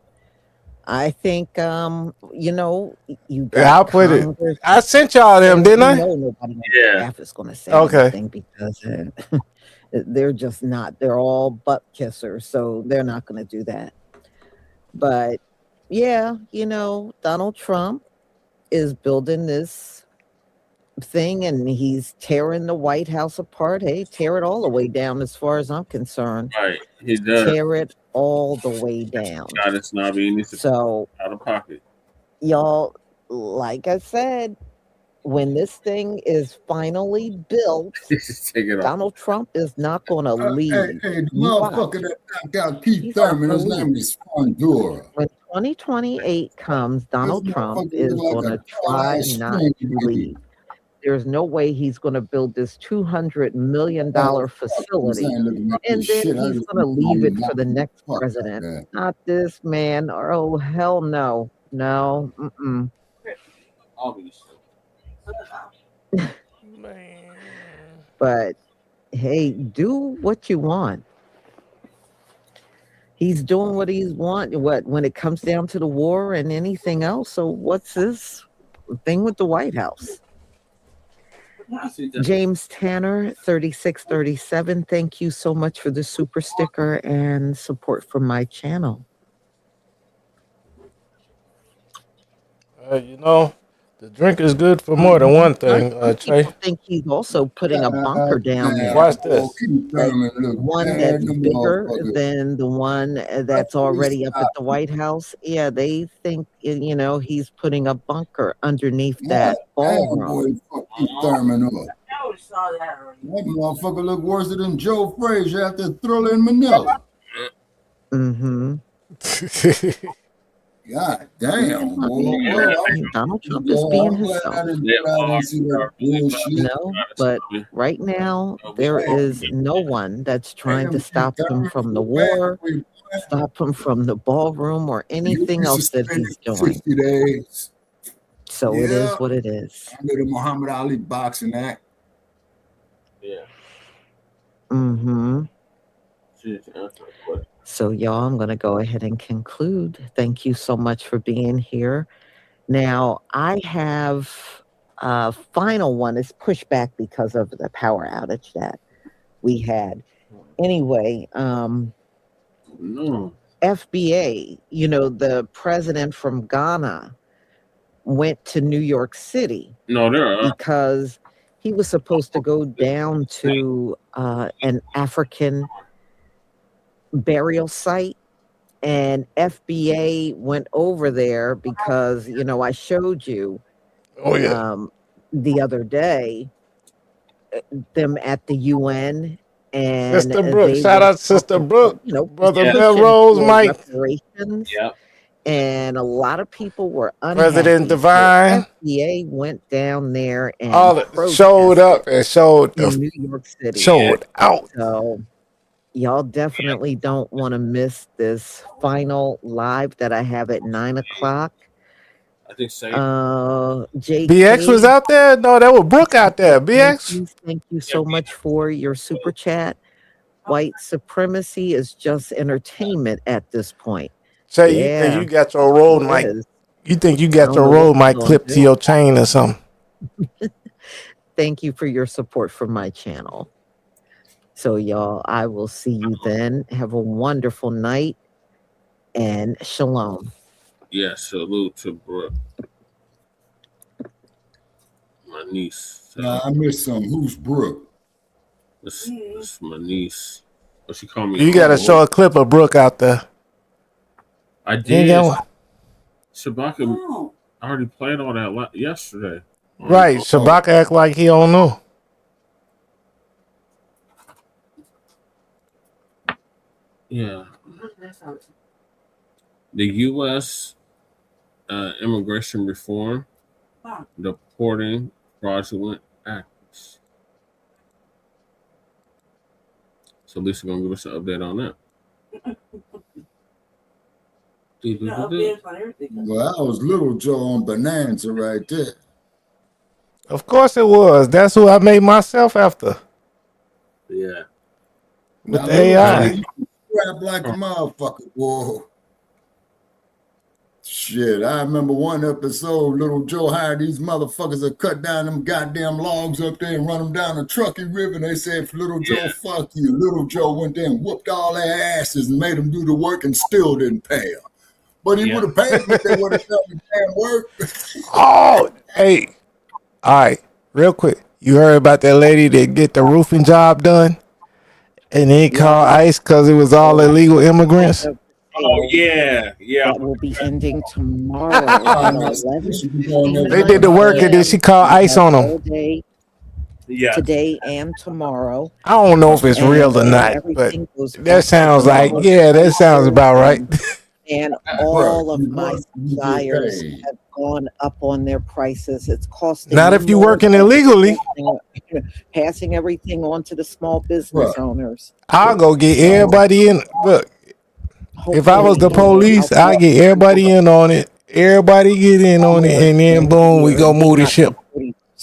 I think, you got I'll put it. I sent y'all them, didn't I? Nobody is going to say anything because they're just not. They're all butt kissers, so they're not going to do that. But yeah, Donald Trump is building this thing and he's tearing the White House apart. Hey, tear it all the way down as far as I'm concerned. Right, he does. Tear it all the way down. God, it's not being so out of pocket. Y'all, like I said, when this thing is finally built, Donald Trump is not going to leave. Hey, the motherfucker that knocked out Keith Thurman, his name is Fondura. When 2028 comes, Donald Trump is going to try not to leave. There's no way he's going to build this $200 million facility and then he's going to leave it for the next president. Not this man. Oh, hell no. No. But hey, do what you want. He's doing what he's when it comes down to the war and anything else. So what's this thing with the White House? James Tanner, 3637. Thank you so much for the super sticker and support for my channel. The drink is good for more than one thing. Che. I think he's also putting a bunker down there. Watch this. One that's bigger than the one that's already up at the White House. Yeah, they think, he's putting a bunker underneath that ballroom. That motherfucker look worse than Joe Frazier after Thriller in Manila. Mm-hmm. God damn, boy. Donald Trump is being himself. No, but right now there is no one that's trying to stop him from the war, stop him from the ballroom, or anything else that he's doing. 60 days. So it is what it is. Under the Muhammad Ali Boxing Act. Yeah. Mm-hmm. So, y'all, I'm going to go ahead and conclude. Thank you so much for being here. Now, I have a final one. It's pushed back because of the power outage that we had. Anyway, FBA, you know, the president from Ghana went to New York City because he was supposed to go down to an African burial site, and FBA went over there because, you know, I showed you the other day them at the UN. And Sister Brooke, shout out to Sister Brooke, you know, Brother Melrose, Mike. Yep. And a lot of people were unhappy. President Divine. FBA went down there and showed up and showed in New York City. Showed out. So y'all definitely don't want to miss this final live that I have at 9 o'clock. I think so. BX was out there? No, that was Brooke out there. BX. Thank you so much for your super chat. White supremacy is just entertainment at this point. Say you think you got your road mic? You think you got your road mic clipped to your chain or something? Thank you for your support for my channel. So, y'all, I will see you then. Have a wonderful night and shalom. Yeah, salute to Brooke. My niece. I missed some. Who's Brooke? This my niece. What she called me? You got to show a clip of Brooke out there. I did. Shabaka, I already played all that yesterday. Right. Shabaka act like he don't know. Yeah. The U.S. Immigration Reform, Deporting Fraudulent Acts. So Lisa gonna give us an update on that. Well, that was Little Joe on Bonanza right there. Of course it was. That's who I made myself after. Yeah. With the AI. Rap like a motherfucker, whoa. Shit, I remember one episode, Little Joe hired these motherfuckers to cut down them goddamn logs up there and run them down the Truckee River. And they said, for Little Joe, fuck you. Little Joe went there and whooped all their asses and made them do the work and still didn't pay them. But he would have paid them if they would have done the damn work. Oh, hey. All right, real quick. You heard about that lady that get the roofing job done? And they called ICE because it was all illegal immigrants? Oh, yeah. That will be ending tomorrow at 11. They did the work and then she called ICE on them. Today and tomorrow. I don't know if it's real or not, but that sounds like, that sounds about right. And all of my suppliers have gone up on their prices. It's costing. Not if you're working illegally. Passing everything on to the small business owners. I'll go get everybody in. Look, if I was the police, I'd get everybody in on it. Everybody get in on it, and then boom, we go move the ship.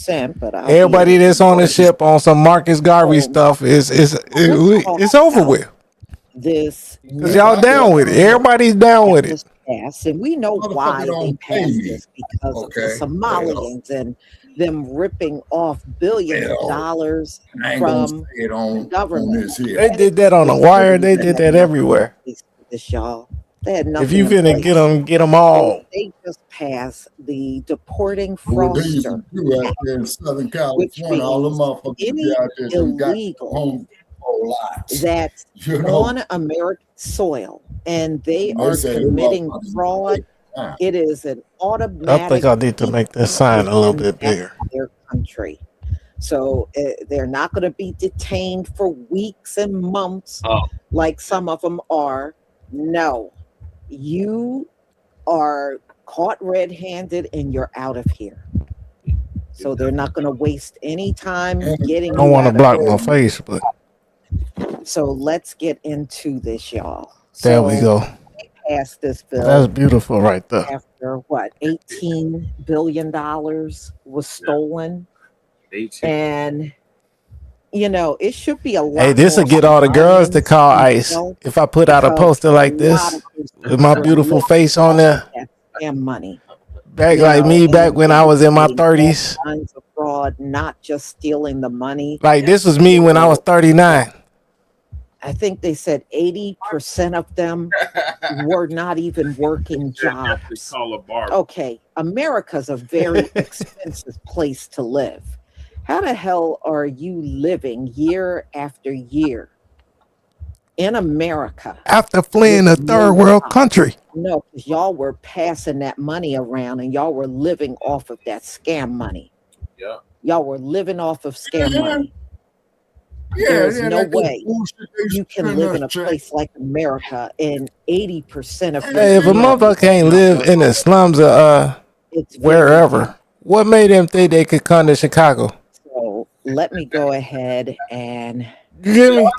But everybody that's on the ship on some Marcus Garvey stuff it's over with. This because y'all down with it. Everybody's down with it. And we know why they passed this because of the Somalians and them ripping off billions of dollars from the government. They did that on the wire. They did that everywhere. This y'all. They had nothing. If you finna get them all. They just passed the Deporting Fraudsters, in Southern California, all the motherfuckers illegal that's on American soil, and they are committing fraud. It is an automatic. I think I need to make that sign a little bit bigger. Their country. So they're not going to be detained for weeks and months like some of them are. No, you are caught red-handed and you're out of here. So they're not going to waste any time getting. I don't want to block my face, but so let's get into this, y'all. There we go. They passed this bill. That's beautiful right there. After what, $18 billion was stolen. And, you know, it should be a lot. Hey, this will get all the girls to call ICE if I put out a poster like this with my beautiful face on there. And money. Back like me back when I was in my 30s. Kinds of fraud, not just stealing the money. Like this was me when I was 39. I think they said 80% of them were not even working jobs. Okay, America's a very expensive place to live. How the hell are you living year after year in America? After fleeing a third world country. No, because y'all were passing that money around and y'all were living off of that scam money. Yeah. Y'all were living off of scam money. There's no way you can live in a place like America and 80% of Hey, if a motherfucker can't live in the slums of wherever, what made them think they could come to Chicago? So let me go ahead and You get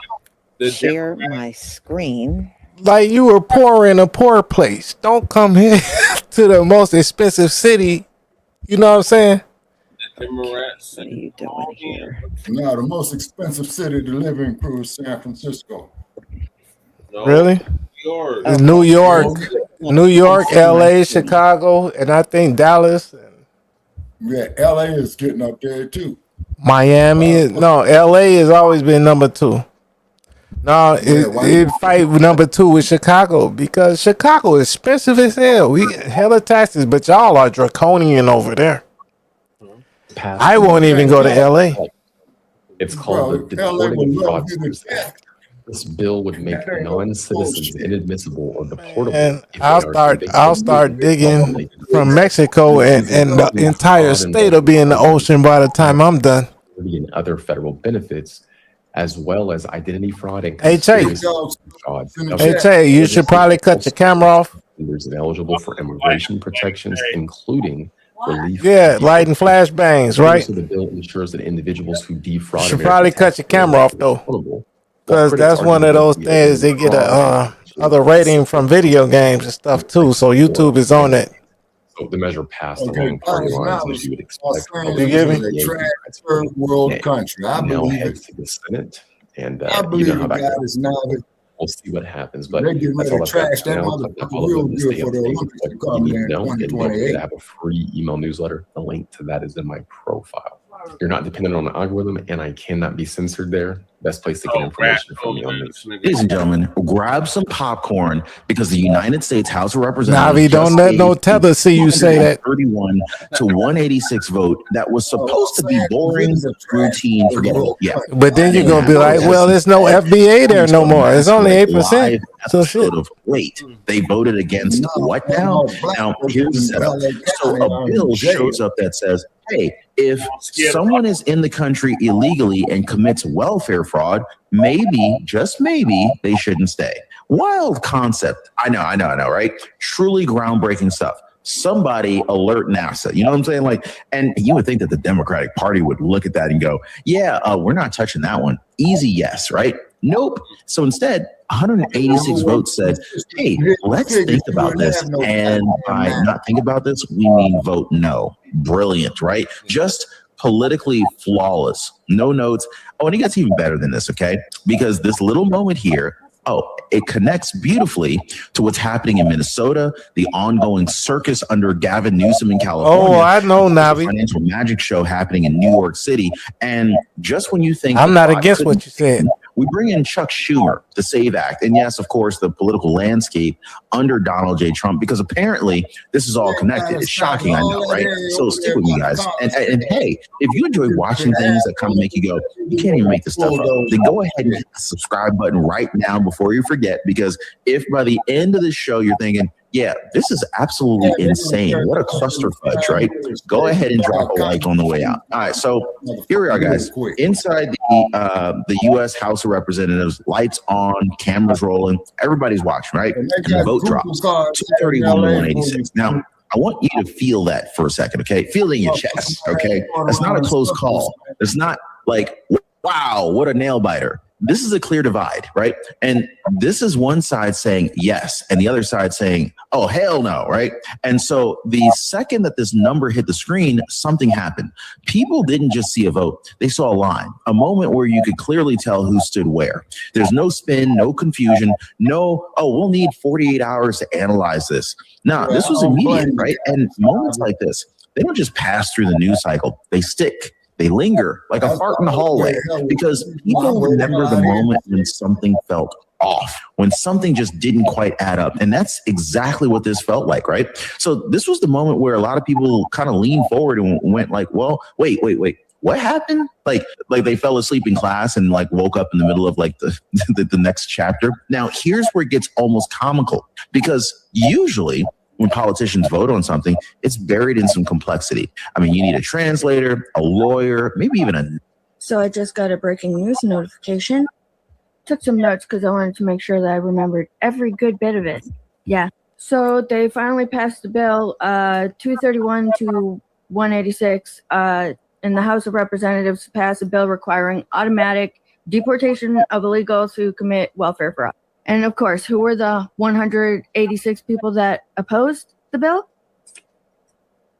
me? share my screen. Like you were poor in a poor place. Don't come here to the most expensive city. You know what I'm saying? What are you doing here? No, the most expensive city to live in is San Francisco. Really? New York, LA, Chicago, and I think Dallas. Yeah, LA is getting up there too. Miami. No, LA has always been number 2. No, it fight number 2 with Chicago because Chicago is expensive as hell. We get hella taxes, but y'all are draconian over there. I won't even go to LA. It's called the Deporting and Fraudsters Act. This bill would make non-citizens inadmissible or deportable. And I'll start digging from Mexico, and the entire state will be in the ocean by the time I'm done. And other federal benefits, as well as identity fraud and Hey, Che. fraud. Hey, Che, you should probably cut your camera off. There's eligible for immigration protections, including relief. Yeah, light and flashbangs, right? So the bill ensures that individuals who defraud You should probably cut your camera off though, because that's one of those things. They get a other rating from video games and stuff too. So YouTube is on it. So the measure passed along party lines, as you would expect. You get me? Third world country. I now believe heads it. to the Senate, and I you believe know how it, that guys. goes. Now We'll see what happens, but they're getting that's ready all to I've got trash for that now. motherfucker real good for the Olympics to come You in need to know, and don't forget 2028. to have a free email newsletter. The link to that is in my profile. You're not dependent on the algorithm, and I cannot be censored there. Best place to get information from me on this. Ladies and gentlemen, grab some popcorn because the United States House of Representatives Navi, don't let no tether see you say that. 31 to 186 vote that was supposed to be boring, routine, forgettable. Yeah. But then you're gonna be like, well, there's no FBA there no more. It's only 8%. So shit. Wait, they voted against what now? Now here's the setup. So a bill shows up that says, hey, if someone is in the country illegally and commits welfare fraud, maybe, just maybe, they shouldn't stay. Wild concept. I know, right? Truly groundbreaking stuff. Somebody alert NASA. You know what I'm saying? Like, and you would think that the Democratic Party would look at that and go, yeah, we're not touching that one. Easy yes, right? Nope. So instead, 186 votes said, hey, let's think about this. And by not think about this, we mean vote no. Brilliant, right? Just politically flawless. No notes. Oh, and it gets even better than this, okay? Because this little moment here, it connects beautifully to what's happening in Minnesota, the ongoing circus under Gavin Newsom in California. Oh, I know, Navi. Financial magic show happening in New York City. And just when you think I'm not against what you said, we bring in Chuck Schumer, the SAVE Act, and yes, of course, the political landscape under Donald J. Trump, because apparently this is all connected. It's shocking, I know, right? So stick with me, guys. And hey, if you enjoy watching things that kind of make you go, you can't even make this stuff up, then go ahead and hit the subscribe button right now before you forget, because if by the end of the show you're thinking, Yeah, this is absolutely insane. What a cluster fudge, right? Go ahead and drop a like on the way out. All right, so here we are, guys. Inside the U.S. House of Representatives, lights on, cameras rolling, everybody's watching, right? And the vote drops, 231 to 186. Now, I want you to feel that for a second, okay? Feel it in your chest, okay? That's not a close call. It's not like, wow, what a nail biter. This is a clear divide, right? And this is one side saying yes, and the other side saying, oh, hell no, right? And so the second that this number hit the screen, something happened. People didn't just see a vote. They saw a line, a moment where you could clearly tell who stood where. There's no spin, no confusion, no, oh, we'll need 48 hours to analyze this. No, this was immediate, right? And moments like this, they don't just pass through the news cycle. They stick. They linger like a fart in the hallway because people remember the moment when something felt off, when something just didn't quite add up. And that's exactly what this felt like, right? So this was the moment where a lot of people kind of leaned forward and went like, well, wait, what happened? Like they fell asleep in class and like woke up in the middle of like the next chapter. Now, here's where it gets almost comical because usually when politicians vote on something, it's buried in some complexity. I mean, you need a translator, a lawyer, maybe even a... So I just got a breaking news notification. Took some notes because I wanted to make sure that I remembered every good bit of it. Yeah. So they finally passed the bill, 231 to 186, in the House of Representatives to pass a bill requiring automatic deportation of illegals who commit welfare fraud. And of course, who were the 186 people that opposed the bill?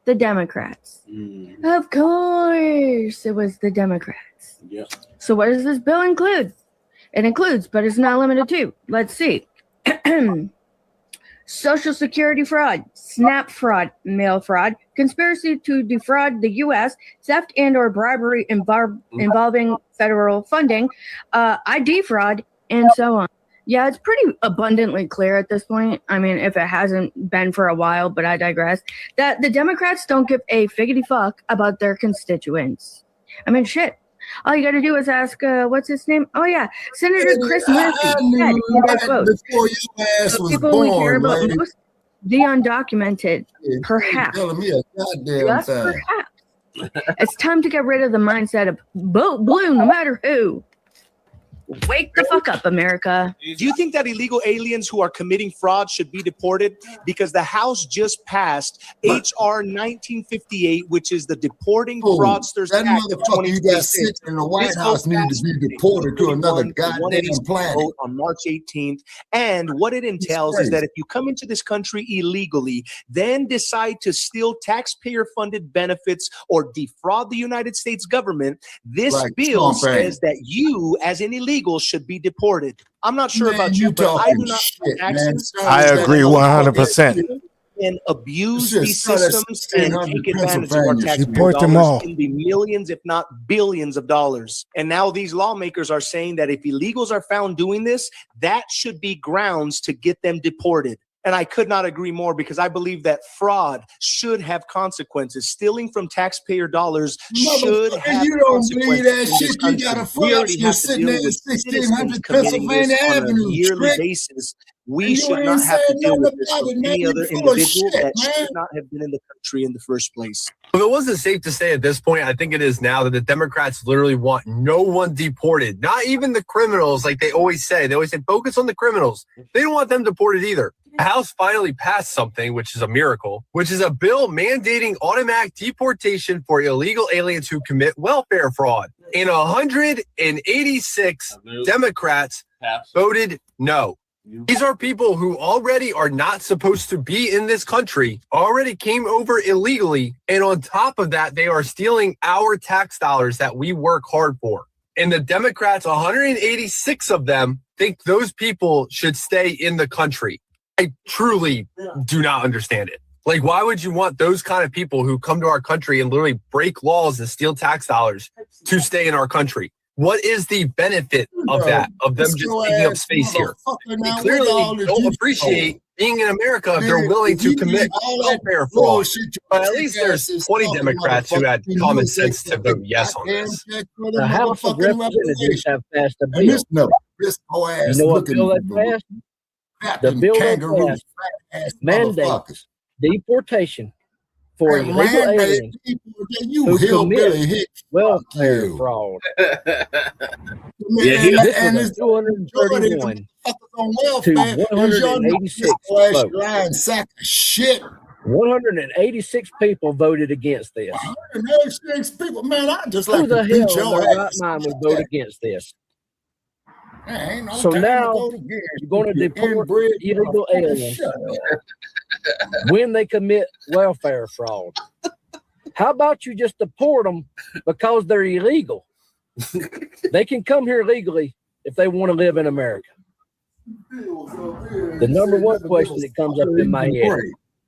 The Democrats. Of course, it was the Democrats. Yeah. So what does this bill include? It includes, but it's not limited to. Let's see. Social Security fraud, SNAP fraud, mail fraud, conspiracy to defraud the U.S., theft and or bribery involving federal funding, ID fraud, and so on. Yeah, it's pretty abundantly clear at this point. I mean, if it hasn't been for a while, but I digress, that the Democrats don't give a figgity fuck about their constituents. I mean, shit. All you got to do is ask, what's his name? Oh, yeah, Senator Chris Murphy. Before your ass was people born, we hear about man. most, the undocumented, perhaps. Telling me a goddamn Just thing. perhaps. It's time to get rid of the mindset of vote blue no matter who. Wake the fuck up, America. Do you think that illegal aliens who are committing fraud should be deported? Because the House just passed H.R. 1958, which is the Deporting Fraudsters That Act of motherfucker you got 2026. sitting in the White This House bill needs to be passed deported to another 231 goddamn 186 planet. vote on March 18th. And what it entails is that if you come into this country illegally, then decide to steal taxpayer-funded benefits or defraud the United States government, this Like bill Trump ain't. says that you, as an illegal, should be deported. I'm not sure Man, about you you, but I talking do not shit, pay man. taxes. I agree 100%. And abuse This is these Southern systems and 1600 take advantage of our Pennsylvania. taxpayer Deport them all. dollars in the millions, if not billions of dollars. And now these lawmakers are saying that if illegals are found doing this, that should be grounds to get them deported. And I could not agree more because I believe that fraud should have consequences. Stealing from taxpayer dollars should Motherfucker, have you don't consequences believe that in this shit. You country. got a We already fraudster have to sitting deal there with in citizens 1600 committing this Pennsylvania on a Avenue, yearly trick. basis. And We you should ain't not have to saying deal nothing with this about from it, man. any You other full of individual shit, that man. should not have been in the country in the first place. If it wasn't safe to say at this point, I think it is now that the Democrats literally want no one deported, not even the criminals like they always say. They always say focus on the criminals. They don't want them deported either. The House finally passed something, which is a miracle, which is a bill mandating automatic deportation for illegal aliens who commit welfare fraud. And 186 Democrats voted no. These are people who already are not supposed to be in this country, already came over illegally, and on top of that, they are stealing our tax dollars that we work hard for. And the Democrats, 186 of them, think those people should stay in the country. I truly do not understand it. Like, why would you want those kind of people who come to our country and literally break laws and steal tax dollars to stay in our country? What is the benefit of that, of them just taking up space here? They clearly don't appreciate being in America if they're willing to commit welfare fraud. But at least there's 20 Democrats who had common sense to vote yes on this. The House of Representatives have passed a bill. You know what bill that passed? The bill that passed mandates deportation for illegal aliens who commit welfare fraud. This was 231 to 186 votes. Sack of shit. 186 people voted against this. 186 people, man. I just like Who the to beat hell in your their right ass. mind would vote against this? Ain't no So time now to go to Gary. you're going to deport Inbred illegal motherfucker. aliens Shut up. when they commit welfare fraud. How about you just deport them because they're illegal? They can come here legally if they want to live in America. The number one question that comes up in my head: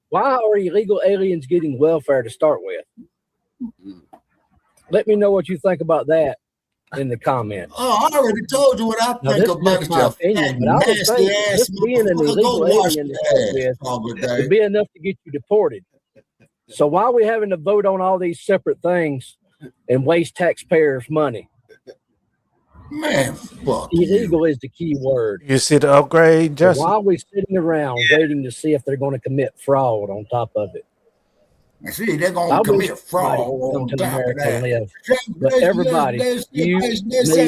why are illegal aliens getting welfare to start with? Let me know what you think about that in the comments. Oh, I already told you what I Now, think this is about just it. my You opinion, but I would nasty think ass just being an motherfucker. illegal Go wash alien to your start ass with all the would day. be enough to get you deported. So why are we having to vote on all these separate things and waste taxpayers' money? Man, fuck Illegal is the key word. You see the upgrade, So Jesse? why are we sitting around waiting to see if they're going to commit fraud on top of it? And see, they're I going to wish commit fraud everybody could come on to top of America and that. live. But everybody, you, me,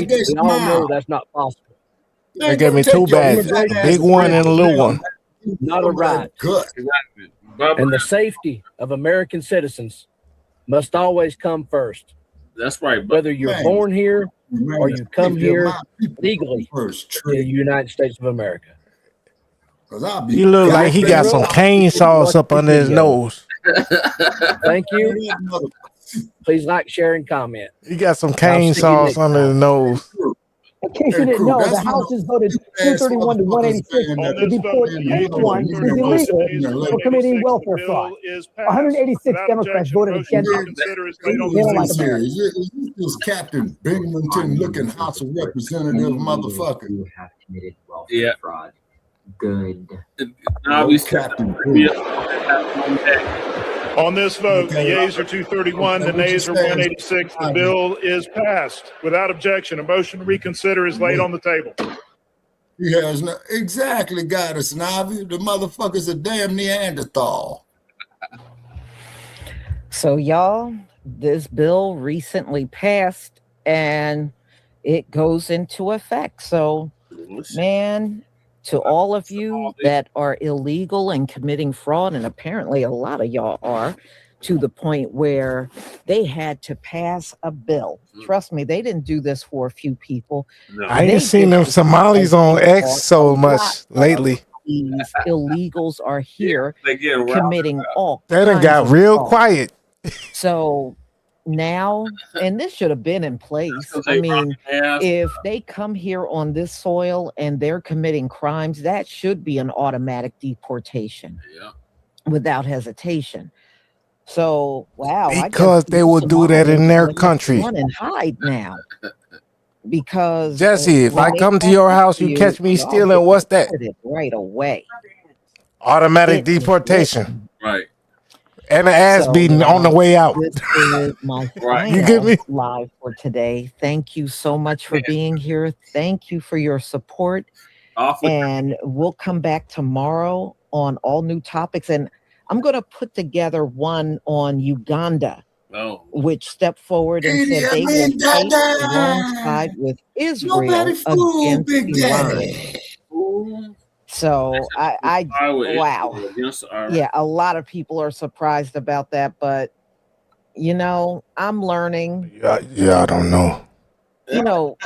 we all know that's not possible. They gave me two bags, a big one and a little one. Not a right. And the safety of American citizens must always come first. That's right. Whether you're born here or you come here legally to the United States of America. He look like he got some cane sauce up under his nose. Thank you. Please like, share, and comment. He got some cane sauce under his nose. In case you didn't know, the House has voted 231 to 186 to deport anyone who's illegal for committing welfare fraud. 186 Democrats voted against it. They don't like America. Is this Captain Binghamton looking House of Representative motherfucker? Yeah. Fraud. Good. Captain On this vote, the yeas are 231, the nays are 186. The bill is passed. Without objection, a motion to reconsider is laid on the table. He has not exactly got us, Navi. The motherfucker's a damn Neanderthal. So, y'all, this bill recently passed and it goes into effect. So, man, to all of you that are illegal and committing fraud, and apparently a lot of y'all are, to the point where they had to pass a bill. Trust me, they didn't do this for a few people. I ain't seen them Somalis on X so much lately. These illegals are here committing all They done kinds got of real fraud. quiet. So now, and this should have been in place. I mean, if they come here on this soil and they're committing crimes, that should be an automatic deportation without hesitation. So, wow. Because they will do that in their country. Run and hide now. Because Jesse, if I come to your house, you catch me stealing, what's that? Right away. Automatic deportation. Right. And an ass beating on the way out. This is my You get me? live for today. Thank you so much for being here. Thank you for your support. And we'll come back tomorrow on all new topics. And I'm going to put together one on Uganda, which stepped forward and said they will fight alongside with Israel against Iran. So wow. Yeah, a lot of people are surprised about that, but you know, I'm learning. Yeah, I don't know. You know,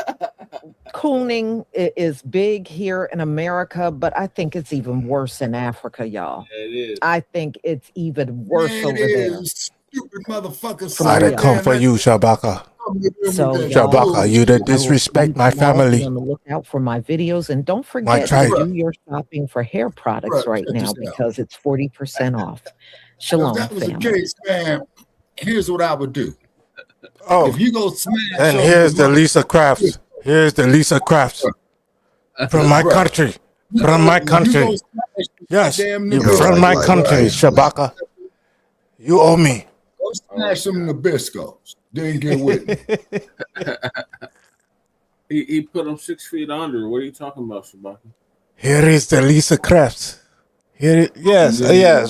cooning is big here in America, but I think it's even worse in Africa, y'all. It is. I think it's even worse over there. Stupid motherfuckers. I done come for you, Shabaka. So, Shabaka, you that disrespect my family. Be on the lookout for my videos, and don't forget tribe. to do your shopping for hair products right now because it's 40% off. Shalom, If that was the family. case, man, here's what I would do. Oh, if you go smash and on here's the mother- Lisa Crafts. Here's the Lisa Crafts from my country. From my country. Yes, you from my country, Shabaka. You owe me. Go smash some Nabiscos. Then get with me. He put him 6 feet under. What are you talking about, Shabaki? Here is the Lisa Krebs. Yes,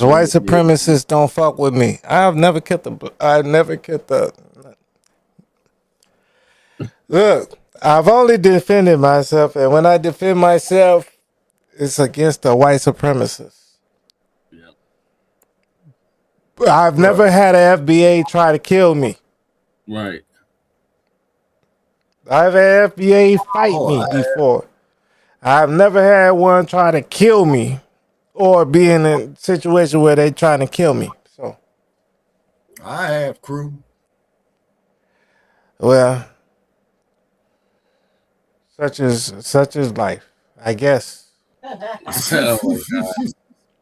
white supremacists don't fuck with me. I've never killed the. Look, I've only defended myself, and when I defend myself, it's against the white supremacists. I've never had an FBA try to kill me. Right. I've had FBA fight me before. I've never had one try to kill me or be in a situation where they're trying to kill me. So I have, crew. Well, such is life, I guess. Oh my God.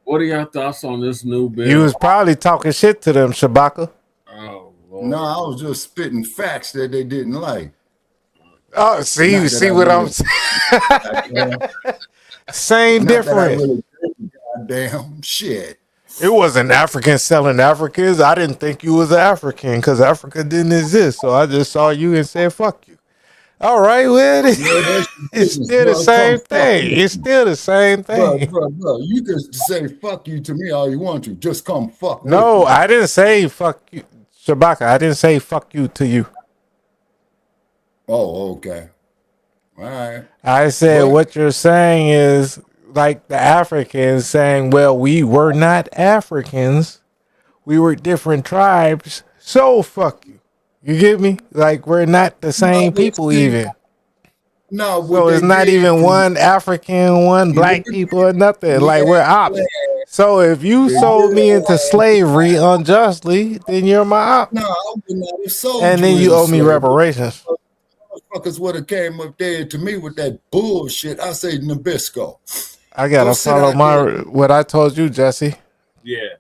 What are your thoughts on this new bill? You was probably talking shit to them, Shabaka. Oh, no, I was just spitting facts that they didn't like. Oh, see what I'm saying? Same difference. Really goddamn shit. It wasn't Africans selling Africans. I didn't think you was African because Africa didn't exist. So I just saw you and said, fuck you. All right, well, it's still the same thing. It's still the same thing. Bro, you can say fuck you to me all you want to. Just come fuck No, with me. I didn't say fuck you. Shabaka, I didn't say fuck you to you. Oh, okay. All right. I said what you're saying is like the Africans saying, well, we were not Africans. We were different tribes. So fuck you. You get me? Like we're not the same people even. No, so it's not even one African, one black people or nothing. Like we're ops. So if you sold me into slavery unjustly, then you're my op. No, I would not have sold and then you owe me reparations. Motherfuckers would have came up there to me with that bullshit. I say Nabisco. I gotta follow what I told you, Jesse. Yeah.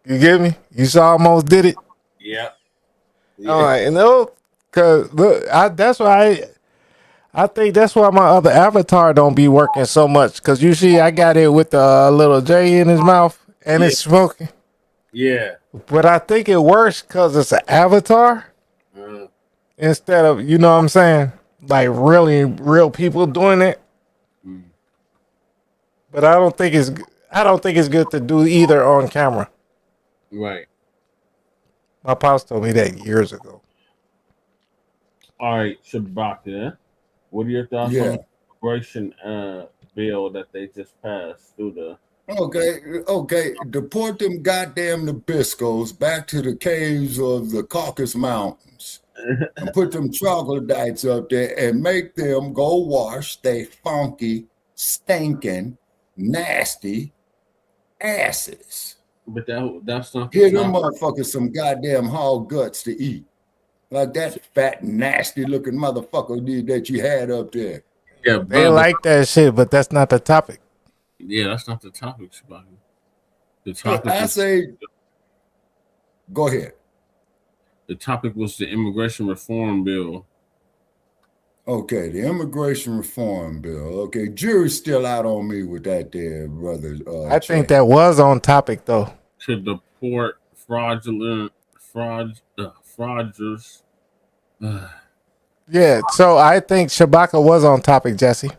You get me? You saw almost did it. Yeah. All right, and cause look, that's why I think that's why my other avatar don't be working so much. Cause you see, I got it with the little J in his mouth and it's smoking. Yeah. But I think it works cause it's an avatar instead of, you know what I'm saying, like really real people doing it. But I don't think it's good to do either on camera. Right. My pops told me that years ago. All right, Shabaka, what are your thoughts on the immigration bill that they just passed through the? Okay. Deport them goddamn Nabiscos back to the caves of the Caucasus Mountains and put them troglodytes up there and make them go wash they funky, stinking, nasty asses. But that's not. Give them motherfuckers some goddamn hog guts to eat. Like that fat, nasty looking motherfucker that you had up there. Yeah, they like that shit, but that's not the topic. Yeah, that's not the topic, Shabaka. The topic. I say, go ahead. The topic was the immigration reform bill. Okay, the immigration reform bill. Okay, jury's still out on me with that there, brother. I think that was on topic, though. To deport fraudsters. Yeah, so I think Shabaka was on topic, Jesse.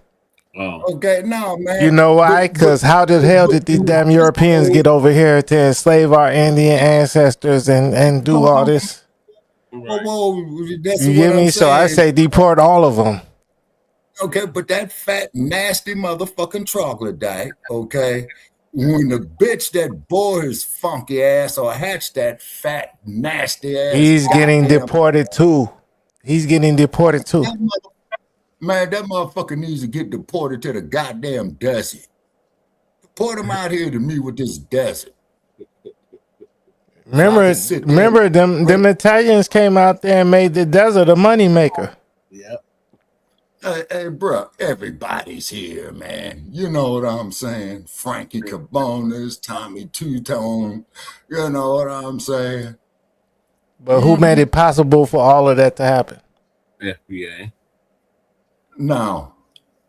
Oh. Okay, no, man. You know why? Because how the hell did these damn Europeans get over here to enslave our Indian ancestors and do all this? You get me? So I say deport all of them. Okay, but that fat, nasty motherfucking troglodyte, okay, when the bitch that bore his funky ass or hatched that fat, nasty ass. He's getting deported too. He's getting deported too. Man, that motherfucker needs to get deported to the goddamn desert. Deport him out here to me with this desert. Remember them Italians came out there and made the desert a moneymaker. Yep. Hey, bro, everybody's here, man. You know what I'm saying? Frankie Cabonas, Tommy Two-Tone. You know what I'm saying? But who made it possible for all of that to happen? FBA. No.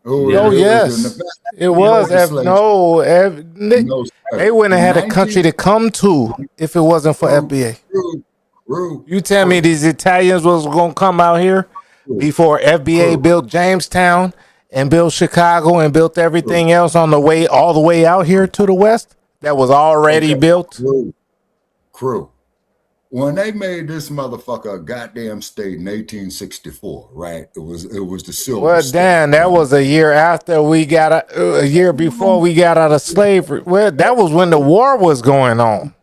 Oh, yes. It was. They wouldn't have had a country to come to if it wasn't for FBA. You tell me these Italians was going to come out here before FBA built Jamestown and built Chicago and built everything else on the way, all the way out here to the west that was already built? Crew. When they made this motherfucker a goddamn state in 1864, right? It was the Silver Well, State. damn, that was a year after we got a year before we got out of slavery. Well, that was when the war was going on.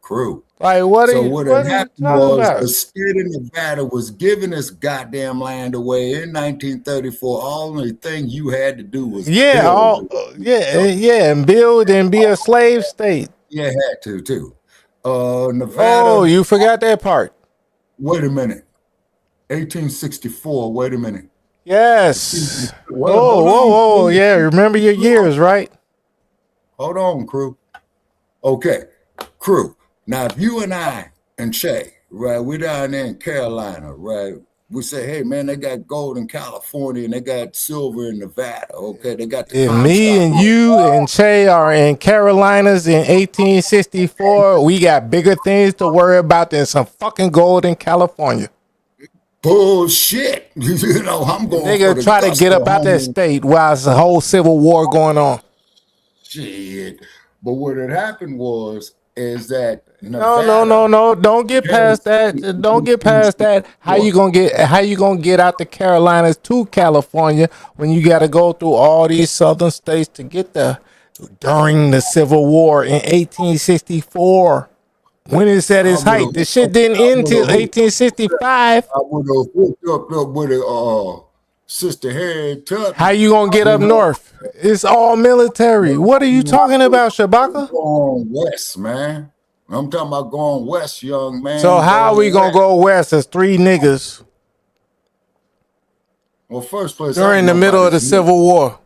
Crew. Like, what So are you, what what had are you happened talking was about? the state of Nevada was giving this goddamn land away in 1934. Only thing you had to do was build. And build and be a slave state. You had to too. Nevada. Oh, you forgot that part. Wait a minute. 1864. Wait a minute. Yes. Hold Whoa. on, Yeah, remember your years, right? Hold on, crew. Okay, crew. Now, if you and I and Shay, right, we're down there in Carolina, right? We say, hey, man, they got gold in California and they got silver in Nevada. Okay, they got the If me and you and Che are in Carolinas in 1864, we got bigger things to worry about than some fucking gold in California. Bullshit. You know, I'm going Nigga for the try to get up out that state while it's a whole civil war going on. Shit. But what had happened is that Nevada, No. Don't get past that. Don't get past that. How you gonna get out the Carolinas to California when you got to go through all these southern states to get there? During the Civil War in 1864, when it's at its height, the shit didn't end till 1865. I would have hooked up with a Sister Harriet Tubman. How you gonna get up north? It's all military. What are you talking about, Shabaka? Going west, man. I'm talking about going west, young man. So how are we gonna go west as three niggas Well, first place during the middle of the Civil War?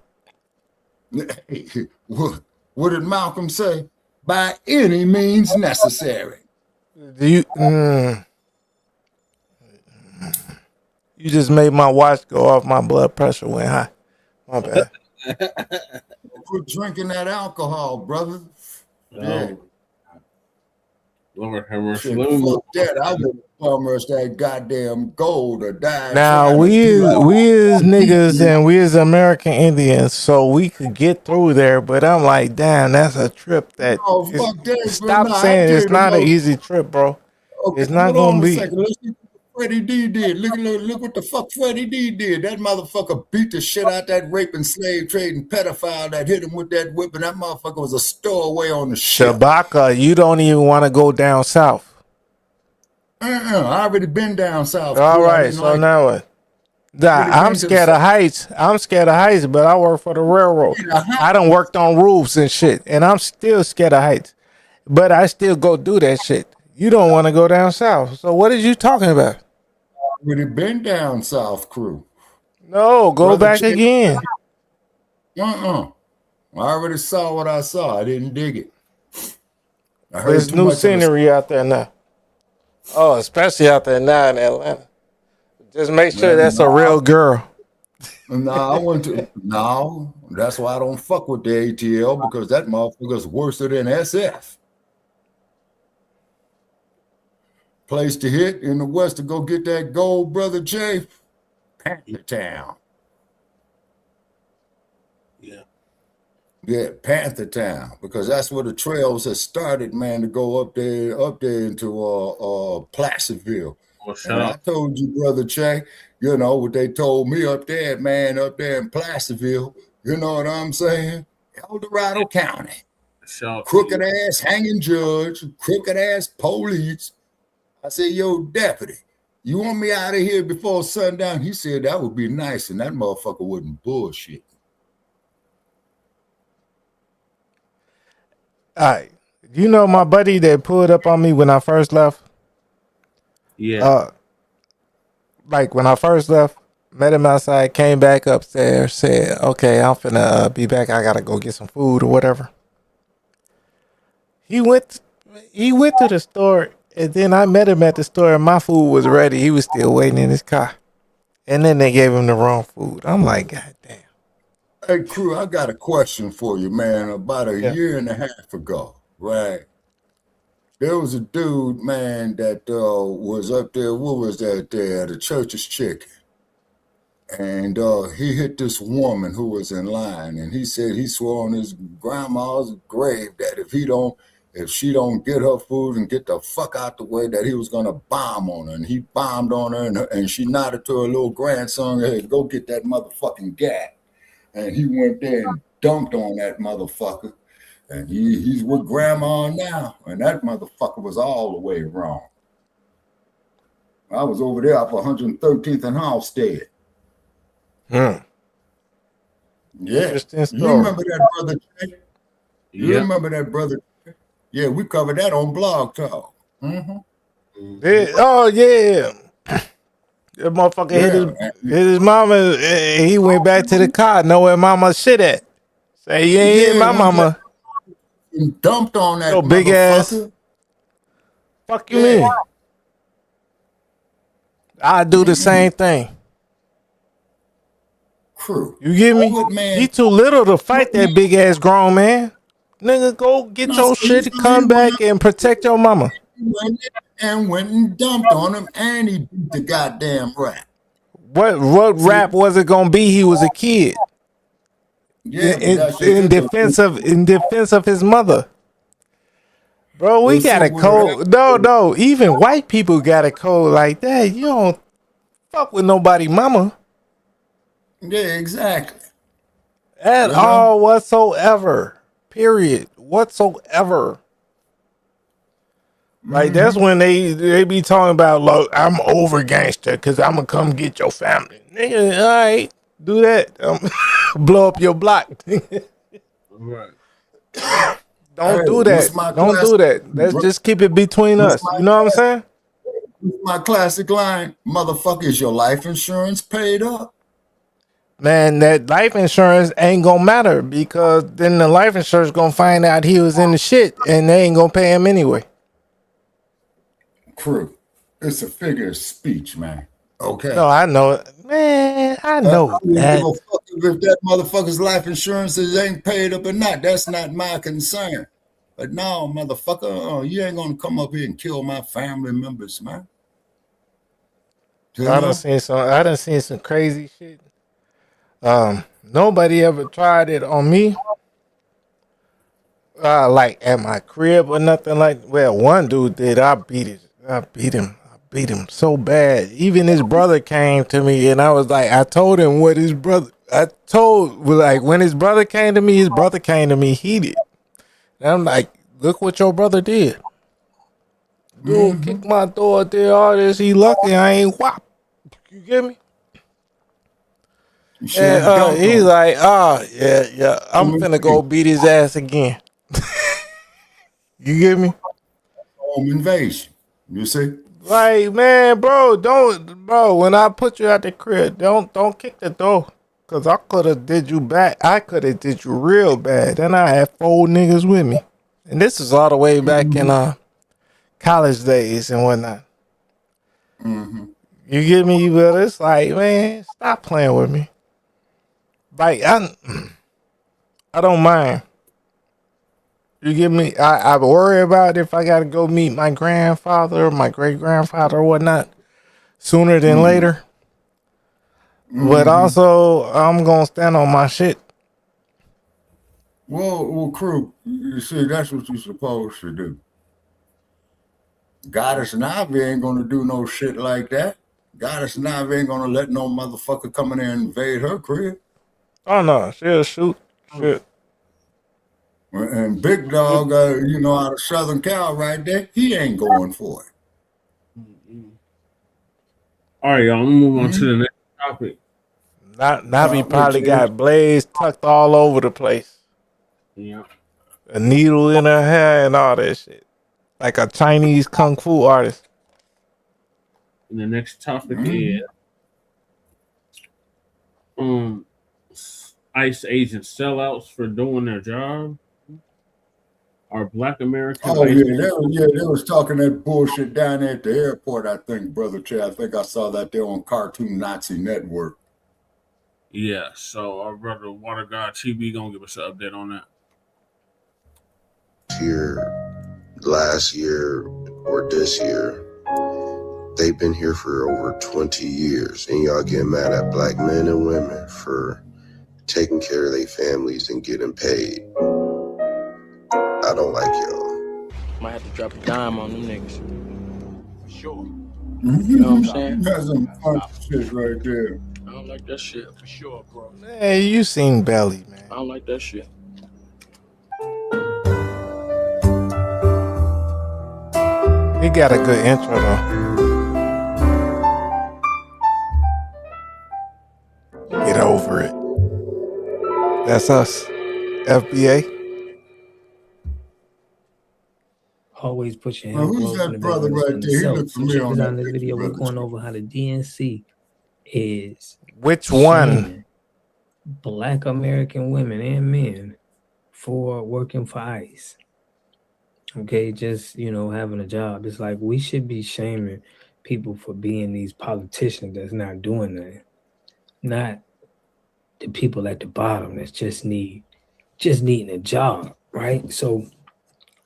What did Malcolm say? By any means necessary. You just made my watch go off. My blood pressure went high. My bad. Quit drinking that alcohol, brother. Yeah. Lord have mercy. Shit, fuck that. I would promise that goddamn gold or die. Now we as niggas and we as American Indians, so we could get through there. But I'm like, damn, that's a trip that. Fuck that, Stop bro. Nah, saying I it's tell not you, an easy trip, bro. Okay, It's not hold on gonna a be. second. Let's see what Freddie D did. Look what the fuck Freddie D did. That motherfucker beat the shit out that raping, slave trading pedophile that hit him with that whip, and that motherfucker was a stowaway on the ship. Shabaka, you don't even want to go down south. I already been down south. All bro. I right, didn't so like- now what? Nah, Really I'm came to the scared of heights. I'm scared of heights, but I work for the railroad. I done worked on roofs and shit, and I'm still scared of heights. But I still go do that shit. You don't want to go down south. So what is you talking about? Already been down south, crew. No, go Brother back Chick- again. I already saw what I saw. I didn't dig it. I heard There's too new much of the- scenery out there now. Oh, especially out there now in Atlanta. Just make sure that's a real girl. No, I went to no. That's why I don't fuck with the ATL because that motherfucker's worse than SF. Place to hit in the West to go get that gold, brother Jay. Panther Town. Yeah, Panther Town, because that's where the trails have started, man, to go up there into Placerville. And I told you, brother Che, you know what they told me up there, man, up there in Placerville. You know what I'm saying? El Dorado County. Crooked ass hanging judge, crooked ass police. I said, yo, deputy, you want me out of here before sundown? He said that would be nice, and that motherfucker wasn't bullshit. All right. You know my buddy that pulled up on me when I first left? Yeah. Like when I first left, met him outside, came back upstairs, said, okay, I'm finna be back. I gotta go get some food or whatever. He went to the store, and then I met him at the store, and my food was ready. He was still waiting in his car. And then they gave him the wrong food. I'm like, God damn. Hey, crew, I got a question for you, man. About a year and a half ago, right? There was a dude, man, that was up there. What was that there? The Church's Chicken. And he hit this woman who was in line, and he said he swore on his grandma's grave that if she don't get her food and get the fuck out the way, that he was gonna bomb on her. And he bombed on her, and she nodded to her little grandson, "Hey, go get that motherfucking gat." And he went there and dunked on that motherfucker. And he's with grandma now, and that motherfucker was all the way wrong. I was over there off 113th and Halstead. Yeah. You remember that, brother? You remember that, brother? Yeah, we covered that on Blog Talk. Yeah, oh yeah. That motherfucker hit his mama, and he went back to the car, know where mama shit at. Say, you ain't hit my mama. He dumped on that big ass. Fuck you mean? I do the same thing. Crew. You get me? He too little to fight that big ass grown man. Nigga, go get your shit, come back and protect your mama. And went and dumped on him, and he beat the goddamn rap. What rap was it gonna be? He was a kid. Yeah, in defense of his mother. Bro, we got a code. No, even white people got a code like that. You don't fuck with nobody mama. Yeah, exactly. At all whatsoever. Period. Whatsoever. Like that's when they be talking about, look, I'm over gangster because I'm gonna come get your family. Nigga, all right, do that. Blow up your block. Right. Don't do that. Don't do that. Let's just keep it between us. You know what I'm saying? My classic line, motherfucker, is your life insurance paid up? Man, that life insurance ain't gonna matter because then the life insurance gonna find out he was in the shit and they ain't gonna pay him anyway. Crew, it's a figure of speech, man. Okay. No, I know it. Man, I know that. If that motherfucker's life insurance ain't paid up or not, that's not my concern. But no, motherfucker, you ain't gonna come up here and kill my family members, man. I done seen some crazy shit. Nobody ever tried it on me. Like at my crib or nothing like. Well, one dude did. I beat him so bad. Even his brother came to me, and I was like, I told him what his brother. When his brother came to me heated. And I'm like, look what your brother did. Dude kicked my door, did all this. He lucky I ain't whop. You get me? And he's like, yeah, I'm finna go beat his ass again. You get me? Home invasion. You see? Like, man, bro, when I put you at the crib, don't kick the door. Cause I could have did you back. I could have did you real bad. And I had 4 niggas with me. And this is all the way back in college days and whatnot. You get me? But it's like, man, stop playing with me. Like, I don't mind. You get me? I worry about if I got to go meet my grandfather or my great-grandfather or whatnot sooner than later. But also, I'm going to stand on my shit. Well, crew, you see, that's what you're supposed to do. Goddess Navi ain't going to do no shit like that. Goddess Navi ain't going to let no motherfucker come in there and invade her crib. Oh, no, she'll shoot. Shit. And Big Dog, out of Southern Cal right there, he ain't going for it. All right, y'all, I'm going to move on to the next topic. Navi probably got blades tucked all over the place. Yeah. A needle in her hair and all that shit. Like a Chinese kung fu artist. And the next topic is ICE agent sellouts for doing their job. Are Black Americans? Oh yeah, they was talking that bullshit down there at the airport. I think, Brother Chad. I think I saw that there on Cartoon Nazi Network. Yeah, so our brother Water God TB gonna give us an update on that. Last year or this year, They've been here for over 20 years, and y'all get mad at black men and women for taking care of their families and getting paid. I don't like y'all. Might have to drop a dime on them niggas. For sure. You know what I'm saying? That's some fun shit right there. I don't like that shit for sure, bro. Hey, you seen Belly, man. I don't like that shit. He got a good intro though. Get over it. That's us. FBA. Always put your Well, hand who's that brother right there? He looks familiar on that this picture, video. We're brother. going over how the DNC is Which one? shaming Black American women and men for working for ICE. Okay, just having a job. It's like we should be shaming people for being these politicians that's not doing that. Not the people at the bottom that's just needing a job, right? So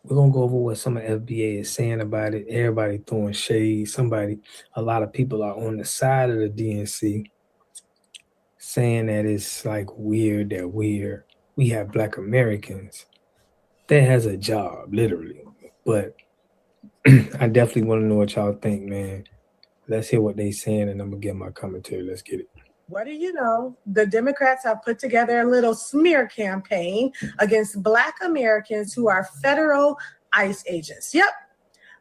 we're gonna go over what some of FBA is saying about it. Everybody throwing shade. A lot of people are on the side of the DNC saying that it's like weird that we have Black Americans that has a job, literally. But I definitely want to know what y'all think, man. Let's hear what they saying, and I'm gonna get my commentary. Let's get it. What do you know? The Democrats have put together a little smear campaign against Black Americans who are federal ICE agents. Yep.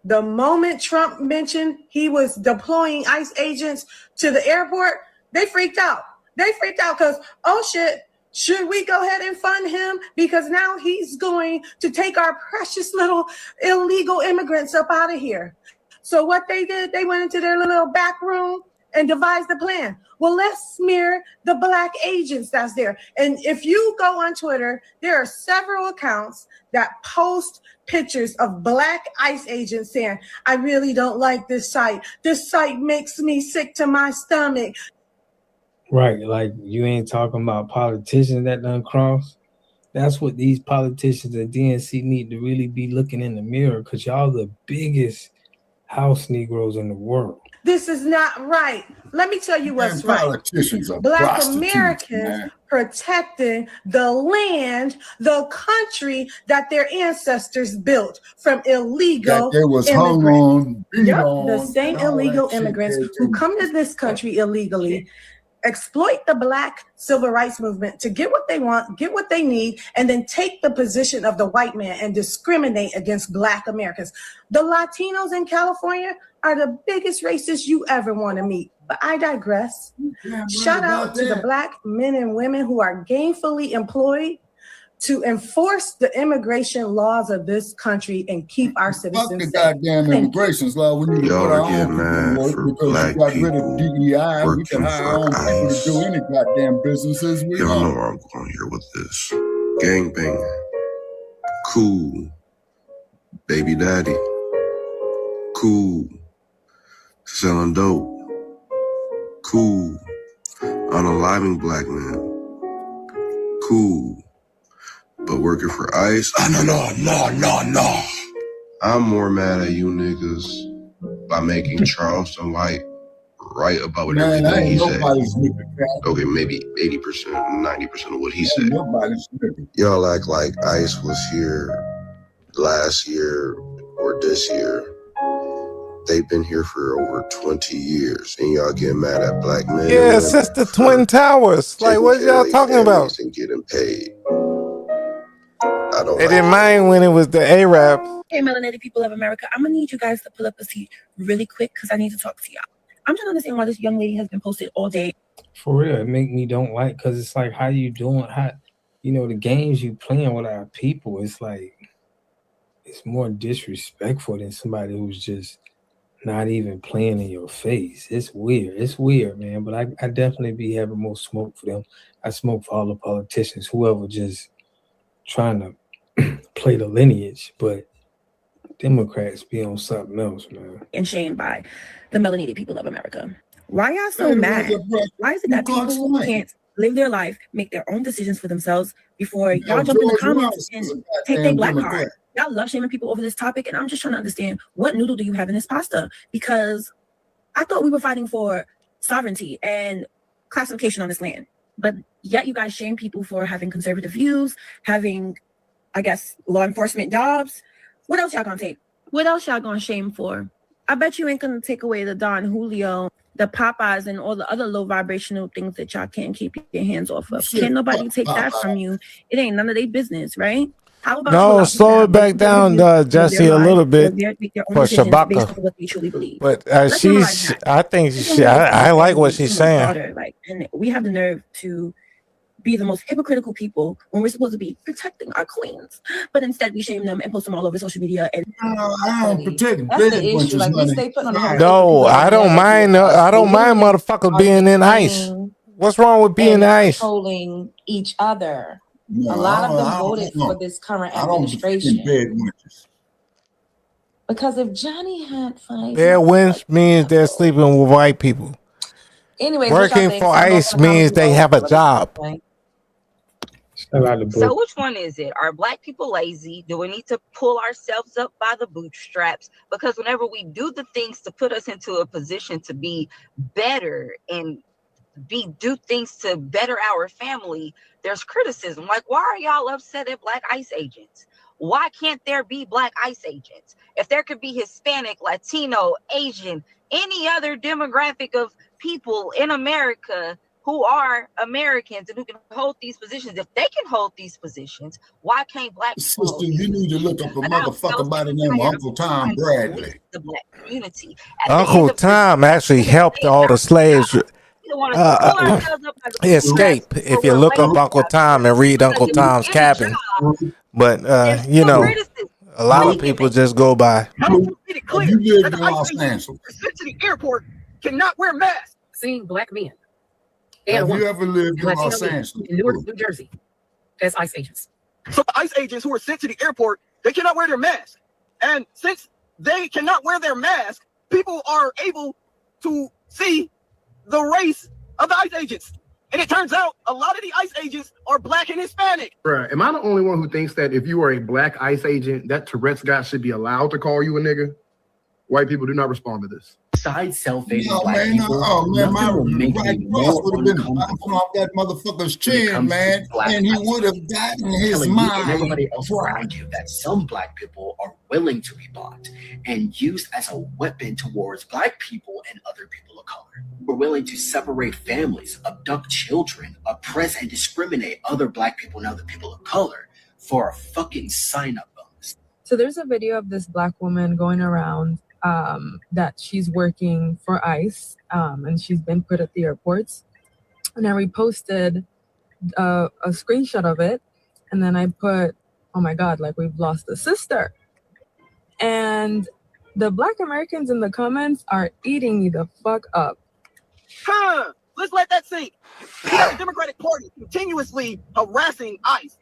The moment Trump mentioned he was deploying ICE agents to the airport, they freaked out. They freaked out because, oh shit, should we go ahead and fund him? Because now he's going to take our precious little illegal immigrants up out of here. So what they did, they went into their little back room and devised a plan. Well, let's smear the Black agents that's there. And if you go on Twitter, there are several accounts that post pictures of Black ICE agents saying, I really don't like this site. This site makes me sick to my stomach. Right, like you ain't talking about politicians that done cross. That's what these politicians at DNC need to really be looking in the mirror, because y'all the biggest house Negroes in the world. This is not right. Let me tell you what's right. Politicians are Black prostitutes, Americans man. protecting the land, the country that their ancestors built from illegal That they was hung immigrants. on, beat Yep, on, the same and all illegal that shit immigrants they who do. come to this country illegally, exploit the Black civil rights movement to get what they want, get what they need, and then take the position of the white man and discriminate against Black Americans. The Latinos in California are the biggest racists you ever want to meet. But I digress. Shout out to the Black men and women who are gainfully employed to enforce the immigration laws of this country and keep our Fuck citizens the safe. goddamn immigration law. We need to Y'all put our are getting own people to mad work for because Black we got rid people of DEI. We working can hire our own for people to ICE. do any goddamn businesses we Y'all know want. where I'm going here with this. Gangbanging. Cool. Baby daddy. Cool. Selling dope. Cool. Unaliving Black men. Cool. But working for ICE? No. I'm more mad at you niggas by making Charleston White right about Man, everything he ain't said. nobody's nigga, cat. Okay, maybe 80%, 90% of what he said. Ain't nobody's nigga. Y'all act like ICE was here last year or this year. They've been here for over 20 years, and y'all get mad at Black men. Yeah, since the Twin Towers. Like, what y'all talking about? And getting paid. I don't They like didn't mind when it was the Arabs. Hey, melanated people of America, I'm gonna need you guys to pull up a seat really quick because I need to talk to y'all. I'm trying to understand why this young lady has been posted all day. For real, it make me don't like, because it's like, how you doing? How, the games you playing with our people, it's like, it's more disrespectful than somebody who's just not even playing in your face. It's weird, man. But I definitely be having more smoke for them. I smoke for all the politicians, whoever just trying to play the lineage, but Democrats be on something else, man. And shamed by the melanated people of America. Why y'all so mad? Why is it that people can't live their life, make their own decisions for themselves before y'all jump in the comments and take their black card? Y'all love shaming people over this topic, and I'm just trying to understand, what noodle do you have in this pasta? Because I thought we were fighting for sovereignty and classification on this land. But yet you guys shame people for having conservative views, having, I guess, law enforcement jobs. What else y'all gonna take? What else y'all gonna shame for? I bet you ain't gonna take away the Don Julio, the Popeyes, and all the other low vibrational things that y'all can't keep your hands off of. Can't nobody take that from you. It ain't none of their business, right? How about No, slow it back down, Jesse, a little bit for Shabaka. But I think I like what she's saying. Like, and we have the nerve to be the most hypocritical people when we're supposed to be protecting our queens, but instead we shame them and post them all over social media. And I don't protect that's the issue. Like, we stay putting on no, I don't mind. I don't mind motherfuckers being in ICE. What's wrong with being in ICE? Controlling each other. No, a lot of them voted for this current administration. Because if Johnny had five, their wins means they're sleeping with white people. Anyways, working for ICE means they have a job. So which one is it? Are Black people lazy? Do we need to pull ourselves up by the bootstraps? Because whenever we do the things to put us into a position to be better and do things to better our family, there's criticism. Like, why are y'all upset at Black ICE agents? Why can't there be Black ICE agents? If there could be Hispanic, Latino, Asian, any other demographic of people in America who are Americans and who can hold these positions, if they can hold these positions, why can't Black people? Sister, you need to look up a motherfucker by the name of Uncle Tom Bradley. The Black community. Uncle Tom actually helped all the slaves escape. If you look up Uncle Tom and read Uncle Tom's Cabin, but you know, a lot of people just go by. You live in Los Angeles. Sent to the airport cannot wear masks. Seeing Black men. Have you ever lived in Los Angeles? In Newark, New Jersey, as ICE agents. So the ICE agents who are sent to the airport, they cannot wear their mask. And since they cannot wear their mask, people are able to see the race of the ICE agents. And it turns out a lot of the ICE agents are Black and Hispanic. Bruh, am I the only one who thinks that if you are a Black ICE agent, that Tourette's guy should be allowed to call you a nigga? White people do not respond to this. Besides self-hating No, Black man, people, my will make right me cross more would have been uncomfortable bouncing off that motherfucker's chin, comes man, to Black and he ICE would have gotten his telling you and mind. everybody else around you that some Black people are willing to be bought and used as a weapon towards Black people and other people of color. We're willing to separate families, abduct children, oppress and discriminate other Black people and other people of color for a fucking sign-up bonus. So there's a video of this Black woman going around that she's working for ICE and she's been put at the airports. And I reposted a screenshot of it. And then I put, oh my God, like we've lost a sister. And the Black Americans in the comments are eating me the fuck up. Huh, let's let that sink. We have the Democratic Party continuously harassing ICE,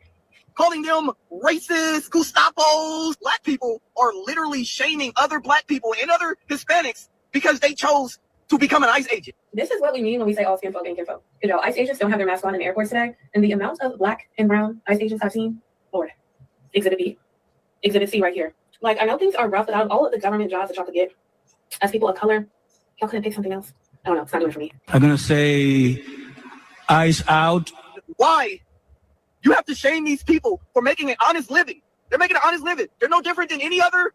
calling them racist, Gustapos. Black people are literally shaming other Black people and other Hispanics because they chose to become an ICE agent. This is what we mean when we say all skin folk ain't kinfolk. You know, ICE agents don't have their masks on in the airports today, and the amount of Black and brown ICE agents I've seen, Lord, Exhibit B, Exhibit C right here. Like, I know things are rough, but out of all of the government jobs that y'all could get as people of color, y'all couldn't pick something else. I don't know, it's not doing it for me. I'm gonna say ICE out. Why? You have to shame these people for making an honest living. They're making an honest living. They're no different than any other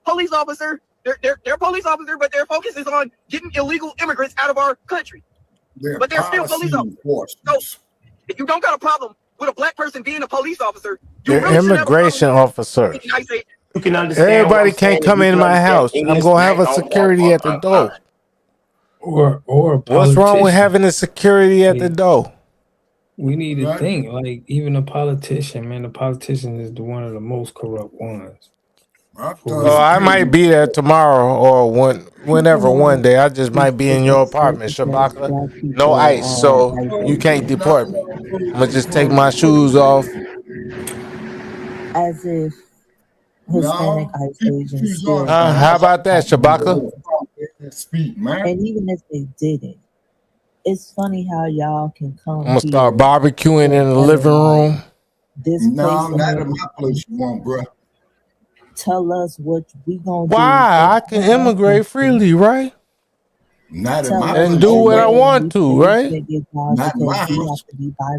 police officer. They're police officer, but their focus is on getting illegal immigrants out of our country. But they're still police officers. So if you don't got a problem with a Black person being a police officer, you They're really immigration officers. You can understand Everybody can't come in my house. I'm gonna have a security at the door. Or What's wrong with having a security at the door? We need to think, like, even a politician, man, the politician is one of the most corrupt ones. Oh, I might be there tomorrow or whenever one day. I just might be in your apartment, Shabaka. No ICE, so you can't deport me. I'm gonna just take my shoes off. As if Hispanic ICE agents still How about that, Shabaka? and even if they didn't, it's funny how y'all can come I'm gonna start barbecuing in the living room. this No, place not and in my place you want, bro. tell us what we gonna do. Why? I can immigrate freely, right? Not in my and do what I want to, right? Not in my house.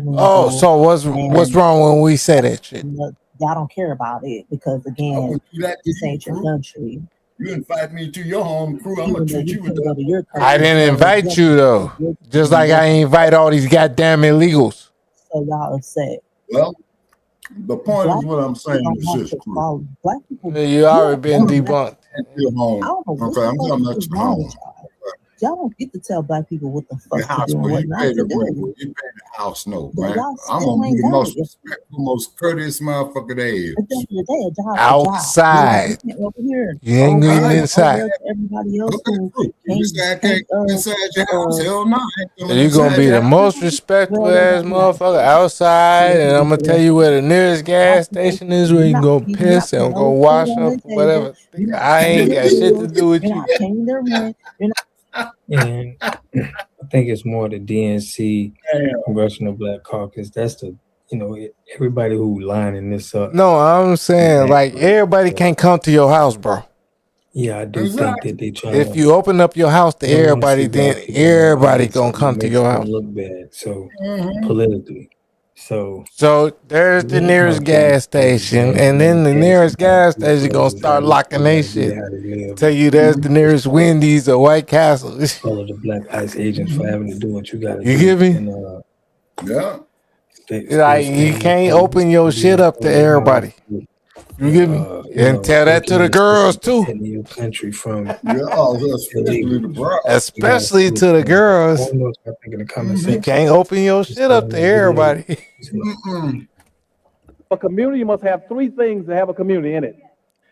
Oh, so what's wrong when we say that shit? Y'all don't care about it because again, this ain't your country. You invite me to your home crew, I'm gonna treat you with that. I didn't invite you though. Just like I invite all these goddamn illegals. So y'all upset. Well, the point is what I'm saying is this. Black people, You already been debunked. Your home. Okay, I'm talking about your home. Y'all don't get to tell black people what the fuck The house, to do and well, what you not pay to the do. rent, you pay the house note, But man. y'all I'm still gonna be ain't the got most it. respectful, most courteous motherfucker there is. At the end of the day, a job, Outside. over here. You ain't Over going there, inside. over there, everybody else who You say I can't go inside your house, hell no. You're gonna be the most respectful ass motherfucker outside, and I'm gonna tell you where the nearest gas station is where you can go piss and go wash up, whatever. I ain't got shit to do with you. paying their rent. And I think it's more the DNC, Congressional Black Caucus. That's the, everybody who lining this up. No, I'm saying like everybody can't come to your house, bro. Yeah, I do think that they try. If you open up your house to everybody, then everybody gonna come to your house. Look bad, so politically. So there's the nearest gas station, and then the nearest gas station gonna start locking their shit. Tell you there's the nearest Wendy's or White Castle. All of the black ICE agents for having to do what you gotta do. You get me? And, yeah. Like you can't open your shit up to everybody. You get me? And tell that to the girls too. Your country from especially to the girls. You can't open your shit up to everybody. A community must have three things to have a community in it.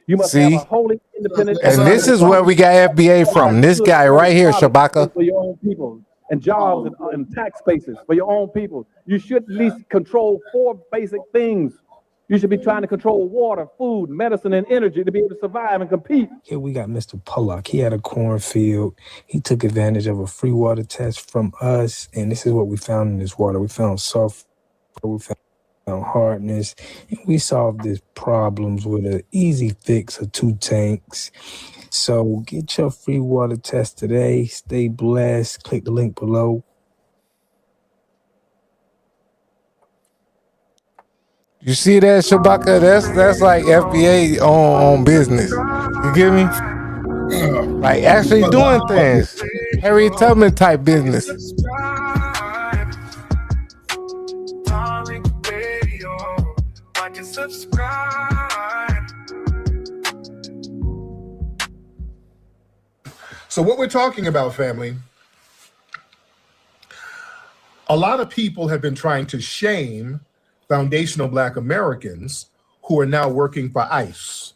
You must have a wholly independent. And this is where we got FBA from. This guy right here, Shabaka. For your own people, and jobs and tax spaces for your own people. You should at least control 4 basic things. You should be trying to control water, food, medicine, and energy to be able to survive and compete. Here we got Mr. Pollock. He had a cornfield. He took advantage of a free water test from us, and this is what we found in this water. We found sulfur, we found hardness, and we solved these problems with an easy fix of 2 tanks. So get your free water test today. Stay blessed. Click the link below. You see that, Shabaka? That's like FBA on business. You get me? Like actually doing things. Harry Tubman type business. So what we're talking about, family, a lot of people have been trying to shame foundational Black Americans who are now working for ICE.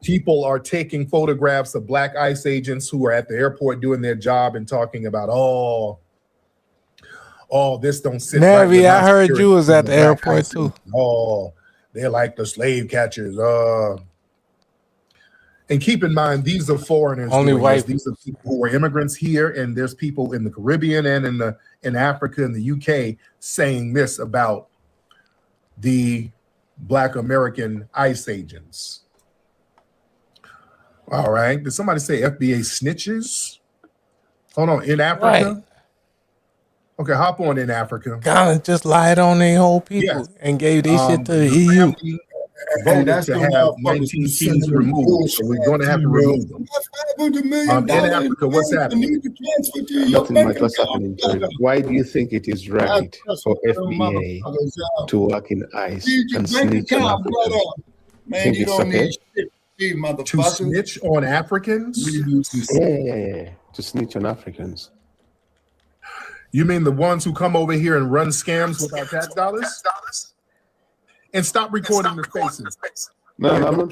People are taking photographs of Black ICE agents who are at the airport doing their job and talking about, oh, this don't sit right. Navi, I heard you was at the airport too. Oh, they're like the slave catchers. And keep in mind, these are foreigners. Only white. These are people who are immigrants here, and there's people in the Caribbean and in Africa and the UK saying this about the Black American ICE agents. All right. Did somebody say FBA snitches? Hold on. In Africa? Right. Okay, hop on in Africa. Ghana just lied on their whole people and gave their shit to the EU. Voted to have 19 keys removed, so we're going to have to remove them. In Africa, what's happening? Nothing much was happening. Why do you think it is right for FBA to work in ICE and snitch on Africans? Think it's okay? To snitch on Africans? Yeah, to snitch on Africans. You mean the ones who come over here and run scams with our tax dollars? And stop recording the spaces. No, I'm not.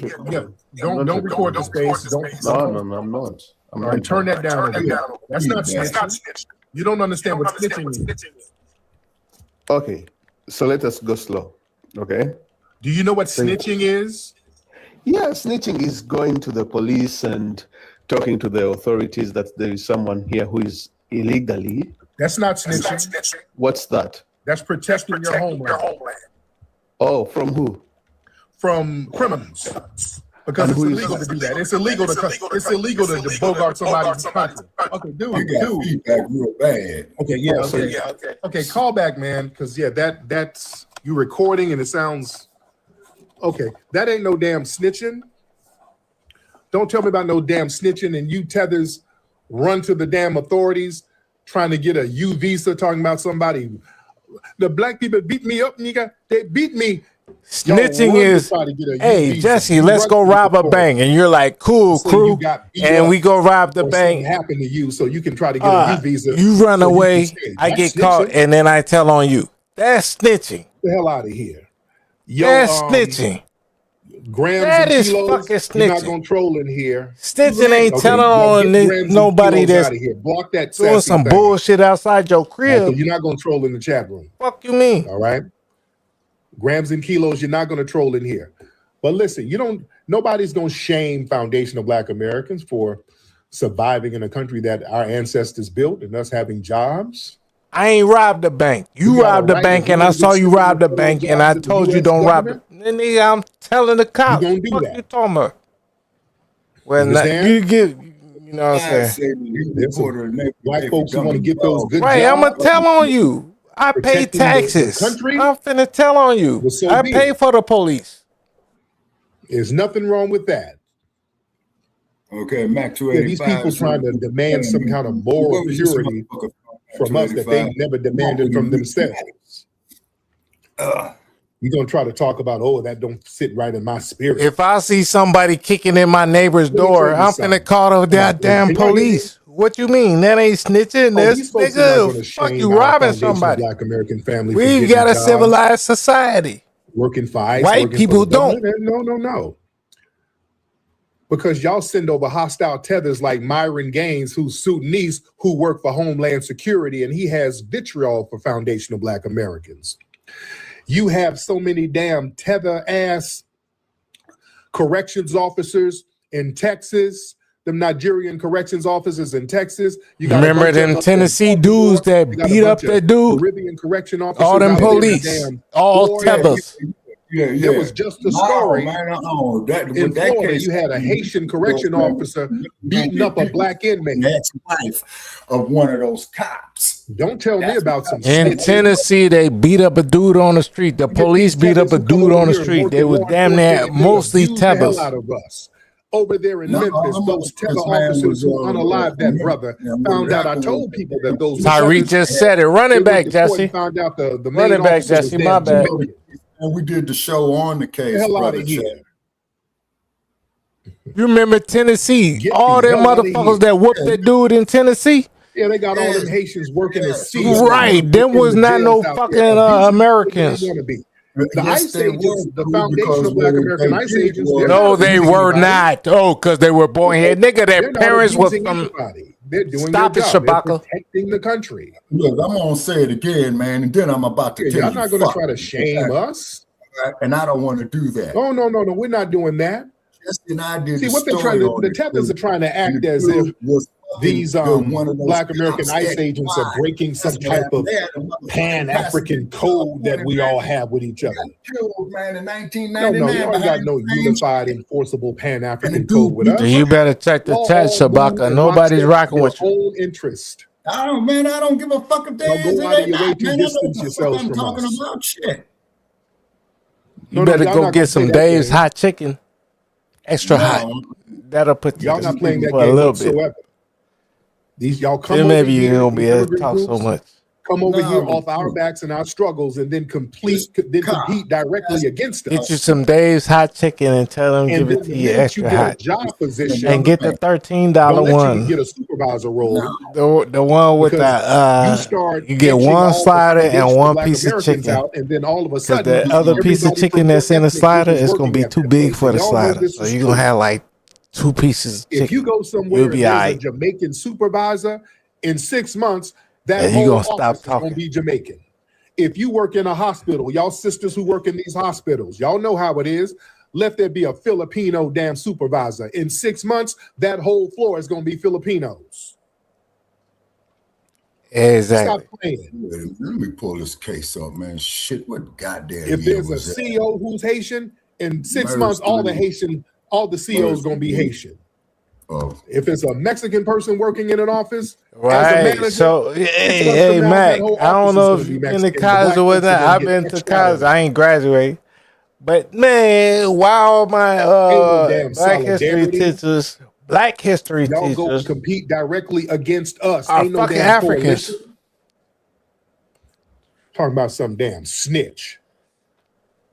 Don't record the space. No, I'm not. All right, turn that down. That's not snitching. You don't understand what snitching is. Okay, so let us go slow. Okay. Do you know what snitching is? Yeah, snitching is going to the police and talking to the authorities that there is someone here who is illegally. That's not snitching. What's that? That's protecting your homeland. Oh, from who? From criminals. Because it's illegal to do that. It's illegal to bogart somebody's country. Okay, You got feedback real bad. Okay, yeah. Okay, call back, man. Because that's you recording and it sounds okay. That ain't no damn snitching. Don't tell me about no damn snitching and you tethers run to the damn authorities trying to get a U visa talking about somebody. The black people beat me up, nigga. They beat me. Snitching is, hey, Jesse, let's go rob a bank. And you're like, cool, crew. And we go rob the bank. Happened to you, so you can try to get a U visa. You run away, I get caught, and then I tell on you. That's snitching. Get the hell out of here. That's snitching. Grams that and is kilos, fucking snitching. You're not gonna troll in here. Snitching ain't telling on nobody that's block that doing some thing. bullshit outside your crib. Okay, you're not gonna troll in the chat room. Fuck you mean? All right. Grams and kilos, you're not gonna troll in here. But listen, nobody's gonna shame foundational Black Americans for surviving in a country that our ancestors built and us having jobs. I ain't robbed the bank. You robbed the bank, and I saw you rob the bank, and I told you don't rob it. And nigga, I'm telling the cops. You gonna do what that? You talking about? Well, you get, you know what I'm saying? Black folks who want to get those good right, jobs. I'm gonna tell on you. I pay taxes. I'm finna tell on you. Well, so I pay for the police. There's nothing wrong with that. Okay, Mac 285. These people trying to demand some kind of moral purity from us that they never demanded from themselves. You're gonna try to talk about, oh, that don't sit right in my spirit. If I see somebody kicking in my neighbor's door, I'm finna call the goddamn police. What you mean? That ain't snitching. That's nigga. Fuck you robbing somebody. Black American family. We got a civilized society. Working for ICE. White people don't. No. Because y'all send over hostile tethers like Myron Gaines, who's Sudanese, who work for Homeland Security, and he has vitriol for foundational Black Americans. You have so many damn tether ass corrections officers in Texas, them Nigerian corrections officers in Texas. You got remember them Tennessee dudes that beat up that dude? Caribbean correction officers. All them police, all tethers. Yeah. There was just a story. In that case, you had a Haitian correction officer beating up a Black inmate. That's wife of one of those cops. Don't tell me about some in Tennessee, they beat up a dude on the street. The police beat up a dude on the street. They was damn near mostly tethers. Over there in Memphis, those tether officers who unalived that brother found out. I told people that those Tyreek just said it. Running back, Jesse. Found out the running back, Jesse. My bad. And we did the show on the case. Hell out of here. You remember Tennessee? All them motherfuckers that whooped that dude in Tennessee? Yeah, they got all them Haitians working as right. Them was not no fucking Americans. The ICE agents, the foundational Black American ICE agents. No, they were not. Oh, because they were born here. Nigga, their parents was from. They're doing Stop their it, job. Shabaka. They're protecting the country. Look, I'm gonna say it again, man, and then I'm about to tell Y'all you. not gonna try to shame us. And I don't want to do that. Oh, no, we're not doing that. Jesse and I did. See what they're trying to. The tethers are trying to act as if these Black American ICE agents are breaking some type of Pan-African code that we all have with each other. Man, in 1999, no, you don't got no unified, enforceable Pan-African code with us. You better check the chat, Shabaka. Nobody's rocking with you. Own interest. I don't give a fuck if they go out of your way to distance yourselves from talking us. about shit. You better go get some Dave's hot chicken, extra hot. That'll put y'all not playing that for a game little whatsoever. bit. These y'all come Then over maybe you here, don't be able to talk so much. Come over here off our backs and our struggles, and then compete directly against us. Get you some Dave's hot chicken and tell them give it to you extra hot. And get the $13 one. Get a supervisor role. The one with the you get one slider and one piece of chicken. And then all of a sudden, the other piece of chicken that's in the slider is gonna be too big for the slider. So you're gonna have like 2 pieces of chicken. If you go somewhere and there's a Jamaican supervisor, in 6 months, that whole office is going to be Jamaican. If you work in a hospital, y'all sisters who work in these hospitals, y'all know how it is. Let there be a Filipino damn supervisor. In 6 months, that whole floor is going to be Filipinos. Exactly. Stop playing. Let me pull this case up, man. Shit, what goddamn. If there's a CEO who's Haitian, in 6 months, all the all the CEOs gonna be Haitian. If it's a Mexican person working in an office, as a Right. manager, So, 6 hey, months from hey, now, that Mac, whole I don't office is know gonna if be you've been to Mexican. The college black or folks are whatnot. gonna I've get been to extra out college. of it. I ain't graduated. But, man, why all my Ain't no damn Black history solidarity. teachers, Black history Y'all go teachers compete directly against us. are Ain't no fucking damn Africans. coalition. Talking about some damn snitch.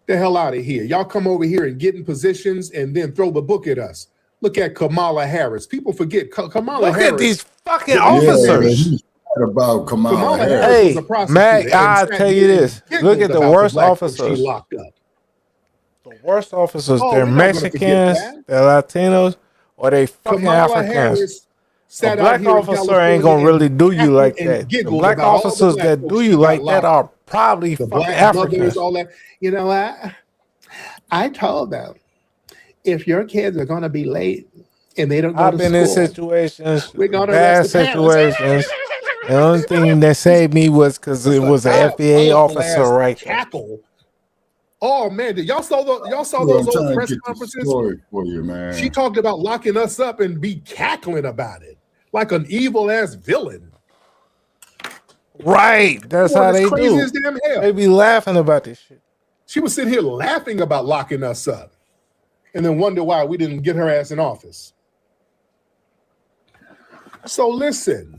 The hell out of here. Y'all come over here and get in positions and then throw the book at us. Look at Kamala Harris. People forget Kamala Look Harris. at these fucking Yeah, officers. He's right about Kamala Harris. Harris was a Hey, prosecutor Mac, and I'll sat tell you here and this. Look giggled at the about worst black folks she officers. locked up. The worst officers, Oh, they're we're not gonna forget Mexicans, that. they're Latinos, or they fucking Kamala Africans. Harris A sat out black here in officer ain't California gonna really and do you cackled like and that. The giggled black about all the officers black that folks do she you got like that locked are up. probably The fucking black Africans. mothers, all that. You know what? I told them, if your kids are gonna be late and they don't go I've to been in school, situations, we're gonna bad arrest the parents. situations. The only thing that saved me was because it was an FBA officer right there. Cackle. Oh man, did y'all saw those I'm old trying to press get the conferences? story for you, man. She talked about locking us up and be cackling about it like an evil ass villain. Right, that's Boy, how that's they crazy do. as damn hell. They be laughing about this shit. She was sitting here laughing about locking us up, and then wonder why we didn't get her ass in office. So listen.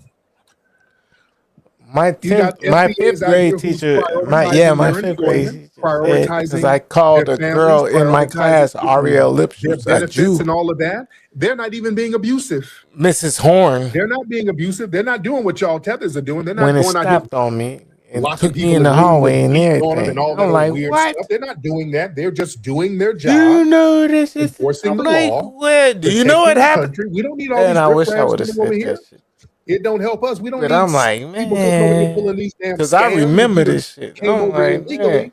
My fifth grade teacher, my fifth grade teacher said, because I called a girl in my class, Ariel Lips, their a benefits Jew, and all of that. They're not even being abusive. Mrs. Horn, They're not being abusive. They're not doing what y'all tethers are doing. They're not when it going out here stopped on me and locking took me people in the in rooms hallway and and beating on them and everything. all that I'm old like, weird what? stuff. They're not doing that. They're just doing their Do job, you know this is enforcing the like, law, what? Do you know what protecting the happened? country. We don't need all And these I wish I riffraffs would have coming over said here. that shit. It don't help us. We don't But need I'm like, people coming over here man, pulling these damn because I scams that remember you this shit. came I'm over here like, illegally. man,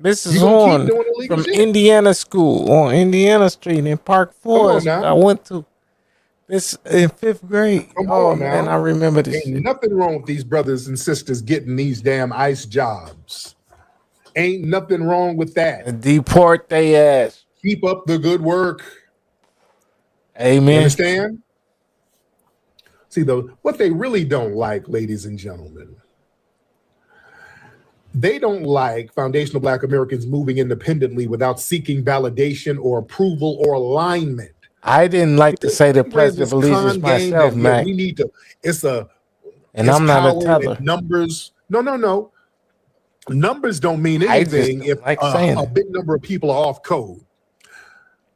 Mrs. You gonna keep Horn doing illegal from shit? Indiana School on Indiana Street in Park Come on Forest. now. I went to this in fifth grade. Come Oh on man, now. I remember this Ain't shit. nothing wrong with these brothers and sisters getting these damn ICE jobs. Ain't nothing wrong with that. Deport they ass. Keep up the good work. Amen. You understand? See, what they really don't like, ladies and gentlemen, they don't like foundational Black Americans moving independently without seeking validation or approval or alignment. I didn't like to say the Pledge This of Allegiance con game myself, that, Mac. we need to. It's And I'm not a power teller. and numbers. No. Numbers don't mean I just anything don't if like saying a it. big number of people are off code.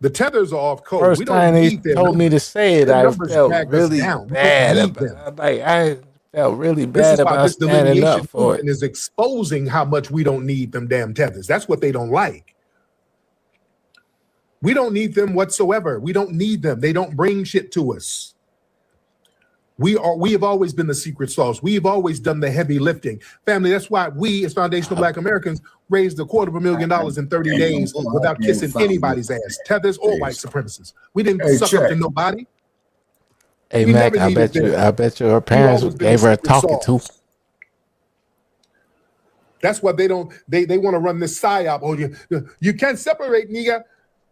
The tethers are off code. First We don't time they need their told me to numbers. say it, Their I numbers felt drag us really down. We don't bad need them. about. I felt really This bad is why about this standing delineation up for it. movement is exposing how much we don't need them damn tethers. That's what they don't like. We don't need them whatsoever. We don't need them. They don't bring shit to us. We have always been the secret sauce. We have always done the heavy lifting. Family, that's why we as foundational Black Americans raised $250,000 in 30 days without kissing anybody's ass, tethers or white supremacists. We didn't suck up to nobody. Hey We Mac, never needed them. I bet you her We've parents always been gave the her a secret talking to. sauce. That's why they want to run this psyop. Oh, you can't separate, nigga.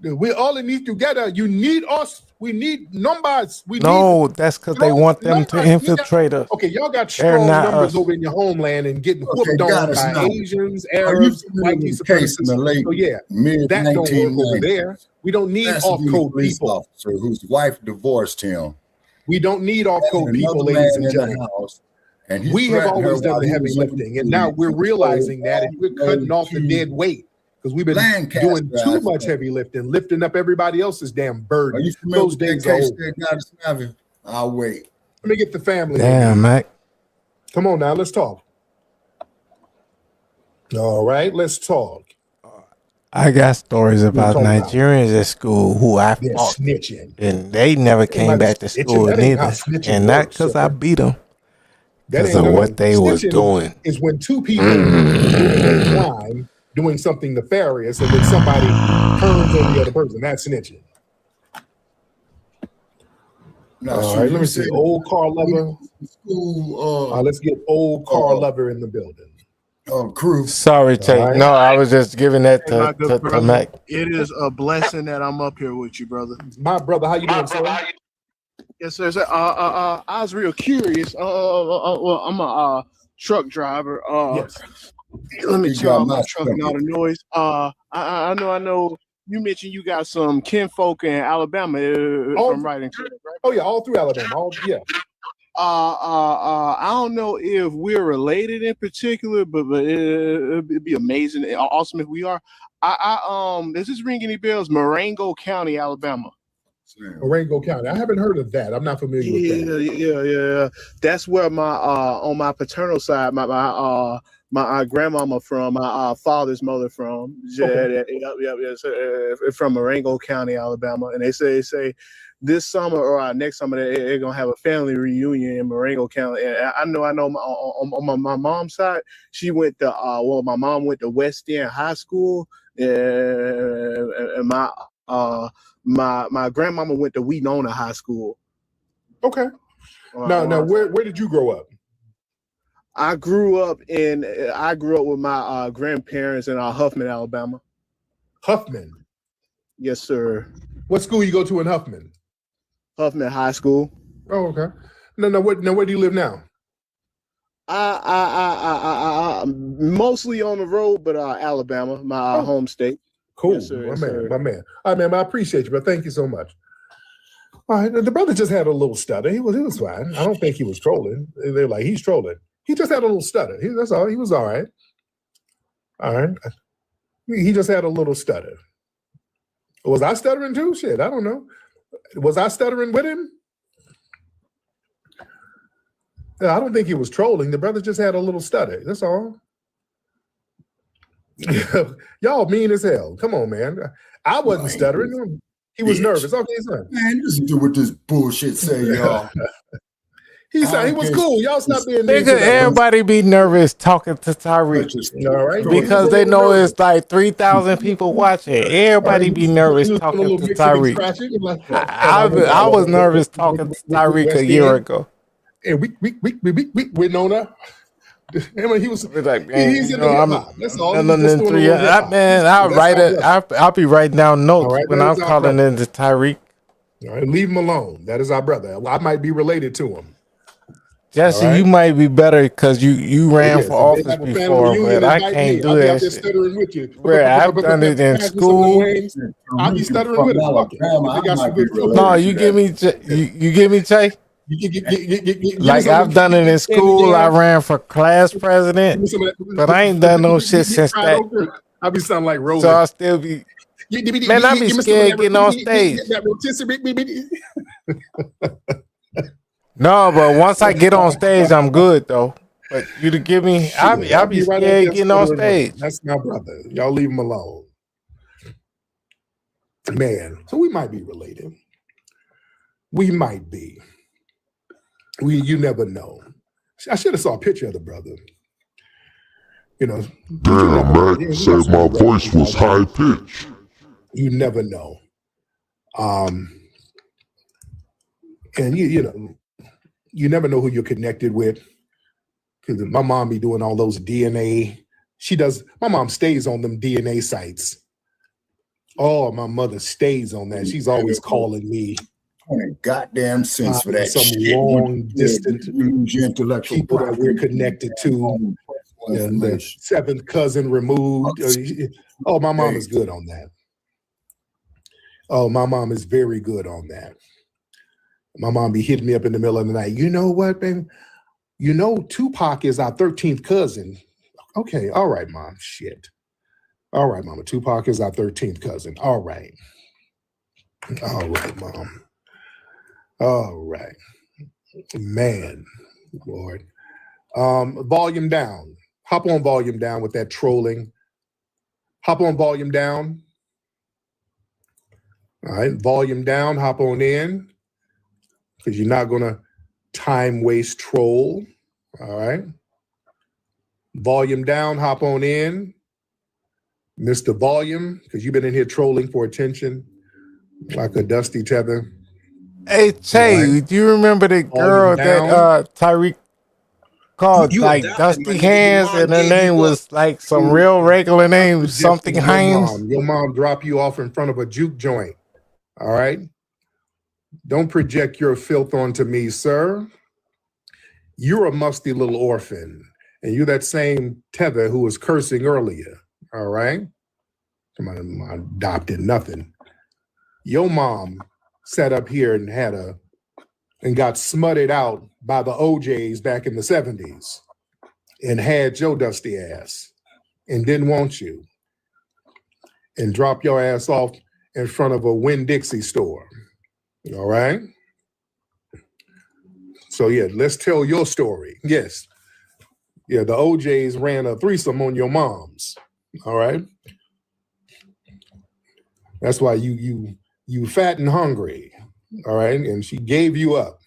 We all in this together. You need us. We need numbers. That's because they want them to infiltrate us. Okay, y'all got They're strong not numbers us. over in your homeland and getting Okay, whooped on got us by now. Asians, Are you Arabs, familiar white with the case in the supremacists. late So yeah, mid that don't work over 1990s? there. We don't need Pasadena off-code police people. officer whose wife divorced him. We don't need off-code Had people, another ladies man and in the gentlemen. house, and he We have threatened her always done while the he heavy was on lifting, and duty. now we're And realizing that, and we're cutting off the to dead weight because we've been Lancaster, doing too I much think. heavy lifting up everybody else's damn Are burden. you familiar Those with that days are case over. there, Goddess Navi? I'll wait. Let me get the family. in Damn, here. Mac. Come on now, let's talk. All right, let's talk. I got stories about talking about? Nigerians at school who I They're fought, snitching. and they never came Anybody back to snitching? school That ain't how neither. snitching And not works, because I sucker. beat them, That because ain't of no. what they was Snitching doing. is when two people doing a crime, doing something nefarious, and then somebody turns on the other person. That's snitching. Now, All so right, let you me see. said Old car lover. school, Let's get old car lover in the building. crew. Sorry, Tay. right. No, I was just giving that Hey, my good to brother. Mac. It is a blessing that I'm up here with you, brother. My brother, how you doing, sir? Yes, sir. I was real curious. Well, I'm a truck driver. Yes. Let me You turn got off my my truck and all the noise. I know. You mentioned you got some kinfolk in Alabama, if I'm right and correct, right? Oh yeah, all through Alabama. Yeah. I don't know if we're related in particular, but it'd be amazing and awesome if we are. Does this ring any bells? Marengo County, Alabama. Marengo County. I haven't heard of that. I'm not familiar with that. Yeah. That's where my on my paternal side, my grandmama from, my father's mother from. Okay. From Marengo County, Alabama, and they say this summer or next summer they're gonna have a family reunion in Marengo County. And I know on my mom's side, she went to my mom went to West End High School, and my grandmama went to Winona High School. Okay. Now, where did you grow up? I grew up with my grandparents in Huffman, Alabama. Huffman. Yes, sir. What school you go to in Huffman? Huffman High School. Oh, okay. Now where do you live now? I mostly on the road, but Alabama, my home state. Cool. Yes, sir. My man. All right, man. I appreciate you, but thank you so much. All right, the brother just had a little stutter. He was fine. I don't think he was trolling. They're like, he's trolling. He just had a little stutter. That's all. He was all right. All right. He just had a little stutter. Was I stuttering too? Shit, I don't know. Was I stuttering with him? I don't think he was trolling. The brother just had a little stutter. That's all. Y'all mean as hell. Come on, man. I wasn't stuttering. He was nervous. Okay, son. Man, listen to what this bullshit say, y'all. He said he was cool. Y'all stop being Nigga, everybody be nervous talking to Tyreek. All right. Because they know it's like 3,000 people watching. Everybody be nervous talking to Tyreek. I was nervous talking to Tyreek a year ago. And we Winona. He was like, man, he's in the hip hop. That's all. Man, I'll be writing down notes when I'm calling into Tyreek. All right, leave him alone. That is our brother. I might be related to him. Jesse, you might be better because you ran for office before, but I can't do that shit. Stuttering with you. Bro, I've done it in school. I'll be stuttering with him. No, you give me Che. Like I've done it in school. I ran for class president, but I ain't done no shit since that. I be sounding like Roland. So I'll still be. Man, I be scared getting on stage. No, but once I get on stage, I'm good though. But you to give me, I'll be scared getting on stage. That's my brother. Y'all leave him alone, man. So we might be related. We might be. You never know. I should have saw a picture of the brother. You know. Damn, Mac said my voice was high pitched. You never know. And you know, you never know who you're connected with. Because my mom be doing all those DNA. My mom stays on them DNA sites. Oh, my mother stays on that. She's always calling me. Goddamn sense for that some shit. long distance people that we're connected to. And the seventh cousin removed. Oh, my mom is good on that. Oh, my mom is very good on that. My mom be hitting me up in the middle of the night. You know what, baby? You know Tupac is our 13th cousin. Okay, all right, Mom. Shit. All right, Mama. Tupac is our 13th cousin. All right. All right, Mom. All right. Man, Lord. Volume down. Hop on volume down with that trolling. Hop on volume down. All right, volume down, hop on in. Because you're not going to time waste troll. All right. Volume down, hop on in. Mr. Volume, because you've been in here trolling for attention like a dusty tether. Hey, Che, do you remember the girl that Tyreek called You like adopted, Dusty my nigga. Hands, and her name was like some real regular name, something Hines. Your mom drop you off in front of a juke joint. All right. Don't project your filth onto me, sir. You're a musty little orphan, and you're that same tether who was cursing earlier. All right. Come on, I adopted nothing. Your mom sat up here and got smutted out by the OJs back in the 70s and had your dusty ass and didn't want you and dropped your ass off in front of a Winn-Dixie store. All right? So yeah, let's tell your story. Yes. Yeah, the OJs ran a threesome on your mom's. All right? That's why you fat and hungry. All right? And she gave you up.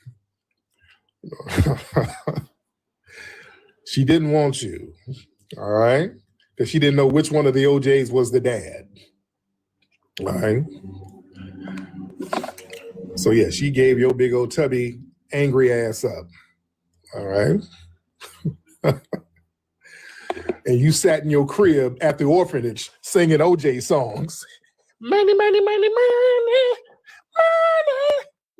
She didn't want you. All right? Because she didn't know which one of the OJs was the dad. All right? So yeah, she gave your big old tubby angry ass up. All right? And you sat in your crib at the orphanage singing OJ songs. Money, money, money, money, money,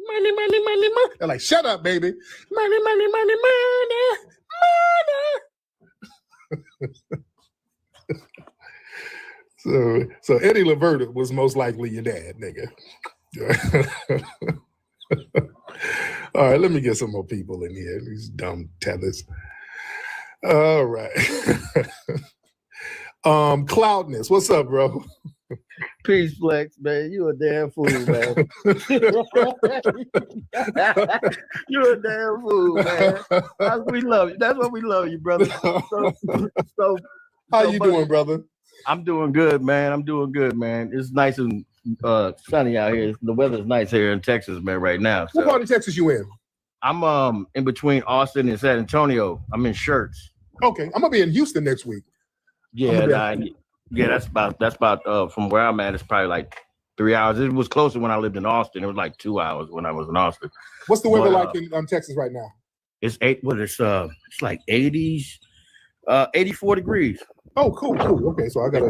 money, money, money, money. They're like, shut up, baby. Money, money, money, money, money. So Eddie Laverde was most likely your dad, nigga. All right, let me get some more people in here. These dumb tethers. All right. Cloudness, what's up, bro? Peace, Flex, man. You a damn fool, man. You a damn fool, man. We love you. That's what we love you, brother. So how you doing, brother? I'm doing good, man. I'm doing good, man. It's nice and sunny out here. The weather's nice here in Texas, man, right now. What part of Texas you in? I'm in between Austin and San Antonio. I'm in Shirts. Okay, I'm gonna be in Houston next week. Yeah, that's about from where I'm at. It's probably like 3 hours. It was closer when I lived in Austin. It was like 2 hours when I was in Austin. What's the weather like in Texas right now? It's it's like 80s, 84 degrees. Oh, cool. Okay, so I got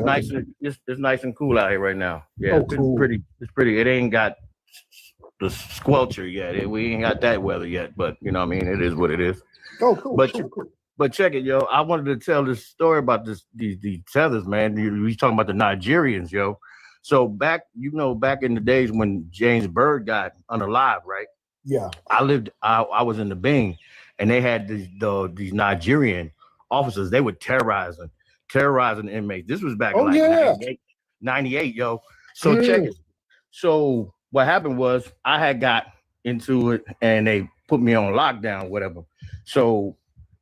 it's nice and cool out here right now. Yeah, cool. It's pretty. It ain't got the squelcher yet. We ain't got that weather yet, but you know what I mean, it is what it is. Oh, cool. But check it, yo. I wanted to tell this story about these tethers, man. We talking about the Nigerians, yo. So back in the days when James Byrd got unalive, right? Yeah. I was in the Bing, and they had these Nigerian officers. They were terrorizing inmates. This was back in 98, yo. So check it. So what happened was I had got into it, and they put me on lockdown, whatever. So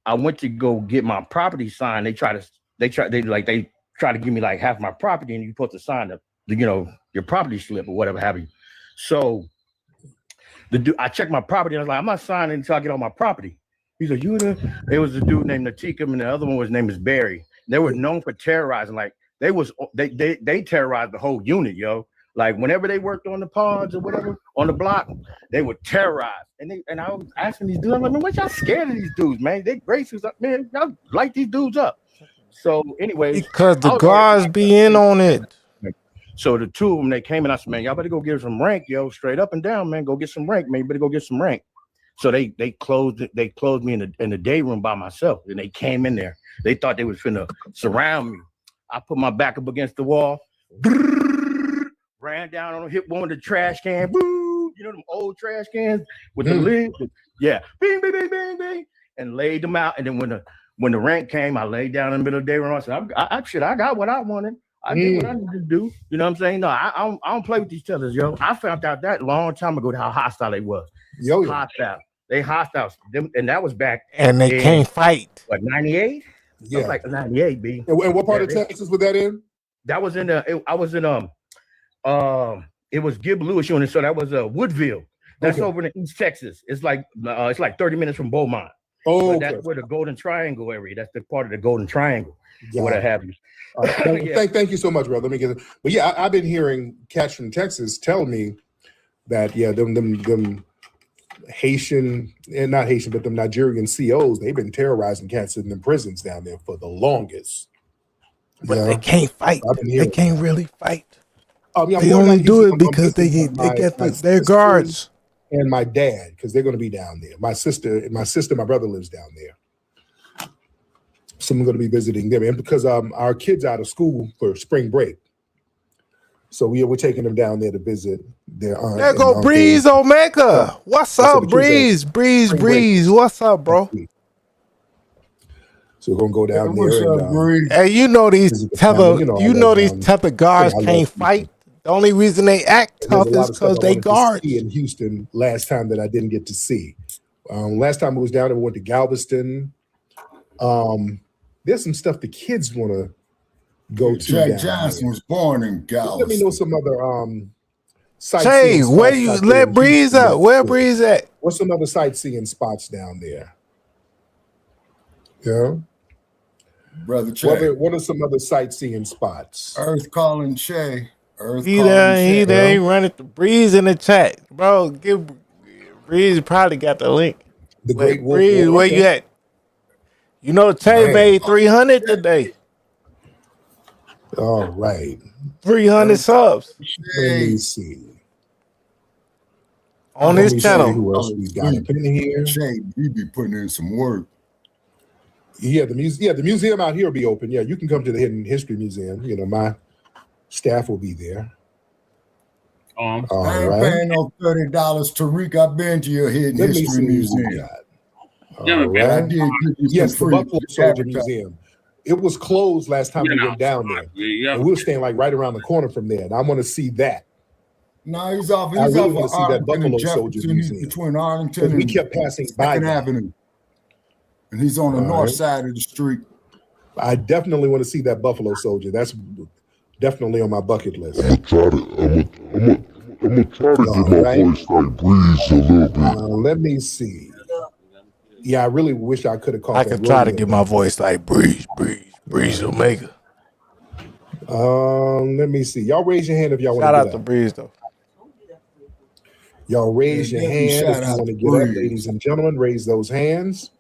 I went to go get my property signed. They try to give me like half my property, and you're supposed to sign your property slip or whatever have you. So I checked my property, and I was like, I'm not signing until I get all my property. He's like, it was a dude named Natika, and the other one was named Barry. They were known for terrorizing. Like they terrorized the whole unit, yo. Like whenever they worked on the pods or whatever on the block, they would terrorize. And I was asking these dudes, I'm like, man, what y'all scared of these dudes, man? They gracious up, man. Y'all light these dudes up. So anyway, because the guards be in on it. So the two of them, they came and I said, man, y'all better go get some rank, yo, straight up and down, man. Go get some rank, man. You better go get some rank. So they closed me in the day room by myself, and they came in there. They thought they was finna surround me. I put my back up against the wall, ran down on them, hit one with the trash can, boo, you know them old trash cans with the lid, yeah, bing, bing, bing, bing, bing, and laid them out. And then when the rank came, I laid down in the middle of the day room. I said, I got what I wanted. I did what I needed to do. You know what I'm saying? No, I don't play with these tellers, yo. I found out that long time ago how hostile they was. Yo. Hostile. They hostile. And that was back. And they can't fight. What, 98? Yeah. It was like 98, B. And what part of Texas was that in? That was in I was in it was Gib Lewis unit, so that was Woodville. That's over in East Texas. It's like 30 minutes from Beaumont. Oh, that's where the Golden Triangle area. That's the part of the Golden Triangle. Yeah. What have you. Thank you so much, brother. Let me get it. But yeah, I've been hearing cats from Texas tell me that them Haitian, and not Haitian, but the Nigerian COs, they've been terrorizing cats in the prisons down there for the longest. But they can't fight. They can't really fight. Yeah, They only do it because they get their guards and my dad, because they're going to be down there. My sister, my brother lives down there. So I'm going to be visiting them, and because our kids out of school for spring break, so we're taking them down there to visit their aunt. There go Breeze Omega. What's up, Breeze? Breeze. What's up, bro? So we're gonna go down there. And, hey, you know these tether guards can't fight. The only reason they act tough is because they guards. In Houston, last time that I didn't get to see. Last time I was down there, we went to Galveston. There's some stuff the kids want to go to. Jack Johnson was born in Galveston. Let me know some other Hey, where you let Breeze up? Where Breeze at? What's some other sightseeing spots down there? Yeah. Brother Che. What are some other sightseeing spots? Earth calling Che. He ain't running the Breeze in the chat. Bro, give Breeze probably got the link. The Great Wolf Breeze, where you at? You know Che made 300 today. All right. 300 subs. Let me see. On his channel. Who else we got in here? Che, we be putting in some work. Yeah, the museum out here will be open. Yeah, you can come to the Hidden History Museum. You know, my staff will be there. I ain't paying no $30, Tariq. I've been to your Hidden History Museum. All right. Yes, the Buffalo Soldier Museum. It was closed last time we went down there. And we were staying like right around the corner from there. And I want to see that. No, he's off. I really want to see that Buffalo Soldier Museum. Between Arlington and we kept passing by Avenue. And he's on the north side of the street. I definitely want to see that Buffalo Soldier. That's definitely on my bucket list. I'm gonna try to get my voice like Breeze a little bit. Let me see. Yeah, I really wish I could have called. I could try to get my voice like Breeze Omega. Let me see. Y'all raise your hand if y'all want to Shout get out up. to Breeze though. Y'all raise your hand if you want to get up, ladies and gentlemen. Raise those hands.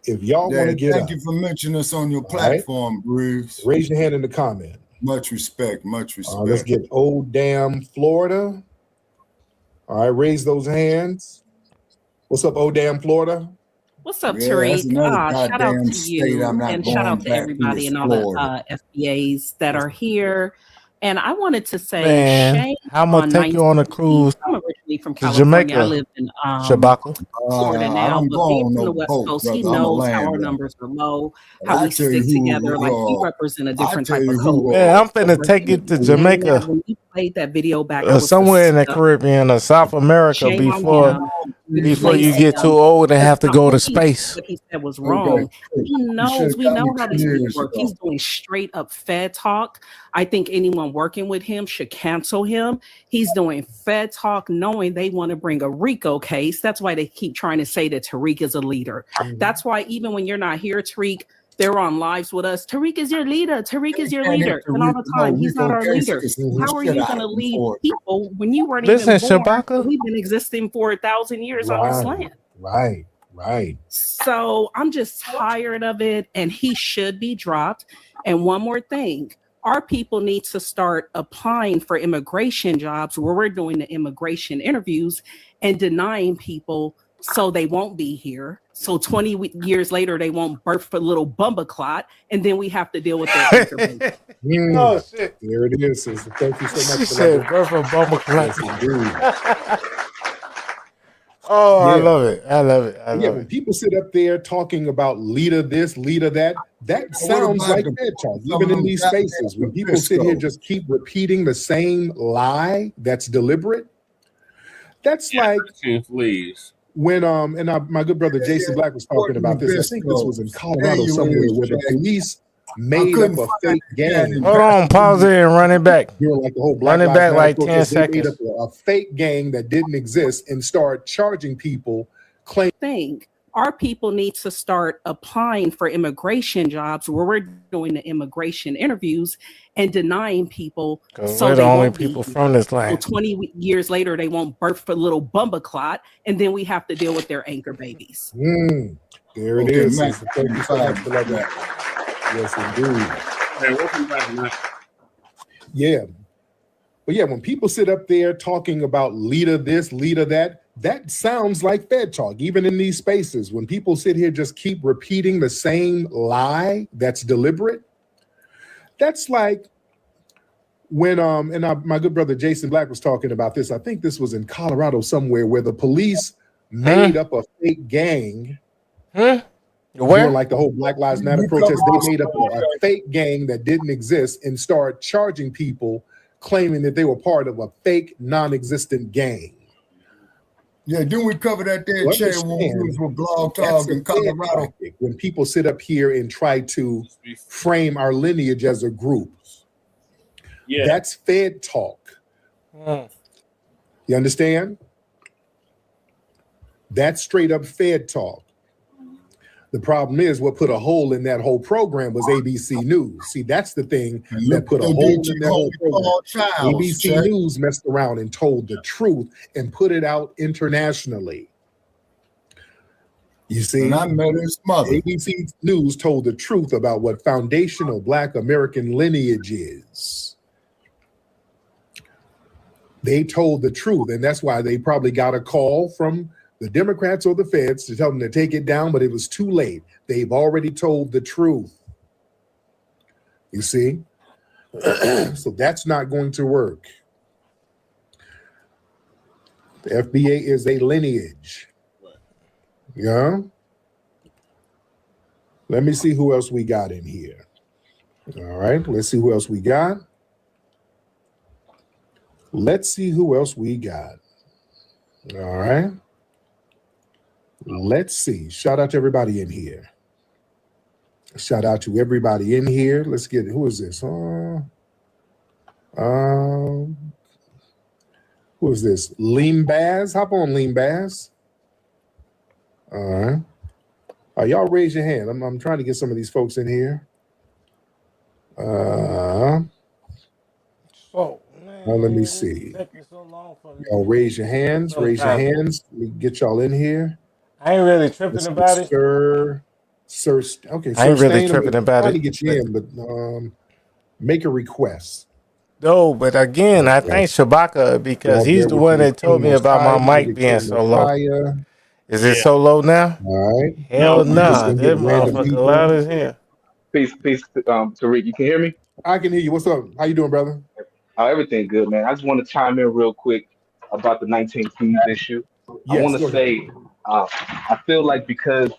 If y'all want to get thank up. you for mentioning us on your platform, Breeze. Raise your hand in the comment. Much respect, much respect. Let's get Old Damn Florida. All right, raise those hands. What's up, Old Damn Florida? What's up, Tariq? Shout out to you and shout out to everybody and all the FBAs that are here. And I wanted to say, Man, I'm gonna take you on a cruise I'm originally from to California. Jamaica. I live in Shabaka. Florida now, but being from the West Coast, he knows how our numbers are low, how we stick together. Like we represent a different type of code. Man, I'm finna take you to Jamaica. When you played that video back, Somewhere in the Caribbean or South America before you get too old and have to go to space. What he said was wrong. He knows. We know how these people work. He's doing straight up Fed talk. I think anyone working with him should cancel him. He's doing Fed talk, knowing they want to bring a RICO case. That's why they keep trying to say that Tariq is a leader. That's why even when you're not here, Tariq, they're on lives with us. Tariq is your leader. Tariq is your leader. And all the time, he's not our leader. How are you going to lead people when you weren't even born? Shabaka. We've been existing for 1,000 years on this land. Right. So I'm just tired of it, and he should be dropped. And one more thing. Our people need to start applying for immigration jobs where we're doing the immigration interviews and denying people so they won't be here. So 20 years later, they won't birth a little bumba clot, and then we have to deal with that. Oh, shit. There it is, sister. Thank you so much. She for said that. birth a bumba clot. Yes, indeed. Oh, I Yeah. love it. I love it. I Yeah, love when it. people sit up there talking about leader this, leader that sounds about like the- Fed talk, some even of in them these goddamn spaces. When people sit here just keep repeating the same lie that's deliberate, that's like Please. when my good brother Jason Black was talking about this. I think this was in Colorado somewhere where the police made up a fake gang. Hold on, pause it and run it back. During like the whole Black Run it Lives back Matter like protest, 10 they made seconds. up a fake gang that didn't exist and start charging people. Thing. our people need to start applying for immigration jobs where we're doing the immigration interviews and denying people so we're they the only won't people be. from this So land. 20 years later, they won't birth a little bumba clot, and then we have to deal with their anchor babies. There it is. Thank you so much for that. Yes, indeed. Hey, welcome back, Matt. Yeah. But yeah, when people sit up there talking about leader this, leader that, that sounds like Fed talk, even in these spaces. When people sit here just keep repeating the same lie that's deliberate, that's like when my good brother Jason Black was talking about this. I think this was in Colorado somewhere where the police made up a fake gang. Where? During like the whole Black Lives Matter protest, they made up a fake gang that didn't exist and started charging people, claiming that they were part of a fake, non-existent gang. Yeah, didn't we cover that there, Chair, when we was with Blog Talk in Colorado? When people sit up here and try to frame our lineage as a group, that's Fed talk. You understand? That's straight up Fed talk. The problem is what put a hole in that whole program was ABC News. See, that's the thing that put a hole in that whole program. ABC News messed around and told the truth and put it out internationally. You see, and I met his mother. ABC News told the truth about what foundational Black American lineage is. They told the truth, and that's why they probably got a call from the Democrats or the Feds to tell them to take it down, but it was too late. They've already told the truth. You see? So that's not going to work. The FBA is a lineage. Yeah? Let me see who else we got in here. All right, let's see who else we got. Let's see who else we got. All right. Let's see. Shout out to everybody in here. Shout out to everybody in here. Let's get it. Who is this? Who is this? Lean Baz. Hop on, Lean Baz. All right. Y'all raise your hand. I'm trying to get some of these folks in here. Let me see. Y'all raise your hands. Raise your hands. Let me get y'all in here. I ain't really tripping about it. Sir, okay. I ain't really tripping about trying it. to get you in, but make a request. No, but again, I thank Shabaka because he's the one that told me about my mic being so low. Is it so low now? All right. Hell no. That motherfucker loud as hell. Peace, Tariq. You can hear me? I can hear you. What's up? How you doing, brother? Everything good, man. I just want to chime in real quick about the 19 Keys issue. Yes, I want to say, I feel like because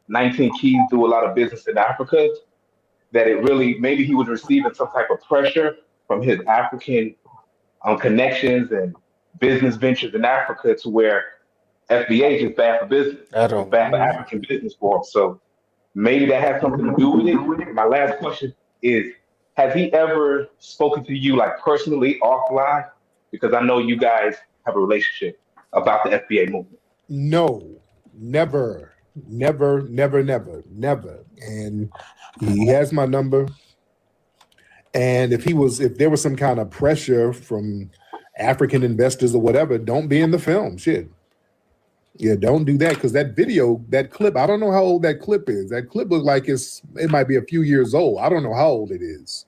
19 Keys do a lot of business in Africa, that it really, maybe he was receiving some type of pressure from his African connections and business ventures in Africa to where FBA is just bad for business. Bad for African business for him. So maybe that has something to do with it. My last question is, has he ever spoken to you like personally offline? Because I know you guys have a relationship about the FBA movement. No, never. And he has my number. And if there was some kind of pressure from African investors or whatever, don't be in the film. Shit. Yeah, don't do that, because that video, that clip, I don't know how old that clip is. That clip looks like it might be a few years old. I don't know how old it is.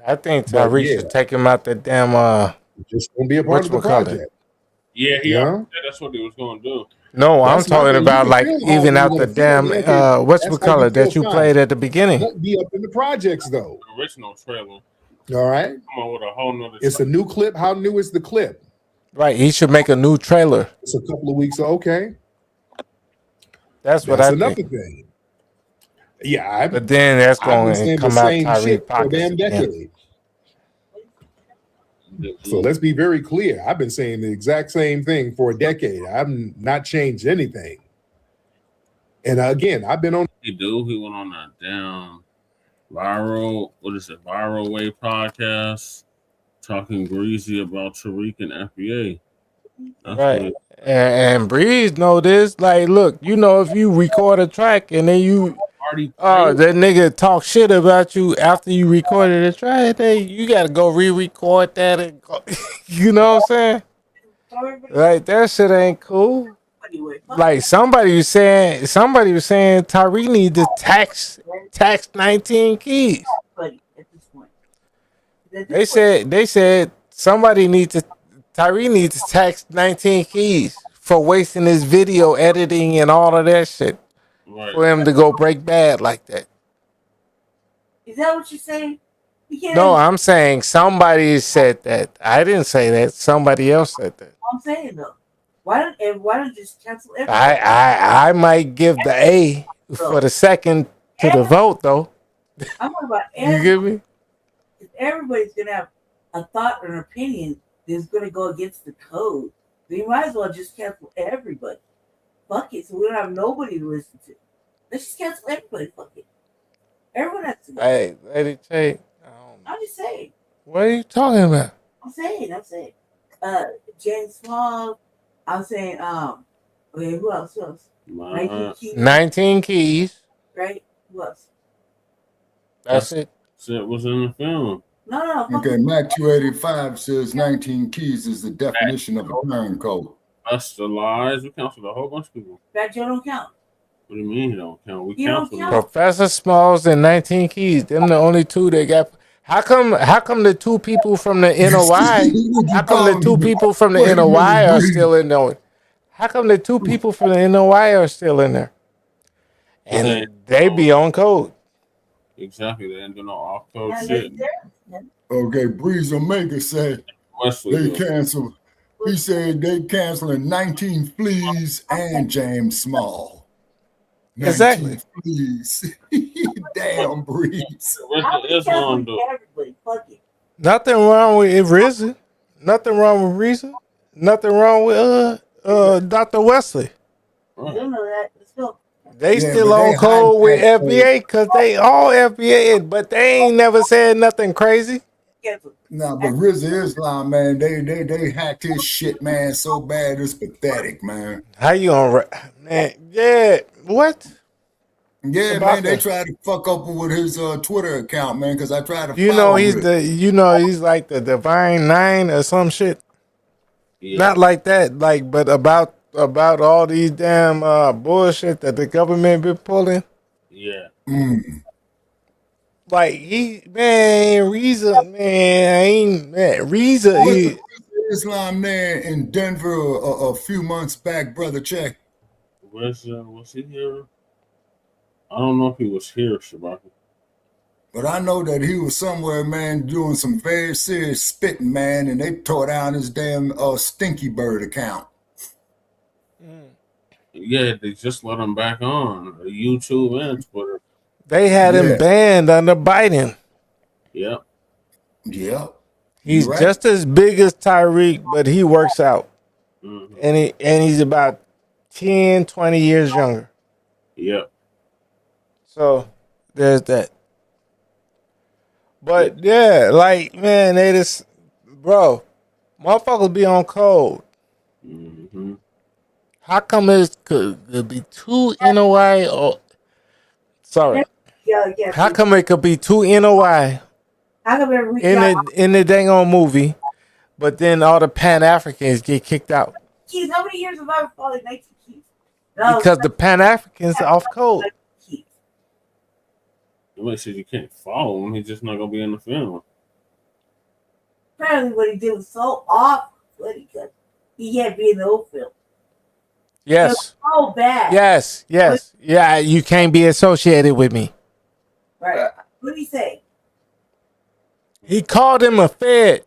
I think Tariq should take him out the damn just gonna be a part of the project. Yeah, that's what he was gonna do. No, I'm talking about like even out the damn whatchamacallit that you played at the beginning. Won't be up in the projects though. The original trailer. All right. Come on with a whole nother. It's a new clip. How new is the clip? Right, he should make a new trailer. It's a couple of weeks. Okay. That's what I another think. thing. Yeah, but then that's going to come out Tariq pockets damn decade. So let's be very clear. I've been saying the exact same thing for a decade. I've not changed anything. And again, I've been on. He went on a damn viral way podcast talking greasy about Tariq and FBA. Right. And Breeze know this. Like, look, you know, if you record a track and then that nigga talk shit about you after you recorded the track, then you gotta go re-record that and go, you know what I'm saying? Like that shit ain't cool. Like somebody was saying Tyree need to tax 19 keys. They said Tyree needs to tax 19 keys for wasting his video editing and all of that shit. Right. For him to go break bad like that. Is that what you're saying? No, I'm saying somebody said that. I didn't say that. Somebody else said that. I'm saying though. Why don't you just cancel everything? I might give the A for the second to the vote though. I'm talking about You get me? if everybody's gonna have a thought or an opinion that's gonna go against the code, then you might as well just cancel everybody. Fuck it, so we don't have nobody to listen to. Let's just cancel everybody. Fuck it. Everyone has to go. Hey, Lady Tate. I'm just saying. What are you talking about? I'm saying. James Small. I'm saying. Okay, who else? 19 keys. Right? Who else? That's it. Shit was in the film. No. Okay, Mac 285 says 19 keys is the definition of a turn code. That's the lies. We canceled a whole bunch of people. That Joe don't count. What do you mean he don't count? We He don't canceled count. Professor Smalls and 19 keys. Them the only two they got. How come the two people from the NOI? How come the two people from the NOI are still in there? How come the two people from the NOI are still in there? And they be on code. Exactly. They didn't do no off code shit. Okay, Breeze Omega said they canceled. He said they canceling 19 Fleas and James Small. 19 Exactly. Fleas. Damn, Breeze. Nothing wrong with RZA. Nothing wrong with RZA. Nothing wrong with Dr. Wesley. They still on code with FBA because they all FBA, but they ain't never said nothing crazy. Nah, but RZA Islam, man, they hacked his shit, man, so bad it's pathetic, man. How you on, man? Yeah, what? Yeah, man, they tried to fuck up with his Twitter account, man, because I tried to. He's like the Divine Nine or some shit. Yeah. Not like that, but about all these damn bullshit that the government been pulling. Yeah. Like RZA. Islam there in Denver a few months back, brother. Check. Was he here? I don't know if he was here, Shabaka. But I know that he was somewhere, man, doing some very serious spitting, man, and they tore down his damn Stinky Bird account. Yeah, they just let him back on YouTube and Twitter. They had him banned under Biden. Yep. Yep. He's just as big as Tyreek, but he works out. Mm-hmm. And he's about 10, 20 years younger. Yep. So there's that. But yeah, like, man, they just, bro, motherfuckers be on code. Mm-hmm. How come it could be two NOI or sorry? How come it could be two NOI in the dang on movie, but then all the Pan Africans get kicked out? Keys, how many years have I followed 19 Keys? Because the Pan Africans are off code. Nobody said you can't follow him. He's just not gonna be in the film. Apparently, what he did was so off. He can't be in the whole film. Yes. So bad. Yes. Yeah, you can't be associated with me. Right. What did he say? He called him a fed.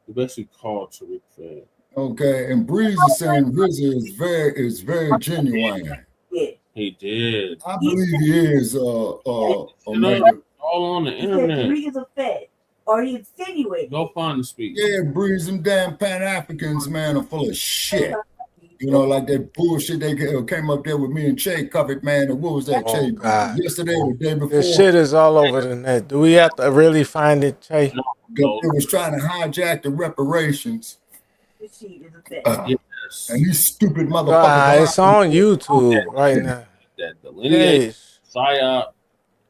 He basically called Tariq fed. Okay, and Breeze is saying RZA is very genuine. He did. I believe he is. All on the internet. Tariq is a fed. Or he insinuated. Go find the speech. Yeah, Breeze, them damn Pan Africans, man, are full of shit. You know, like that bullshit they came up there with me and Che covered, man. And what was that, Che? God. Yesterday or the day before? This shit is all over the net. Do we have to really find it, Che? They was trying to hijack the reparations. machine is a thing. And these stupid motherfuckers. It's on YouTube right now. That delineate Yes. PSYOP,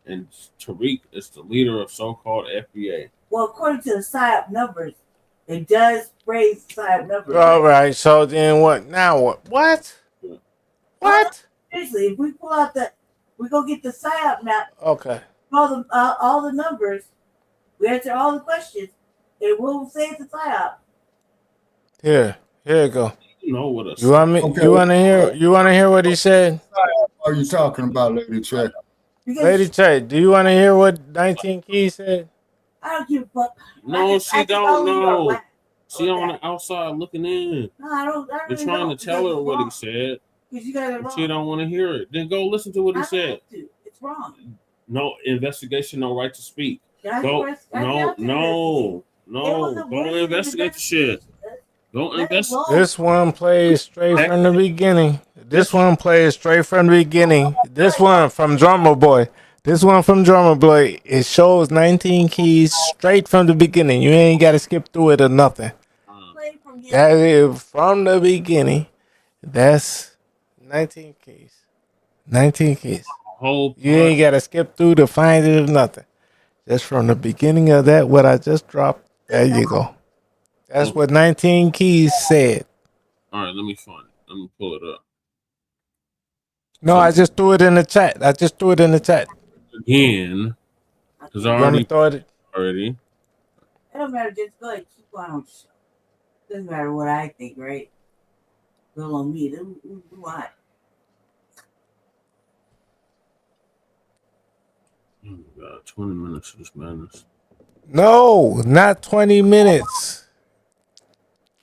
and Tariq is the leader of so-called FBA. Well, according to the PSYOP numbers, it does raise PSYOP numbers. All right. So then what? Now what? What? What? Seriously, if we pull out we go get the PSYOP now. Okay. All the numbers, we answer all the questions, and we'll say it's a PSYOP. Here you go. You know what a You want me? Okay. You want to hear? You want to hear what he said? What are you talking about, Lady Trey? Lady Che, do you want to hear what 19 Keys said? I don't give a fuck. No, she don't know. She on Okay. the outside looking in. No, I don't. I You're really trying don't, to tell her what he said. because you got it But wrong. she don't want to hear it. Then go listen to what he said. It's wrong. No investigation, no right to speak. Guys, Go, guys, no. wasn't Go investigate the shit. Go investigate. This one plays straight from the beginning. This one plays straight from the beginning. This one from Drummer Boy. This one from Drummer Boy. It shows 19 Keys straight from the beginning. You ain't got to skip through it or nothing. That is from the beginning. That's 19 Keys. 19 Keys. You ain't got to skip through to find it or nothing. Just from the beginning of that, what I just dropped, there you go. That's what 19 Keys said. All right, let me find it. Let me pull it up. No, I just threw it in the chat. Again, because I You want me already to throw it? already. It don't matter. Just go ahead, keep on the show. Doesn't matter what I think, right? Go on me. Who I? Oh my God, 20 minutes of this madness. No, not 20 minutes.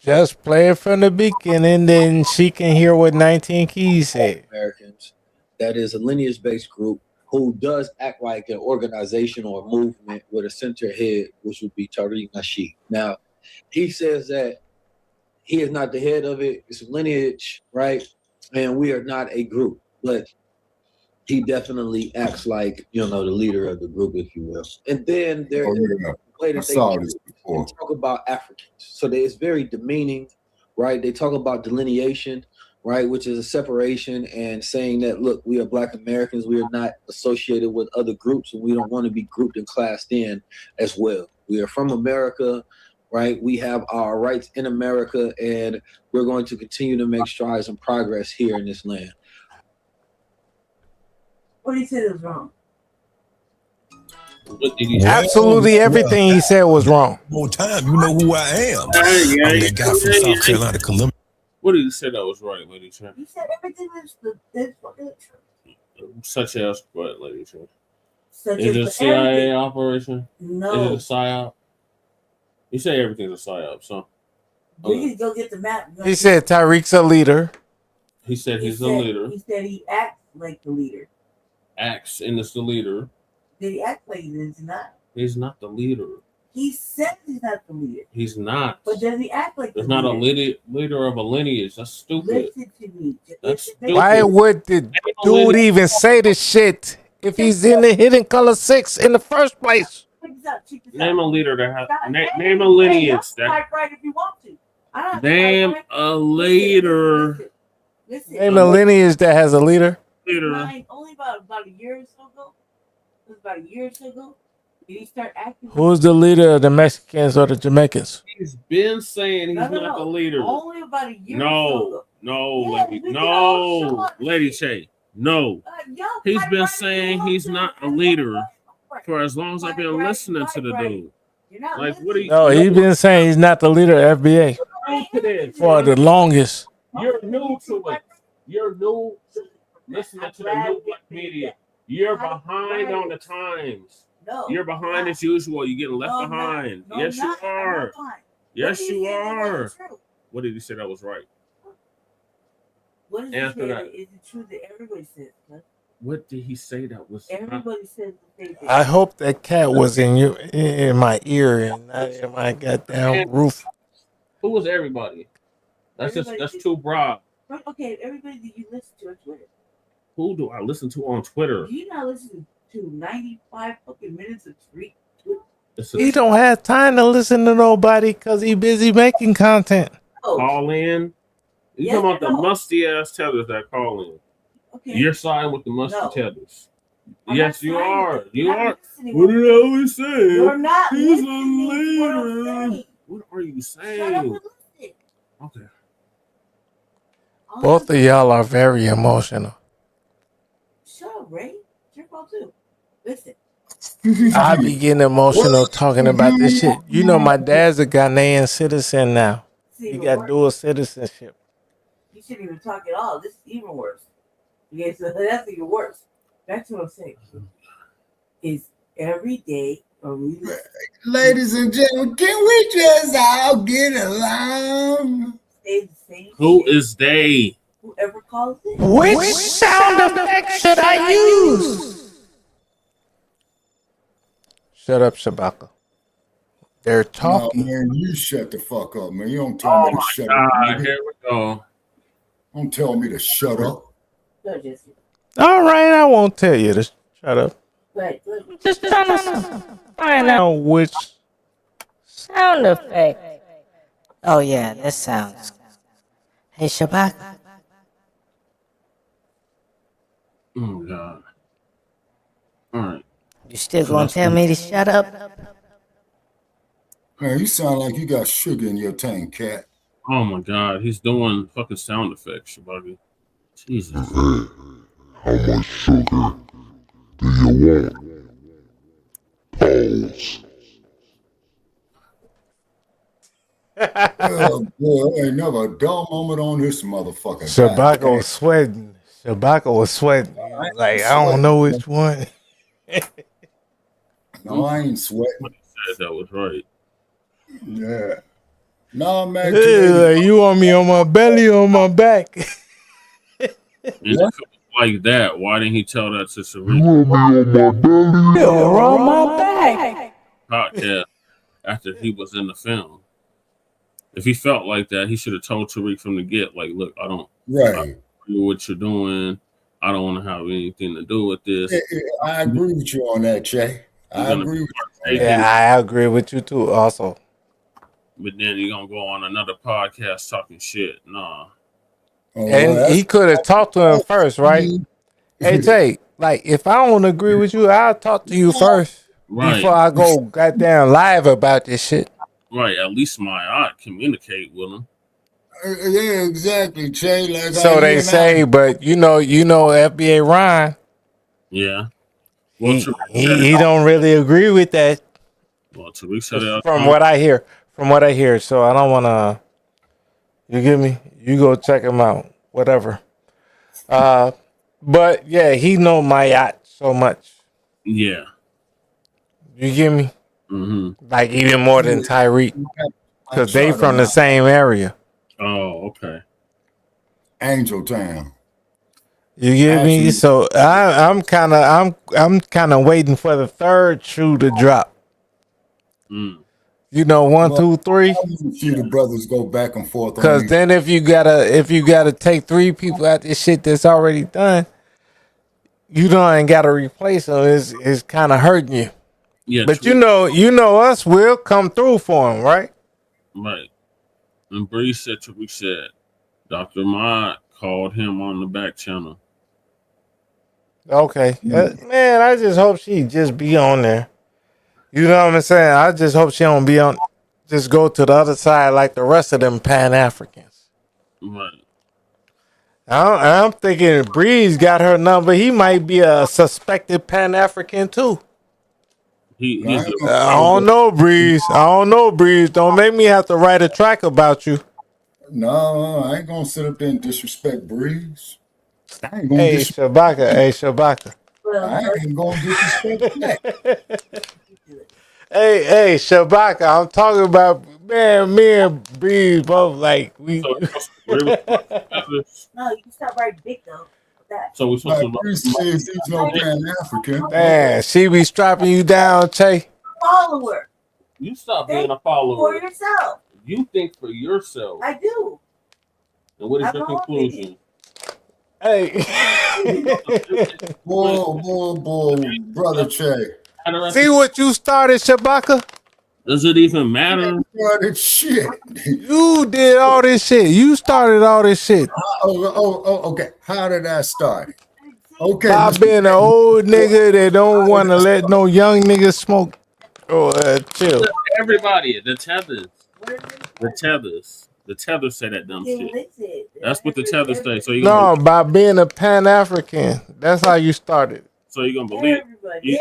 Just play it from the beginning, then she can hear what 19 Keys said. Americans. That is a lineage-based group who does act like an organization or a movement with a center head, which would be Tariq Nasheed. Now, he says that he is not the head of it. It's a lineage, right? And we are not a group, but he definitely acts like, the leader of the group, if you will. And then there I saw this before. they talk about Africans. So it's very demeaning, right? They talk about delineation, right? Which is a separation and saying that, look, we are Black Americans. We are not associated with other groups, and we don't want to be grouped and classed in as well. We are from America, right? We have our rights in America, and we're going to continue to make strides and progress here in this land. What he said is wrong. Absolutely everything he said was wrong. More time, you know who I am. I'm that guy from South Carolina, Columbia. What did you say that was right, Lady Trey? He said everything is fucking true. Such as what, Lady Trey? Such Is it a as CIA everything. operation? No. Is it a PSYOP? You say everything's a PSYOP, so. We need to go get the map. He said Tariq's a leader. He said He he's the said- leader. He said he acts like the leader. Acts and is the leader. Did he act like he is not? He's not the leader. He says he's not the leader. He's not. But does he act like There's the not a leader? leader of a lineage. That's stupid. Listen to me. That's stupid. Why would the dude even say the shit if he's in the Hidden Color 6 in the first place? Name a leader that has. Name a lineage that. Type right if you want to. I don't have to Name type right. a leader. Listen. Name a lineage that has a leader. Mine, only about a year or so ago. It was about a year or so ago. Did he start acting? Who's the leader of the Mexicans or the Jamaicans? He's been saying he's not the leader. Only about a year or so ago. Lady Che. No. He's been saying he's not a leader for as long as I've been listening to the dude. Like, what are you? No, he's been saying he's not the leader of FBA for the longest. You're new to it. You're new to listening to the new black media. You're behind on the times. No. You're behind as usual. You're getting left behind. Yes, you are. Yes, you are. What did he say that was right? What is Answer it that. Is it true that everybody says? Huh? What did he say that was? Everybody says the same thing. I hope that cat was in my ear and not in my goddamn roof. Who was everybody? That's too broad. Okay, everybody that you listen to on Twitter. Who do I listen to on Twitter? Do you not listen to 95 fucking minutes of tweet? He don't have time to listen to nobody because he busy making content. call in. You Yes talking about or the no? musty ass tethers that call in? Okay. You're siding with the musty No. tethers. I'm Yes, not you siding are. with it. You You're not are. listening What to did me. I always say? You're not He's a listening to what I'm leader. saying. What are you Shut up saying? and listen. Okay. Both of y'all are very emotional. Shut up, Ray. It's your fault too. Listen. I be getting emotional talking about this shit. You know, my dad's a Ghanaian citizen now. He got dual citizenship. You shouldn't even talk at all. This is even worse. Okay, so that's even worse. That's what I'm saying. Is every day a release. Ladies and gentlemen, can we just all get along? Stay the same. Who is they? Whoever calls it. Which sound effect should I use? Shut up, Shabaka. They're talking. No, man, you shut the fuck up, man. You don't tell me to shut up. Nigga. Here we go. Don't tell me to shut up. No, just All right, I won't tell you to shut up. but Just trying to find out Which sound effect. Oh yeah, this sounds. Hey Shabaka. Oh God. All right. You still gonna tell me to shut up? Man, you sound like you got sugar in your tank, cat. Oh my God, he's doing fucking sound effects, Shabagi. Jesus. How much sugar do you want? Pause. Oh, boy, ain't never a dull moment on this motherfucker. Shabaka was sweating. Shabaka was sweating. He was like, I don't know which one. No, I ain't sweating. What he said that was right. Yeah. No, man. Hey, like, you want me on my belly or on my back? And if it was like that, why didn't he tell that to Serena? You want me on my belly? You're on my back. Podcast after he was in the film. If he felt like that, he should have told Tariq from the get, like, look, I don't know what you're doing. I don't want to have anything to do with this. I agree with you on that, Jay. I agree with you. Yeah, I agree with you too, also. But then you're going to go on another podcast talking shit. Nah. And he could have talked to him first, right? Hey, Jay, like, if I don't agree with you, I'll talk to you first before I go goddamn live about this shit. Right, at least I communicate with him. Yeah, exactly, Jay. Like So they say, but you know, FBA Ron. Yeah. Well, he don't really agree with that. Well, Tariq said it. From what I hear. So I don't want to. You get me? You go check him out. Whatever. But yeah, he know my yacht so much. Yeah. You get me? Mm-hmm. Like even more than Tyreek, because they from the same area. Oh, okay. Angel Town. You get me? So I'm kind of waiting for the third shoe to drop. You know, 1, 2, 3. I want to see the brothers go back and forth. Because then if you gotta take 3 people out this shit that's already done, you ain't gotta replace them. It's kind of hurting you. Yeah, but you know us, we'll come through for them, right? Right. And Bree said Tariq said Dr. Mott called him on the back channel. Okay. Man, I just hope she just be on there. You know what I'm saying? I just hope she don't be on, just go to the other side like the rest of them Pan-Africans. Right. I'm thinking Breeze got her number. He might be a suspected Pan-African too. I don't know, Breeze. Don't make me have to write a track about you. No, I ain't gonna sit up there and disrespect Breeze. I ain't gonna Shabaka. I ain't gonna disrespect that. Hey, Shabaka. I'm talking about, man, me and Breeze both like we. No, you can stop writing big though. So we're supposed to he's no Pan-African. Man, she be strapping you down, Che. Follower. You stop being a follower. For yourself. You think for yourself. I do. And what is your conclusion? Hey. Boy, brother Che. See what you started, Shabaka? Does it even matter? Shit. You did all this shit. You started all this shit. Okay. How did I start? Okay. By being an old nigga that don't want to let no young niggas smoke or chill. Everybody, the tethers say that dumb shit. That's what the tethers say. So you No, by being a Pan-African. That's how you started. So you're gonna believe Everybody.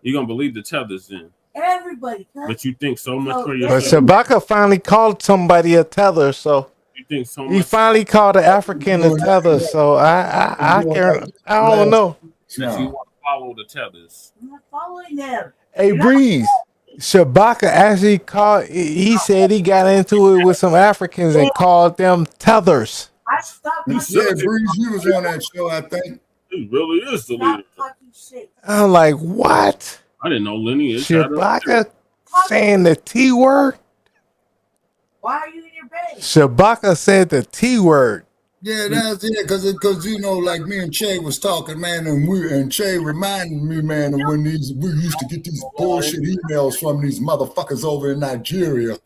you're gonna believe the tethers then. Everybody. But you think so much for But yourself. Shabaka finally called somebody a tether, so You think so he much. finally called an African a tether. So I don't know. That you want to follow the tethers. I'm not following them. Hey Breeze, Shabaka actually called. He said he got into it with some Africans and called them tethers. I stopped. You said Breeze, you was on that show, I think. He really is the leader. I'm like, what? I didn't know lineage. Shabaka saying the T word? Why are you in your bed? Shabaka said the T word. Yeah, that's it. Because you know, like me and Che was talking, man, and Che reminded me, man, of when we used to get these bullshit emails from these motherfuckers over in Nigeria,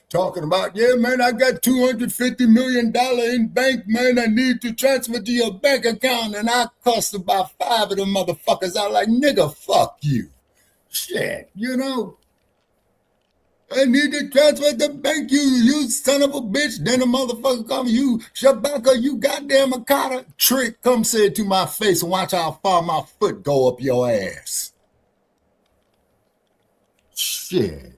talking about, yeah, man, I got $250 million in bank, man. I need to transfer to your bank account, and I cussed about 5 of them motherfuckers out like, nigga, fuck you, shit, you know. I need to transfer the bank, you son of a bitch. Then the motherfucker come, you Shabaka, you goddamn Akata. Trick, come say it to my face and watch how far my foot go up your ass. Shit.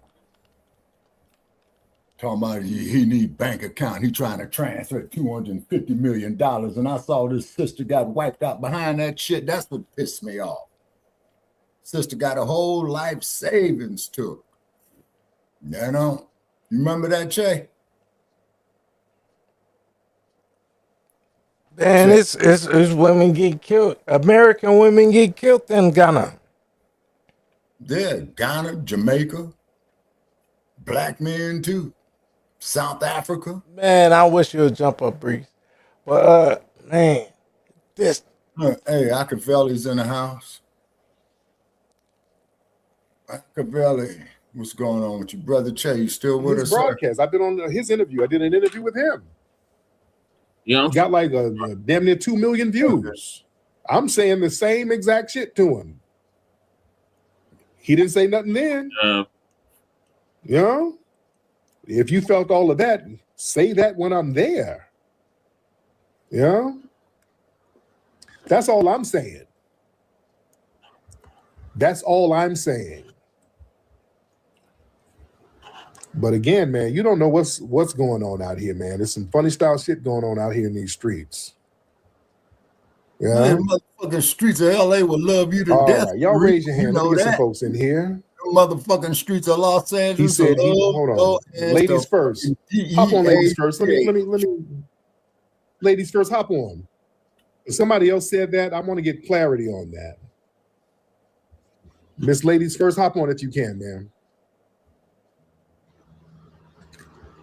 Talking about he need bank account. He trying to transfer $250 million. And I saw this sister got wiped out behind that shit. That's what pissed me off. Sister got a whole life savings took. You know, you remember that, Che? Man, it's women get killed. American women get killed in Ghana. Yeah, Ghana, Jamaica, black men too, South Africa. Man, I wish you would jump up, Breeze. But man, this. Hey, Akavelli's in the house. Akavelli. What's going on with you, brother Che? You still with us? Broadcast. I've been on his interview. I did an interview with him. Yeah, got like a damn near 2 million views. I'm saying the same exact shit to him. He didn't say nothing then. You know, if you felt all of that, say that when I'm there. You know, that's all I'm saying. That's all I'm saying. But again, man, you don't know what's going on out here, man. There's some funny style shit going on out here in these streets. Yeah, man, motherfucking streets of LA would love you to death. Right, y'all raise your hand. You know Let me get that. some folks in here. The motherfucking streets of Los Angeles. He said, hold on, ladies first. Hop on, ladies first. Let me. Ladies first, hop on. If somebody else said that, I want to get clarity on that. Miss Ladies first, hop on if you can, ma'am.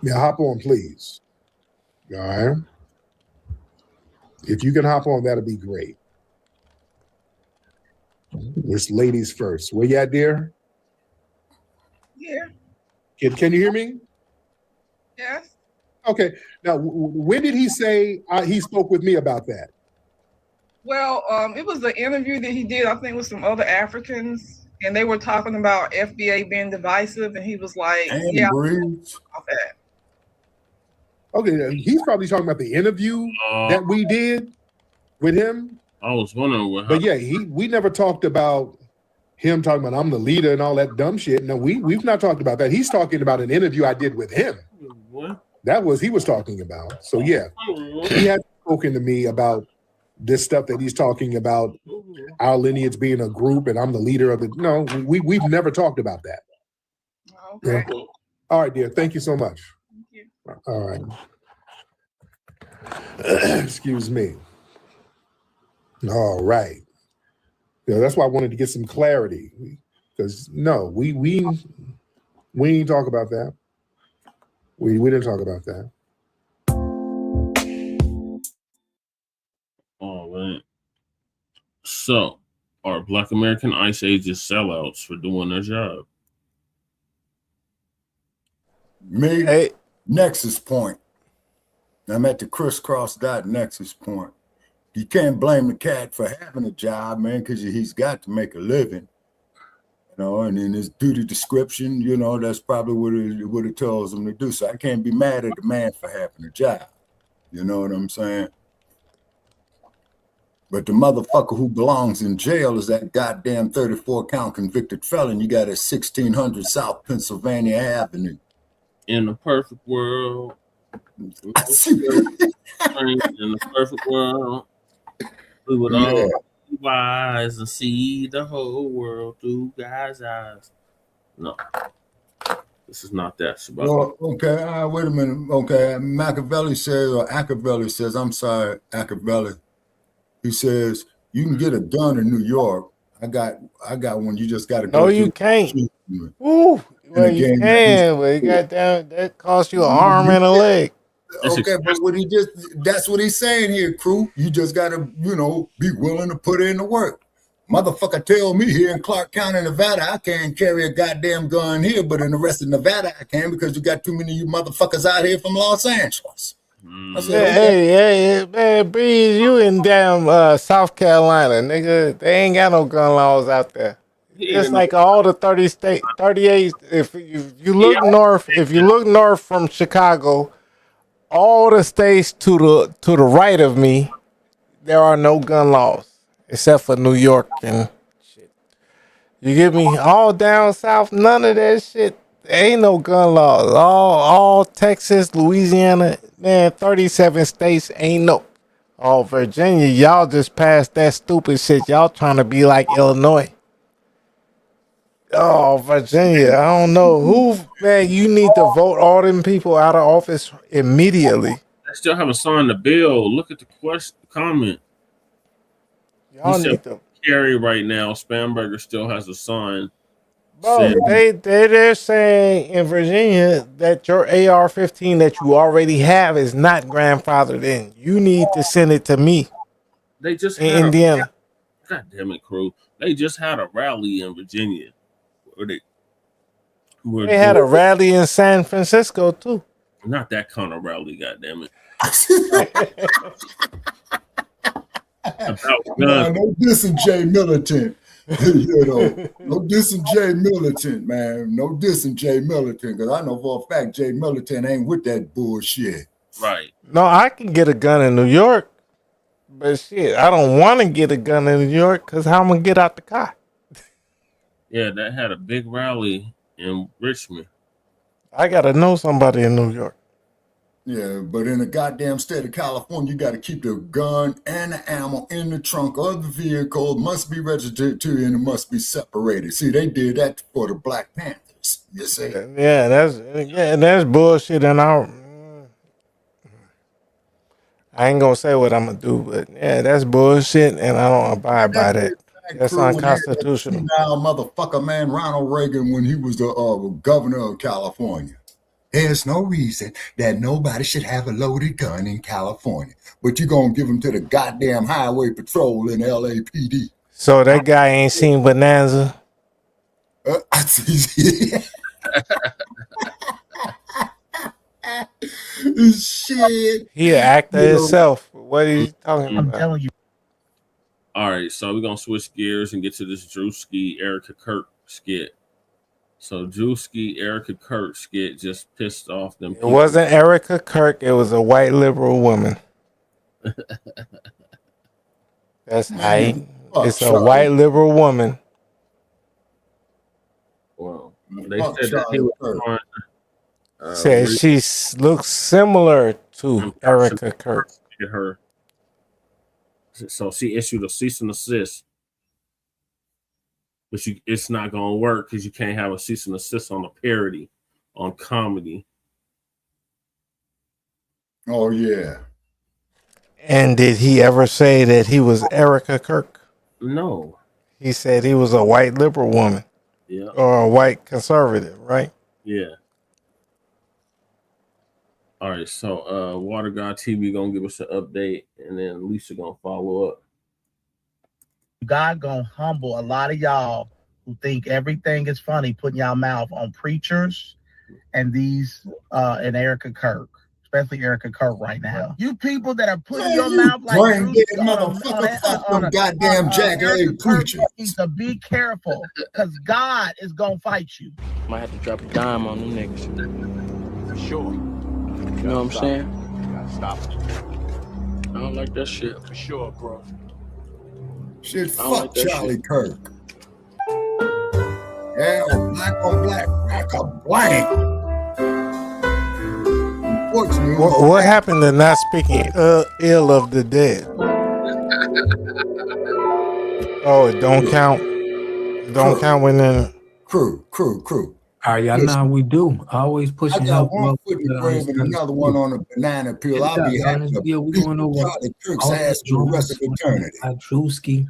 Yeah, hop on, please. All right. If you can hop on, that'll be great. It's ladies first. Where you at, dear? Yeah. Can you hear me? Yes. Okay. Now, when did he say he spoke with me about that? Well, it was the interview that he did, I think, with some other Africans, and they were talking about FBA being divisive, and he was like, "Yeah, about that." Okay, he's probably talking about the interview that we did with him. I was wondering what happened. But yeah, we never talked about him talking about I'm the leader and all that dumb shit. No, we've not talked about that. He's talking about an interview I did with him. What? That was he was talking about. So yeah, he had spoken to me about this stuff that he's talking about, our lineage being a group and I'm the leader of it. No, we've never talked about that. Okay. Yeah. All right, dear. Thank you so much. All right. Excuse me. All right. Yeah, that's why I wanted to get some clarity. Because no, we didn't talk about that. We didn't talk about that. All right. So, are Black American ICE agents sellouts for doing their job? Me, Hey. Nexus Point. I'm at the crisscross dot Nexus Point. You can't blame the cat for having a job, man, because he's got to make a living. You know, and in his duty description, you know, that's probably what it tells him to do. So I can't be mad at the man for having a job. You know what I'm saying? But the motherfucker who belongs in jail is that goddamn 34-count convicted felon you got at 1600 South Pennsylvania Avenue. In the perfect world. In the perfect world. We would all be wise and see the whole world through God's eyes. No. This is not that. Well, okay, wait a minute. Okay, Machiavelli says, I'm sorry, Machiavelli. He says, you can get a gun in New York. I got one. You just got to go. No, you can't. Woo. Well, you can, but you got that costs you an arm and a leg. Okay, but that's what he's saying here, crew. You just got to, you know, be willing to put in the work. Motherfucker tell me here in Clark County, Nevada, I can't carry a goddamn gun here, but in the rest of Nevada I can because you got too many of you motherfuckers out here from Los Angeles. I said, Hey, man, Breeze, you in damn South Carolina, nigga. They ain't got no gun laws out there. It's like all the 38. If you look north from Chicago, all the states to the right of me, there are no gun laws except for New York and shit. You get me? All down south, none of that shit. There ain't no gun laws. All Texas, Louisiana, man, 37 states ain't no. Oh, Virginia, y'all just passed that stupid shit. Y'all trying to be like Illinois. Oh, Virginia, I don't know who, man. You need to vote all them people out of office immediately. I still haven't signed the bill. Look at the comment. Y'all need to carry right now. Spamberger still has a sign. Bro, they're saying in Virginia that your AR-15 that you already have is not grandfathered in. You need to send it to me. They just in Indiana. God damn it, crew! They just had a rally in Virginia. They had a rally in San Francisco too. Not that kind of rally, goddamn it. No dissing Jay Militant. You know, no dissing Jay Militant, man. No dissing Jay Militant, because I know for a fact Jay Militant ain't with that bullshit. Right. No, I can get a gun in New York, but shit, I don't want to get a gun in New York because how I'm gonna get out the car? Yeah, that had a big rally in Richmond. I gotta know somebody in New York. Yeah, but in the goddamn state of California, you got to keep the gun and the ammo in the trunk of the vehicle. It must be registered to, and it must be separated. See, they did that for the Black Panthers. You see? Yeah, that's bullshit. And I ain't gonna say what I'm gonna do, but yeah, that's bullshit, and I don't abide by that. That's unconstitutional. Now, motherfucker, man, Ronald Reagan, when he was the governor of California. There's no reason that nobody should have a loaded gun in California, but you're going to give them to the goddamn highway patrol in LAPD. So that guy ain't seen Bonanza? Shit. He an actor himself. What are you talking about? I'm telling you. All right, so we're going to switch gears and get to this Druski, Erika, Kirk skit. So Druski, Erika, Kirk skit just pissed off them people. It wasn't Erika Kirk. It was a white liberal woman. That's how it's a white liberal woman. Well, they said that he was trying said she looks similar to Erika Kirk. Her. So she issued a cease and desist. But it's not going to work because you can't have a cease and desist on a parody on comedy. Oh, yeah. And did he ever say that he was Erika Kirk? No. He said he was a white liberal woman. Yeah. Or a white conservative, right? Yeah. All right, so Water God TV going to give us an update, and then Lisa going to follow up. God gonna humble a lot of y'all who think everything is funny, putting y'all mouth on preachers, and Erika Kirk, especially Erika Kirk right now. You people that are putting your mouth like brain dead motherfucker, fuck them goddamn jack-leg preachers. So be careful, because God is gonna fight you. Might have to drop a dime on them niggas. For sure. You know what I'm saying? You gotta stop it. I don't like that shit. For sure, bro. Shit, fuck Charlie Kirk. Yeah, black on black, black on blank. What happened to not speaking ill of the dead? Oh, it don't count. Don't count when the crew. All right, y'all know how we do. Always pushing. I got one foot in the grave and another one on a banana peel. I'll be happy to we going over Charlie Kirk's ass for the rest of eternity. Druski.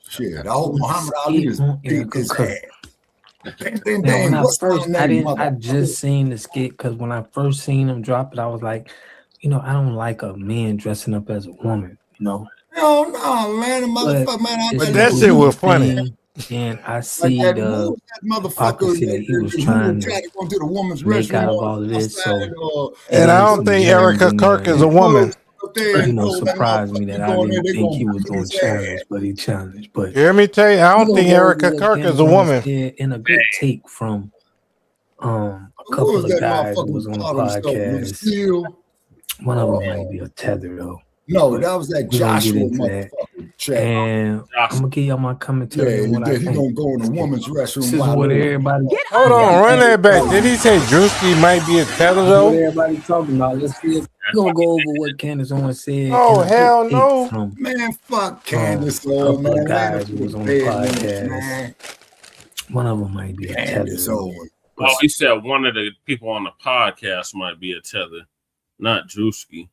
Shit, I hope Muhammad Ali is beat his ass. I just seen the skit because when I first seen him drop it, I was like, I don't like a man dressing up as a woman, No, man, motherfucker, man. But that shit was funny. And I see the hypocrisy that he was trying to make out of all of this. So, and I don't think Erika Kirk is a woman. Surprised me that I didn't think he was going to challenge, but he challenged. But hear me tell you, I don't think Erika Kirk is a woman. In a good take from a couple of guys who was on the podcast. One of them might be a tether though. No, that was that Joshua motherfucker. And I'm gonna give y'all my commentary. Yeah, he gonna go in the woman's restroom. This is what everybody. Hold on, run that back. Did he say Druski might be a tether though? What everybody talking about? Let's see if we're gonna go over what Candace Owens said. Oh hell no, man! Fuck Candace Owens. Couple of guys who was on the podcast. One of them might be a tether. Oh, he said one of the people on the podcast might be a tether, not Druski.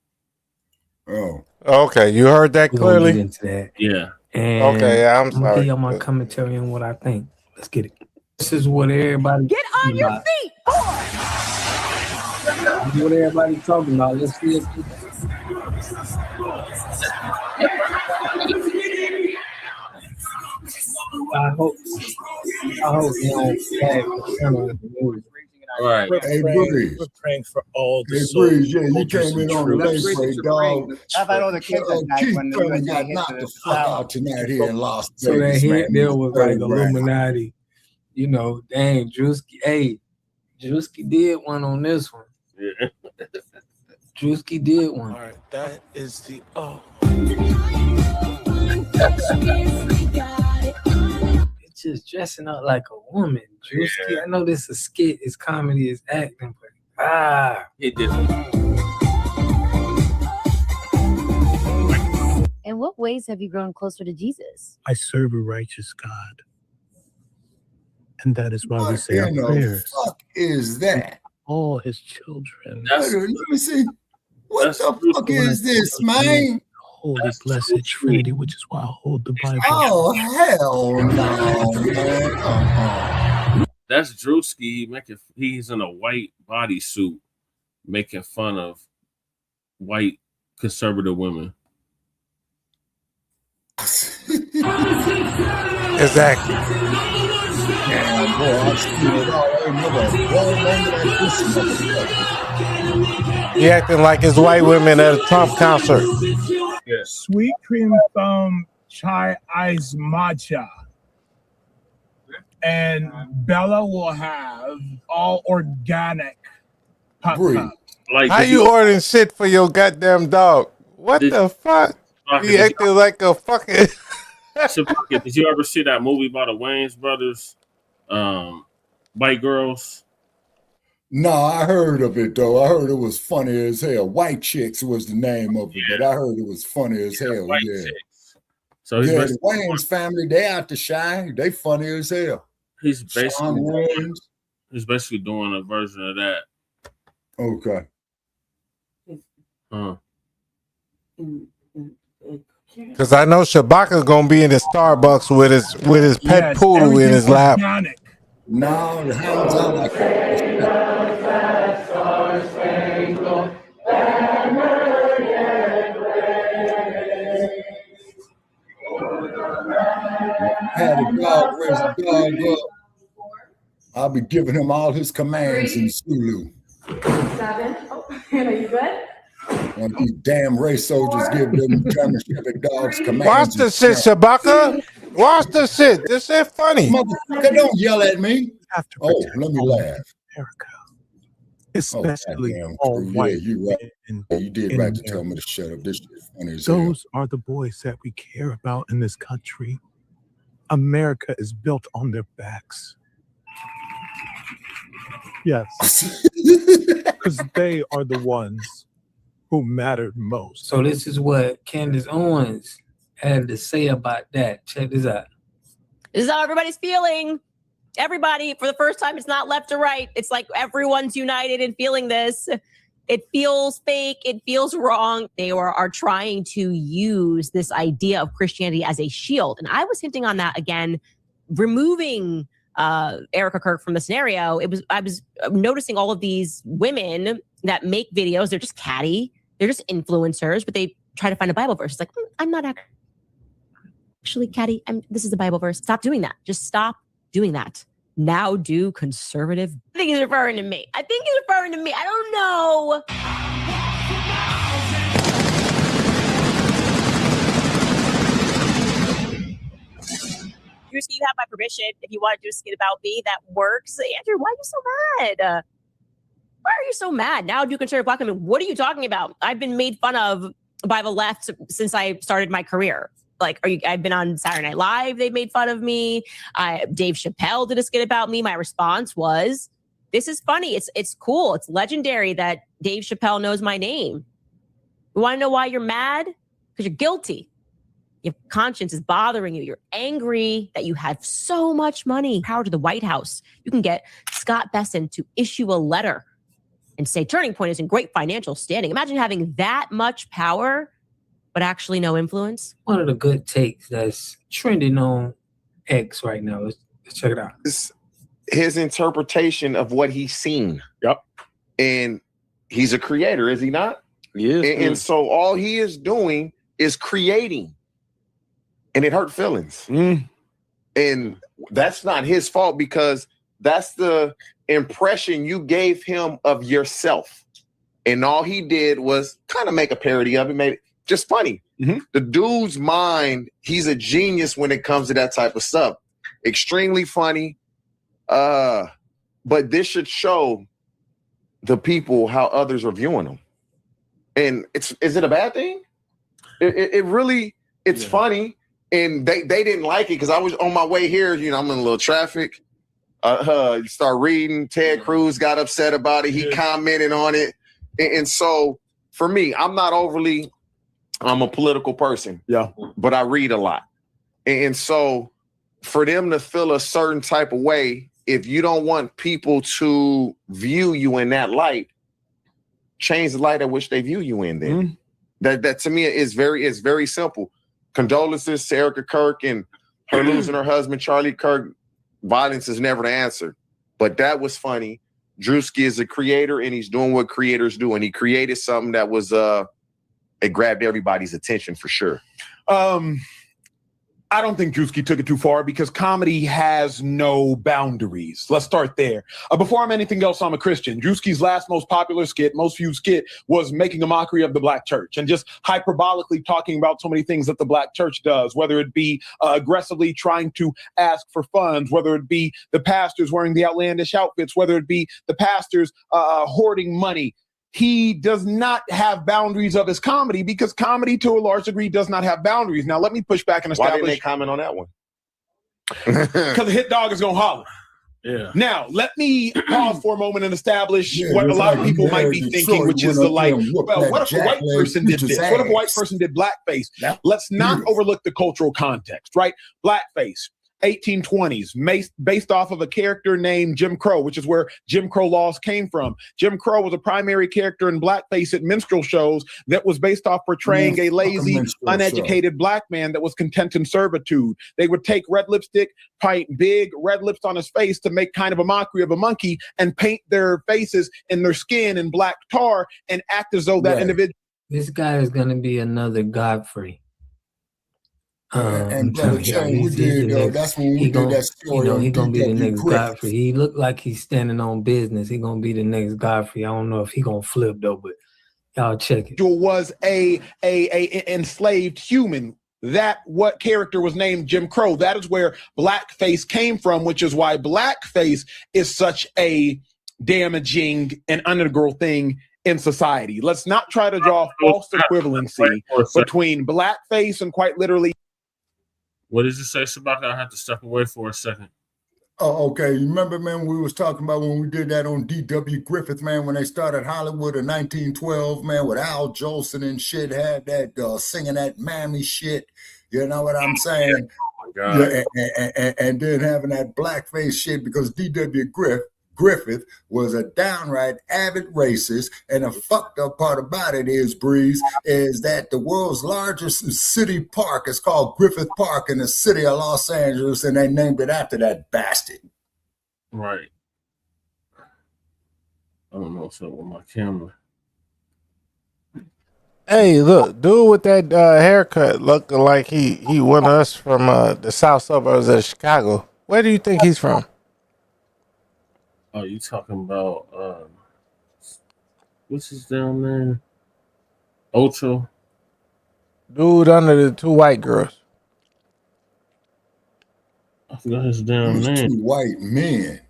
Oh, okay. You heard that clearly. Get into that. Yeah. And okay, I'm sorry. I'm gonna give y'all my commentary on what I think. Let's get it. This is what everybody get on your feet. What everybody talking about. Let's see if I hope they don't tag the camera in the movie. Right. Hey, Breeze. We're praying for all the Breeze, yeah, you came in on the late break, dog. I've had all the kids that night Keith when Turner got knocked the fuck out tonight here in Las Vegas. So that hit there was like Right. Illuminati. Dang, Druski. Hey, Druski did one on this one. Yeah. Druski did one. All right, that is the It's just dressing up like a woman. Druski. Yeah. I know this is skit, it's comedy, it's acting, but It did. In what ways have you grown closer to Jesus? I serve a righteous God. And that is why we say our What in the prayers. fuck is that? All his children. Let me see. What the fuck is this, man? Holy blessed Trinity, which is why I hold the Bible. Oh, hell no, man. That's Druski he's in a white bodysuit making fun of white conservative women. Exactly. Yeah, boy, I've seen it all. I ain't never one moment like this motherfucker. He acting like it's white women at a Trump concert. Yes. Sweet cream foam chai ice matcha. And Bella will have all organic popcorn. Like, how you ordering shit for your goddamn dog? What the fuck? He acting like a fucking. Did you ever see that movie about the Wayans brothers, White Girls? No, I heard of it though. I heard it was funny as hell. White Chicks was the name of it, but I heard it was funny as hell. White Yeah. Chicks. So he's The Wayans family, they out to shine. They funny as hell. He's basically Sean Wayans. he's basically doing a version of that. Okay. Because I know Shabaka's gonna be in the Starbucks with his pet poodle in his lap. No, the hands out like had a dog, where's the dog up? I'll be giving him all his commands in Zulu. 7. Oh, are you good? And these damn race soldiers give them German Shepherd dogs commands. Watch the shit, Shabaka. Watch the shit. This shit funny. Motherfucker, don't yell at me. Oh, let me laugh. America, especially all Yeah, white. you right. You did right to tell me to shut up. This shit is funny as hell. Those are the boys that we care about in this country. America is built on their backs. Yes, because they are the ones who mattered most. So this is what Candace Owens had to say about that. Check this out. This is how everybody's feeling. Everybody, for the first time, it's not left or right. It's like everyone's united in feeling this. It feels fake. It feels wrong. They are trying to use this idea of Christianity as a shield. And I was hinting on that again, removing Erika Kirk from the scenario. I was noticing all of these women that make videos. They're just catty. They're just influencers, but they try to find a Bible verse. It's like, I'm not actually catty. This is the Bible verse. Stop doing that. Just stop doing that. Now do conservative. I think he's referring to me. I don't know. Druski, you have my permission. If you want to do a skit about me, that works. Andrew, why are you so mad? Why are you so mad? Now do conservative black women. What are you talking about? I've been made fun of by the left since I started my career. Like, I've been on Saturday Night Live. They made fun of me. Dave Chappelle did a skit about me. My response was, this is funny. It's cool. It's legendary that Dave Chappelle knows my name. You want to know why you're mad? Because you're guilty. Your conscience is bothering you. You're angry that you have so much money. Power to the White House. You can get Scott Besson to issue a letter and say Turning Point is in great financial standing. Imagine having that much power, but actually no influence. One of the good takes that's trending on X right now. Let's check it out. His interpretation of what he's seen. Yep. And he's a creator, is he not? Yes. And so all he is doing is creating. And it hurt feelings. And that's not his fault, because that's the impression you gave him of yourself. And all he did was kind of make a parody of it, made it just funny. The dude's mind, he's a genius when it comes to that type of stuff. Extremely funny. But this should show the people how others are viewing him. And is it a bad thing? It really, it's funny. And they didn't like it because I was on my way here. You know, I'm in a little traffic. You start reading. Ted Cruz got upset about it. He commented on it. And so for me, I'm a political person. Yeah. But I read a lot. And so for them to feel a certain type of way, if you don't want people to view you in that light, change the light at which they view you in then. That to me is very simple. Condolences to Erika Kirk and her losing her husband, Charlie Kirk. Violence is never the answer. But that was funny. Druski is a creator, and he's doing what creators do. And he created something that was it grabbed everybody's attention for sure. I don't think Druski took it too far, because comedy has no boundaries. Let's start there. Before I'm anything else, I'm a Christian. Druski's last most popular skit, most viewed skit, was making a mockery of the Black church and just hyperbolically talking about so many things that the Black church does, whether it be aggressively trying to ask for funds, whether it be the pastors wearing the outlandish outfits, whether it be the pastors hoarding money. He does not have boundaries of his comedy, because comedy, to a large degree, does not have boundaries. Now, let me push back and establish. Why didn't they comment on that one? Because the hit dog is going to holler. Yeah. Now, let me pause for a moment and establish what a lot of people might be thinking, which is the like, well, what if a white person did this? What if a white person did blackface? Let's not overlook the cultural context, right? Blackface. 1820s, based off of a character named Jim Crow, which is where Jim Crow laws came from. Jim Crow was a primary character in blackface at minstrel shows that was based off portraying a lazy, uneducated black man that was content in servitude. They would take red lipstick, paint big red lips on his face to make kind of a mockery of a monkey, and paint their faces and their skin in black tar and act as though that individual. This guy is going to be another Godfrey. And Brother Chain, we did, that's when we did that story on he gonna be the DW next Griff. Godfrey. He look like he's standing on business. He gonna be the next Godfrey. I don't know if he gonna flip though, but y'all check it. Was a enslaved human. That what character was named Jim Crow. That is where blackface came from, which is why blackface is such a damaging and integral thing in society. Let's not try to draw false equivalency between blackface and quite literally. What did you say, Shabaka? I had to step away for a second. Oh, okay. You remember, man, we was talking about when we did that on D.W. Griffith, man, when they started Hollywood in 1912, man, with Al Jolson and shit, had that singing that mammy shit. You know what I'm saying? Oh my God. Yeah, and then having that blackface shit because D.W. Griffith was a downright avid racist, and the fucked up part about it is, Breeze, is that the world's largest city park is called Griffith Park in the city of Los Angeles, and they named it after that bastard. Right. I don't know what's up with my camera. Hey, look, dude with that haircut looking like he went us from the south suburbs of Chicago. Where do you think he's from? Oh, you talking about what's his damn name? Ocho? Dude under the two white girls. I forgot his damn name. Two white men.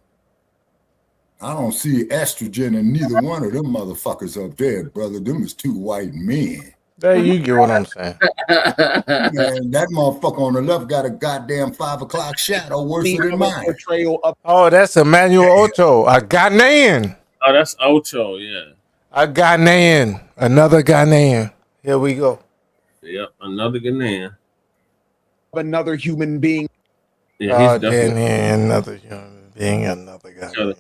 I don't see estrogen in neither one of them motherfuckers up there, brother. Them is two white men. There you get what I'm saying. Man, that motherfucker on the left got a goddamn 5 o'clock shadow worse than mine. Oh, that's Emmanuel Ocho, a Ghanaian. Oh, that's Ocho, yeah. A Ghanaian, another Ghanaian. Here we go. Yep, another Ghanaian. Another human being. Yeah, he's definitely another human being, another Ghanaian.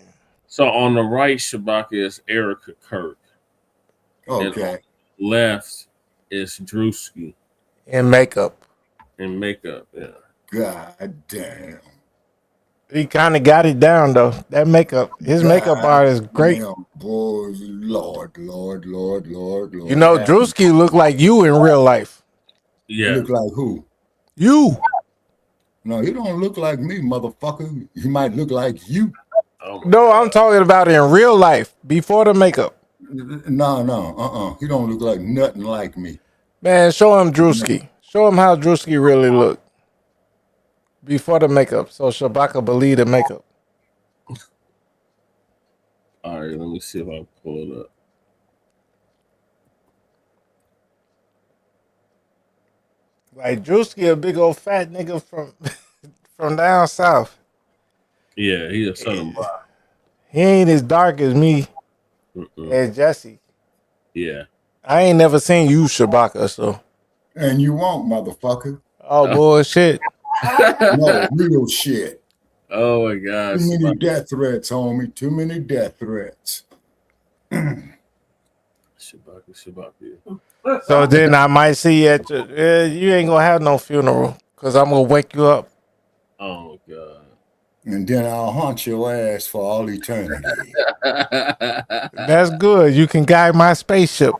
So on the right, Shabaka is Erika Kirk. Okay. And left is Druski. In makeup. In makeup, yeah. God damn. He kind of got it down though. That makeup, his makeup art is great. Damn, boy, Lord. You know, Druski look like you in real life. Yeah. Look like who? You. No, he don't look like me, motherfucker. He might look like you. No, I'm talking about in real life before the makeup. No. He don't look like nothing like me. Man, show him Druski. Show him how Druski really looked before the makeup, so Shabaka believe the makeup. All right, let me see if I can pull it up. Like Druski, a big old fat nigga from down south. Yeah, he's a southern boy. He ain't as dark as me and Jesse. Yeah. I ain't never seen you, Shabaka, so. And you won't, motherfucker. Oh, bullshit. No, real shit. Oh, my gosh. Too many death threats, homie. Too many death threats. Shabaka. So then I might see you at your, you ain't gonna have no funeral because I'm gonna wake you up. Oh, God. And then I'll haunt your ass for all eternity. That's good. You can guide my spaceship.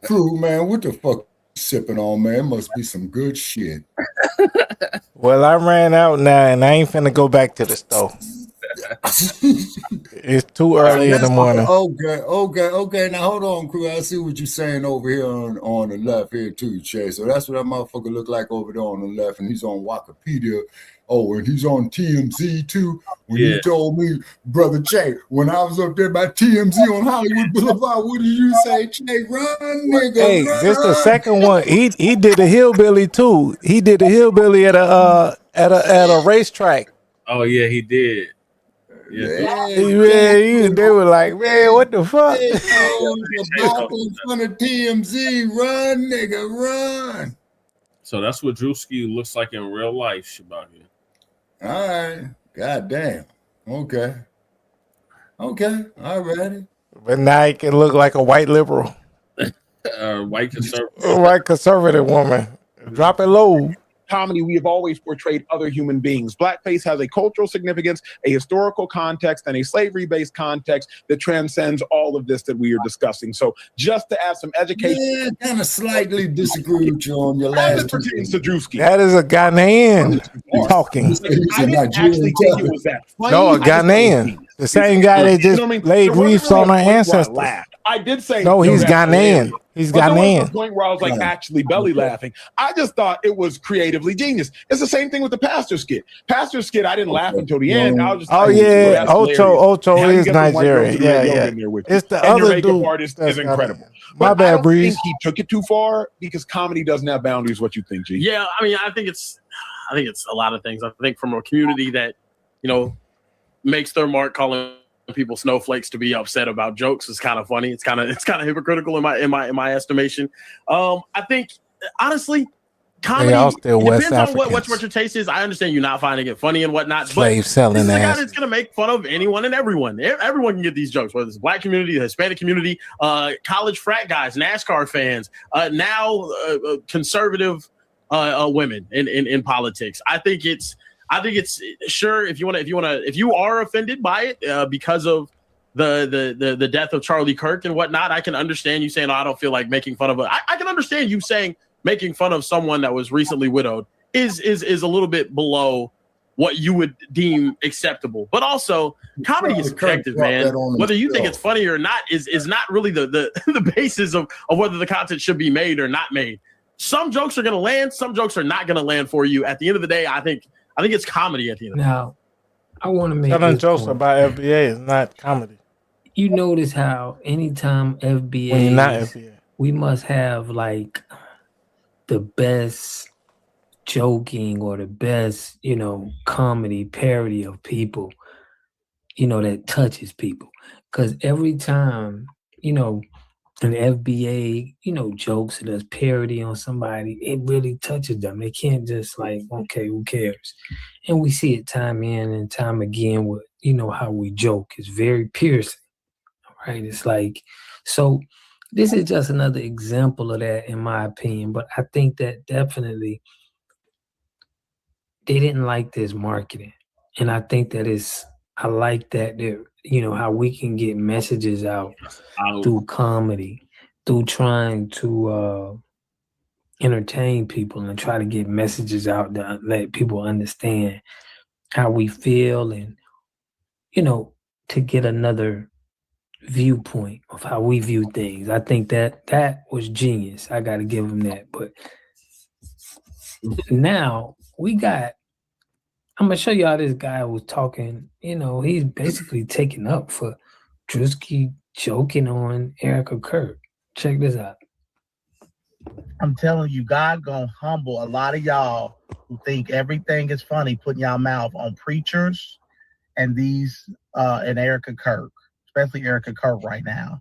Crew, man, what the fuck you sipping on, man? Must be some good shit. Well, I ran out now, and I ain't finna go back to the store. It's too early in the morning. Okay. Now hold on, crew. I see what you're saying over here on the left here too, Che. So that's what that motherfucker look like over there on the left, and he's on Wikipedia. Oh, and he's on TMZ too. When you told me, brother Che, when I was up there by TMZ on Hollywood Boulevard, what did you say, Che? Run, nigga. Hey, run. this the second one. He did a hillbilly too. He did a hillbilly at a racetrack. Oh yeah, he did. Yeah, they were like, man, what the fuck? Hey, in front of TMZ, run, nigga, run. So that's what Druski looks like in real life, Shabaka. All right, goddamn. Okay, all righty. But now he can look like a white liberal, White conservative. a white conservative woman. Drop it low. comedy, we have always portrayed other human beings. Blackface has a cultural significance, a historical context, and a slavery-based context that transcends all of this that we are discussing. So just to add some education. Yeah, kind of slightly disagree with you on your As last it pertains to Druski. That is a Ghanaian talking. I didn't actually think it was that funny. No, a Ghanaian. The same guy that just laid reefs on our ancestors. I did say no, he's Ghanaian. He's But there was Ghanaian. a point where I was like actually belly laughing. I just thought it was creatively genius. It's the same thing with the pastor skit. Pastor skit, I didn't laugh until the end. I was just like, yeah, Ocho Now you is get some white girls Nigerian. who are Yeah, yoga yeah. in there with you. It's the And your other makeup dude. artist that's is incredible. My But I bad, don't Breeze. think he took it too far because comedy doesn't have boundaries. What you think, G? Yeah, I mean, I think it's a lot of things. I think from a community that, makes their mark calling people snowflakes to be upset about jokes is kind of funny. It's kind of hypocritical in my estimation. I think honestly, comedy depends on what your taste is. I understand you not finding it funny and whatnot, Slave but selling this is a guy ass. that's gonna make fun of anyone and everyone. Everyone can get these jokes, whether it's the Black community, the Hispanic community, college frat guys, NASCAR fans, now conservative women in politics. I think it's sure if you are offended by it because of the death of Charlie Kirk and whatnot, I can understand you saying, I don't feel like making fun of it. I can understand you saying making fun of someone that was recently widowed is a little bit below what you would deem acceptable. But also, comedy is subjective, man. Whether you think it's funny or not is not really the basis of whether the content should be made or not made. Some jokes are going to land, some jokes are not going to land for you. At the end of the day, I think it's comedy at the end of the day. Now, I want to make Telling this jokes point. about FBA is not comedy. You notice how anytime FBA, When you're not FBA. we must have like the best joking or the best, comedy parody of people, that touches people. Because every time, an FBA, jokes or does parody on somebody, it really touches them. They can't just like, okay, who cares? And we see it time in and time again with, how we joke. It's very piercing, right? It's like, so this is just another example of that, in my opinion. But I think that definitely they didn't like this marketing. And I think that I like that they're, how we can get messages out through comedy, through trying to entertain people and try to get messages out that let people understand how we feel and, to get another viewpoint of how we view things. I think that was genius. I got to give them that. But now I'm going to show y'all this guy who was talking, he's basically taking up for Druski joking on Erika Kirk. Check this out. I'm telling you, God gonna humble a lot of y'all who think everything is funny, putting y'all mouth on preachers and and Erika Kirk, especially Erika Kirk right now.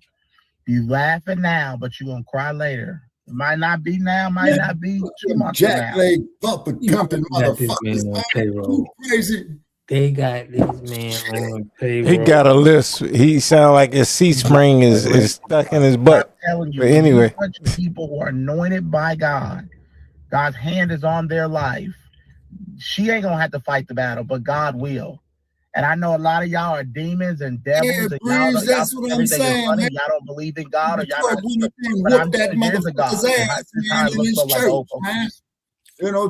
You laughing now, but you gonna cry later. It might not be now, might not be 2 months from now. Jack leg bumper jumping Got this man motherfuckers. on payroll. Crazy. They got this man on payroll. He got a list. He sound like his C-spring is stuck in his butt. I'm telling you, But anyway, people who are anointed by God, God's hand is on their life. She ain't gonna have to fight the battle, but God will. And I know a lot of y'all are demons and devils. Yeah, and Breeze, that's what I'm everything is saying, funny. man. Y'all don't believe in God, or y'all Before not. we can But whoop I'm that telling you, there's a God. motherfucker's And ass, this man, time in looks his so like church, old folks. man.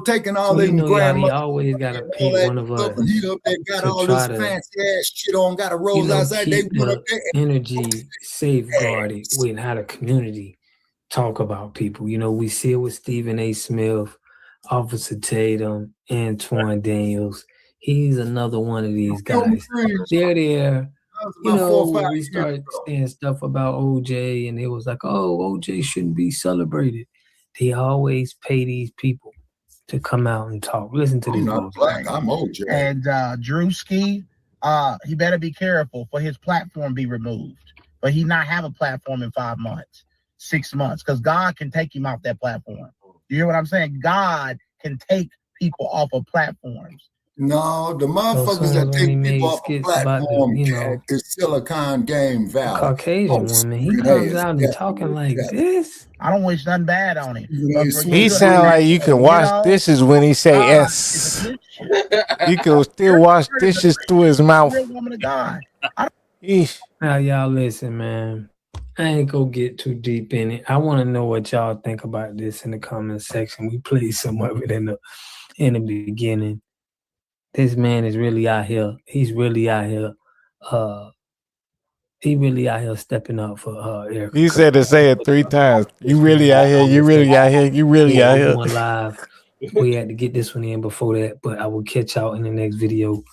Taking all So them y'all, grandma. always gotta pick all one of us that he up there got to all try this to, fancy ass shit on, got a rose outside. They keep went up the there. energy safeguarded with how the community talk about people. We see it with Stephen A. Smith, Officer Tatum, Antoine Daniels. He's another one of these guys. They're there. We start saying stuff about OJ, and it was like, oh, OJ shouldn't be celebrated. They always pay these people to come out and talk. Listen to this. I'm not black. I'm OJ. And Druski, he better be careful for his platform be removed. But he not have a platform in 5 months, 6 months, because God can take him off that platform. You hear what I'm saying? God can take people off of platforms. No, the motherfuckers that take people off a platform is Silicon Game Valley. Caucasian woman, he comes out and talking like this. I don't wish nothing bad on him. He sound like you can wash dishes when he say S. You can still wash dishes through his mouth. Real woman of God. Now y'all listen, man. I ain't gonna get too deep in it. I want to know what y'all think about this in the comment section. We played some of it in the beginning. This man is really out here. He's really out here. He really out here stepping up for Erika. You said to say it 3 times. You really out here. You really out here. You really out here. Going live. We had to get this one in before that, but I will catch y'all in the next video.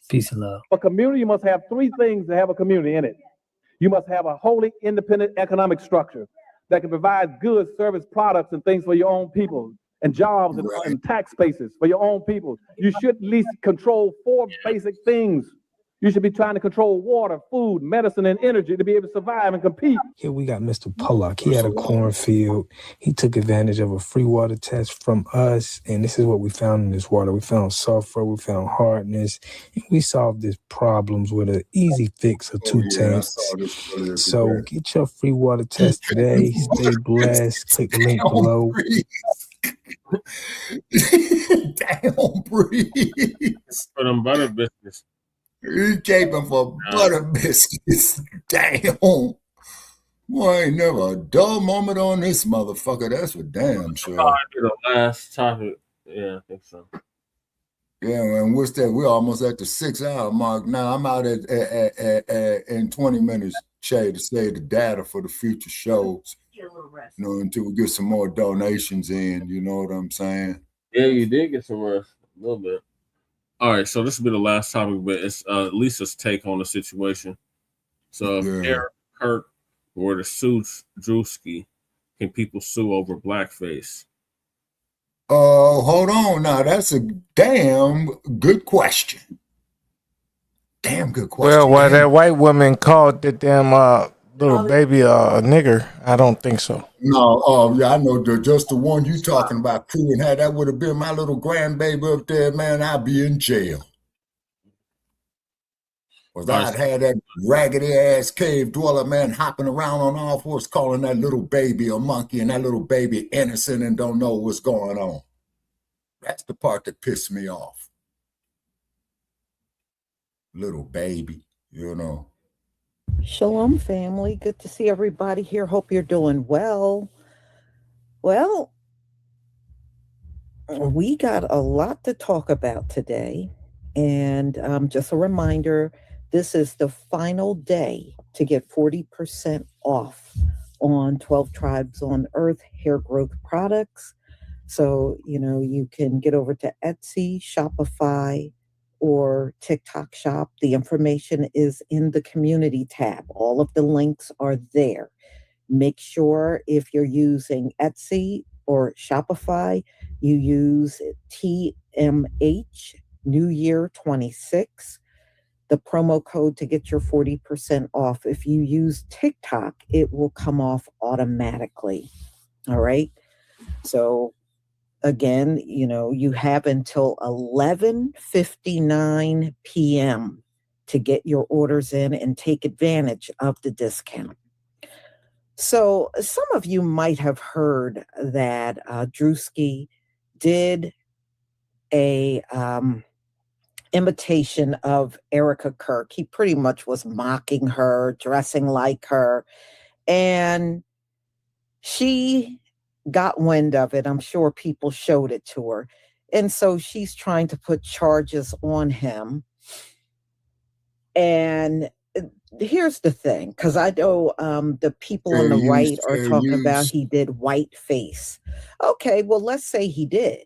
Peace and love. A community must have 3 things to have a community in it. You must have a wholly independent economic structure that can provide goods, service, products, and things for your own people, and jobs and tax spaces for your own people. You should at least control 4 basic things. You should be trying to control water, food, medicine, and energy to be able to survive and compete. Here we got Mr. Pollock. He had a cornfield. He took advantage of a free water test from us, and this is what we found in this water. We found sulfur, we found hardness, and we solved these problems with an easy fix of 2 tanks. So get your free water test today. Stay blessed. Click the link below. Damn, breeze. For them butter biscuits. He caping for butter biscuits. Damn. Boy, ain't never a dull moment on this motherfucker. That's for damn sure. The last topic. Yeah, I think so. Yeah, and what's that? We're almost at the 6-hour mark. Now I'm out in 20 minutes, Shay, to save the data for the future shows. You know, until we get some more donations in, you know what I'm saying? Yeah, you did get some rest a little bit. All right, so this will be the last topic, but it's Lisa's take on the situation. So if Eric, Kirk were to sue Druski, can people sue over blackface? Oh, hold on now. That's a damn good question. Damn good question. Well, why that white woman called the damn little baby a nigger, I don't think so. No, yeah, I know just the one you talking about, crew, and how that would have been my little grandbaby up there, man, I'd be in jail. Because I'd had that raggedy ass cave dweller man hopping around on all fours, calling that little baby a monkey, and that little baby innocent and don't know what's going on. That's the part that pissed me off. Little baby, you know. Shalom, family. Good to see everybody here. Hope you're doing well. Well, we got a lot to talk about today. And just a reminder, this is the final day to get 40% off on 12 Tribes on Earth hair growth products. So, you know, you can get over to Etsy, Shopify, or TikTok shop. The information is in the community tab. All of the links are there. Make sure if you're using Etsy or Shopify, you use TMH New Year 26, the promo code to get your 40% off. If you use TikTok, it will come off automatically. All right. So again, you know, you have until 11:59 p.m. to get your orders in and take advantage of the discount. So some of you might have heard that Druski did a imitation of Erika Kirk. He pretty much was mocking her, dressing like her, and she got wind of it. I'm sure people showed it to her. And so she's trying to put charges on him. And here's the thing, because I know the people on the right are talking about he did white face. Okay, well, let's say he did.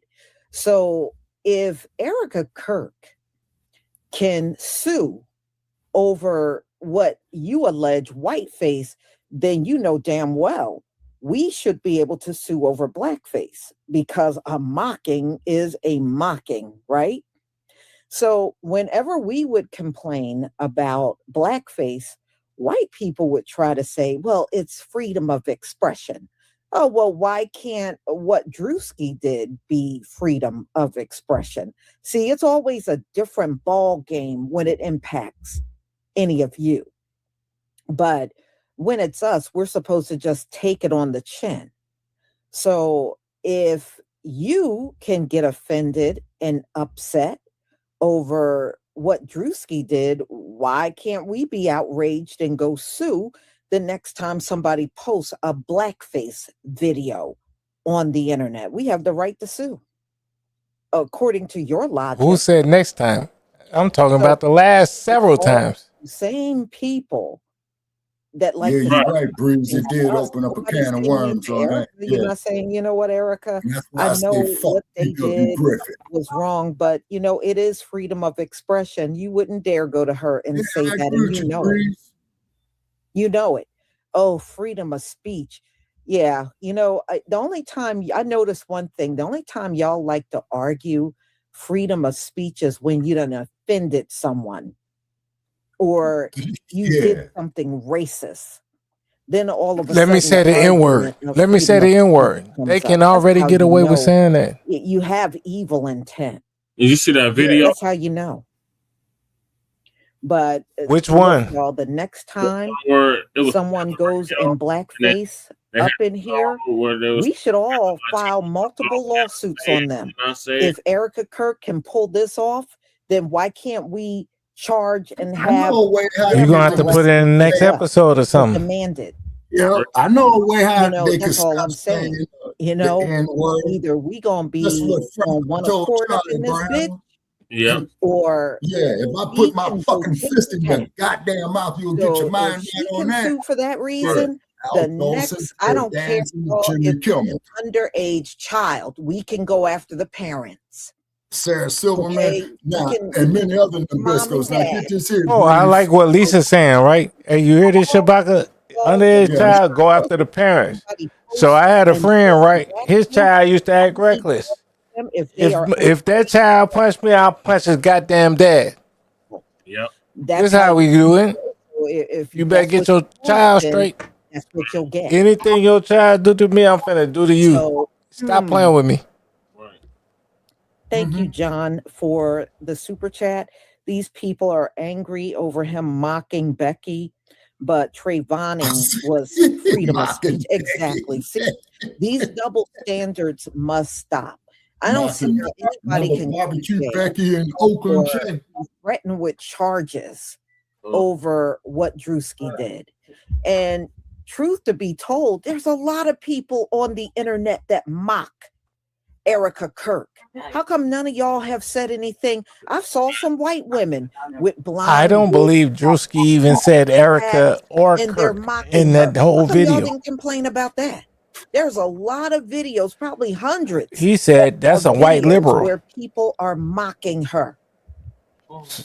So if Erika Kirk can sue over what you allege whiteface, then you know damn well we should be able to sue over blackface, because a mocking is a mocking, right? So whenever we would complain about blackface, white people would try to say, well, it's freedom of expression. Oh, well, why can't what Druski did be freedom of expression? See, it's always a different ball game when it impacts any of you. But when it's us, we're supposed to just take it on the chin. So if you can get offended and upset over what Druski did, why can't we be outraged and go sue the next time somebody posts a blackface video on the internet? We have the right to sue, according to your logic. Who said next time? I'm talking about the last several times. Same people that like Yeah, to you're talk right, Breeze. It about did us. open up a Nobody's can of saying worms on that. Erica, you're not saying, you know what, Erica, And that's why I I know say fuck what they P.W. did Griffin. was wrong, but you know, it is freedom of expression. You wouldn't dare go to her and say I that, agree and with you you, know it. Breeze. You know it. Oh, freedom of speech. Yeah, you know, the only time I noticed one thing, the only time y'all like to argue freedom of speech is when you done offended someone or you did something racist. Then all of a Let sudden, me say the N-word. Let me say the N-word. They can That's already how get you away with know saying that. you have evil intent. Did you see that video? That's how you know. But Which look, one? y'all, the next time Where it was someone goes in blackface they up had in here, where there was we should all file multiple lawsuits on them. If Erika Kirk can pull this off, then why can't we charge and have You're gonna have to put it in the next episode or something. demand it? Yeah, I know a way how You know, they can that's all stop I'm saying. saying You the know, N-word. either we gonna That's be what Frank on one told accord up Charlie in this Brown. bitch, Yeah. or Yeah, if I he put my can go fucking tit fist for in your tat. goddamn mouth, you'll get So your if mind she right on can that. sue for that reason, the next, I don't care if it's an underage child, we can go after the parents. Sarah Silverman, Okay, now, can- and many other Mom and Nabiscos. Now dad. get this here, Oh, I Breeze. like what Lisa's saying, right? Hey, you hear this, Shabaka? Underage Yeah. child, go after the parents. So I had a friend, right? His child used to act reckless. If they are If that child punched me, I'll punch his goddamn dad. Yep. This how we do it. If You better get your child straight. That's what you'll get. Anything your child do to me, I'm finna do to you. So, Stop playing with me. Thank you, John, for the super chat. These people are angry over him mocking Becky, but Trayvoning was freedom of speech. Exactly. See, these double standards must stop. I don't see how anybody can barbecue Becky in Oakland. threaten with charges over what Druski did. And truth to be told, there's a lot of people on the internet that mock Erika Kirk. How come none of y'all have said anything? I saw some white women with blonde. I don't believe Druski even said Erika or and they're Kirk mocking in that her. whole How come y'all video. didn't complain about that? There's a lot of videos, probably hundreds. He said that's a of white videos liberal. where people are mocking her.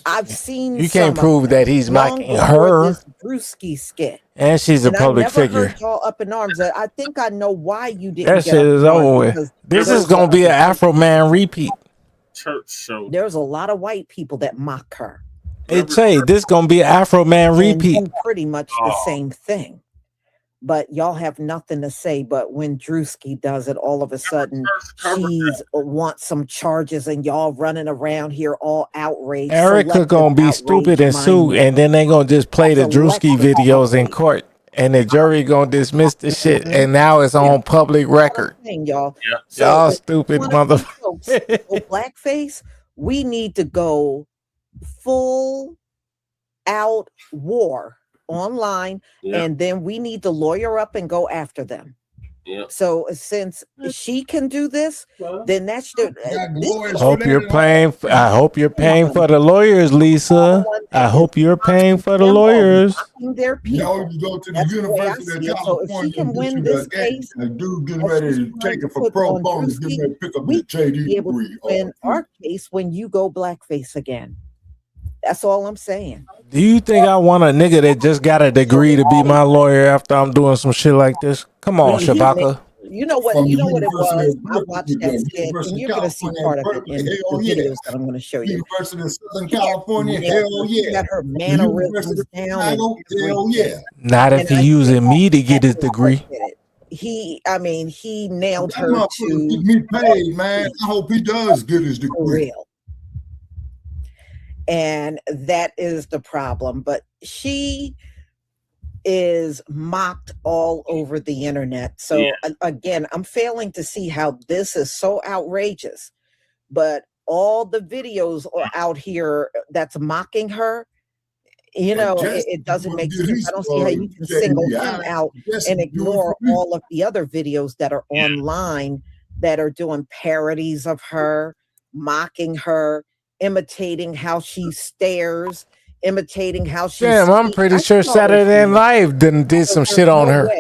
I've seen. You can't some prove of that them he's long mocking before her. This Druski skit. And she's a And public I never figure. heard y'all up in arms. I think I know why you didn't That get shit up is in arms, over with. because This there is was a gonna be an Afro Man repeat. Church show. There's a lot of white people that mock her. Hey Che, this gonna be an Afro Man And repeat. do pretty much the same thing. But y'all have nothing to say. But when Druski does it, all of a sudden she's wants some charges, and y'all running around here all outraged. Erica gonna be stupid and sue, and then they gonna just play the Druski videos in court, and the jury gonna dismiss the shit, and now it's on public record. Y'all. Y'all if stupid you wanna mother. see folks go blackface, we need to go full out war online, and then we need to lawyer up and go after them. So since she can do this, then that's the Hope you're paying. I hope you're paying for the lawyers, Lisa. I hope you're paying for the lawyers. their people. You go to the That's the way I University see of it. So if she California can and win get this you case, a dude getting as ready she's to take trying it for put pro on bono, Druski, getting ready to pick up we his JD be able degree. to win our case when you go blackface again. That's all I'm saying. Do you think I want a nigga that just got a degree to be my lawyer after I'm doing some shit like this? Come on, Shabaka. You know what? From You the know what it University was. of I watched that Berkeley, skit, University and of you're going to see California part at of it in Berkeley, the hell yeah. videos that I'm going to show you. University of Southern She got California, the hell nails, yeah. She got her The mannerisms University of down. And Chicago, hell yeah. Not if he using me to get his degree. he nailed That her motherfucker to get me paid, man. I hope he does get his for degree. real. And that is the problem. But she is mocked all over the internet. So again, I'm failing to see how this is so outrageous. But all the videos are out here that's mocking her. You know, it doesn't make sense. I don't see how you can single him out and ignore all of the other videos that are online that are doing parodies of her, mocking her, imitating how she stares, imitating how she Damn, I'm pretty sure Saturday Night Live did some shit on her.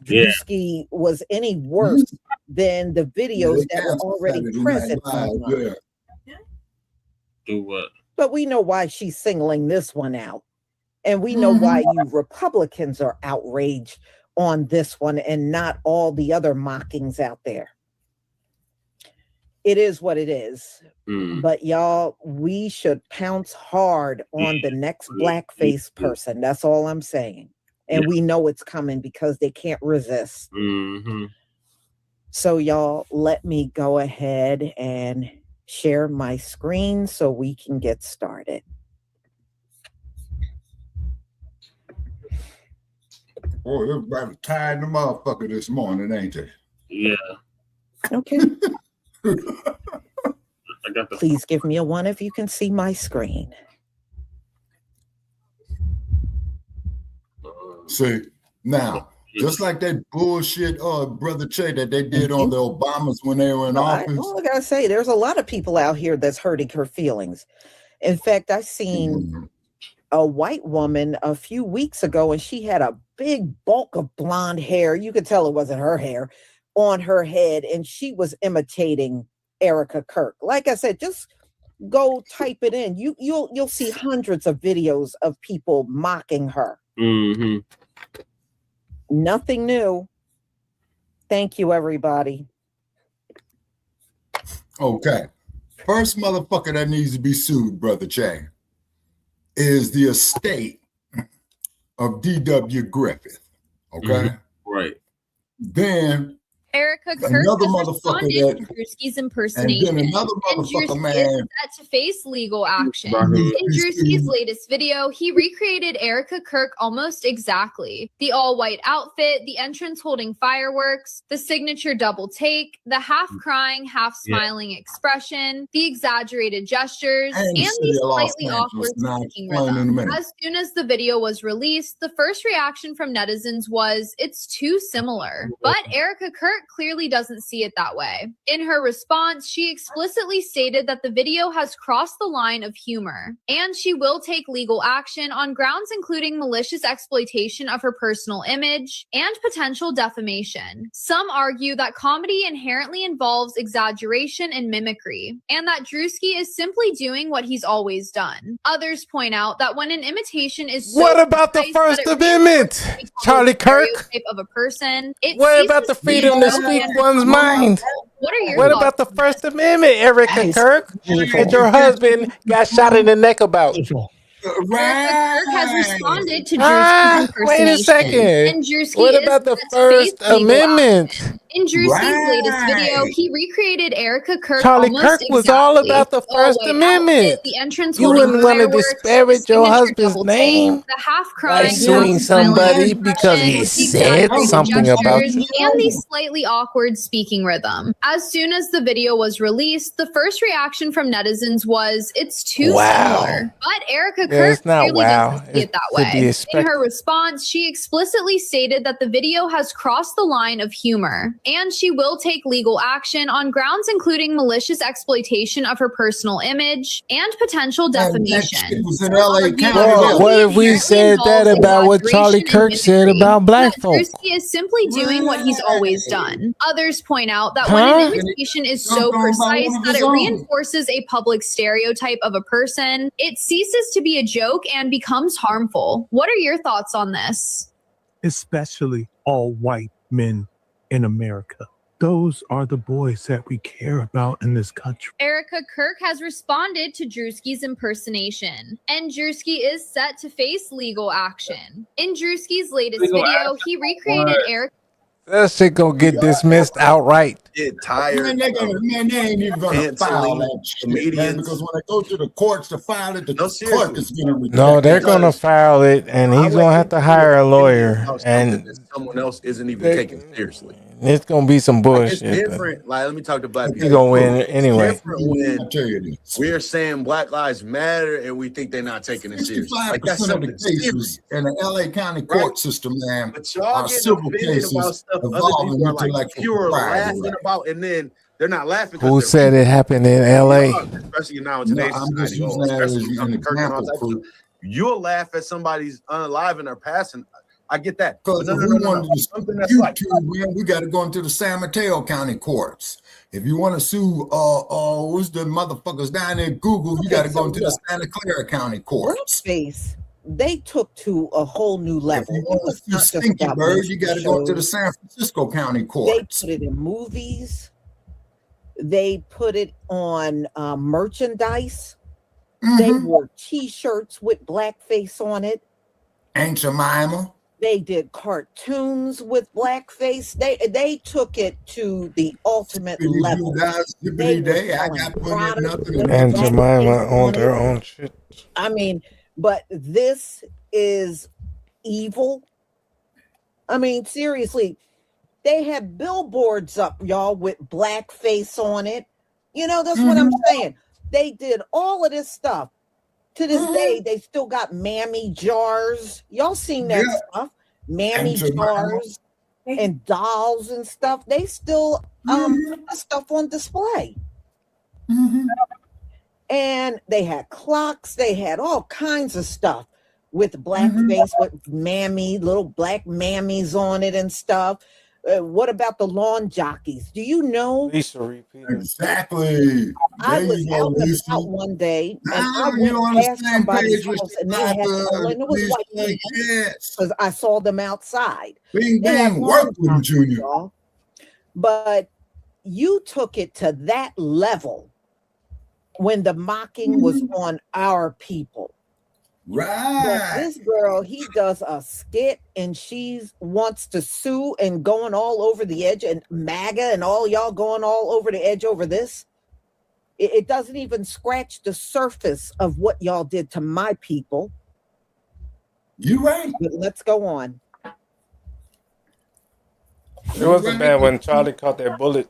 Druski was any worse than the videos that were already present online. Do what? But we know why she's singling this one out. And we know why you Republicans are outraged on this one and not all the other mockings out there. It is what it is. But y'all, we should pounce hard on the next blackface person. That's all I'm saying. And we know it's coming because they can't resist. So y'all, let me go ahead and share my screen so we can get started. Boy, everybody tired the motherfucker this morning, ain't they? Yeah. Okay. I got the Please give me a 1 if you can see my screen. See, now, just like that bullshit, Brother Che, that they did on the Obamas when they were in office. All I gotta say, there's a lot of people out here that's hurting her feelings. In fact, I seen a white woman a few weeks ago, and she had a big bulk of blonde hair. You could tell it wasn't her hair on her head, and she was imitating Erika Kirk. Like I said, just go type it in. You'll see hundreds of videos of people mocking her. Nothing new. Thank you, everybody. Okay. First motherfucker that needs to be sued, Brother Che, is the estate of D.W. Griffith. Okay? Right. Then Erika Kirk another has motherfucker responded that, to Druski's impersonation. and then another And motherfucker, Druski man. is set to face legal action. Right. In Druski's latest video, he recreated Erika Kirk almost exactly. The all-white outfit, the entrance holding fireworks, the signature double take, the half-crying, half-smiling expression, the exaggerated gestures, and the slightly awkward speaking rhythm. As soon as the video was released, the first reaction from netizens was, "It's too similar." But Erika Kirk clearly doesn't see it that way. In her response, she explicitly stated that the video has crossed the line of humor, and she will take legal action on grounds including malicious exploitation of her personal image and potential defamation. Some argue that comedy inherently involves exaggeration and mimicry, and that Druski is simply doing what he's always done. Others point out that when an imitation is so What about the precise that First it Amendment, reinforces a Charlie Kirk? stereotype of a person, it What about the ceases to be freedom to so speak and one's mind? What are your What thoughts? about the First Amendment, Erika Kirk, that your husband got shot in the neck about? Erika Kirk has responded to Druski's impersonation. Wait a second. And Druski What is about the set to face First legal Amendment? action. In Druski's latest video, he recreated Erika Kirk Charlie almost Kirk was exactly. all about the First All-white Amendment. outfit, the entrance You holding wouldn't want to fireworks, disparage the your signature husband's double name take, the half-crying, by suing half-smiling somebody because he expression, the said exaggerated something about gestures, you. and the slightly awkward speaking rhythm. As soon as the video was released, the first reaction from netizens was, "It's too similar." But Erika Yeah, Kirk it's not clearly wow. doesn't see it that It's to be way. In expected. her response, she explicitly stated that the video has crossed the line of humor, and she will take legal action on grounds including malicious exploitation of her personal image and potential defamation. was in LA County. Well, what if we said that about what Charlie Kirk said about black folk? Druski is simply doing what he's always done. Others point out that when an imitation is so precise that it reinforces a public stereotype of a person, it ceases to be a joke and becomes harmful. What are your thoughts on this? Especially all white men in America. Those are the boys that we care about in this country. Erika Kirk has responded to Druski's impersonation, and Druski is set to face legal action. In Druski's latest video, he recreated Erika. That shit gonna get dismissed outright. Get tired. Man, they ain't even gonna file that shit, man, because when they go to the courts to file it, the court is gonna reject No, they're it. gonna file it, and he's gonna have to hire a lawyer, and Someone else isn't even taken seriously. it's gonna be some Like, it's bullshit. different. Like, let me talk to black people. He gonna win anyway. It's different when we're saying Black Lives Matter and we think they're not taking it seriously. Like, that's 65% of the something cases in the LA County court system, man, But y'all are getting civil offended about cases stuff other involving people are like intellectual pure property laughing rights. about, and then they're not laughing. Who said it happened in LA? Especially now in today's I'm just society, using that as an example. You'll laugh at somebody's unalive and they're passing. I get that. Because if we wanted to sue YouTube, man, we got to go into the San Mateo County courts. If you want to sue, who's the motherfuckers down there? Google, you got to go into the Santa Clara County courts. Blackface, they took to a whole new level. If you want to sue Stinky Bird, you got to go to the San Francisco County courts. They put it in movies. They put it on merchandise. They wore T-shirts with blackface on it. Aunt Jemima. They did cartoons with blackface. They took it to the ultimate level. And Jemima owned her own shit. I mean, but this is evil. I mean, seriously, they have billboards up, y'all, with blackface on it. You know, that's what I'm saying. They did all of this stuff. To this day, they still got mammy jars. Y'all seen that stuff? Mammy jars and dolls and stuff. They still put that stuff on display. And they had clocks. They had all kinds of stuff with blackface, with mammy, little black mammies on it and stuff. What about the lawn jockeys? Do you know? Exactly. I was out and about one day, and I went past somebody's house, and they had and it was white people, because I saw them outside. Bing bang, work with them, Junior. Y'all. But you took it to that level when the mocking was on our people. Right. But this girl, he does a skit and she wants to sue and going all over the edge, and MAGA and all y'all going all over the edge over this. It doesn't even scratch the surface of what y'all did to my people. You right. But let's go on. It wasn't bad when Charlie caught that bullet.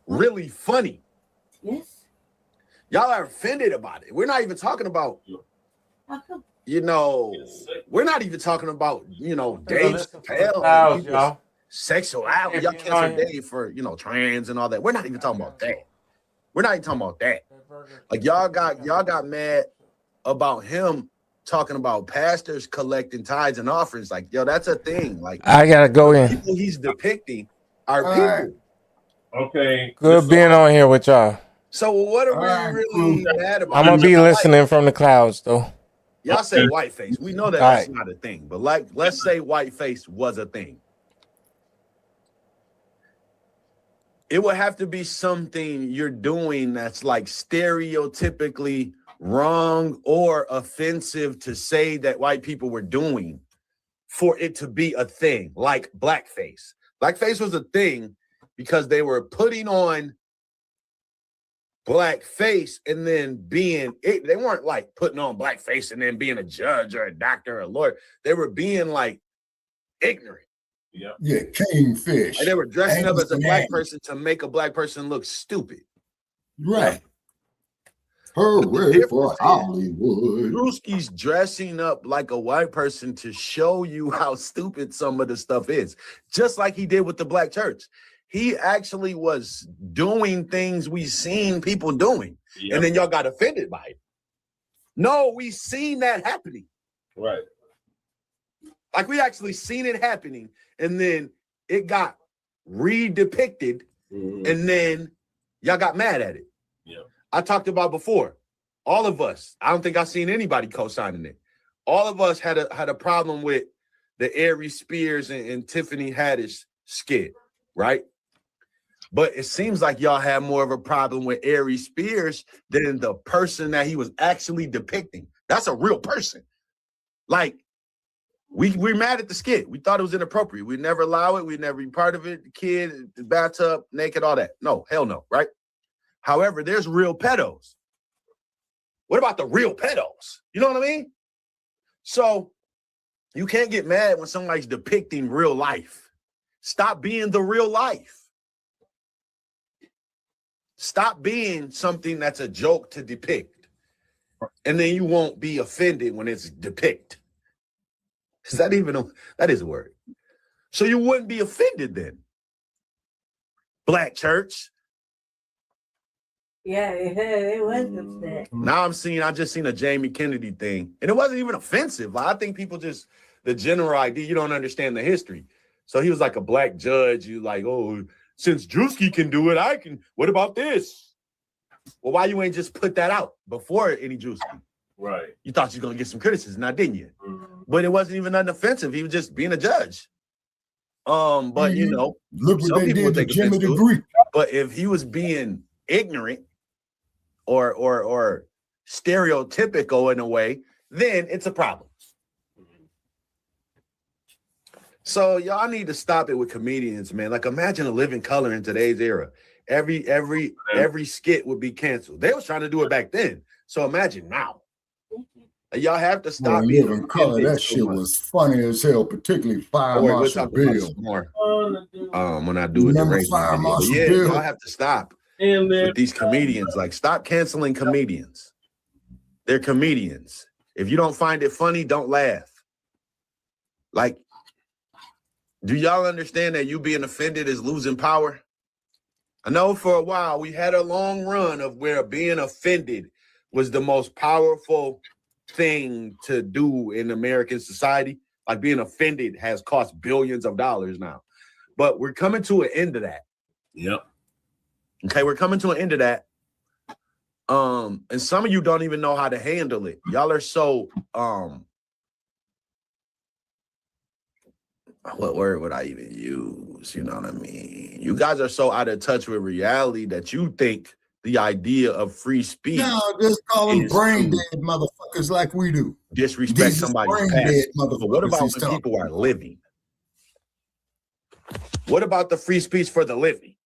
Really funny. Yes. Y'all are offended about it. We're not even talking about, you know, we're not even talking about, you know, Dave Chappelle, sexuality. Y'all cancel Dave for, you know, trans and all that. We're not even talking about that. We're not even talking about that. Like y'all got mad about him talking about pastors collecting tithes and offerings. Like, yo, that's a thing. Like, I gotta go in. People he's depicting are people. Okay. Good being on here with y'all. So what are we really mad about? I'm gonna be listening from the clouds though. Y'all say whiteface. We know that that's not a thing, but like, let's say whiteface was a thing. It would have to be something you're doing that's like stereotypically wrong or offensive to say that white people were doing for it to be a thing, like blackface. Blackface was a thing because they were putting on blackface and then being it. They weren't like putting on blackface and then being a judge or a doctor or a lawyer. They were being like ignorant. Yeah, kingfish. And they were dressing up as a black person to make a black person look stupid. Right. Hooray for Hollywood. Druski's dressing up like a white person to show you how stupid some of the stuff is. Just like he did with the black church. He actually was doing things we seen people doing. And then y'all got offended by it. No, we seen that happening. Right. Like we actually seen it happening. And then it got re-depicted. And then y'all got mad at it. I talked about before. All of us, I don't think I've seen anybody co-signing it. All of us had a problem with the Aries Spears and Tiffany Haddish skit, right? But it seems like y'all had more of a problem with Aries Spears than the person that he was actually depicting. That's a real person. Like, We're mad at the skit. We thought it was inappropriate. We'd never allow it. We'd never be part of it. The kid, the bathtub, naked, all that. No, hell no, right? However, there's real pedos. What about the real pedos? You know what I mean? So you can't get mad when somebody's depicting real life. Stop being the real life. Stop being something that's a joke to depict. And then you won't be offended when it's depict. Is that even that is a word. So you wouldn't be offended then. Black church. Yeah, it was upset. Now I just seen a Jamie Kennedy thing, and it wasn't even offensive. Like, I think people just, the general idea, you don't understand the history. So he was like a black judge. You like, oh, since Druski can do it, I can. What about this? Well, why you ain't just put that out before any Druski? Right. You thought you were gonna get some criticism, now didn't you? But it wasn't even nothing offensive. He was just being a judge. But you know, look what some they people did would to take Jimmy offense the to it. Greek. But if he was being ignorant or stereotypical in a way, then it's a problem. So y'all need to stop it with comedians, man. Like, imagine a living color in today's era. Every skit would be canceled. They was trying to do it back then. So imagine now. Y'all have to stop Boy, being living color, that so shit much. was funny as hell, particularly Fire We'll Marshal talk about this Bill. more when I do it. Remember The Fire radio. But Marshal yeah, Bill? y'all have to stop with these comedians. Like, stop canceling comedians. They're comedians. If you don't find it funny, don't laugh. Like, do y'all understand that you being offended is losing power? I know for a while we had a long run of where being offended was the most powerful thing to do in American society. Like, being offended has cost billions of dollars now. But we're coming to an end of that. Yep. Okay, we're coming to an end of that. And some of you don't even know how to handle it. Y'all are so what word would I even use? You know what I mean? You guys are so out of touch with reality that you think the idea of free speech. No, just call them is brain to dead motherfuckers like we do. disrespect These is somebody's brain past. dead But what motherfuckers about he's when talking people are living? What about the free speech for the living?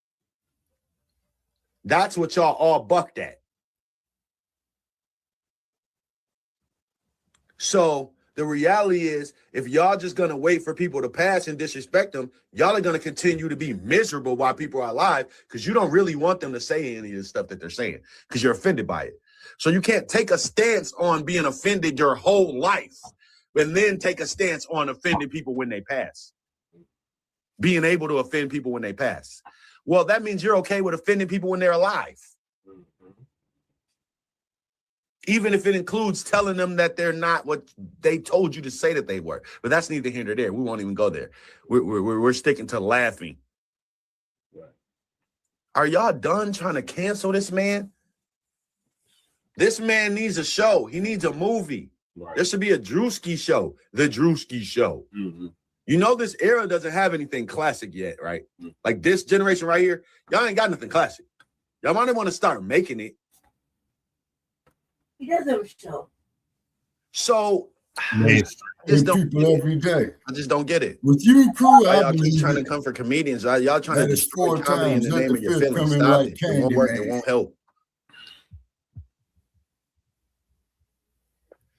That's what y'all all bucked at. So the reality is, if y'all just gonna wait for people to pass and disrespect them, y'all are gonna continue to be miserable while people are alive, because you don't really want them to say any of the stuff that they're saying, because you're offended by it. So you can't take a stance on being offended your whole life, and then take a stance on offending people when they pass. Being able to offend people when they pass. Well, that means you're okay with offending people when they're alive. Even if it includes telling them that they're not what they told you to say that they were. But that's neither here nor there. We won't even go there. We're sticking to laughing. Right. Are y'all done trying to cancel this man? This man needs a show. He needs a movie. Right. There should be a Druski show. The Druski Show. Mm-hmm. You know, this era doesn't have anything classic yet, right? Mm-hmm. Like this generation right here, y'all ain't got nothing classic. Y'all might want to start making it. He does have a show. So I just don't people every day. I just don't get it. With you, crew, y'all keep trying to come for comedians. Y'all trying to destroy comedy in the name of your feelings. Stop it. It won't work. It won't help.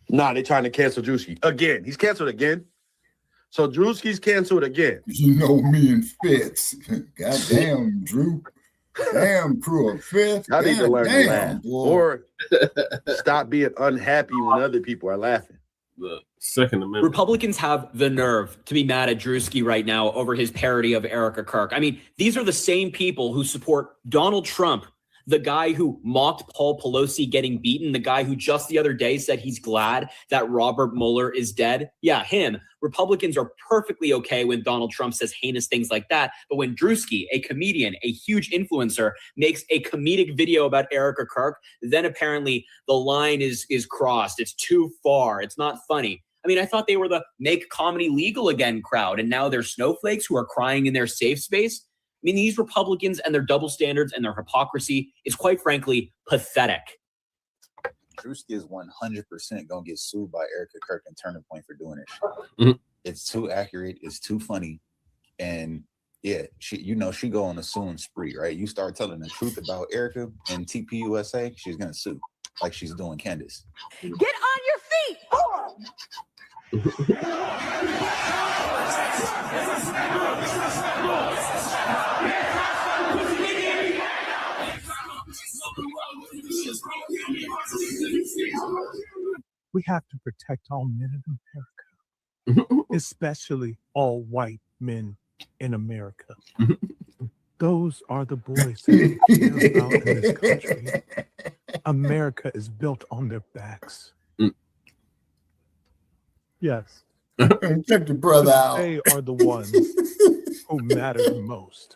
Nah, they're trying to cancel Druski again. He's canceled again. So Druski's canceled again. You know me and Fitz. Goddamn, Drew. Damn, crew of Fitz. I need to learn to laugh. Boy. Or stop being unhappy when other people are laughing. The Second Amendment. Republicans have the nerve to be mad at Druski right now over his parody of Erika Kirk. I mean, these are the same people who support Donald Trump, the guy who mocked Paul Pelosi getting beaten, the guy who just the other day said he's glad that Robert Mueller is dead. Yeah, him. Republicans are perfectly okay when Donald Trump says heinous things like that. But when Druski, a comedian, a huge influencer, makes a comedic video about Erika Kirk, then apparently the line is crossed. It's too far. It's not funny. I mean, I thought they were the make comedy legal again crowd, and now they're snowflakes who are crying in their safe space. I mean, these Republicans and their double standards and their hypocrisy is quite frankly pathetic. Druski is 100% gonna get sued by Erika Kirk and Turning Point for doing it. Mm-hmm. It's too accurate. It's too funny, and yeah, she go on a suing spree, right? You start telling the truth about Erika and TPUSA, she's gonna sue, like she's doing Candace. Get on your feet. We have to protect all men in America, especially all white men in America. Those are the boys that we care about in this country. America is built on their backs. Yes. Check the brother out. They are the ones who matter the most.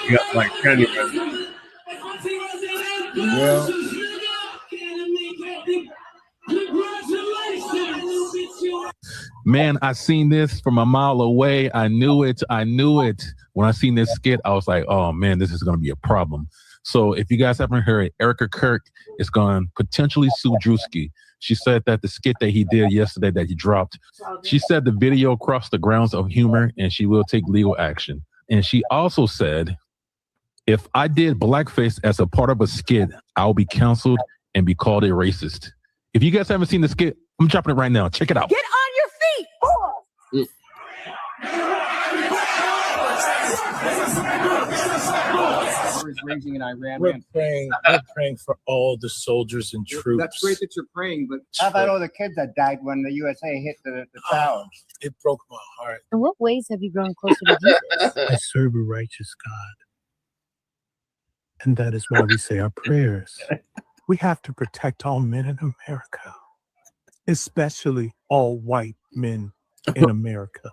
You got like candy. Yeah. Man, I seen this from a mile away. I knew it. When I seen this skit, I was like, oh man, this is going to be a problem. So if you guys haven't heard, Erika Kirk is going to potentially sue Druski. She said that the skit that he did yesterday that he dropped, she said the video crossed the grounds of humor and she will take legal action. And she also said, if I did blackface as a part of a skit, I'll be canceled and be called a racist. If you guys haven't seen the skit, I'm dropping it right now. Check it out. Get on your feet. Raging in Iran. We're praying for all the soldiers and troops. That's great that you're praying, but how about all the kids that died when the USA hit the towers? It broke my heart. In what ways have you grown closer to Jesus? I serve a righteous God. And that is why we say our prayers. We have to protect all men in America, especially all white men in America.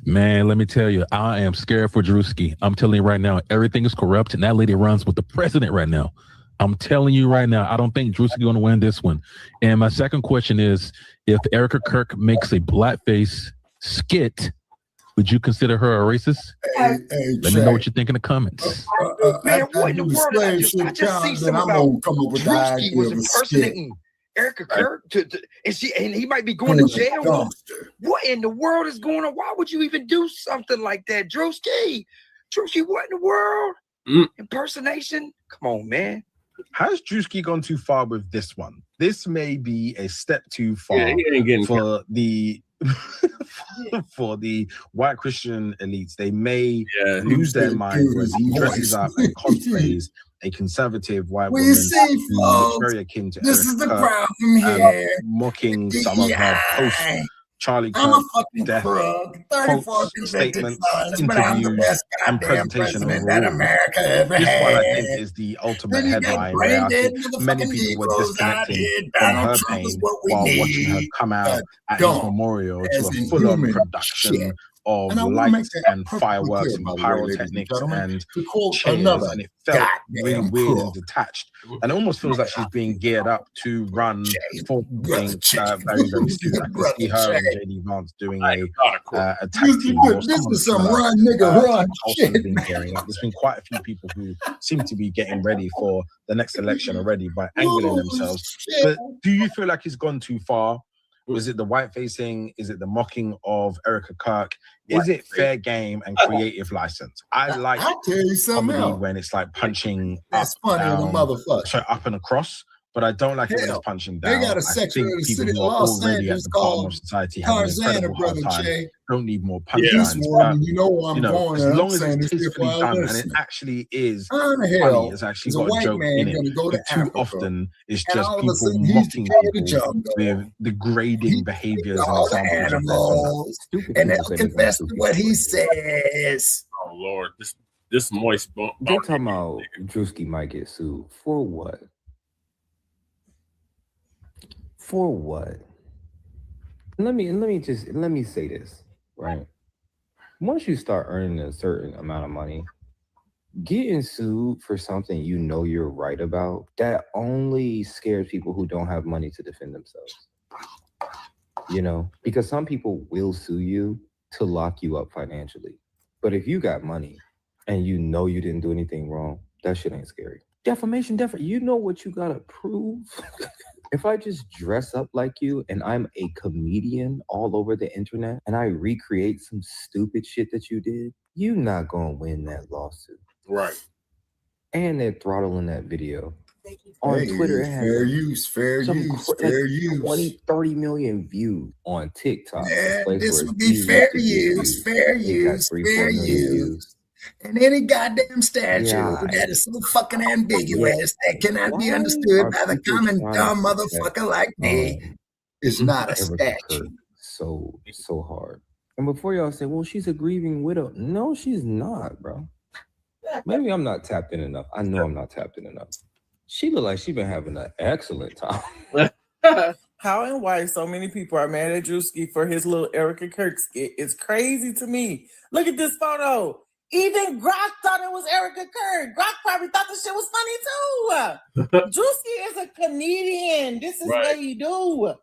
Man, let me tell you, I am scared for Druski. I'm telling you right now, everything is corrupt, and that lady runs with the president right now. I'm telling you right now, I don't think Druski going to win this one. And my second question is, if Erika Kirk makes a blackface skit, would you consider her a racist? Let me know what you think in the comments. Man, what in the world? I just see something about Druski was impersonating Erika Kirk and he might be going to jail. What in the world is going on? Why would you even do something like that, Druski? Druski, what in the world? Impersonation? Come on, man. Has Druski gone too far with this one? This may be a step too far for the for the white Christian elites. They may lose their mind as he dresses up and cosplays a conservative white woman who looks very akin to This Erika is the Kirk, crowd from here. mocking some of her post Charlie I'm a Kirk fucking death crook. 34 quotes, convicted statements, sons, but I'm the interviews, best and goddamn presentation president that overall. America ever This one, I had. think, is the ultimate Then you got headline where I brain-dead think many motherfucking people were Negroes out disconnecting here. from Donald her Trump is pain what we while need. watching her come out at his Dumb memorial to as a in full-on human production shit. of And I want to make lights that and perfectly fireworks clear, and by the way, ladies and pyrotechnics gentlemen, and to quote cheers, another and it felt really goddamn weird crook. and detached. And it almost feels like she's being geared up to run for something very, very soon. I can see her and JD Vance doing a tag team. Or This some is some similar, run, nigga, run also shit. been gearing up. There's been quite a few people who seem to be getting ready for the next election already by angling themselves. But do you feel like he's gone too far? Was it the white facing? Is it the mocking of Erika Kirk? Is it fair game and creative license? I like I'll tell you something comedy else. when it's like punching That's up, funny as a down, motherfucker. sorry, up and across. But I don't like it when Hell, it's punching they down. got a I section think of the people city who of are Los already at Angeles the bottom of called society having an Tarzana, incredible hard brother time Jay. don't need more This punchlines. one, you know where I'm going, As and long I'm as saying it's this shit for tastefully our done and it listeners. actually is How in the funny, hell it's actually is a got a white joke man in it. going to go But to too Africa often it's and just all of a people sudden he's the mocking king of the people jungle? with degrading behaviors and All the examples of their conduct. animals, and they'll confess to what he says. Oh Lord, this moist bump. They talking about Druski might get sued for what? For what? Let me say this, right? Once you start earning a certain amount of money, getting sued for something you know you're right about, that only scares people who don't have money to defend themselves. You know, because some people will sue you to lock you up financially. But if you got money and you know you didn't do anything wrong, that shit ain't scary. Defamation, you know what you gotta prove? If I just dress up like you and I'm a comedian all over the internet and I recreate some stupid shit that you did, you're not gonna win that lawsuit. Right. And they're throttling that video. On Twitter, it has fair use, fair use. 20, 30 million views. On TikTok, Yeah, place this where would it's be easy fair to get use, views. fair It got use, 3, fair 4 million use. views. And any goddamn statute Yeah. that is so fucking ambiguous that cannot be Why understood are by the people common trying dumb to protect, motherfucker like me is not a Erika Kirk statute. so hard? And before y'all say, well, she's a grieving widow. No, she's not, bro. Maybe I'm not tapped in enough. I know I'm not tapped in enough. She look like she been having an excellent time. How and why so many people are mad at Druski for his little Erika Kirk skit is crazy to me. Look at this photo. Even Grok thought it was Erika Kirk. Grok probably thought the shit was funny too. Druski is a comedian. This is what he do.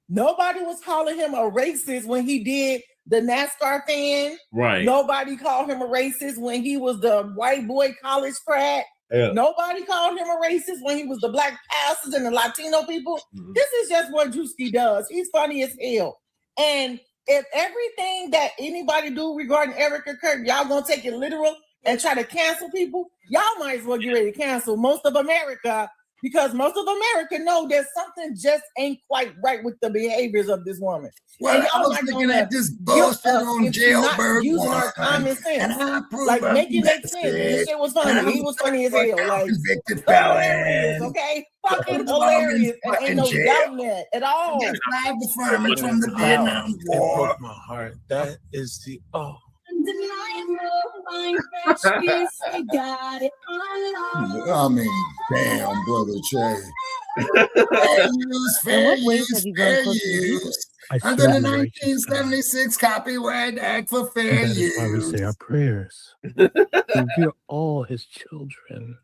Nobody was calling him a racist when he did the NASCAR fan. Right. Nobody called him a racist when he was the white boy college frat. Yeah. Nobody called him a racist when he was the black pastors and the Latino people. This is just what Druski does. He's funny as hell. And if everything that anybody do regarding Erika Kirk, y'all gonna take it literal and try to cancel people, y'all might as well get ready to cancel most of America, because most of America know that something just ain't quite right with the behaviors of this woman. Well, And I y'all was not looking gonna at this guilt bullshit us on into not Jailbird using our 1, common sense. and I approve Like, of make it make that sense. This shit. shit was And funny. I He was funny as look hell. for Like, convicted hilarious, felon. okay? Fucking Put them all in hilarious. And ain't fucking no jail. doubt in that at all. Get live deferment from the Vietnam It War. broke my heart. That is the I mean, damn, brother Che. Fair use, fair use. Under the 1976 Copyright Act for fair That is why we use. say our prayers. We are all his children.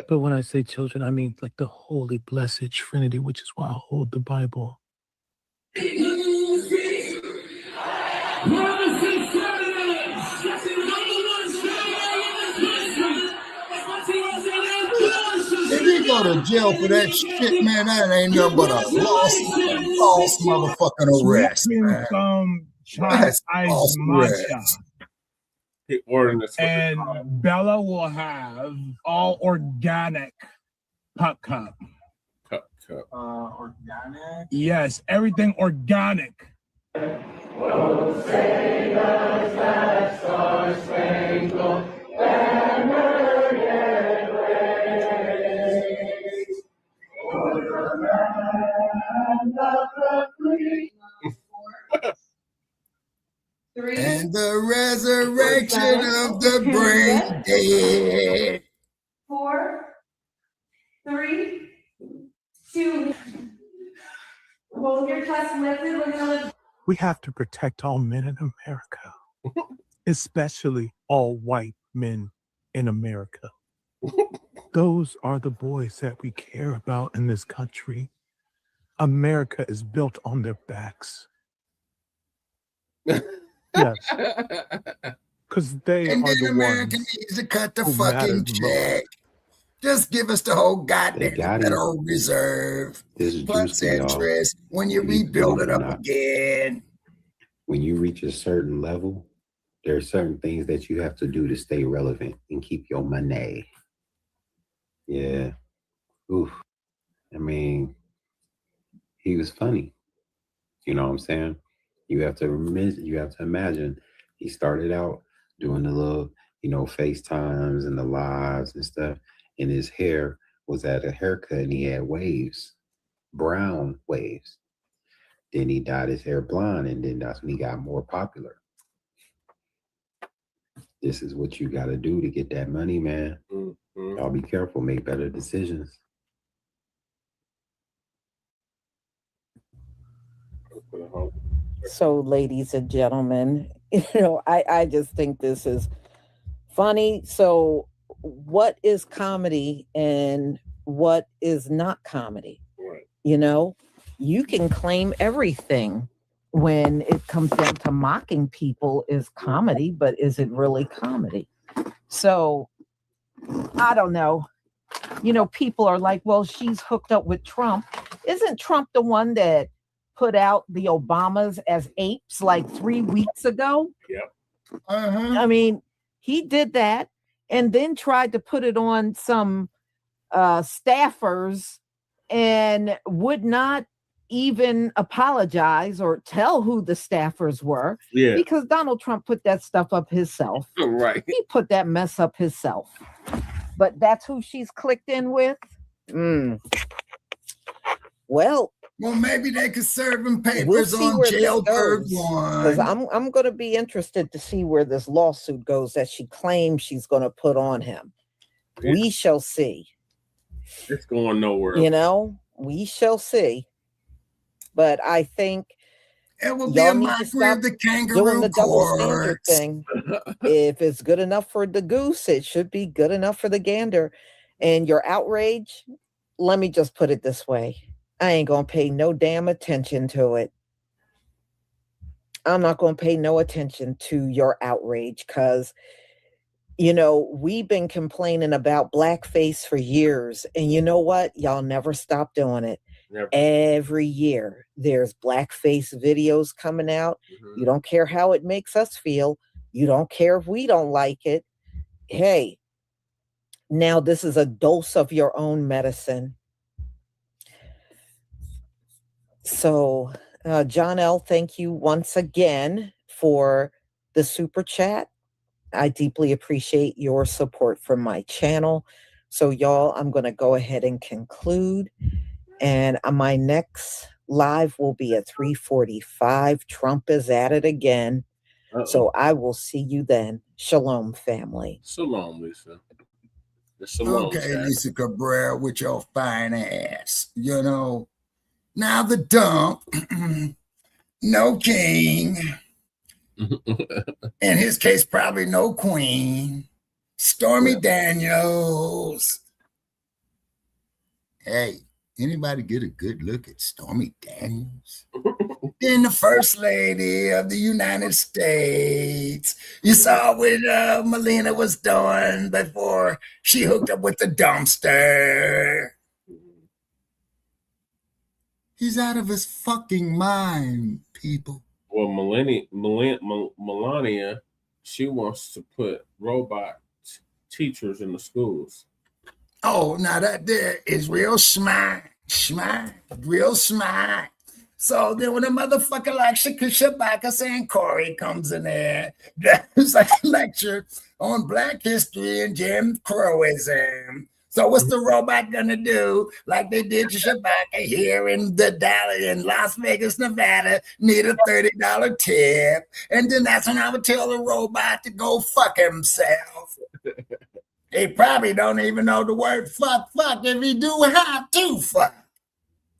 But when I say children, I mean like the holy, blessed Trinity, which is why I hold the Bible. If you go to jail for that shit, man, that ain't nothing but a false motherfucking arrest, man. Some That's ice false matcha. arrest. And Bella will have all organic pup cup. Organic? Yes, everything organic. And the resurrection of the brain dead. 4, 3, 2. Hold your chest lifted. We're gonna lift. We have to protect all men in America, especially all white men in America. Those are the boys that we care about in this country. America is built on their backs. Yes. Because they And are then the America ones needs to cut the who fucking matter check. most. Just give us the whole goddamn got him. Federal Reserve. This is Plus Druski, y'all. interest when you Believe rebuild it or up not. again. When you reach a certain level, there are certain things that you have to do to stay relevant and keep your money. Yeah. Oof. I mean, he was funny. You know what I'm saying? You have to imagine he started out doing the little, FaceTimes and the lives and stuff, and his hair was at a haircut and he had waves, brown waves. Then he dyed his hair blonde, and then that's when he got more popular. This is what you got to do to get that money, man. Y'all be careful, make better decisions. So, ladies and gentlemen, I just think this is funny. So, what is comedy and what is not comedy? Right. You can claim everything when it comes down to mocking people is comedy, but is it really comedy? So, I don't know. People are like, well, she's hooked up with Trump. Isn't Trump the one that put out the Obamas as apes like 3 weeks ago? Yep. I mean, he did that and then tried to put it on some staffers and would not even apologize or tell who the staffers were. Yeah. Because Donald Trump put that stuff up himself. Right. He put that mess up himself. But that's who she's clicked in with? Well, maybe they could serve him we'll papers see on where this Jailbird goes. Because 1. I'm going to be interested to see where this lawsuit goes that she claims she's going to put on him. We shall see. It's going nowhere. We shall see. But I think it will be a mockery of the kangaroo doing the double standard courts. thing. If it's good enough for the goose, it should be good enough for the gander. And your outrage, let me just put it this way. I ain't going to pay no damn attention to it. I'm not going to pay no attention to your outrage because, we've been complaining about blackface for years. And you know what? Y'all never stop doing it. Never. Every year there's blackface videos coming out. You don't care how it makes us feel. You don't care if we don't like it. Hey, now this is a dose of your own medicine. So, John L., thank you once again for the super chat. I deeply appreciate your support for my channel. So, y'all, I'm going to go ahead and conclude. And my next live will be at 3:45. Trump is at it again. So I will see you then. Shalom, family. Shalom, Lisa. Shalom, Okay, chat. Lisa Cabrera with your fine ass. Now the dump, no king. In his case, probably no queen. Stormy Daniels. Hey, anybody get a good look at Stormy Daniels? Then the First Lady of the United States. You saw what Melania was doing before she hooked up with the dumpster. He's out of his fucking mind, people. Well, Melania, she wants to put robot teachers in the schools. Oh, now that there is real smart, real smart. So then when a motherfucker like Shabaka and Corey comes in there, there's like a lecture on Black history and Jim Crowism. So what's the robot gonna do? Like they did to Shabaka here in in Las Vegas, Nevada, need a $30 tip. And then that's when I would tell the robot to go fuck himself. He probably don't even know the word fuck if he do how to fuck.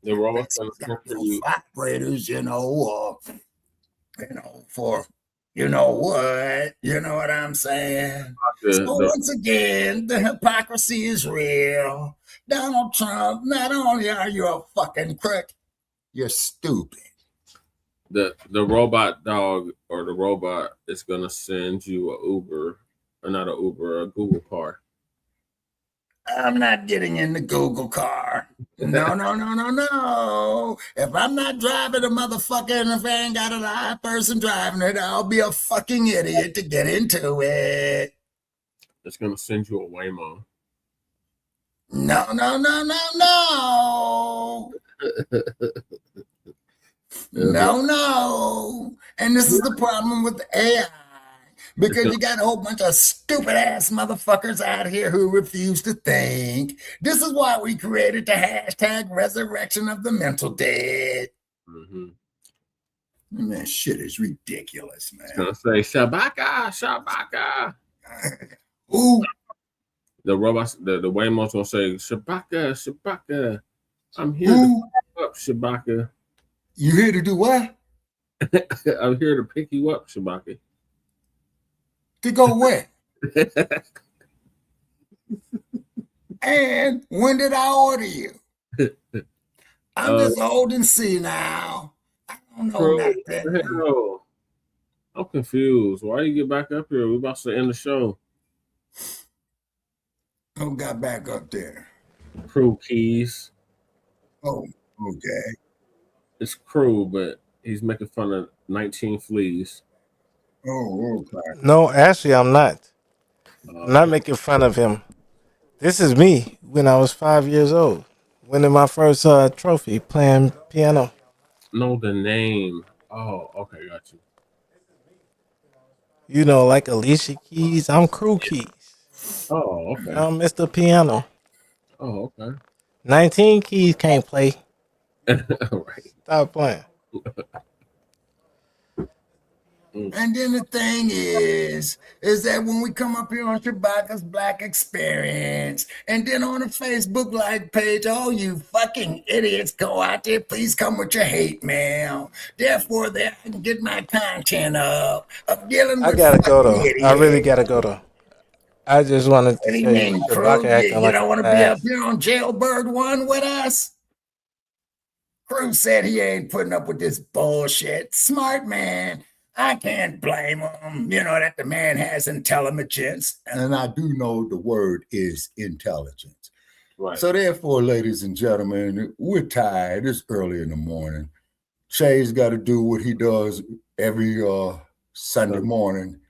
The robots operators, for you know what I'm saying. Once again, the hypocrisy is real. Donald Trump, not only are you a fucking crook, you're stupid. The robot dog or the robot is gonna send you a Uber, or not a Uber, a Google car. I'm not getting in the Google car. No. If I'm not driving a motherfucker and if I ain't got a live person driving it, I'll be a fucking idiot to get into it. It's going to send you a Waymo. No. No. And this is the problem with the AI. Because you got a whole bunch of stupid ass motherfuckers out here who refuse to think. This is why we created the hashtag resurrection of the mental dead. Man, shit is ridiculous, man. It's gonna say Shabaka. Ooh. The robots, the Waymo's gonna say Shabaka. I'm here to pick you up, Shabaka. You here to do what? I'm here to pick you up, Shabaka. To go where? And when did I order you? I'm just old and senile. I don't know nothing. Bro, I'm confused. Why you get back up here? We're about to end the show. Who got back up there? Crew Keys. Oh, okay. It's Crew, but he's making fun of 19 Fleas. Oh, okay. No, actually, I'm not. I'm not making fun of him. This is me when I was 5 years old, winning my first trophy playing piano. Know the name. Oh, okay, got you. You know, like Alicia Keys, I'm Crew Keys. Oh, okay. I'm Mr. Piano. Oh, okay. 19 Keys can't play. Right. Stop playing. And then the thing is that when we come up here on Chewbacca's Black Experience, and then on the Facebook Live page, all you fucking idiots go out there, please come with your hate mail. Therefore, there I can get my content up of dealing with I gotta go though. idiots. I really gotta go though. I just wanted What to do you say mean, Chewbacca Crew? acting You like don't a want to be up ass. here on Jailbird 1 with us? Crew said he ain't putting up with this bullshit. Smart man. I can't blame him. You know that the man has intelligence. And I do know the word is intelligence. Right. So therefore, ladies and gentlemen, we're tired. It's early in the morning. Shay's got to do what he does every Sunday morning.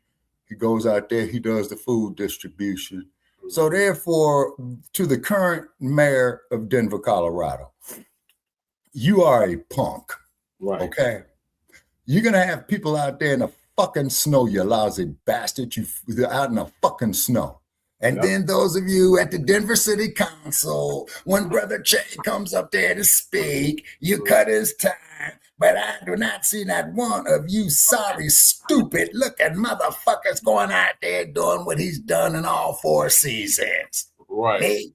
He goes out there, he does the food distribution. So therefore, to the current mayor of Denver, Colorado, you are a punk. Right. Okay? You're going to have people out there in the fucking snow, you lousy bastard. You're out in the fucking snow. And then those of you at the Denver City Council, when Brother Che comes up there to speak, you cut his time. But I do not see not one of you sorry, stupid looking motherfuckers going out there doing what he's done in all 4 seasons. Right. Me,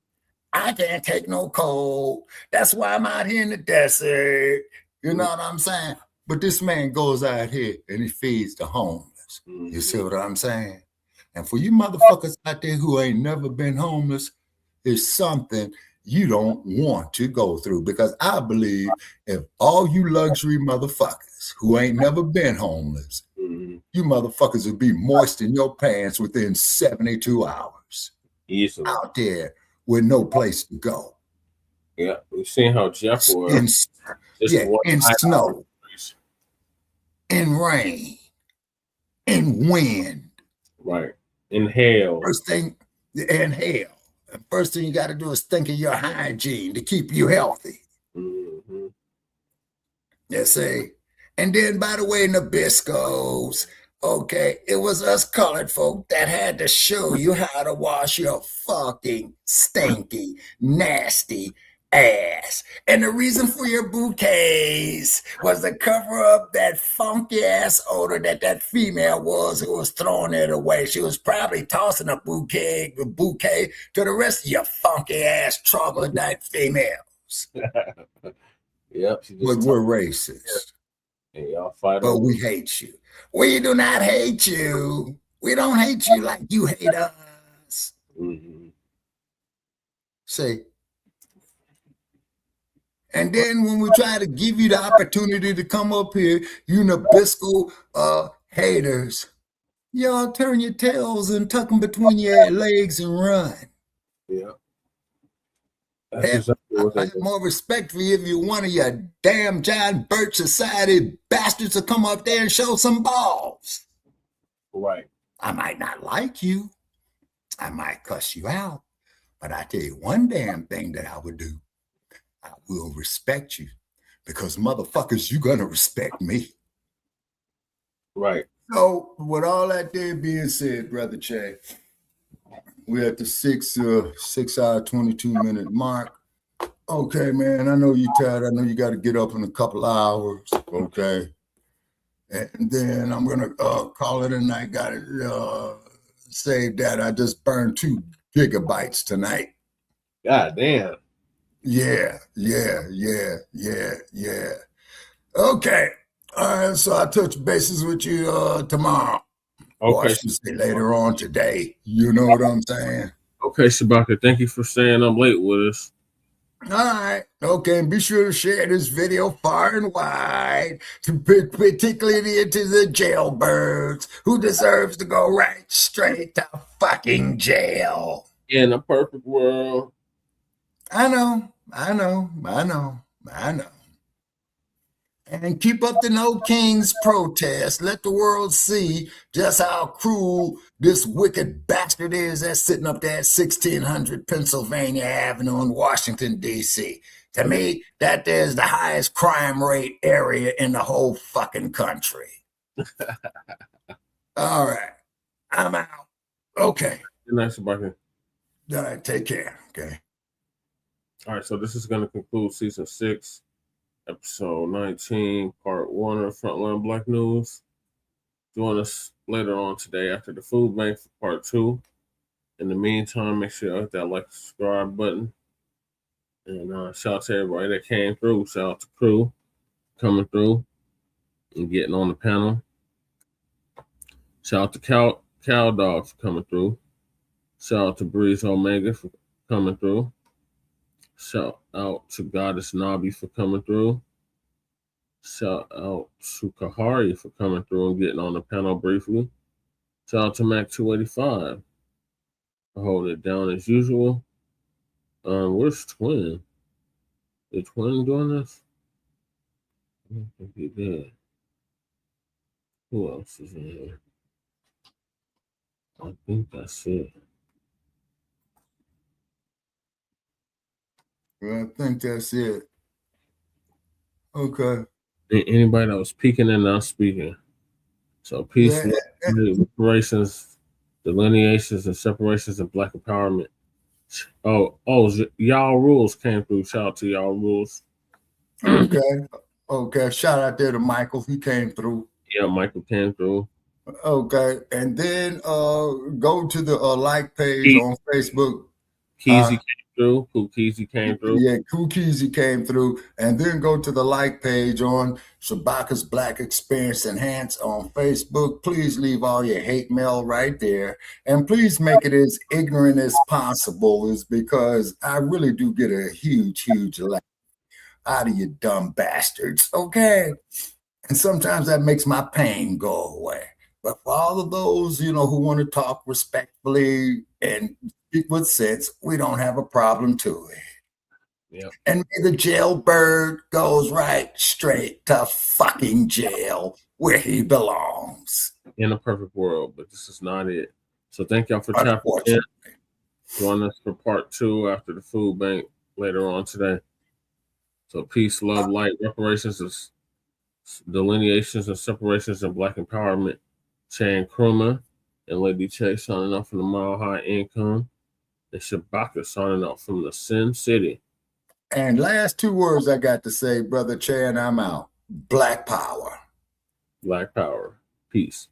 I can't take no cold. That's why I'm out here in the desert. You know what I'm saying? But this man goes out here and he feeds the homeless. You see what I'm saying? And for you motherfuckers out there who ain't never been homeless, it's something you don't want to go through. Because I believe if all you luxury motherfuckers who ain't never been homeless, you motherfuckers would be moist in your pants within 72 hours. Easily. Out there with no place to go. Yeah, we've seen how Jeff was. In snow. In rain, in wind. Right. Inhale. First thing you got to do is think of your hygiene to keep you healthy. Mm-hmm. You see? And then, by the way, Nabiscos, okay, it was us colored folk that had to show you how to wash your fucking stinky, nasty ass. And the reason for your bouquets was to cover up that funky ass odor that female was who was throwing it away. She was probably tossing a bouquet to the rest of your funky ass troglodyte females. Yep. But we're racist. And y'all fight but we hate you. We do not hate you. We don't hate you like you hate us. Mm-hmm. See? And then when we try to give you the opportunity to come up here, you Nabisco haters, y'all turn your tails and tuck them between your legs and run. Yeah. I have more respect for you if you're one of your damn John Birch Society bastards to come up there and show some balls. Right. I might not like you. I might cuss you out. But I tell you one damn thing that I would do. I will respect you because motherfuckers, you're going to respect me. Right. So with all that there being said, Brother Che, we're at the 6 hour, 22-minute mark. Okay, man, I know you're tired. I know you got to get up in a couple hours. Okay. And then I'm going to call it a night. Got to say that I just burned 2 gigabytes tonight. God damn. Yeah. Okay. All right, so I'll touch bases with you tomorrow. Okay. Or I should say later on today. You know what I'm saying? Okay, Shabaka, thank you for staying up late with us. All right. Okay, and be sure to share this video far and wide, particularly to the jailbirds who deserves to go right straight to fucking jail. In a perfect world. I know. And keep up the No Kings protest. Let the world see just how cruel this wicked bastard is that's sitting up there at 1600 Pennsylvania Avenue in Washington, D.C. To me, that there's the highest crime rate area in the whole fucking country. All right. I'm out. Okay. Good night, Sebastian. All right. Take care. Okay. All right. So this is going to conclude season 6. Episode 19, part 1 of Front Line Blacc News. Join us later on today after the food bank for part 2. In the meantime, make sure you hit that like and subscribe button. And shout out to everybody that came through. Shout out to crew coming through and getting on the panel. Shout out to Cow Dog for coming through. Shout out to Breeze Omega for coming through. Shout out to Goddess Nabi for coming through. Shout out to Kahari for coming through and getting on the panel briefly. Shout out to Mac 285 for holding it down as usual. Where's Twin? Is Twin doing this? I don't think he did. Who else is in here? I think that's it. I think that's it. Okay. Anybody that was peeking and not speaking. So peace, reparations, delineations, and separations of Black empowerment. Y'all rules came through. Shout out to y'all rules. Okay. Shout out there to Michael. He came through. Yeah, Michael came through. Okay. And then go to the like page on Facebook. Keezy came through. Keezy came through. Yeah, Keezy came through. And then go to the like page on Shabaka's Black Experience Enhance on Facebook. Please leave all your hate mail right there. And please make it as ignorant as possible, is because I really do get a huge laugh out of you dumb bastards. Okay. And sometimes that makes my pain go away. But for all of those, who want to talk respectfully and speak with sense, we don't have a problem to it. Yep. And the jailbird goes right straight to fucking jail where he belongs. In a perfect world, but this is not it. So thank y'all for tapping in. Join us for part 2 after the food bank later on today. So peace, love, light, reparations, delineations, and separations of Black empowerment. Chan Krumah and Lady Che signing off from the Mile High Income. And Shabaka signing off from the Sin City. And last 2 words I got to say, Brother Che, and I'm out. Black power. Black power. Peace.